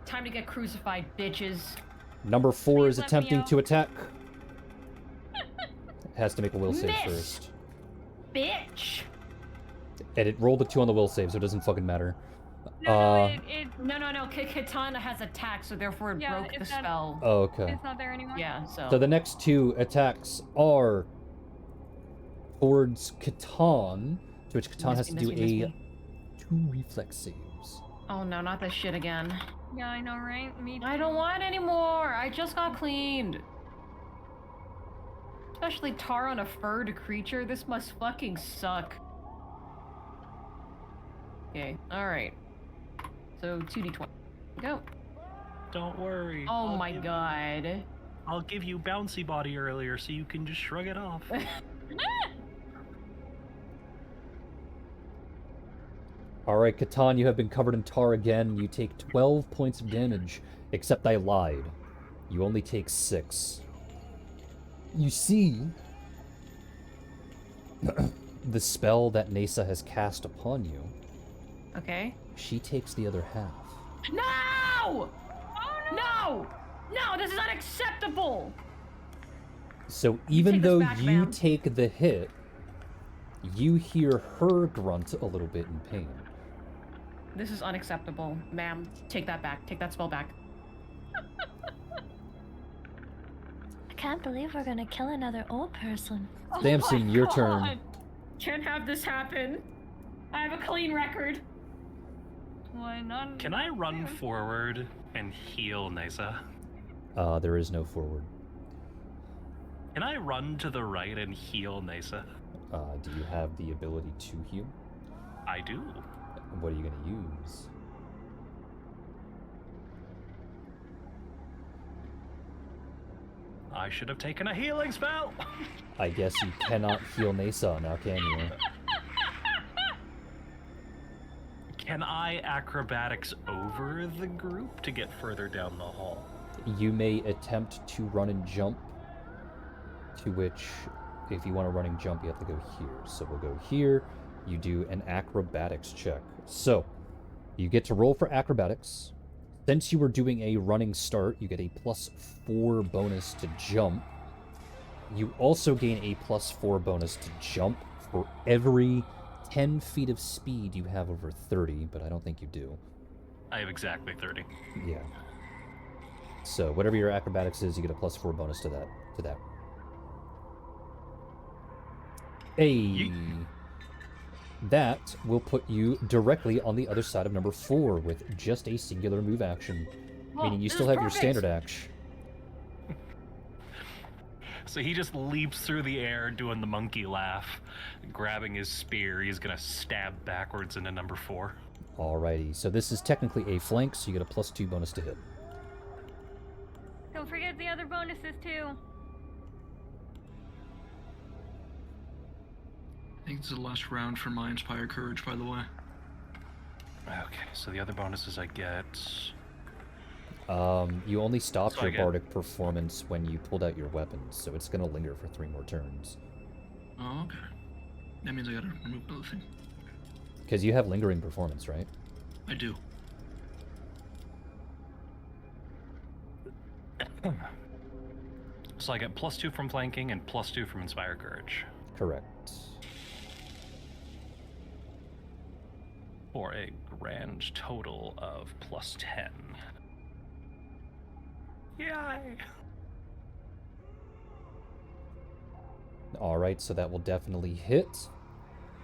Time to get crucified, bitches. Number 4 is Please let me attempting out. to attack. Has to make a will save Miss. first. Bitch! And it rolled a 2 on the will save, so it doesn't fucking matter. No, No. Katana has attack, so therefore it Yeah, broke the it's not- spell. Okay. it's not there anymore. Yeah, so. So the next 2 attacks are towards Catan, to which Catan has to do Miss me. a 2 reflex saves. Oh no, not this shit again. Yeah, I know, right? Me too. I don't want any more. I just got cleaned. Especially tar on a furred creature. This must fucking suck. Okay, alright. So 2d20. Go. Don't worry. Oh I'll my give- god. I'll give you bouncy body earlier so you can just shrug it off. Alright, Catan, you have been covered in tar again. You take 12 points of damage, except I lied. You only take 6. You see the spell that Nasa has cast upon you. Okay. She takes the other half. No! Oh, No! No, this is unacceptable! So even take this though back, you ma'am. take the hit, you hear her grunt a little bit in pain. This is unacceptable. Ma'am, take that back. Take that spell back. I can't believe we're gonna kill another old person. Samson, my your God. turn. Can't have this happen. I have a clean record. Why not? Can I run forward and heal Nisa? There is no forward. Can I run to the right and heal Nisa? Do you have the ability to heal? I do. What are you gonna use? I should have taken a healing spell. I guess you cannot heal Nasa now, can you? Can I acrobatics over the group to get further down the hall? You may attempt to run and jump, to which, if you want to run and jump, you have to go here. So we'll go here. You do an acrobatics check. So, you get to roll for acrobatics. Since you were doing a running start, you get a +4 bonus to jump. You also gain a +4 bonus to jump for every 10 feet of speed you have over 30, but I don't think you do. I have exactly 30. Yeah. So whatever your acrobatics is, you get a +4 bonus to that. Hey. That will put you directly on the other side of number 4 with just a singular move action. Meaning you still have your standard action. So he just leaps through the air doing the monkey laugh, grabbing his spear. He's gonna stab backwards into number 4. Alrighty, so this is technically a flank, so you get a +2 bonus to hit. Don't forget the other bonuses too. I think this is the last round for my Inspire Courage, by the way. Okay, so the other bonuses I get... You only stopped So I your get- bardic performance when you pulled out your weapons, so it's gonna linger for 3 more turns. Oh, okay. That means I gotta remove another thing. Because you have lingering performance, right? I do. So I get +2 from flanking and +2 from Inspire Courage. Correct. For a grand total of +10. Yay! Alright, so that will definitely hit.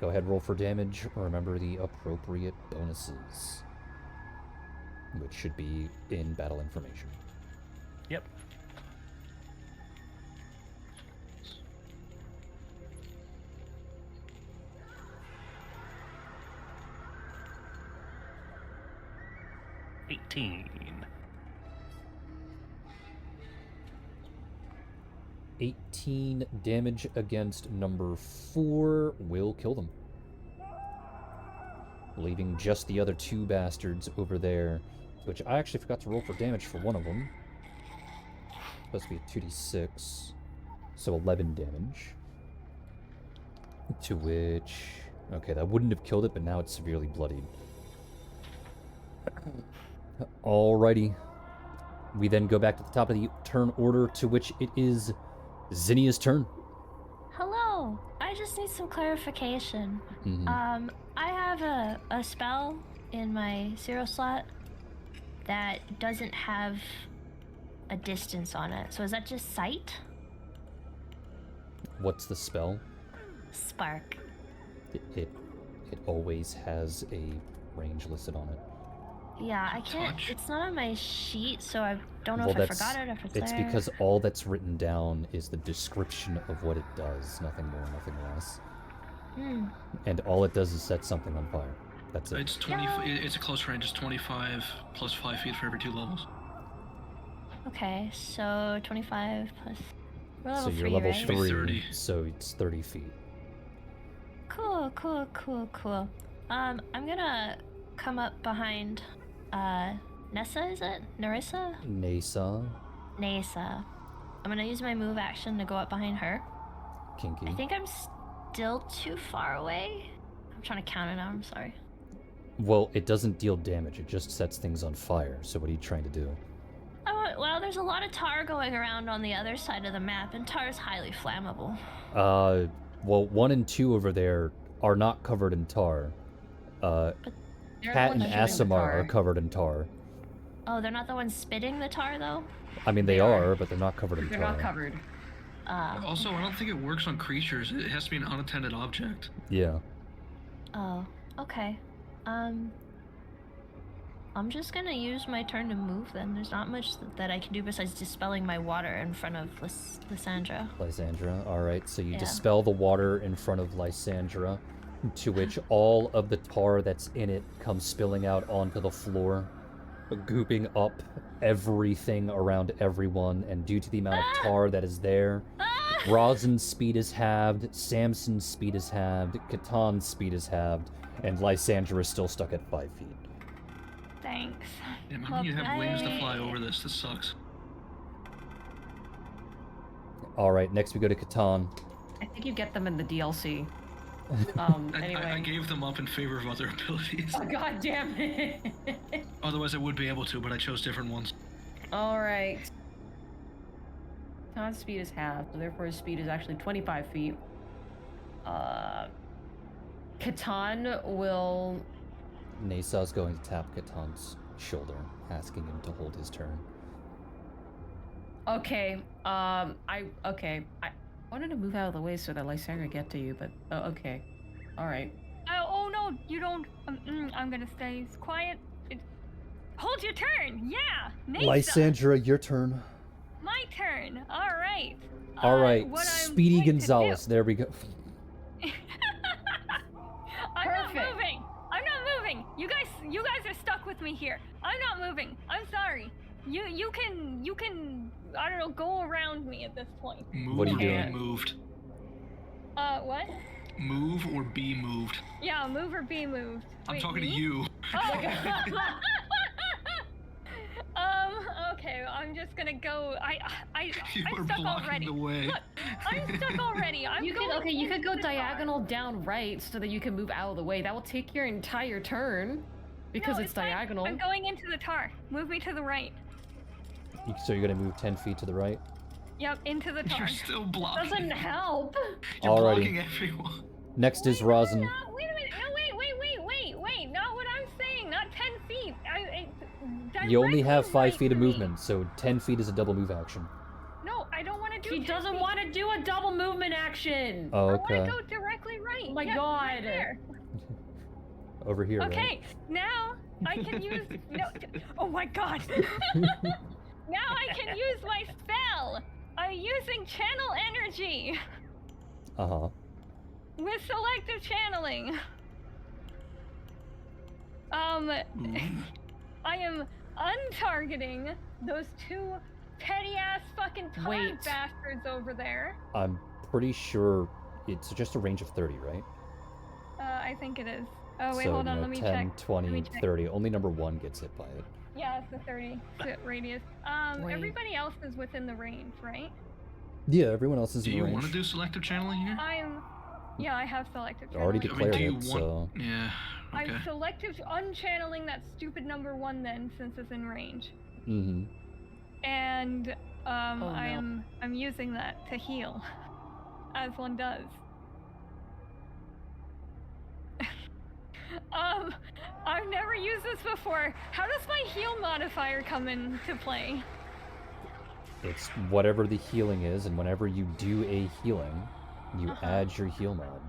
Go ahead, roll for damage. Remember the appropriate bonuses, which should be in battle information. Yep. $18. 18 damage against number 4 will kill them. Leaving just the other 2 bastards over there, which I actually forgot to roll for damage for one of them. Supposed to be a 2d6, so 11 damage. To which... Okay, that wouldn't have killed it, but now it's severely bloodied. Alrighty. We then go back to the top of the turn order, to which it is Zinnia's turn. Hello. I just need some clarification. Mhm. I have a spell in my 0 slot that doesn't have a distance on it. So is that just sight? What's the spell? Spark. It always has a range listed on it. Yeah, I can't. Touch. It's not on my sheet, so I don't know Well, if I that's- forgot it or if it's It's there. because all that's written down is the description of what it does, nothing more, nothing less. And all it does is set something on fire. That's it. It's 20. Yeah. It's a close range. It's 25 plus 5 feet for every 2 levels. Okay, so 25 plus. We're level So you're 3, level right? 3, 30. so it's 30 feet. Cool. I'm gonna come up behind Nessa, is it? Narissa? Nasa, Nessa. I'm gonna use my move action to go up behind her. Kinky. I think I'm still too far away. I'm trying to count it out, I'm sorry. Well, it doesn't deal damage, it just sets things on fire. So what are you trying to do? Well, there's a lot of tar going around on the other side of the map, and tar is highly flammable. Well, 1 and 2 over there are not covered in tar. They're the Cat ones and shooting the Asimar are tar. covered in tar. Oh, they're not the ones spitting the tar, though? I mean, they are, but they're not covered in They're tar. not covered. Also, I don't think it works on creatures. It has to be an unattended object. Yeah. Oh, okay. I'm just gonna use my turn to move then. There's not much that I can do besides dispelling my water in front of Lysandra. Lysandra. Alright, so you Yeah. dispel the water in front of Lysandra, to which all of the tar that's in it comes spilling out onto the floor, gooping up everything around everyone, and due to the amount of tar that is there, Rosin's speed is halved, Samson's speed is halved, Katan's speed is halved, and Lysandra is still stuck at 5 feet. Thanks. Damn, how do you have wings to fly Bye. over this? This sucks. Alright, next we go to Katan. I think you get them in the DLC. Anyway. I gave them up in favor of other abilities. Oh, God damn it. Otherwise, I would be able to, but I chose different ones. All right. Katan's speed is half, so therefore his speed is actually 25 feet. Katan will... Nasa's going to tap Katan's shoulder, asking him to hold his turn. Okay, I wanted to move out of the way so that Lysandra get to you, but okay. All right. Oh no, you don't. I'm gonna stay quiet. Hold your turn. Yeah. Nasa. Lysandra, your turn. My turn. All right. All right, what I'm Speedy going to Gonzalez. do- There we go. I'm not Perfect. moving. I'm not moving. You guys are stuck with me here. I'm not moving. I'm sorry. You can I don't know, go around me at this point. Move What are you or doing? be moved. What? Move or be moved. Yeah, move or be moved. I'm Wait, talking to me? you. Oh. Okay, I'm just gonna go. You I'm are stuck blocking already. the way. Look, I'm stuck already. You could go diagonal down right so that you can move out of the way. That will take your entire turn because it's fine. diagonal. I'm going into the tar. Move me to the right. So you're going to move 10 feet to the right? Yep, into the tar. You're still blocking. Doesn't help. You're Alrighty. blocking everyone. Next is Wait, Rosin. No, wait a minute. No, wait. Not what I'm saying. Not 10 feet. You only have directly 5 right feet of to me. movement, so 10 feet is a double move action. No, I don't want to do She 10 doesn't feet. want to do a double movement action. Oh, I okay. want to go directly right. Oh my Yes, God. Right there. Over here, Okay, now I can use. No, oh my god! Now I can use my spell. I'm using channel energy right? Uh-huh. with selective channeling. I am untargeting those two petty ass fucking tar Wait. bastards over there. I'm pretty sure it's just a range of 30, right? I think it is. Oh wait, so, hold on. you know, Let me 10, check. 20, Let me check. 30. Only number 1 gets hit by it. Yeah, it's the 30-foot radius. Wait. Everybody else is within the range, right? Yeah, everyone else is Do in you range. want to do selective channeling here? Yeah, I have selective channeling. Already I mean, declared do you it, want... so... Yeah, okay. I'm selective unchanneling that stupid number 1 then, since it's in range. Mm-hmm. And Oh, no. I'm using that to heal, as one does. I've never used this before. How does my heal modifier come into play? It's whatever the healing is, and whenever you do a healing, you add your heal mod.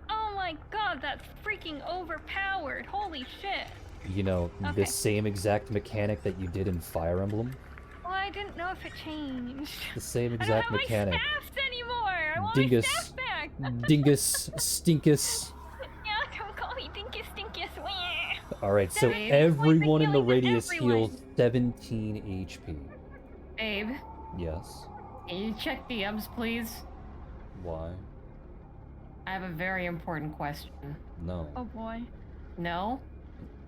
Oh my god, that's freaking overpowered. Holy shit. You know, Okay. the same exact mechanic that you did in Fire Emblem. Well, I didn't know if it changed. The same I don't exact have mechanic. my staffs anymore. I want Dingus. my staff back. Dingus, Stinkus. Yeah, don't call me Dinkus. Wah. Alright, so Dave. everyone in the Healing to radius everyone. heals 17 HP. Babe, Yes. can you check DMs, please? Why? I have a very important question. No. Oh boy. No?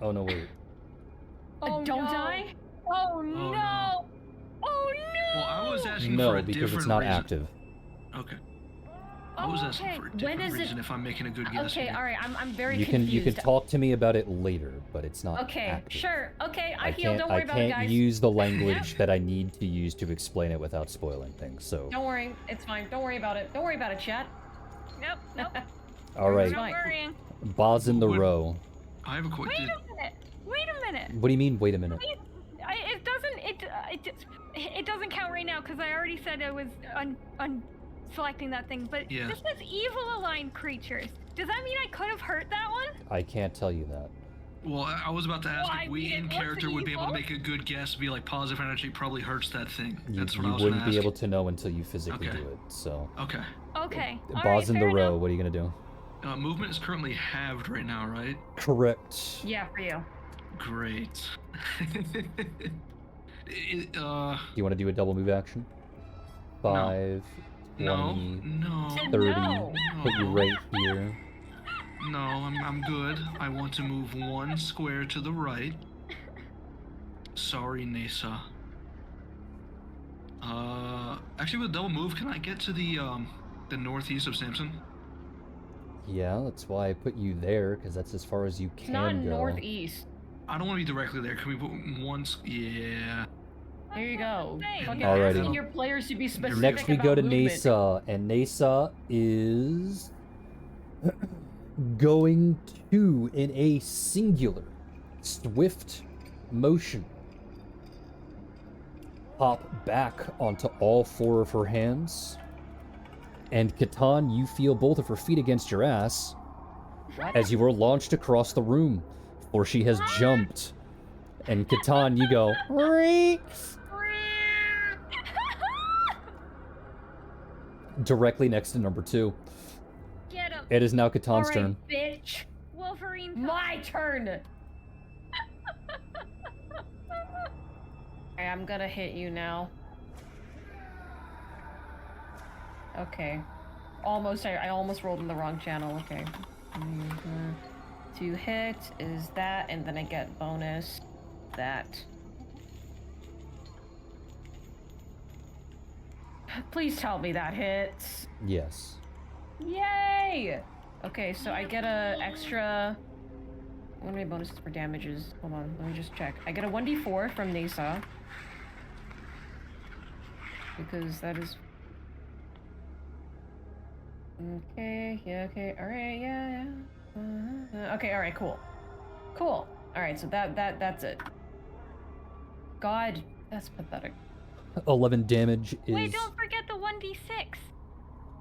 Oh, no, wait. Oh Don't no. I? Oh no. no. Oh no. Well, I was asking for No, a because different it's not reason. active. Okay. I was asking okay. for a When different is it- reason if I'm making a good guess. Okay, here. alright, I'm very You can confused. talk to me about it later, but it's not Okay, active. sure. Okay, I I heal. can't Don't worry about it, can't guys. use the language that I need to use to explain it without spoiling things. So, Don't worry. It's fine. Don't worry about it. Don't worry about it, chat. Nope. all right, It's Not fine. worrying. Boss in the Would- row. I have a Wait question. a minute. Wait a minute. What do you mean? Wait a minute. It doesn't. It doesn't count right now because I already said I was selecting that thing. But Yeah. this is evil aligned creatures. Does that mean I could have hurt that one? I can't tell you that. Well, I was about to ask Why, if we it in looks character would be able to evil? make a good guess, be like positive energy probably hurts that thing. You, That's what I you was wouldn't gonna be ask. able to know until you physically Okay. do it. So, Okay. Okay. Boss in the fair row. enough. What are you gonna do? Movement is currently halved right now, right? Correct. Yeah, for you. Great. Do you want to do a double move action? 5, no, 20, no, 30. No. Put you right here. no, I'm good. I want to move 1 square to the right. Sorry, Nasa. Actually, with a double move, can I get to the northeast of Samson? Yeah, that's why I put you there, because that's as far as you It's can not go. northeast. I don't want to be directly there. Can we put once? Yeah. There you go. Hey. Fucking Alrighty. asking your players to be specific Next we go about to movement. Nasa, and Nasa is going to, in a singular, swift motion, hop back onto all four of her hands. And Catan, you feel both of her feet against your ass as you are launched across the room, for she has jumped. And Catan, you go, directly next to number 2. Get him, It is now Catan's Alright, turn. bitch. Wolverine. My turn. Okay, I'm gonna hit you now. Okay. Almost, I almost rolled in the wrong channel. Okay. To hit is that, and then I get bonus that. Please tell me that hits. Yes. Yay! Okay, so I get a extra. What are my bonuses for damages? Hold on, let me just check. I get a 1d4 from Nasa. Because that is. Okay, yeah, okay, alright, yeah. Okay, alright, cool. Cool. Alright, so that's it. God, that's pathetic. 11 damage is... Wait, don't forget the 1d6.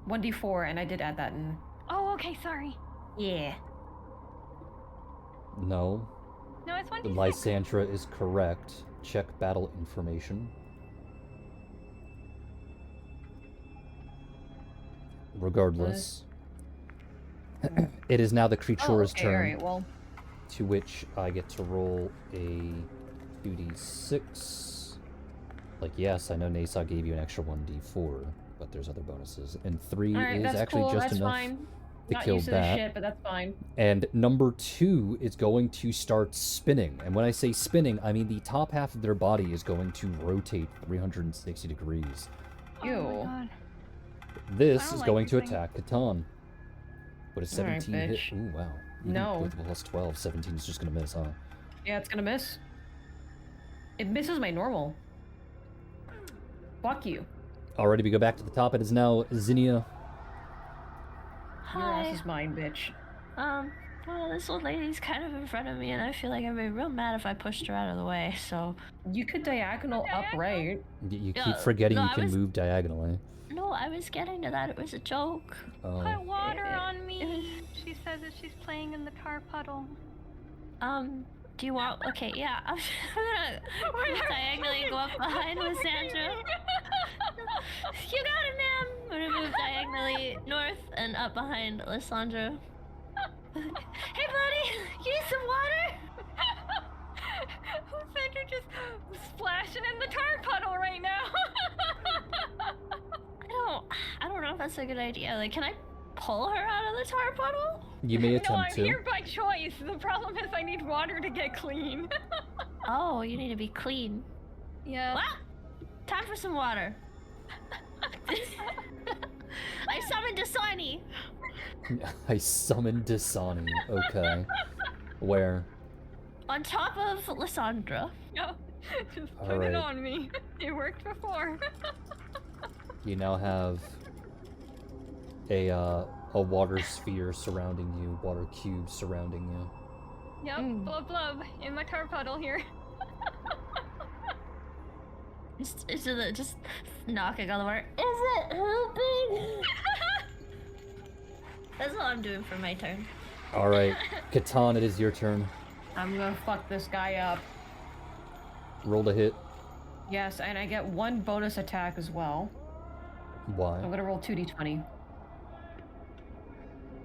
1d4, and I did add that in. Oh, okay, sorry. Yeah. No. No, it's 1d6. Lysandra is correct. Check battle information. Regardless. It is now the creature's turn. Alright, well. To which I get to roll a 2d6. Like, yes, I know Nasa gave you an extra 1d4, but there's other bonuses. And 3 Alright, is that's actually cool, just that's enough fine. to Not kill used to this that. shit, but that's fine. And number 2 is going to start spinning. And when I say spinning, I mean the top half of their body is going to rotate 360 degrees. Oh Ew. my god. This I is don't like going these to things. attack Catan. But a Alright, 17 hit. bitch. Ooh, wow. Even No. with the plus 12, 17 is just going to miss, huh? Yeah, it's gonna miss. It misses my normal. Fuck you. Alrighty, we go back to the top. It is now Zinnia. Your Hi. ass is mine, bitch. Well, this old lady's kind of in front of me, and I feel like I'd be real mad if I pushed her out of the way, so... You could diagonal up, right? You keep Yeah, forgetting no, you I can was- move diagonally. No, I was getting to that. It was a joke. Oh. Put water Eh, on me. She says that she's playing in the tar puddle. Do you want... Okay, yeah. I'm gonna diagonally go up behind Lysandra. You got it, ma'am! I'm gonna move diagonally north and up behind Lysandra. Hey, buddy! You need some water? Lysandra just splashing in the tar puddle right now. I don't know if that's a good idea. Like, can I pull her out of the tar puddle? You may No, attempt I'm to. here by choice. The problem is I need water to get clean. Oh, you need to be clean. Yeah. Well, time for some water. I summoned Dasani. I summoned Dasani. Okay. Where? On top of Lysandra. No, just put Alright. it on me. It worked before. You now have a water sphere surrounding you, water cube surrounding you. Yep, blub blub in my tar puddle here. Just knocking on the water. Is it helping? That's all I'm doing for my turn. Alright, Catan, it is your turn. I'm gonna fuck this guy up. Roll to hit. Yes, and I get 1 bonus attack as well. Why? I'm gonna roll 2d20.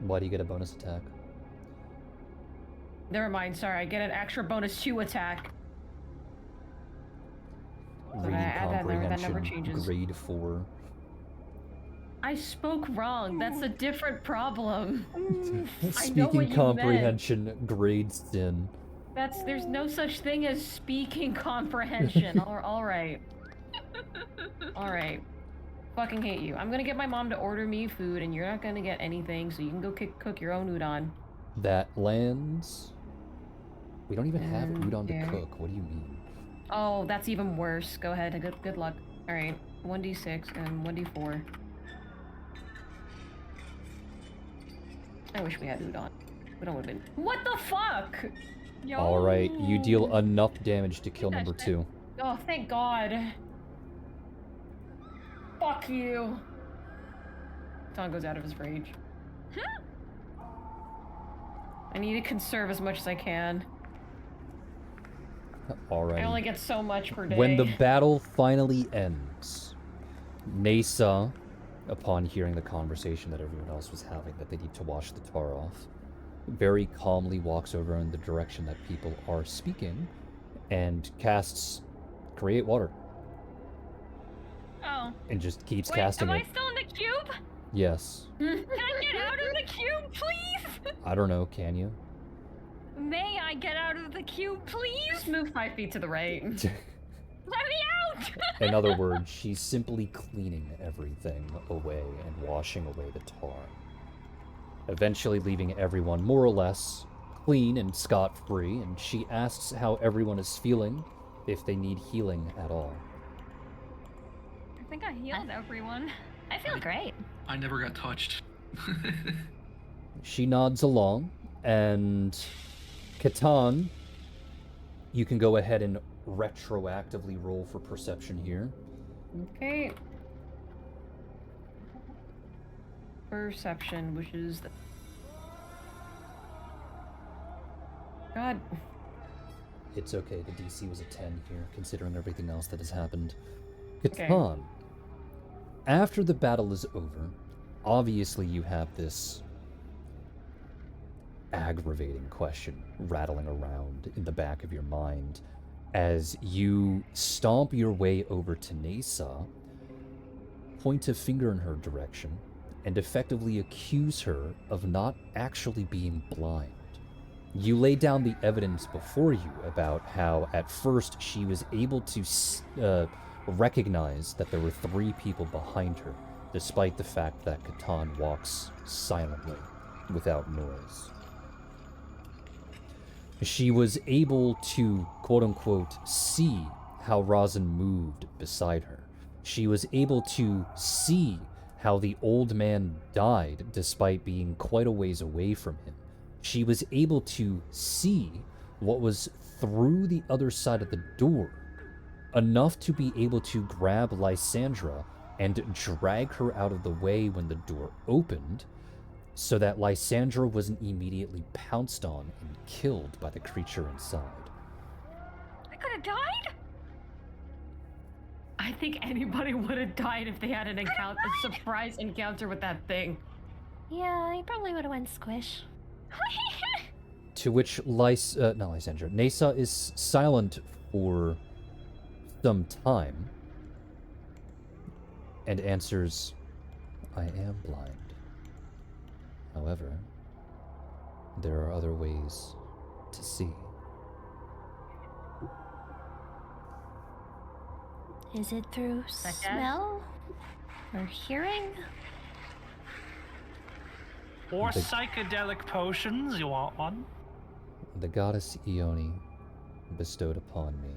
Why do you get a bonus attack? Never mind, sorry, I get an extra bonus 2 attack. Reading I add that number, that number comprehension, changes. grade 4. I spoke wrong. That's a different problem. I know what Speaking you comprehension, grade sin. There's no such thing as speaking comprehension. All right. All right. fucking hate you. I'm gonna get my mom to order me food, and you're not gonna get anything, so you can go cook your own udon. That lands. We don't even have udon there. to cook. What do you mean? Oh, that's even worse. Go ahead. Good luck. All right, 1d6 and 1d4. I wish we had udon. Udon would've been. What the fuck? Yo. All right, you deal enough damage to kill number 2. Oh, thank God. Fuck you. Ton goes out of his rage. I need to conserve as much as I can. All right. I only get so much per day. When the battle finally ends, Nasa, upon hearing the conversation that everyone else was having, that they need to wash the tar off, very calmly walks over in the direction that people are speaking and casts Create Water. Oh. And just keeps Wait, casting am it. I still in the cube? Yes. Can I get out of the cube, please? I don't know, can you? May I get out of the cube, please? Just move 5 feet to the right. Let me out! In other words, she's simply cleaning everything away and washing away the tar. Eventually leaving everyone more or less clean and scot-free, and she asks how everyone is feeling, if they need healing at all. I think I healed everyone. I feel great. I never got touched. She nods along, and Catan, you can go ahead and retroactively roll for perception here. Okay. Perception, which is the... God. It's okay, the DC was a 10 here, considering everything else that has happened. Okay. Catan, after the battle is over, obviously you have this aggravating question rattling around in the back of your mind as you stomp your way over to Nasa, point a finger in her direction, and effectively accuse her of not actually being blind. You lay down the evidence before you about how at first she was able to recognize that there were 3 people behind her, despite the fact that Catan walks silently, without noise. She was able to, quote-unquote, see how Rosin moved beside her. She was able to see how the old man died despite being quite a ways away from him. She was able to see what was through the other side of the door, enough to be able to grab Lysandra and drag her out of the way when the door opened, so that Lysandra wasn't immediately pounced on and killed by the creature inside. I could have died? I think anybody would have died if they had an encounter, a surprise encounter with that thing. Yeah, he probably would have went squish. To which Nasa is silent for some time and answers, I am blind. However, there are other ways to see. Is it through Such as? smell? Or hearing? Or The- psychedelic potions, you want one? The goddess Ione bestowed upon me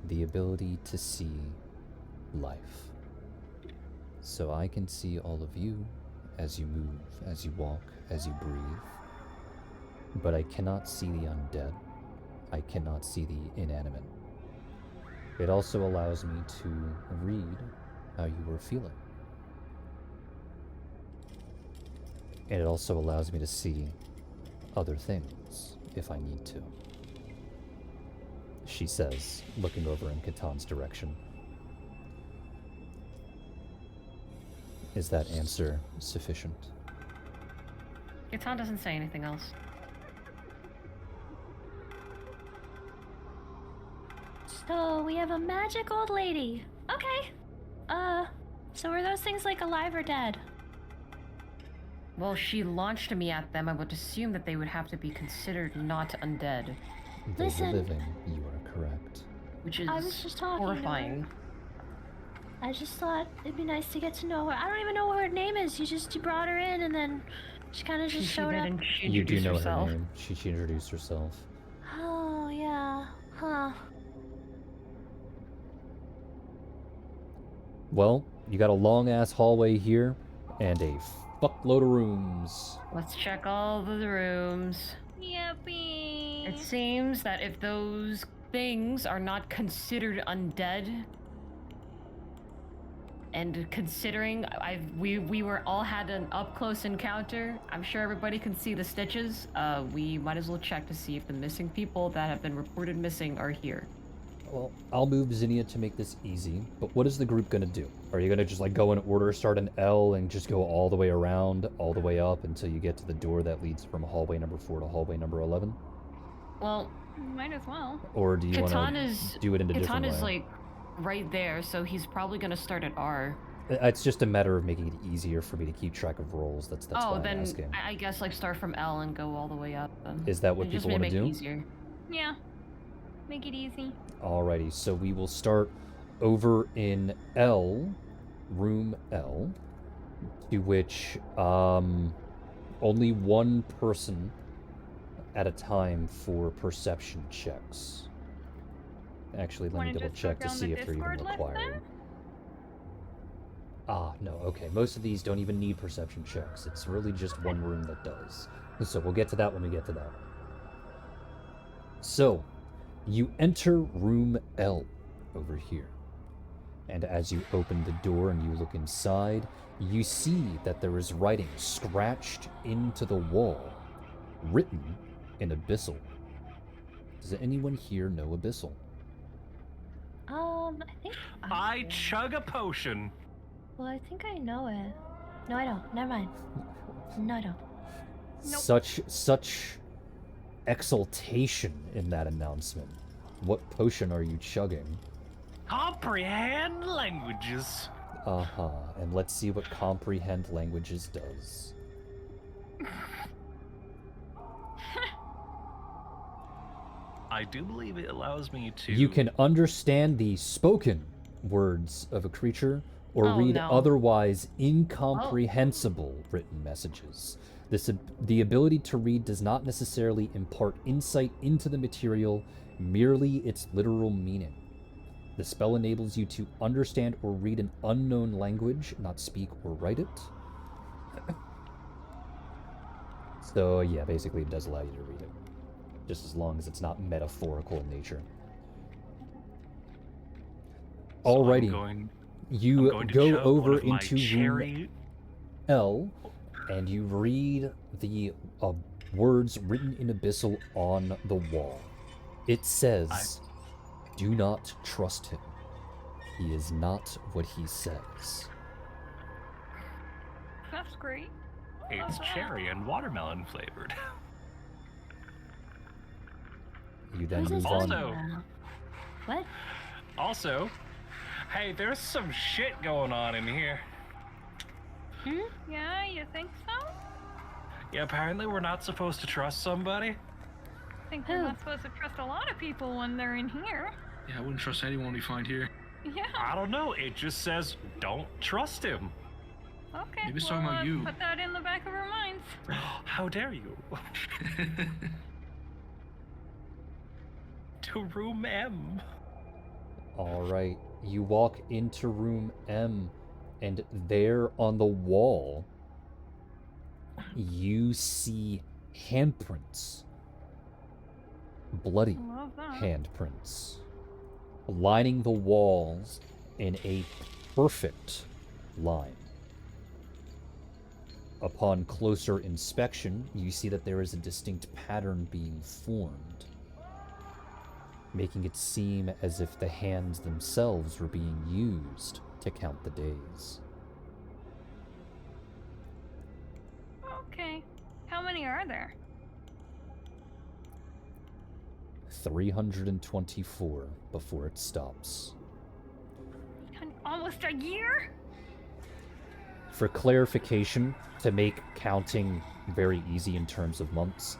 the ability to see life. So I can see all of you as you move, as you walk, as you breathe. But I cannot see the undead. I cannot see the inanimate. It also allows me to read how you were feeling. And it also allows me to see other things if I need to. She says, looking over in Catan's direction. Is that answer sufficient? Catan doesn't say anything else. So we have a magic old lady. Okay. So are those things like alive or dead? Well, she launched me at them. I would assume that they would have to be considered not undead, They Listen. were living, you are correct. which is I was just talking to her. horrifying. I just thought it'd be nice to get to know her. I don't even know what her name is. You brought her in, and then she kind of just showed up. She You do introduced know herself. her name. She introduced herself. Oh yeah, huh? Well, you got a long ass hallway here, and a fuckload of rooms. Let's check all the rooms. Yippee! It seems that if those things are not considered undead, and considering we were all had an up close encounter, I'm sure everybody can see the stitches. We might as well check to see if the missing people that have been reported missing are here. Well, I'll move Zinnia to make this easy, but what is the group gonna do? Are you gonna just like go in order, start an L, and just go all the way around, all the way up until you get to the door that leads from hallway number 4 to hallway number 11? Well, Might as well. Or do you want to Katana's do it in a different way? Katana's like right there, so he's probably gonna start at R. It's just a matter of making it easier for me to keep track of rolls. That's why I'm then asking. I guess like start from L and go all the way up. Is that what And just people want to make it do? easier. Yeah. Make it easy. Alrighty, so we will start over in L, room L, to which only one person at a time for perception checks. Actually, let me Wanna double just check look to on see the if they're even Discord list, required. Ah, no, okay. Most of these don't even need perception checks. It's really just one room that does. So we'll get to that when we get to that. So, you enter room L over here. And as you open the door and you look inside, you see that there is writing scratched into the wall, written in Abyssal. Does anyone here know Abyssal? I think I do. chug a potion. Well, I think I know it. No, I don't. Never mind. No, I don't. Nope. Such exultation in that announcement. What potion are you chugging? Comprehend languages. Uh-huh. And let's see what comprehend languages does. I do believe it allows me to. You can understand the spoken words of a creature or Oh, read no. otherwise incomprehensible written messages. The ability to read does not necessarily impart insight into the material, merely its literal meaning. The spell enables you to understand or read an unknown language, not speak or write it. So yeah, basically it does allow you to read it, just as long as it's not metaphorical in nature. So Alrighty, I'm you going to go chug one over of my into room cherry. L, and you read the words written in Abyssal on the wall. It says, "Do not trust him. He is not what he says." That's great. It's cherry and watermelon flavored. You then Who's this move talking on. Also- about? What? Also, hey, there's some shit going on in here. Yeah, you think so? Yeah, apparently we're not supposed to trust somebody. I think Who? we're not supposed to trust a lot of people when they're in here. Yeah, I wouldn't trust anyone we find here. Yeah. I don't know. It just says don't trust him. Okay. Maybe it's talking about you. Put that in the back of our minds. How dare you? To room M. Alright, you walk into room M, and there on the wall, you see handprints. Bloody Love that. handprints. Lining the walls in a perfect line. Upon closer inspection, you see that there is a distinct pattern being formed, making it seem as if the hands themselves were being used to count the days. Okay. How many are there? 324 before it stops. Almost a year? For clarification, to make counting very easy in terms of months,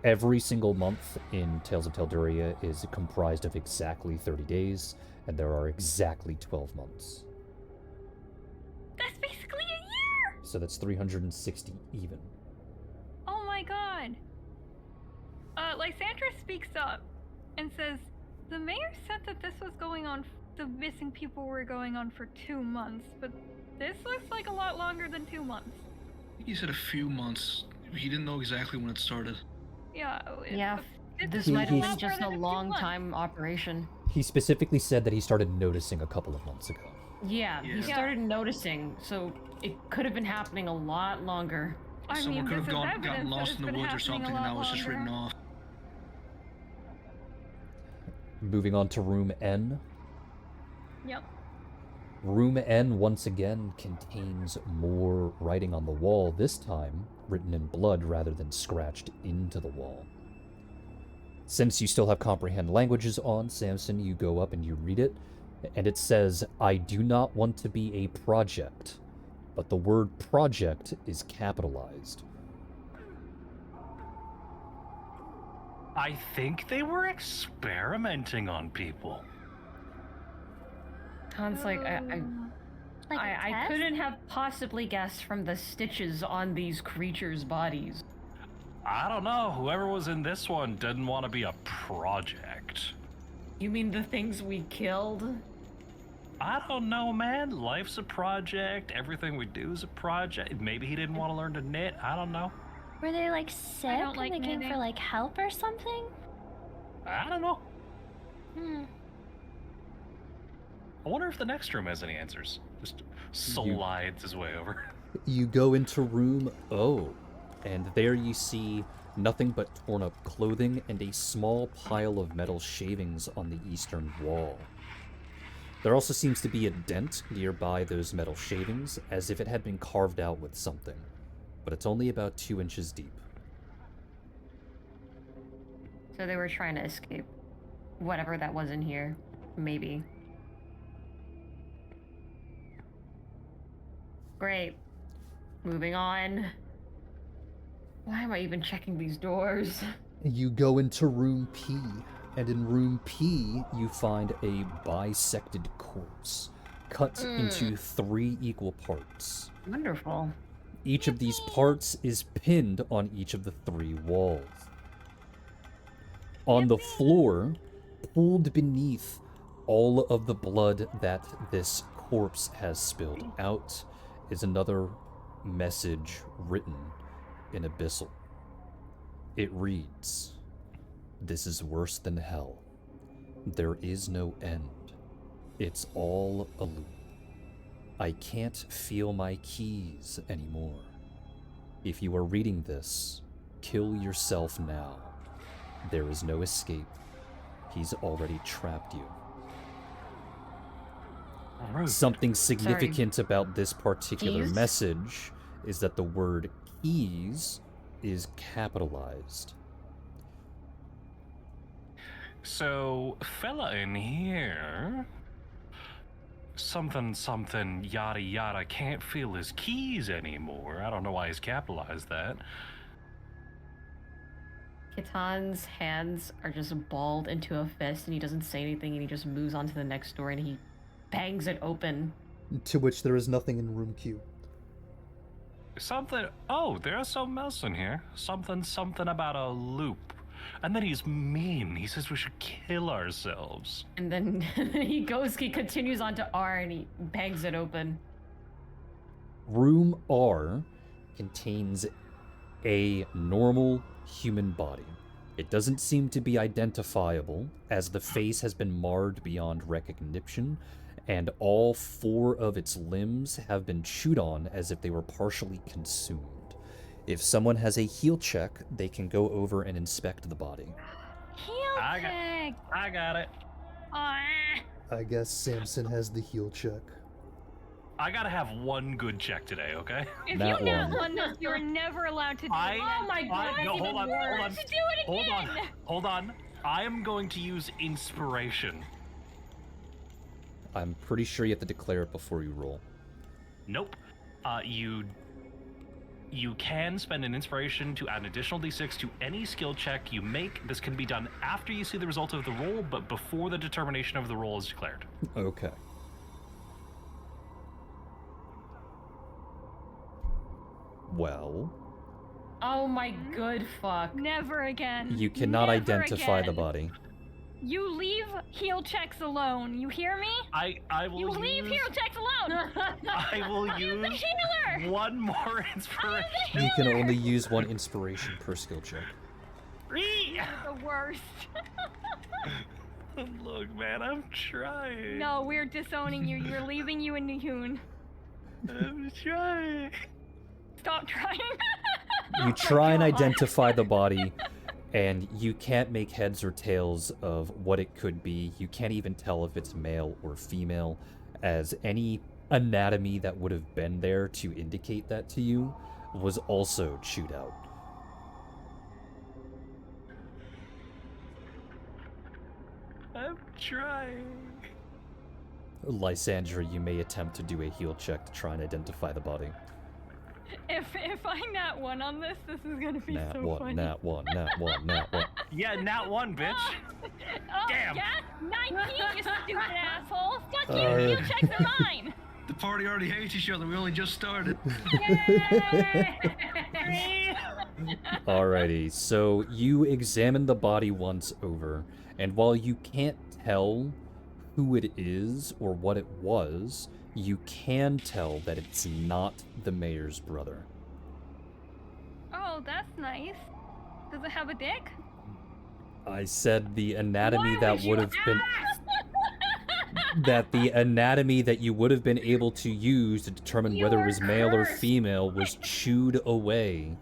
every single month in Tales of Telduria is comprised of exactly 30 days, and there are exactly 12 months. So that's 360 even. Oh my god. Lysandra speaks up and says, the mayor said that this was going on, the missing people were going on for 2 months, but this looks like a lot longer than 2 months. I think he said a few months. He didn't know exactly when it started. Yeah. Yeah, this He- might have he's- been just a more than 2 long months. time operation. He specifically said that he started noticing a couple of months ago. Yeah, Yeah. he started noticing, so it could have been happening a lot longer. I Someone mean, could this have is gotten evidence that lost it's in the been woods or happening a something, and lot that was just written longer. off. Moving on to room N. Yep. Room N once again contains more writing on the wall, this time written in blood rather than scratched into the wall. Since you still have comprehend languages on, Samson, you go up and you read it, and it says, I do not want to be a project, but the word project is capitalized. I think they were experimenting on people. Hans, like, Like a I test? couldn't have possibly guessed from the stitches on these creatures' bodies. I don't know. Whoever was in this one didn't want to be a project. You mean the things we killed? I don't know, man. Life's a project. Everything we do is a project. Maybe he didn't want to learn to knit. I don't know. Were they like sick don't like and they came knitting. for like help or something? I don't know. Hmm. I wonder if the next room has any answers. Just slides his way over. You go into room O, and there you see nothing but torn up clothing and a small pile of metal shavings on the eastern wall. There also seems to be a dent nearby those metal shavings, as if it had been carved out with something, but it's only about 2 inches deep. So they were trying to escape whatever that was in here. Maybe. Great. Moving on. Why am I even checking these doors? You go into room P, and in room P, you find a bisected corpse, cut into 3 equal parts. Wonderful. Each of these parts is pinned on each of the 3 walls. On the floor, pulled beneath all of the blood that this corpse has spilled out, is another message written in Abyssal. It reads, "This is worse than hell. There is no end. It's all a loop. I can't feel my keys anymore. If you are reading this, kill yourself now. There is no escape. He's already trapped you." Rude. Something significant about this particular Keys? message is that the word keys is capitalized. So, fella in here, something yada yada can't feel his keys anymore. I don't know why he's capitalized that. Kitan's hands are just balled into a fist and he doesn't say anything and he just moves on to the next door and he bangs it open. To which there is nothing in room Q. Oh, there's something else in here. Something about a loop. And then he's mean. He says we should kill ourselves. And then he continues on to R and he bangs it open. Room R contains a normal human body. It doesn't seem to be identifiable, as the face has been marred beyond recognition, and all 4 of its limbs have been chewed on as if they were partially consumed. If someone has a heal check, they can go over and inspect the body. Heel I check. got it. Ah. I guess Samson has the heal check. I gotta have one good check today, okay? If That you nat one. won this, you're never allowed to do I- it. Oh my god, no, even hold on, worse. hold on. To do it Hold again. on. Hold on. I am going to use inspiration. I'm pretty sure you have to declare it before you roll. Nope. You can spend an inspiration to add an additional d6 to any skill check you make. This can be done after you see the result of the roll, but before the determination of the roll is declared. Okay. Well, Oh my good fuck. Never again. you cannot Never identify the again. body. You leave heal checks alone. You hear me? I will You leave use, heal checks alone. I will I am the use healer. one more inspiration. You can only use one inspiration per skill check. You're the worst. Look, man, I'm trying. No, we're disowning you. We're leaving you in Nihun. I'm trying. Stop trying. You try and identify the body, and you can't make heads or tails of what it could be. You can't even tell if it's male or female, as any anatomy that would have been there to indicate that to you was also chewed out. I'm trying. Lysandra, you may attempt to do a heal check to try and identify the body. If I nat one on this, this is gonna be Nat so one, funny. nat one, nat one, nat one. Yeah, nat one, bitch. Oh, Damn. yeah? 19, you stupid asshole. Fuck you. Uh, Heal checks are mine. The party already hates each other. We only just started. Alrighty, so you examine the body once over, and while you can't tell who it is or what it was, you can tell that it's not the mayor's brother. Oh, that's nice. Does it have a dick? I said the anatomy Why that would you would have been ask? that the anatomy that you would have been able to use to determine You whether it are was male or cursed. female was chewed away.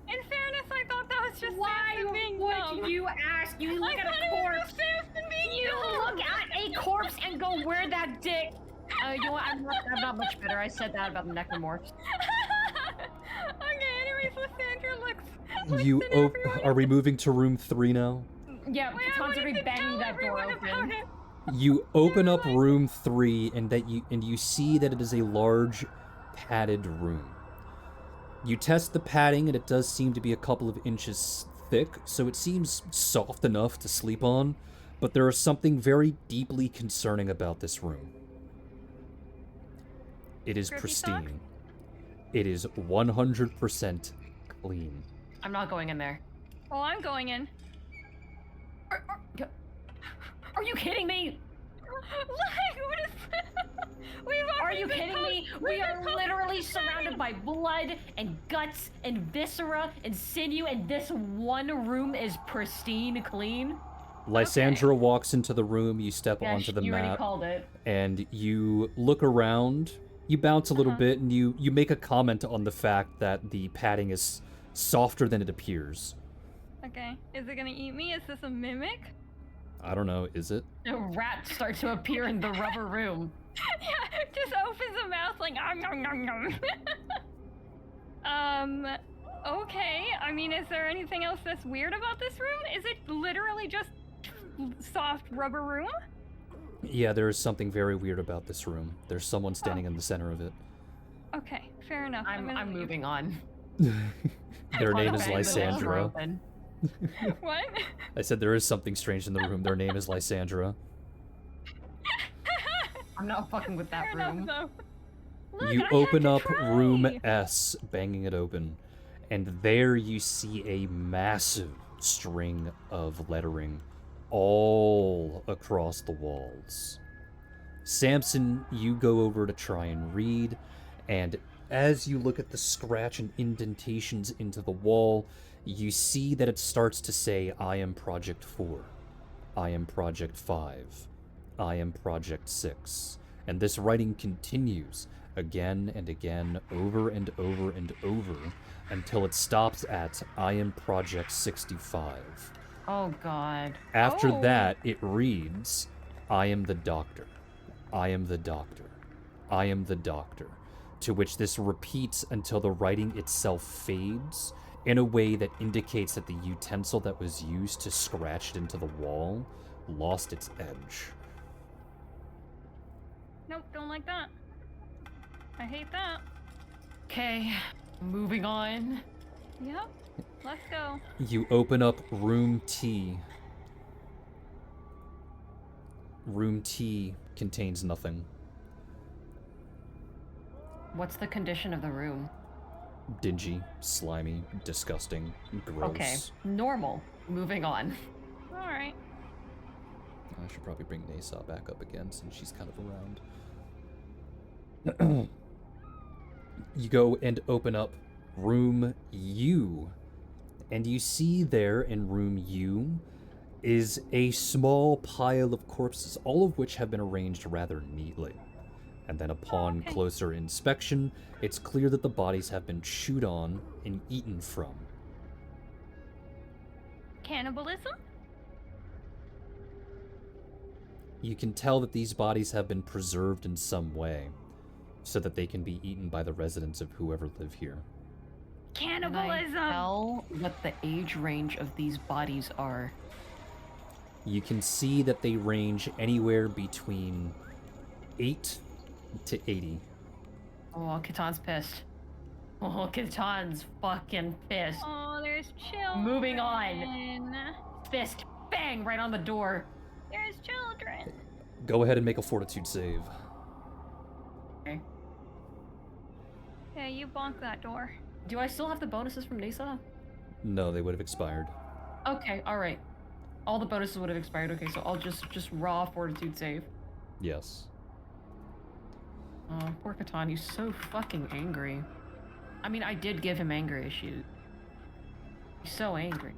In fairness, I thought that was just Why Samson being dumb. would you ask? You look I at thought a it was corpse. just Samson being You dumb. look at a corpse and go, where that dick? You know what? I'm not much better. I said that about the necromorphs. Okay, anyways, Lysandra looks You at op- everyone. are we moving to room 3 now? Yeah, Wait, I constantly wanted to banging tell that door everyone about open. it. You open up room 3 and you see that it is a large padded room. You test the padding and it does seem to be a couple of inches thick, so it seems soft enough to sleep on, but there is something very deeply concerning about this room. It is Grippy pristine. sock? It is 100% clean. I'm not going in there. Well, I'm going in. Are you kidding me? Like, what is We've Are already you been kidding told- me? we've We been are told literally it's the surrounded same. by blood and guts and viscera and sinew, and this one room is pristine clean. Lysandra walks into the room, you step Yeah, onto the you already map, called it. and you look around, you bounce a little Uh-huh. bit, and you make a comment on the fact that the padding is softer than it appears. Okay, is it gonna eat me? Is this a mimic? I don't know, is it? A rat starts to appear in the rubber room. Yeah, just opens the mouth like nom nom nom. Okay. I mean, is there anything else that's weird about this room? Is it literally just soft rubber room? Yeah, there is something very weird about this room. There's someone standing Oh. in the center of it. Okay, fair enough. I'm gonna leave. moving on. Their name is Bang the doors Lysandra. open. What? I said there is something strange in the room. Their name is Lysandra. I'm not fucking with that Fair enough, room. though. Look, You I had open to up try. room S, banging it open, and there you see a massive string of lettering all across the walls. Samson, you go over to try and read, and as you look at the scratch and indentations into the wall, you see that it starts to say, I am Project 4, I am Project 5, I am Project 6. And this writing continues again and again, over and over and over, until it stops at I am Project 65. Oh god. After Oh. that, it reads, I am the Doctor. I am the Doctor. I am the Doctor. To which this repeats until the writing itself fades in a way that indicates that the utensil that was used to scratch it into the wall lost its edge. Nope, don't like that. I hate that. Okay, moving on. Yep, let's go. You open up room T. Room T contains nothing. What's the condition of the room? dingy, slimy, disgusting, gross. Okay, normal. Moving on. All right. I should probably bring Nasa back up again since she's kind of around. You go and open up room U, and you see there in room U is a small pile of corpses, all of which have been arranged rather neatly. And then upon closer inspection, it's clear that the bodies have been chewed on and eaten from. Cannibalism? You can tell that these bodies have been preserved in some way, so that they can be eaten by the residents of whoever live here. Cannibalism! Can I tell what the age range of these bodies are? You can see that they range anywhere between 8 to 80. Oh, Katan's pissed. Oh, Katan's fucking pissed. Oh, there's children. Moving on. Fist, bang, right on the door. There's children. Go ahead and make a fortitude save. Okay. Yeah, you bonk that door. Do I still have the bonuses from Nisa? No, they would have expired. Okay, alright. All the bonuses would have expired. Okay, so I'll just raw fortitude save. Yes. Oh, poor Katan, he's so fucking angry. I mean, I did give him anger issues. He's so angry.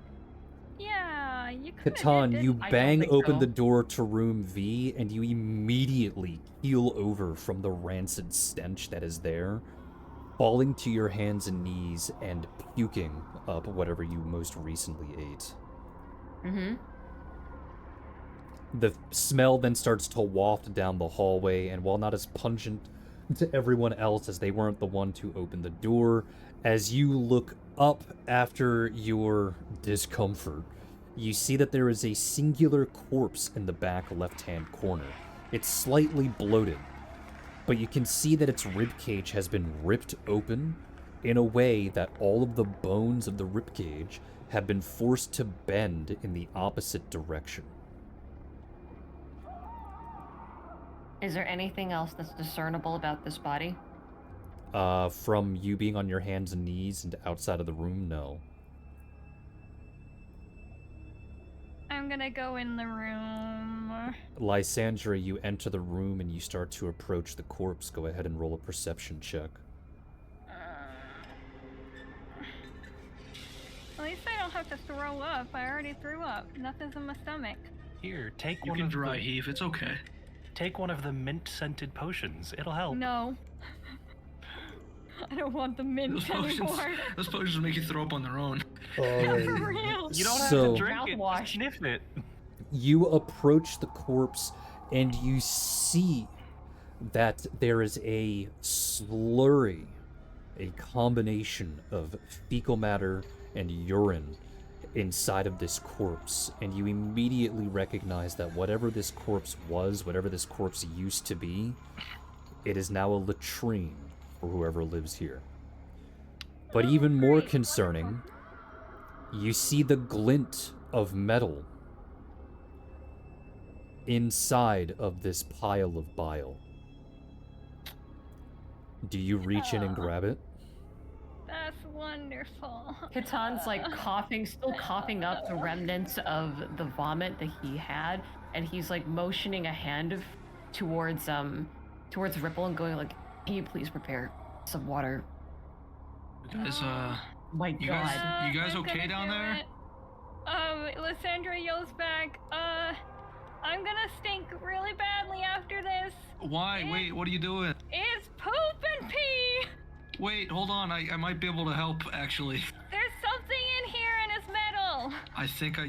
Yeah, you could. Katan, you I don't bang think open so. the door to room V, and you immediately keel over from the rancid stench that is there, falling to your hands and knees and puking up whatever you most recently ate. Mm-hmm. The smell then starts to waft down the hallway, and while not as pungent to everyone else as they weren't the one to open the door, as you look up after your discomfort, you see that there is a singular corpse in the back left-hand corner. It's slightly bloated, but you can see that its ribcage has been ripped open in a way that all of the bones of the ribcage have been forced to bend in the opposite direction. Is there anything else that's discernible about this body? From you being on your hands and knees and outside of the room, no. I'm gonna go in the room. Lysandra, you enter the room and you start to approach the corpse. Go ahead and roll a perception check. At least I don't have to throw up. I already threw up. Nothing's in my stomach. Here, take You one can of dry the, heave, it's okay. take one of the mint-scented potions. It'll help. No. I don't want the mint anymore. Those potions will make you throw up on their own. For real. You don't have So- to drink it. Mouthwash. Just sniff it. You approach the corpse and you see that there is a slurry, a combination of fecal matter and urine inside of this corpse, and you immediately recognize that whatever this corpse was, whatever this corpse used to be, it is now a latrine for whoever lives here. But even more concerning, you see the glint of metal inside of this pile of bile. Do you reach in and grab it? That's wonderful. Katan's like coughing, still coughing up the remnants of the vomit that he had, and he's like motioning a hand towards Ripple and going like, "Can you please prepare some water?" You guys, My You God. guys- You I'm okay gonna down do there? it. Lysandra yells back, I'm gonna stink really badly after this. why? Wait, what are you doing? It's poop and pee! Wait, hold on. I might be able to help, actually. There's something in here and it's metal. I think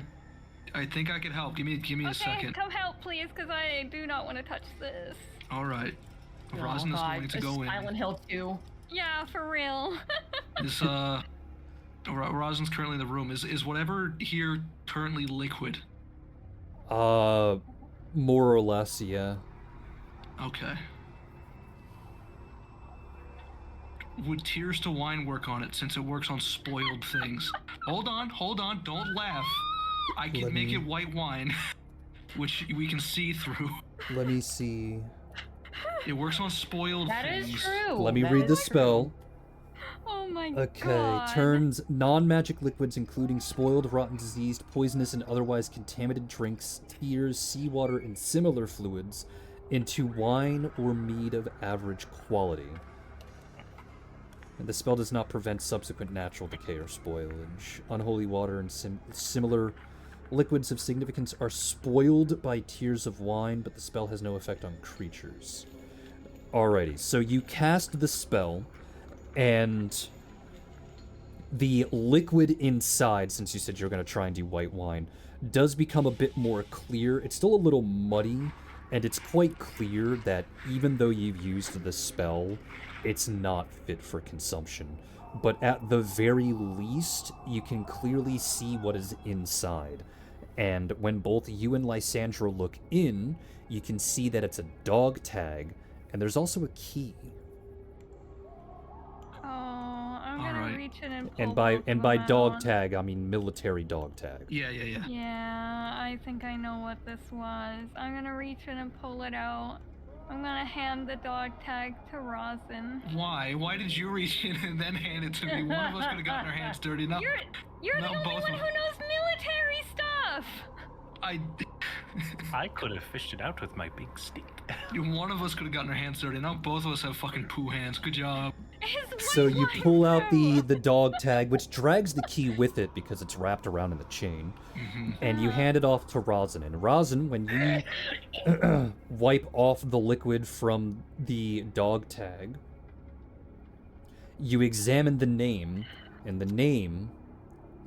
I can help. Give me a Okay, second. come help, please, because I do not want to touch this. All right. Oh, Rosin is God, going to it's go in. Silent Hill 2. Yeah, for real. Is Rosin's currently in the room. Is whatever here currently liquid? More or less, yeah. Okay. Would Tears to Wine work on it since it works on spoiled things? Hold on, don't laugh. I can Let make me- it white wine, which we can see through. Let me see. It works on spoiled That things. is true. Let me That read the is true. spell. Oh my Okay, god. turns non-magic liquids including spoiled, rotten, diseased, poisonous, and otherwise contaminated drinks, tears, seawater, and similar fluids into wine or mead of average quality. And the spell does not prevent subsequent natural decay or spoilage. Unholy water and similar liquids of significance are spoiled by tears of wine, but the spell has no effect on creatures. Alrighty, so you cast the spell, and the liquid inside, since you said you're going to try and do white wine, does become a bit more clear. It's still a little muddy, and it's quite clear that even though you've used the spell, it's not fit for consumption. But at the very least, you can clearly see what is inside. And when both you and Lysandra look in, you can see that it's a dog tag, and there's also a key. Oh, I'm gonna Alright. reach in and pull And by both of by them dog out. tag, I mean military dog tag. Yeah. Yeah, I think I know what this was. I'm gonna reach in and pull it out. I'm gonna hand the dog tag to Rosin. Why? Why did you reach in and then hand it to me? One of us could have gotten our hands dirty. No, You're No, the only both one of- who knows military stuff! I could have fished it out with my big stick. One of us could have gotten our hands dirty. Now both of us have fucking poo hands. Good job. So you pull out the dog tag, which drags the key with it because it's wrapped around in the chain, and you hand it off to Rosin. And Rosin, when you wipe off the liquid from the dog tag, you examine the name, and the name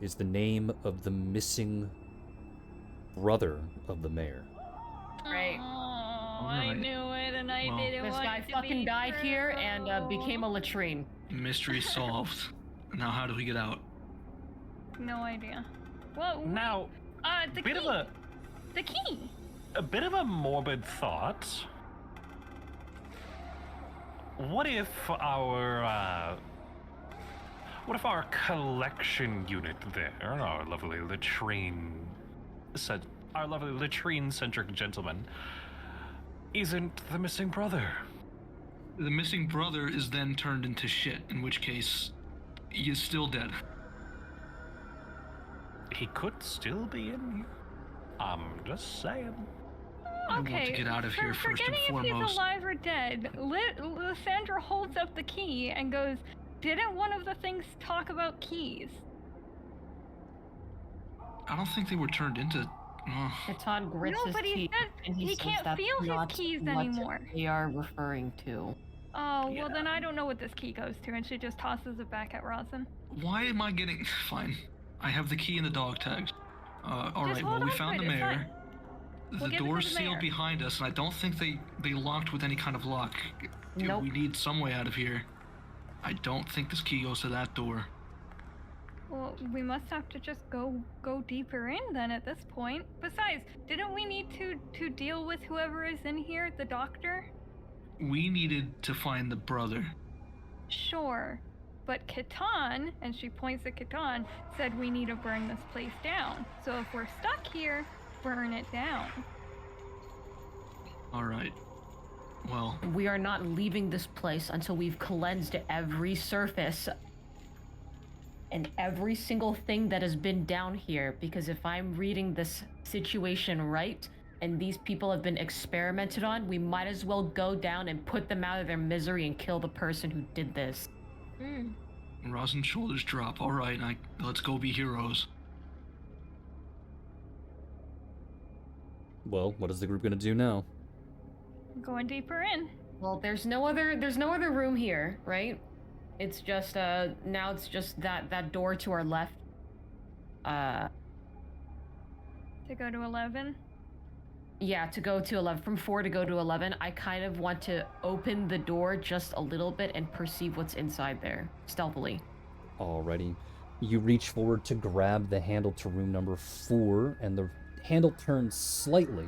is the name of the missing brother of the mayor. Right. Oh, I Alright. knew it, and I Well, didn't This want guy it to fucking be died here and true. became a latrine. Mystery solved. Now how do we get out? No idea. Well, Now, the bit key. of a The key. bit of a morbid thought. What if our collection unit there, our lovely latrine-centric gentleman, isn't the missing brother? The missing brother is then turned into shit, in which case he is still dead. He could still be in here. I'm just saying. I want to Okay, get out of here first and forgetting if foremost. he's alive or dead, Lysandra holds up the key and goes, "Didn't one of the things talk about keys?" I don't think they were turned into. Catan grits No, his but he teeth, said and he says can't that's feel his not keys what anymore. they are referring to. Oh, Yeah. well then I don't know what this key goes to, and she just tosses it back at Rosin. Why am I getting. Fine. I have the key and the dog tags. Alright, Just well, hold we on found to the it, it's mayor. We'll The give it to door's the sealed mayor. behind us, and I don't think they locked with any kind of lock. Dude, Nope. we need some way out of here. I don't think this key goes to that door. Well, we must have to just go deeper in then at this point. Besides, didn't we need to deal with whoever is in here, the doctor? We needed to find the brother. Sure. But Catan, and she points at Catan, said we need to burn this place down. So if we're stuck here, burn it down. Alright. Well, We are not leaving this place until we've cleansed every surface and every single thing that has been down here. Because if I'm reading this situation right, and these people have been experimented on, we might as well go down and put them out of their misery and kill the person who did this. Rosin's shoulders drop. Alright, let's go be heroes. Well, what is the group gonna do now? Going deeper in. Well, there's no other room here, right? It's just now it's just that door to our left. To go to 11. Yeah, to go to 11. From 4 to go to 11, I kind of want to open the door just a little bit and perceive what's inside there, stealthily. Alrighty. You reach forward to grab the handle to room number 4, and the handle turns slightly,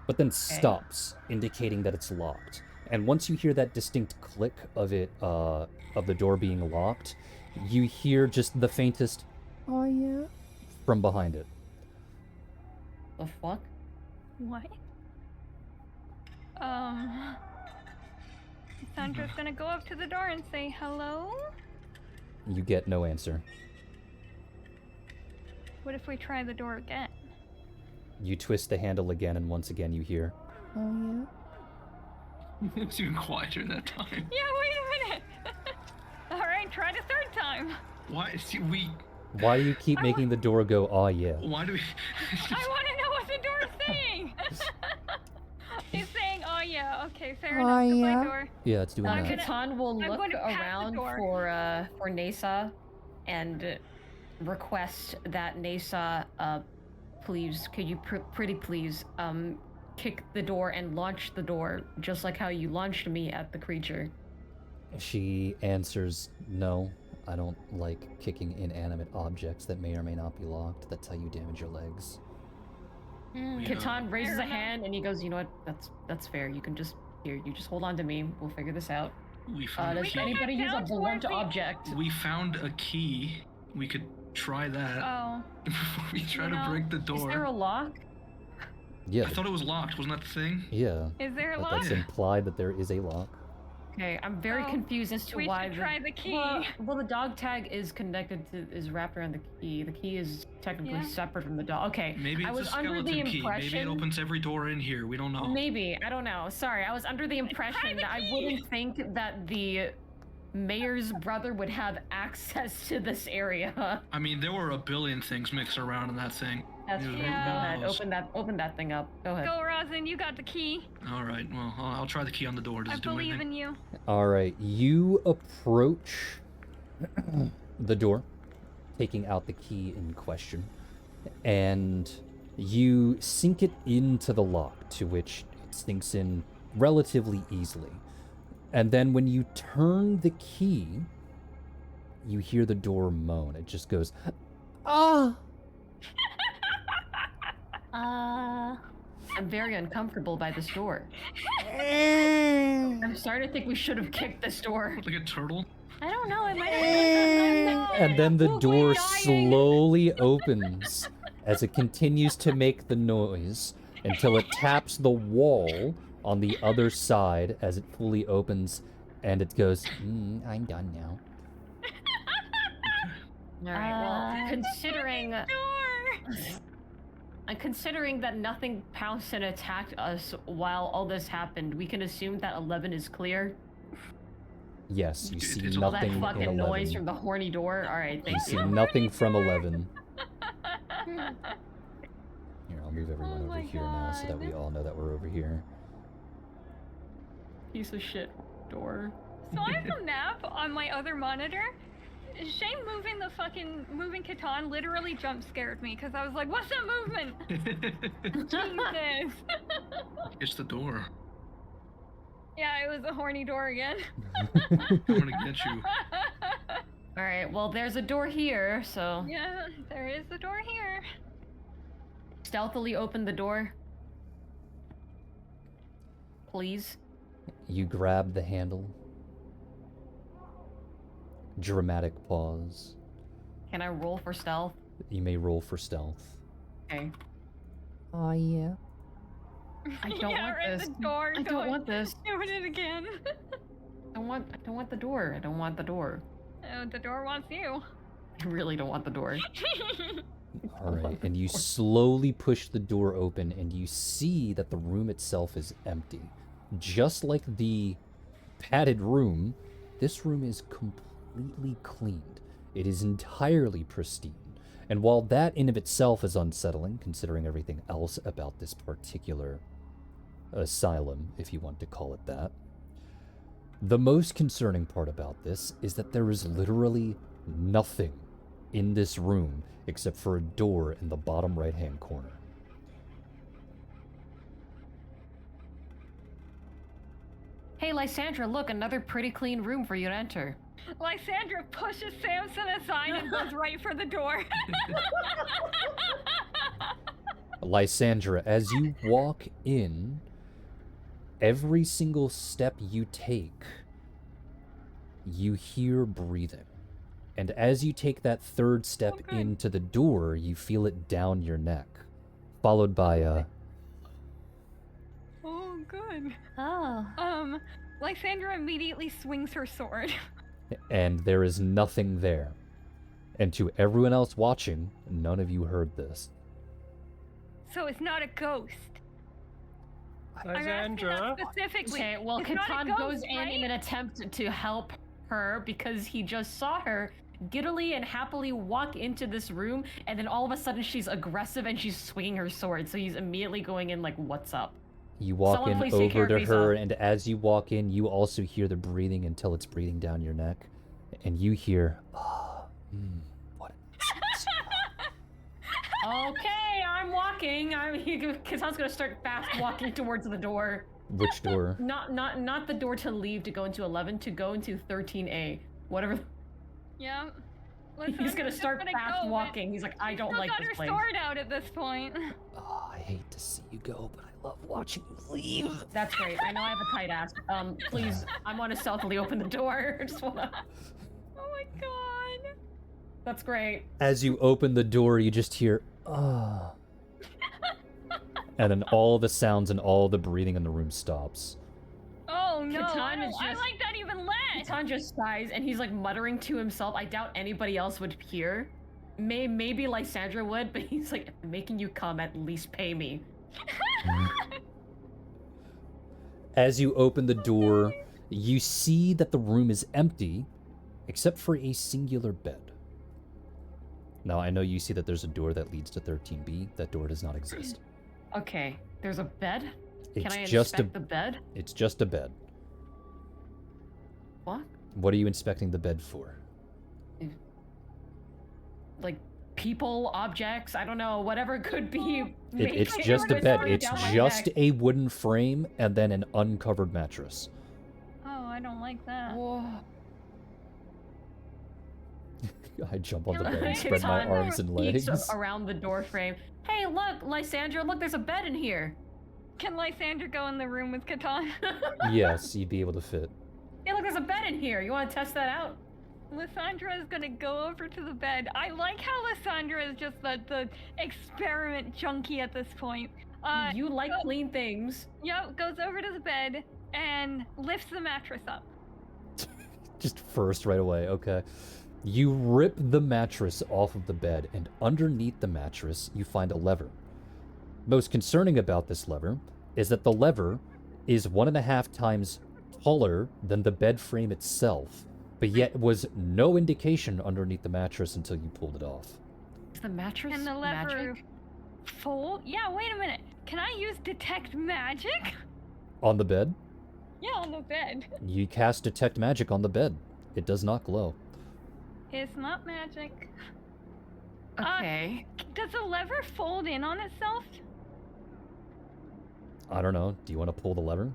but then stops, indicating that it's locked. And once you hear that distinct click of it, of the door being locked, you hear just the faintest, "Oh yeah," from behind it. The fuck? What? Sandra's gonna go up to the door and say hello. You get no answer. What if we try the door again? You twist the handle again, and once again you hear, "Oh It's even quieter that time. Yeah, wait a minute. All right, try the third time. Why? See, we. yeah." Why do you keep making the door go, "Oh yeah"? Why do we? I want to know what the door is saying. It's saying, "Oh yeah, okay, fair enough." Oh, Goodbye, yeah. door. Yeah, it's doing I'm that. gonna- Catan will I'm look going to pat the around door. for Nasa and request that Nasa, please, could you pretty please, kick the door and launch the door, just like how you launched me at the creature. She answers, "No, I don't like kicking inanimate objects that may or may not be locked. That's how you damage your legs." Yeah. Catan raises Fair a enough. hand and he goes, "You know what? That's fair. You can just you just hold on to me. We'll figure this out." We found. Does go anybody back use a down blunt towards the- object? We found a key. We could try that Oh, before we try You to know, break the Is door. there a lock? Yeah, I thought it was locked. Wasn't that the thing? yeah. is there a But lock? that's implied that there is a lock. Okay, I'm very Oh, confused as to we why should try the key. Well, the dog tag is connected to, is wrapped around the key. The key is technically Yeah. separate from the dog. Okay, Maybe it's I was a under skeleton the key. impression. Maybe it opens every door in here. We don't know. Maybe, I don't know. Sorry, I was under the impression the that I key! wouldn't think that the mayor's brother would have access to this area. I mean, there were a billion things mixed around in that thing. That's Who true. Yeah. Go ahead, knows? open that thing up. Go ahead. Go, Rosin, you got the key. All right. Well, I'll try the key on the door. Does I it do believe anything? in you. All right, you approach the door, taking out the key in question, and you sink it into the lock, to which it sinks in relatively easily. And then when you turn the key, you hear the door moan. It just goes, "Ah!" I'm very uncomfortable by this door. I'm starting to think we should have kicked this door. Like a turtle? I don't know. It might have been. And then the We're door dying. slowly opens as it continues to make the noise until it taps the wall on the other side as it fully opens, and it goes, "I'm done now." All right. Well, considering Door. considering that nothing pounced and attacked us while all this happened, we can assume that 11 is clear. Yes, you Dude, see it's All that nothing in fucking 11. noise from the horny door. All right, You thank see you. nothing from 11. Here, I'll move everyone Oh over my here now so that we God. all know that we're over here. Piece of shit door. So I have a map on my other monitor. Shane moving Catan literally jump scared me because I was like, "What's that movement?" Jesus. It's the door. Yeah, it was a horny door again. I'm gonna get you. All right. Well, there's a door here, so Yeah, there is a door here. stealthily open the door. Please. You grab the handle. Dramatic pause. Can I roll for stealth? You may roll for stealth. Okay. Oh, yeah. I don't Yeah, want we're at this. the door I don't going- want this. Doing it again. I don't want the door. I don't want the door. Oh, the door wants you. I really don't want the door. All right, and you slowly push the door open, and you see that the room itself is empty. Just like the padded room, this room is completely cleaned. It is entirely pristine. And while that in of itself is unsettling, considering everything else about this particular asylum, if you want to call it that, the most concerning part about this is that there is literally nothing in this room except for a door in the bottom right-hand corner. Hey, Lysandra, look, another pretty clean room for you to enter. Lysandra pushes Samson aside and goes right for the door. Lysandra, as you walk in, every single step you take, you hear breathing. And as you take that third step good. into the door, you feel it down your neck, followed by a... Oh, good. Oh. Lysandra immediately swings her sword. and there is nothing there. And to everyone else watching, none of you heard this. So it's not a ghost. I'm asking Lysandra? that specifically. Okay, well, It's not a Catan ghost, goes in right? an attempt to help her because he just saw her giddily and happily walk into this room, and then all of a sudden she's aggressive and she's swinging her sword, so he's immediately going in like, what's up? You walk Someone in please take care over of to her, Risa. and as you walk in, you also hear the breathing until it's breathing down your neck. And you hear, what Okay, I'm walking. Katan's gonna start fast walking towards the door. Which door? Not the door to leave to go into 11, to go into 13A. Whatever. Yeah. He's gonna Lysandra's start gonna fast go, but walking. He's like, I she's don't still like got this her place. sword out at this point. Oh, I hate to see you go, but I love watching you leave. That's great. I know I have a tight ass. Please, I want to stealthily open the door. I just wanna. Oh my god. That's great. As you open the door, you just hear, and then all the sounds and all the breathing in the room stops. Oh no, Catan I is just- like that even less. Catan just sighs and he's like muttering to himself. I doubt anybody else would hear. Maybe Lysandra would, but he's like, making you come, at least pay me. As you open the door, you see that the room is empty, except for a singular bed. Now, I know you see that there's a door that leads to 13B. That door does not exist. Okay, there's a bed? Can It's I just inspect the bed? It's just a bed. What? What are you inspecting the bed for? Like, people, objects, I don't know, whatever it could be. It's just a bed. It's just a wooden frame and then an uncovered mattress. Oh, I don't like that. Whoa. I jump on the Yeah, bed and it's spread my on arms and Peeks legs. around the door frame. Hey, look, Lysandra, look, there's a bed in here. Can Lysandra go in the room with Catan? Yes, you'd be able to fit. Hey, look, there's a bed in here. You want to test that out? Lysandra is gonna go over to the bed. I like how Lysandra is just the experiment junkie at this point. You like clean things. Yep, goes over to the bed and lifts the mattress up. Just first right away, okay. You rip the mattress off of the bed, and underneath the mattress, you find a lever. Most concerning about this lever is that the lever is 1.5 times taller than the bed frame itself, but yet was no indication underneath the mattress until you pulled it off. Is the mattress Can the lever magic? fold? Yeah, wait a minute. Can I use detect magic? On the bed, Yeah, on the bed. you cast Detect Magic on the bed. It does not glow. It's not magic. Okay. Does the lever fold in on itself? I don't know. Do you want to pull the lever?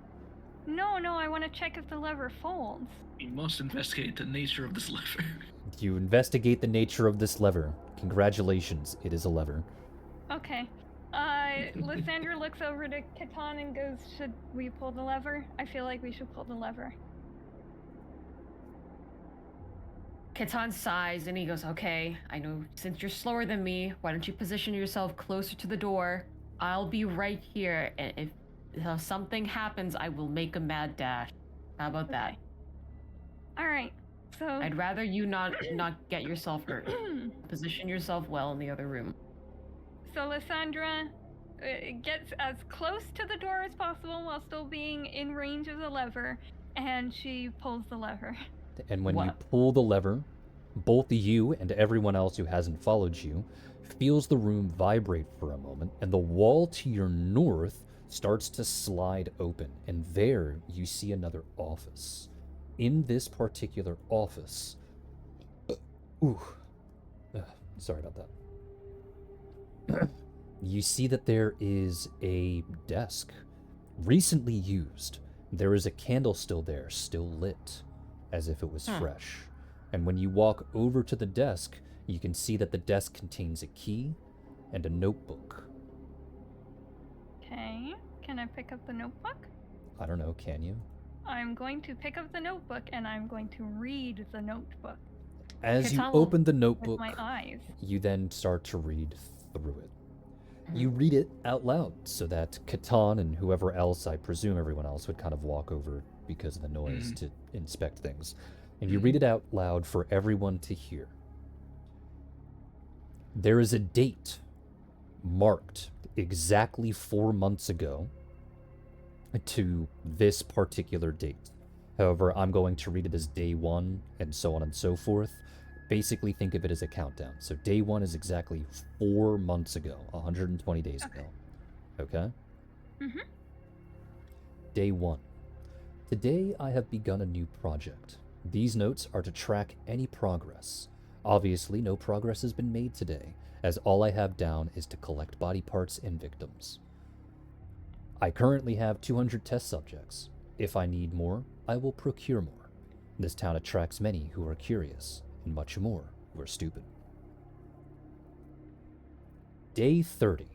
No, I want to check if the lever folds. We must investigate the nature of this lever. You investigate the nature of this lever. Congratulations, it is a lever. Okay. Lysandra looks over to Catan and goes, should we pull the lever? I feel like we should pull the lever. Catan sighs and he goes, okay, I know since you're slower than me, why don't you position yourself closer to the door? I'll be right here, and if something happens, I will make a mad dash. How about that? Alright, so... I'd rather you not get yourself hurt. Position yourself well in the other room. So Lysandra gets as close to the door as possible while still being in range of the lever, and she pulls the lever. And when you What? pull the lever, both you and everyone else who hasn't followed you feels the room vibrate for a moment, and the wall to your north starts to slide open, and there you see another office. In this particular office... sorry about that. You see that there is a desk, recently used. There is a candle still there, still lit, as if it was fresh. And when you walk over to the desk, you can see that the desk contains a key and a notebook. Okay, can I pick up the notebook? I don't know, can you? I'm going to pick up the notebook and I'm going to read the notebook As you Catan- open the with notebook, my eyes. you then start to read through it. You read it out loud so that Catan and whoever else, I presume everyone else, would kind of walk over because of the noise to inspect things. and you read it out loud for everyone to hear. There is a date marked exactly 4 months ago to this particular date. However, I'm going to read it as day 1 and so on and so forth. Basically, think of it as a countdown. So day 1 is exactly 4 months ago, 120 days ago. Okay? Mm-hmm. Day 1. Today I have begun a new project. These notes are to track any progress. Obviously, no progress has been made today, as all I have down is to collect body parts and victims. I currently have 200 test subjects. If I need more, I will procure more. This town attracts many who are curious, and much more who are stupid. Day 30.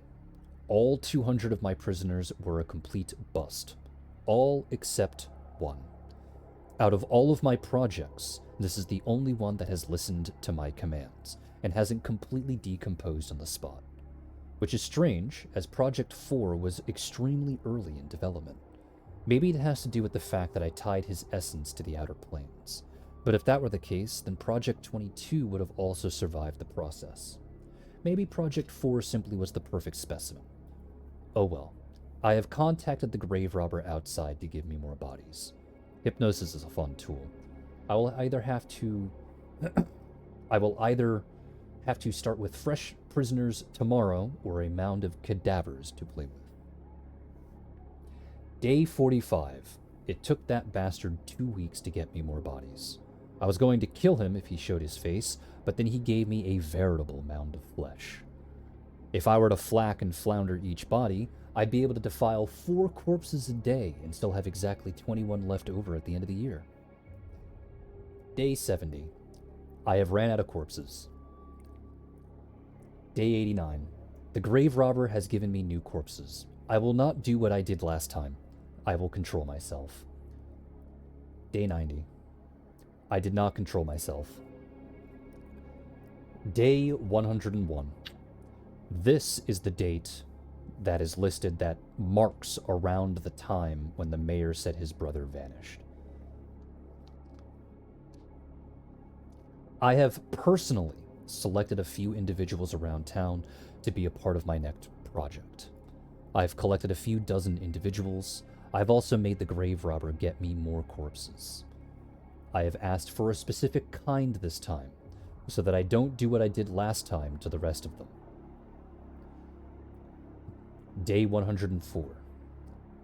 All 200 of my prisoners were a complete bust. All except one. Out of all of my projects, this is the only one that has listened to my commands and hasn't completely decomposed on the spot. Which is strange, as Project 4 was extremely early in development. Maybe it has to do with the fact that I tied his essence to the outer planes. But if that were the case, then Project 22 would have also survived the process. Maybe Project 4 simply was the perfect specimen. Oh well. I have contacted the grave robber outside to give me more bodies. Hypnosis is a fun tool. I will either have to start with fresh prisoners tomorrow or a mound of cadavers to play with. Day 45. It took that bastard 2 weeks to get me more bodies. I was going to kill him if he showed his face, but then he gave me a veritable mound of flesh. If I were to flack and flounder each body, I'd be able to defile 4 corpses a day and still have exactly 21 left over at the end of the year. Day 70. I have ran out of corpses. Day 89. The grave robber has given me new corpses. I will not do what I did last time. I will control myself. Day 90. I did not control myself. Day 101. This is the date that is listed that marks around the time when the mayor said his brother vanished. I have personally selected a few individuals around town to be a part of my next project. I've collected a few dozen individuals. I've also made the grave robber get me more corpses. I have asked for a specific kind this time, so that I don't do what I did last time to the rest of them. Day 104.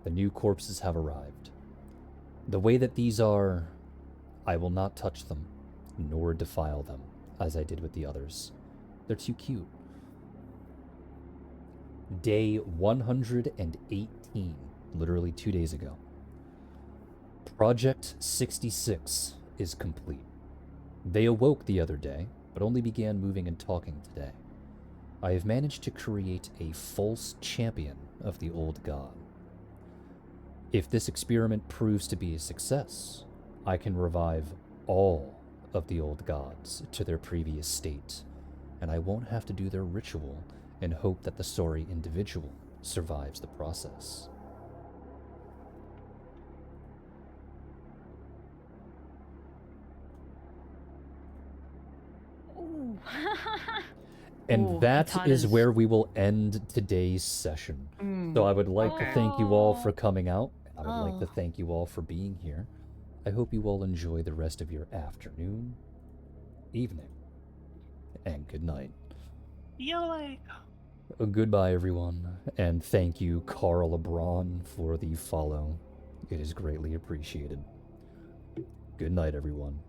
The new corpses have arrived. The way that these are, I will not touch them, nor defile them, as I did with the others. They're too cute. Day 118, literally 2 days ago. Project 66 is complete. They awoke the other day, but only began moving and talking today. I have managed to create a false champion of the old god. If this experiment proves to be a success, I can revive all of the old gods to their previous state, and I won't have to do their ritual and hope that the sorry individual survives the process. Ooh. And Ooh, that katanas. is where we will end today's session. So I would like to thank you all for coming out. I would like to thank you all for being here. I hope you all enjoy the rest of your afternoon, evening, and good night. Yelling. Goodbye, everyone, and thank you, Carl LeBron, for the follow. It is greatly appreciated. Good night, everyone.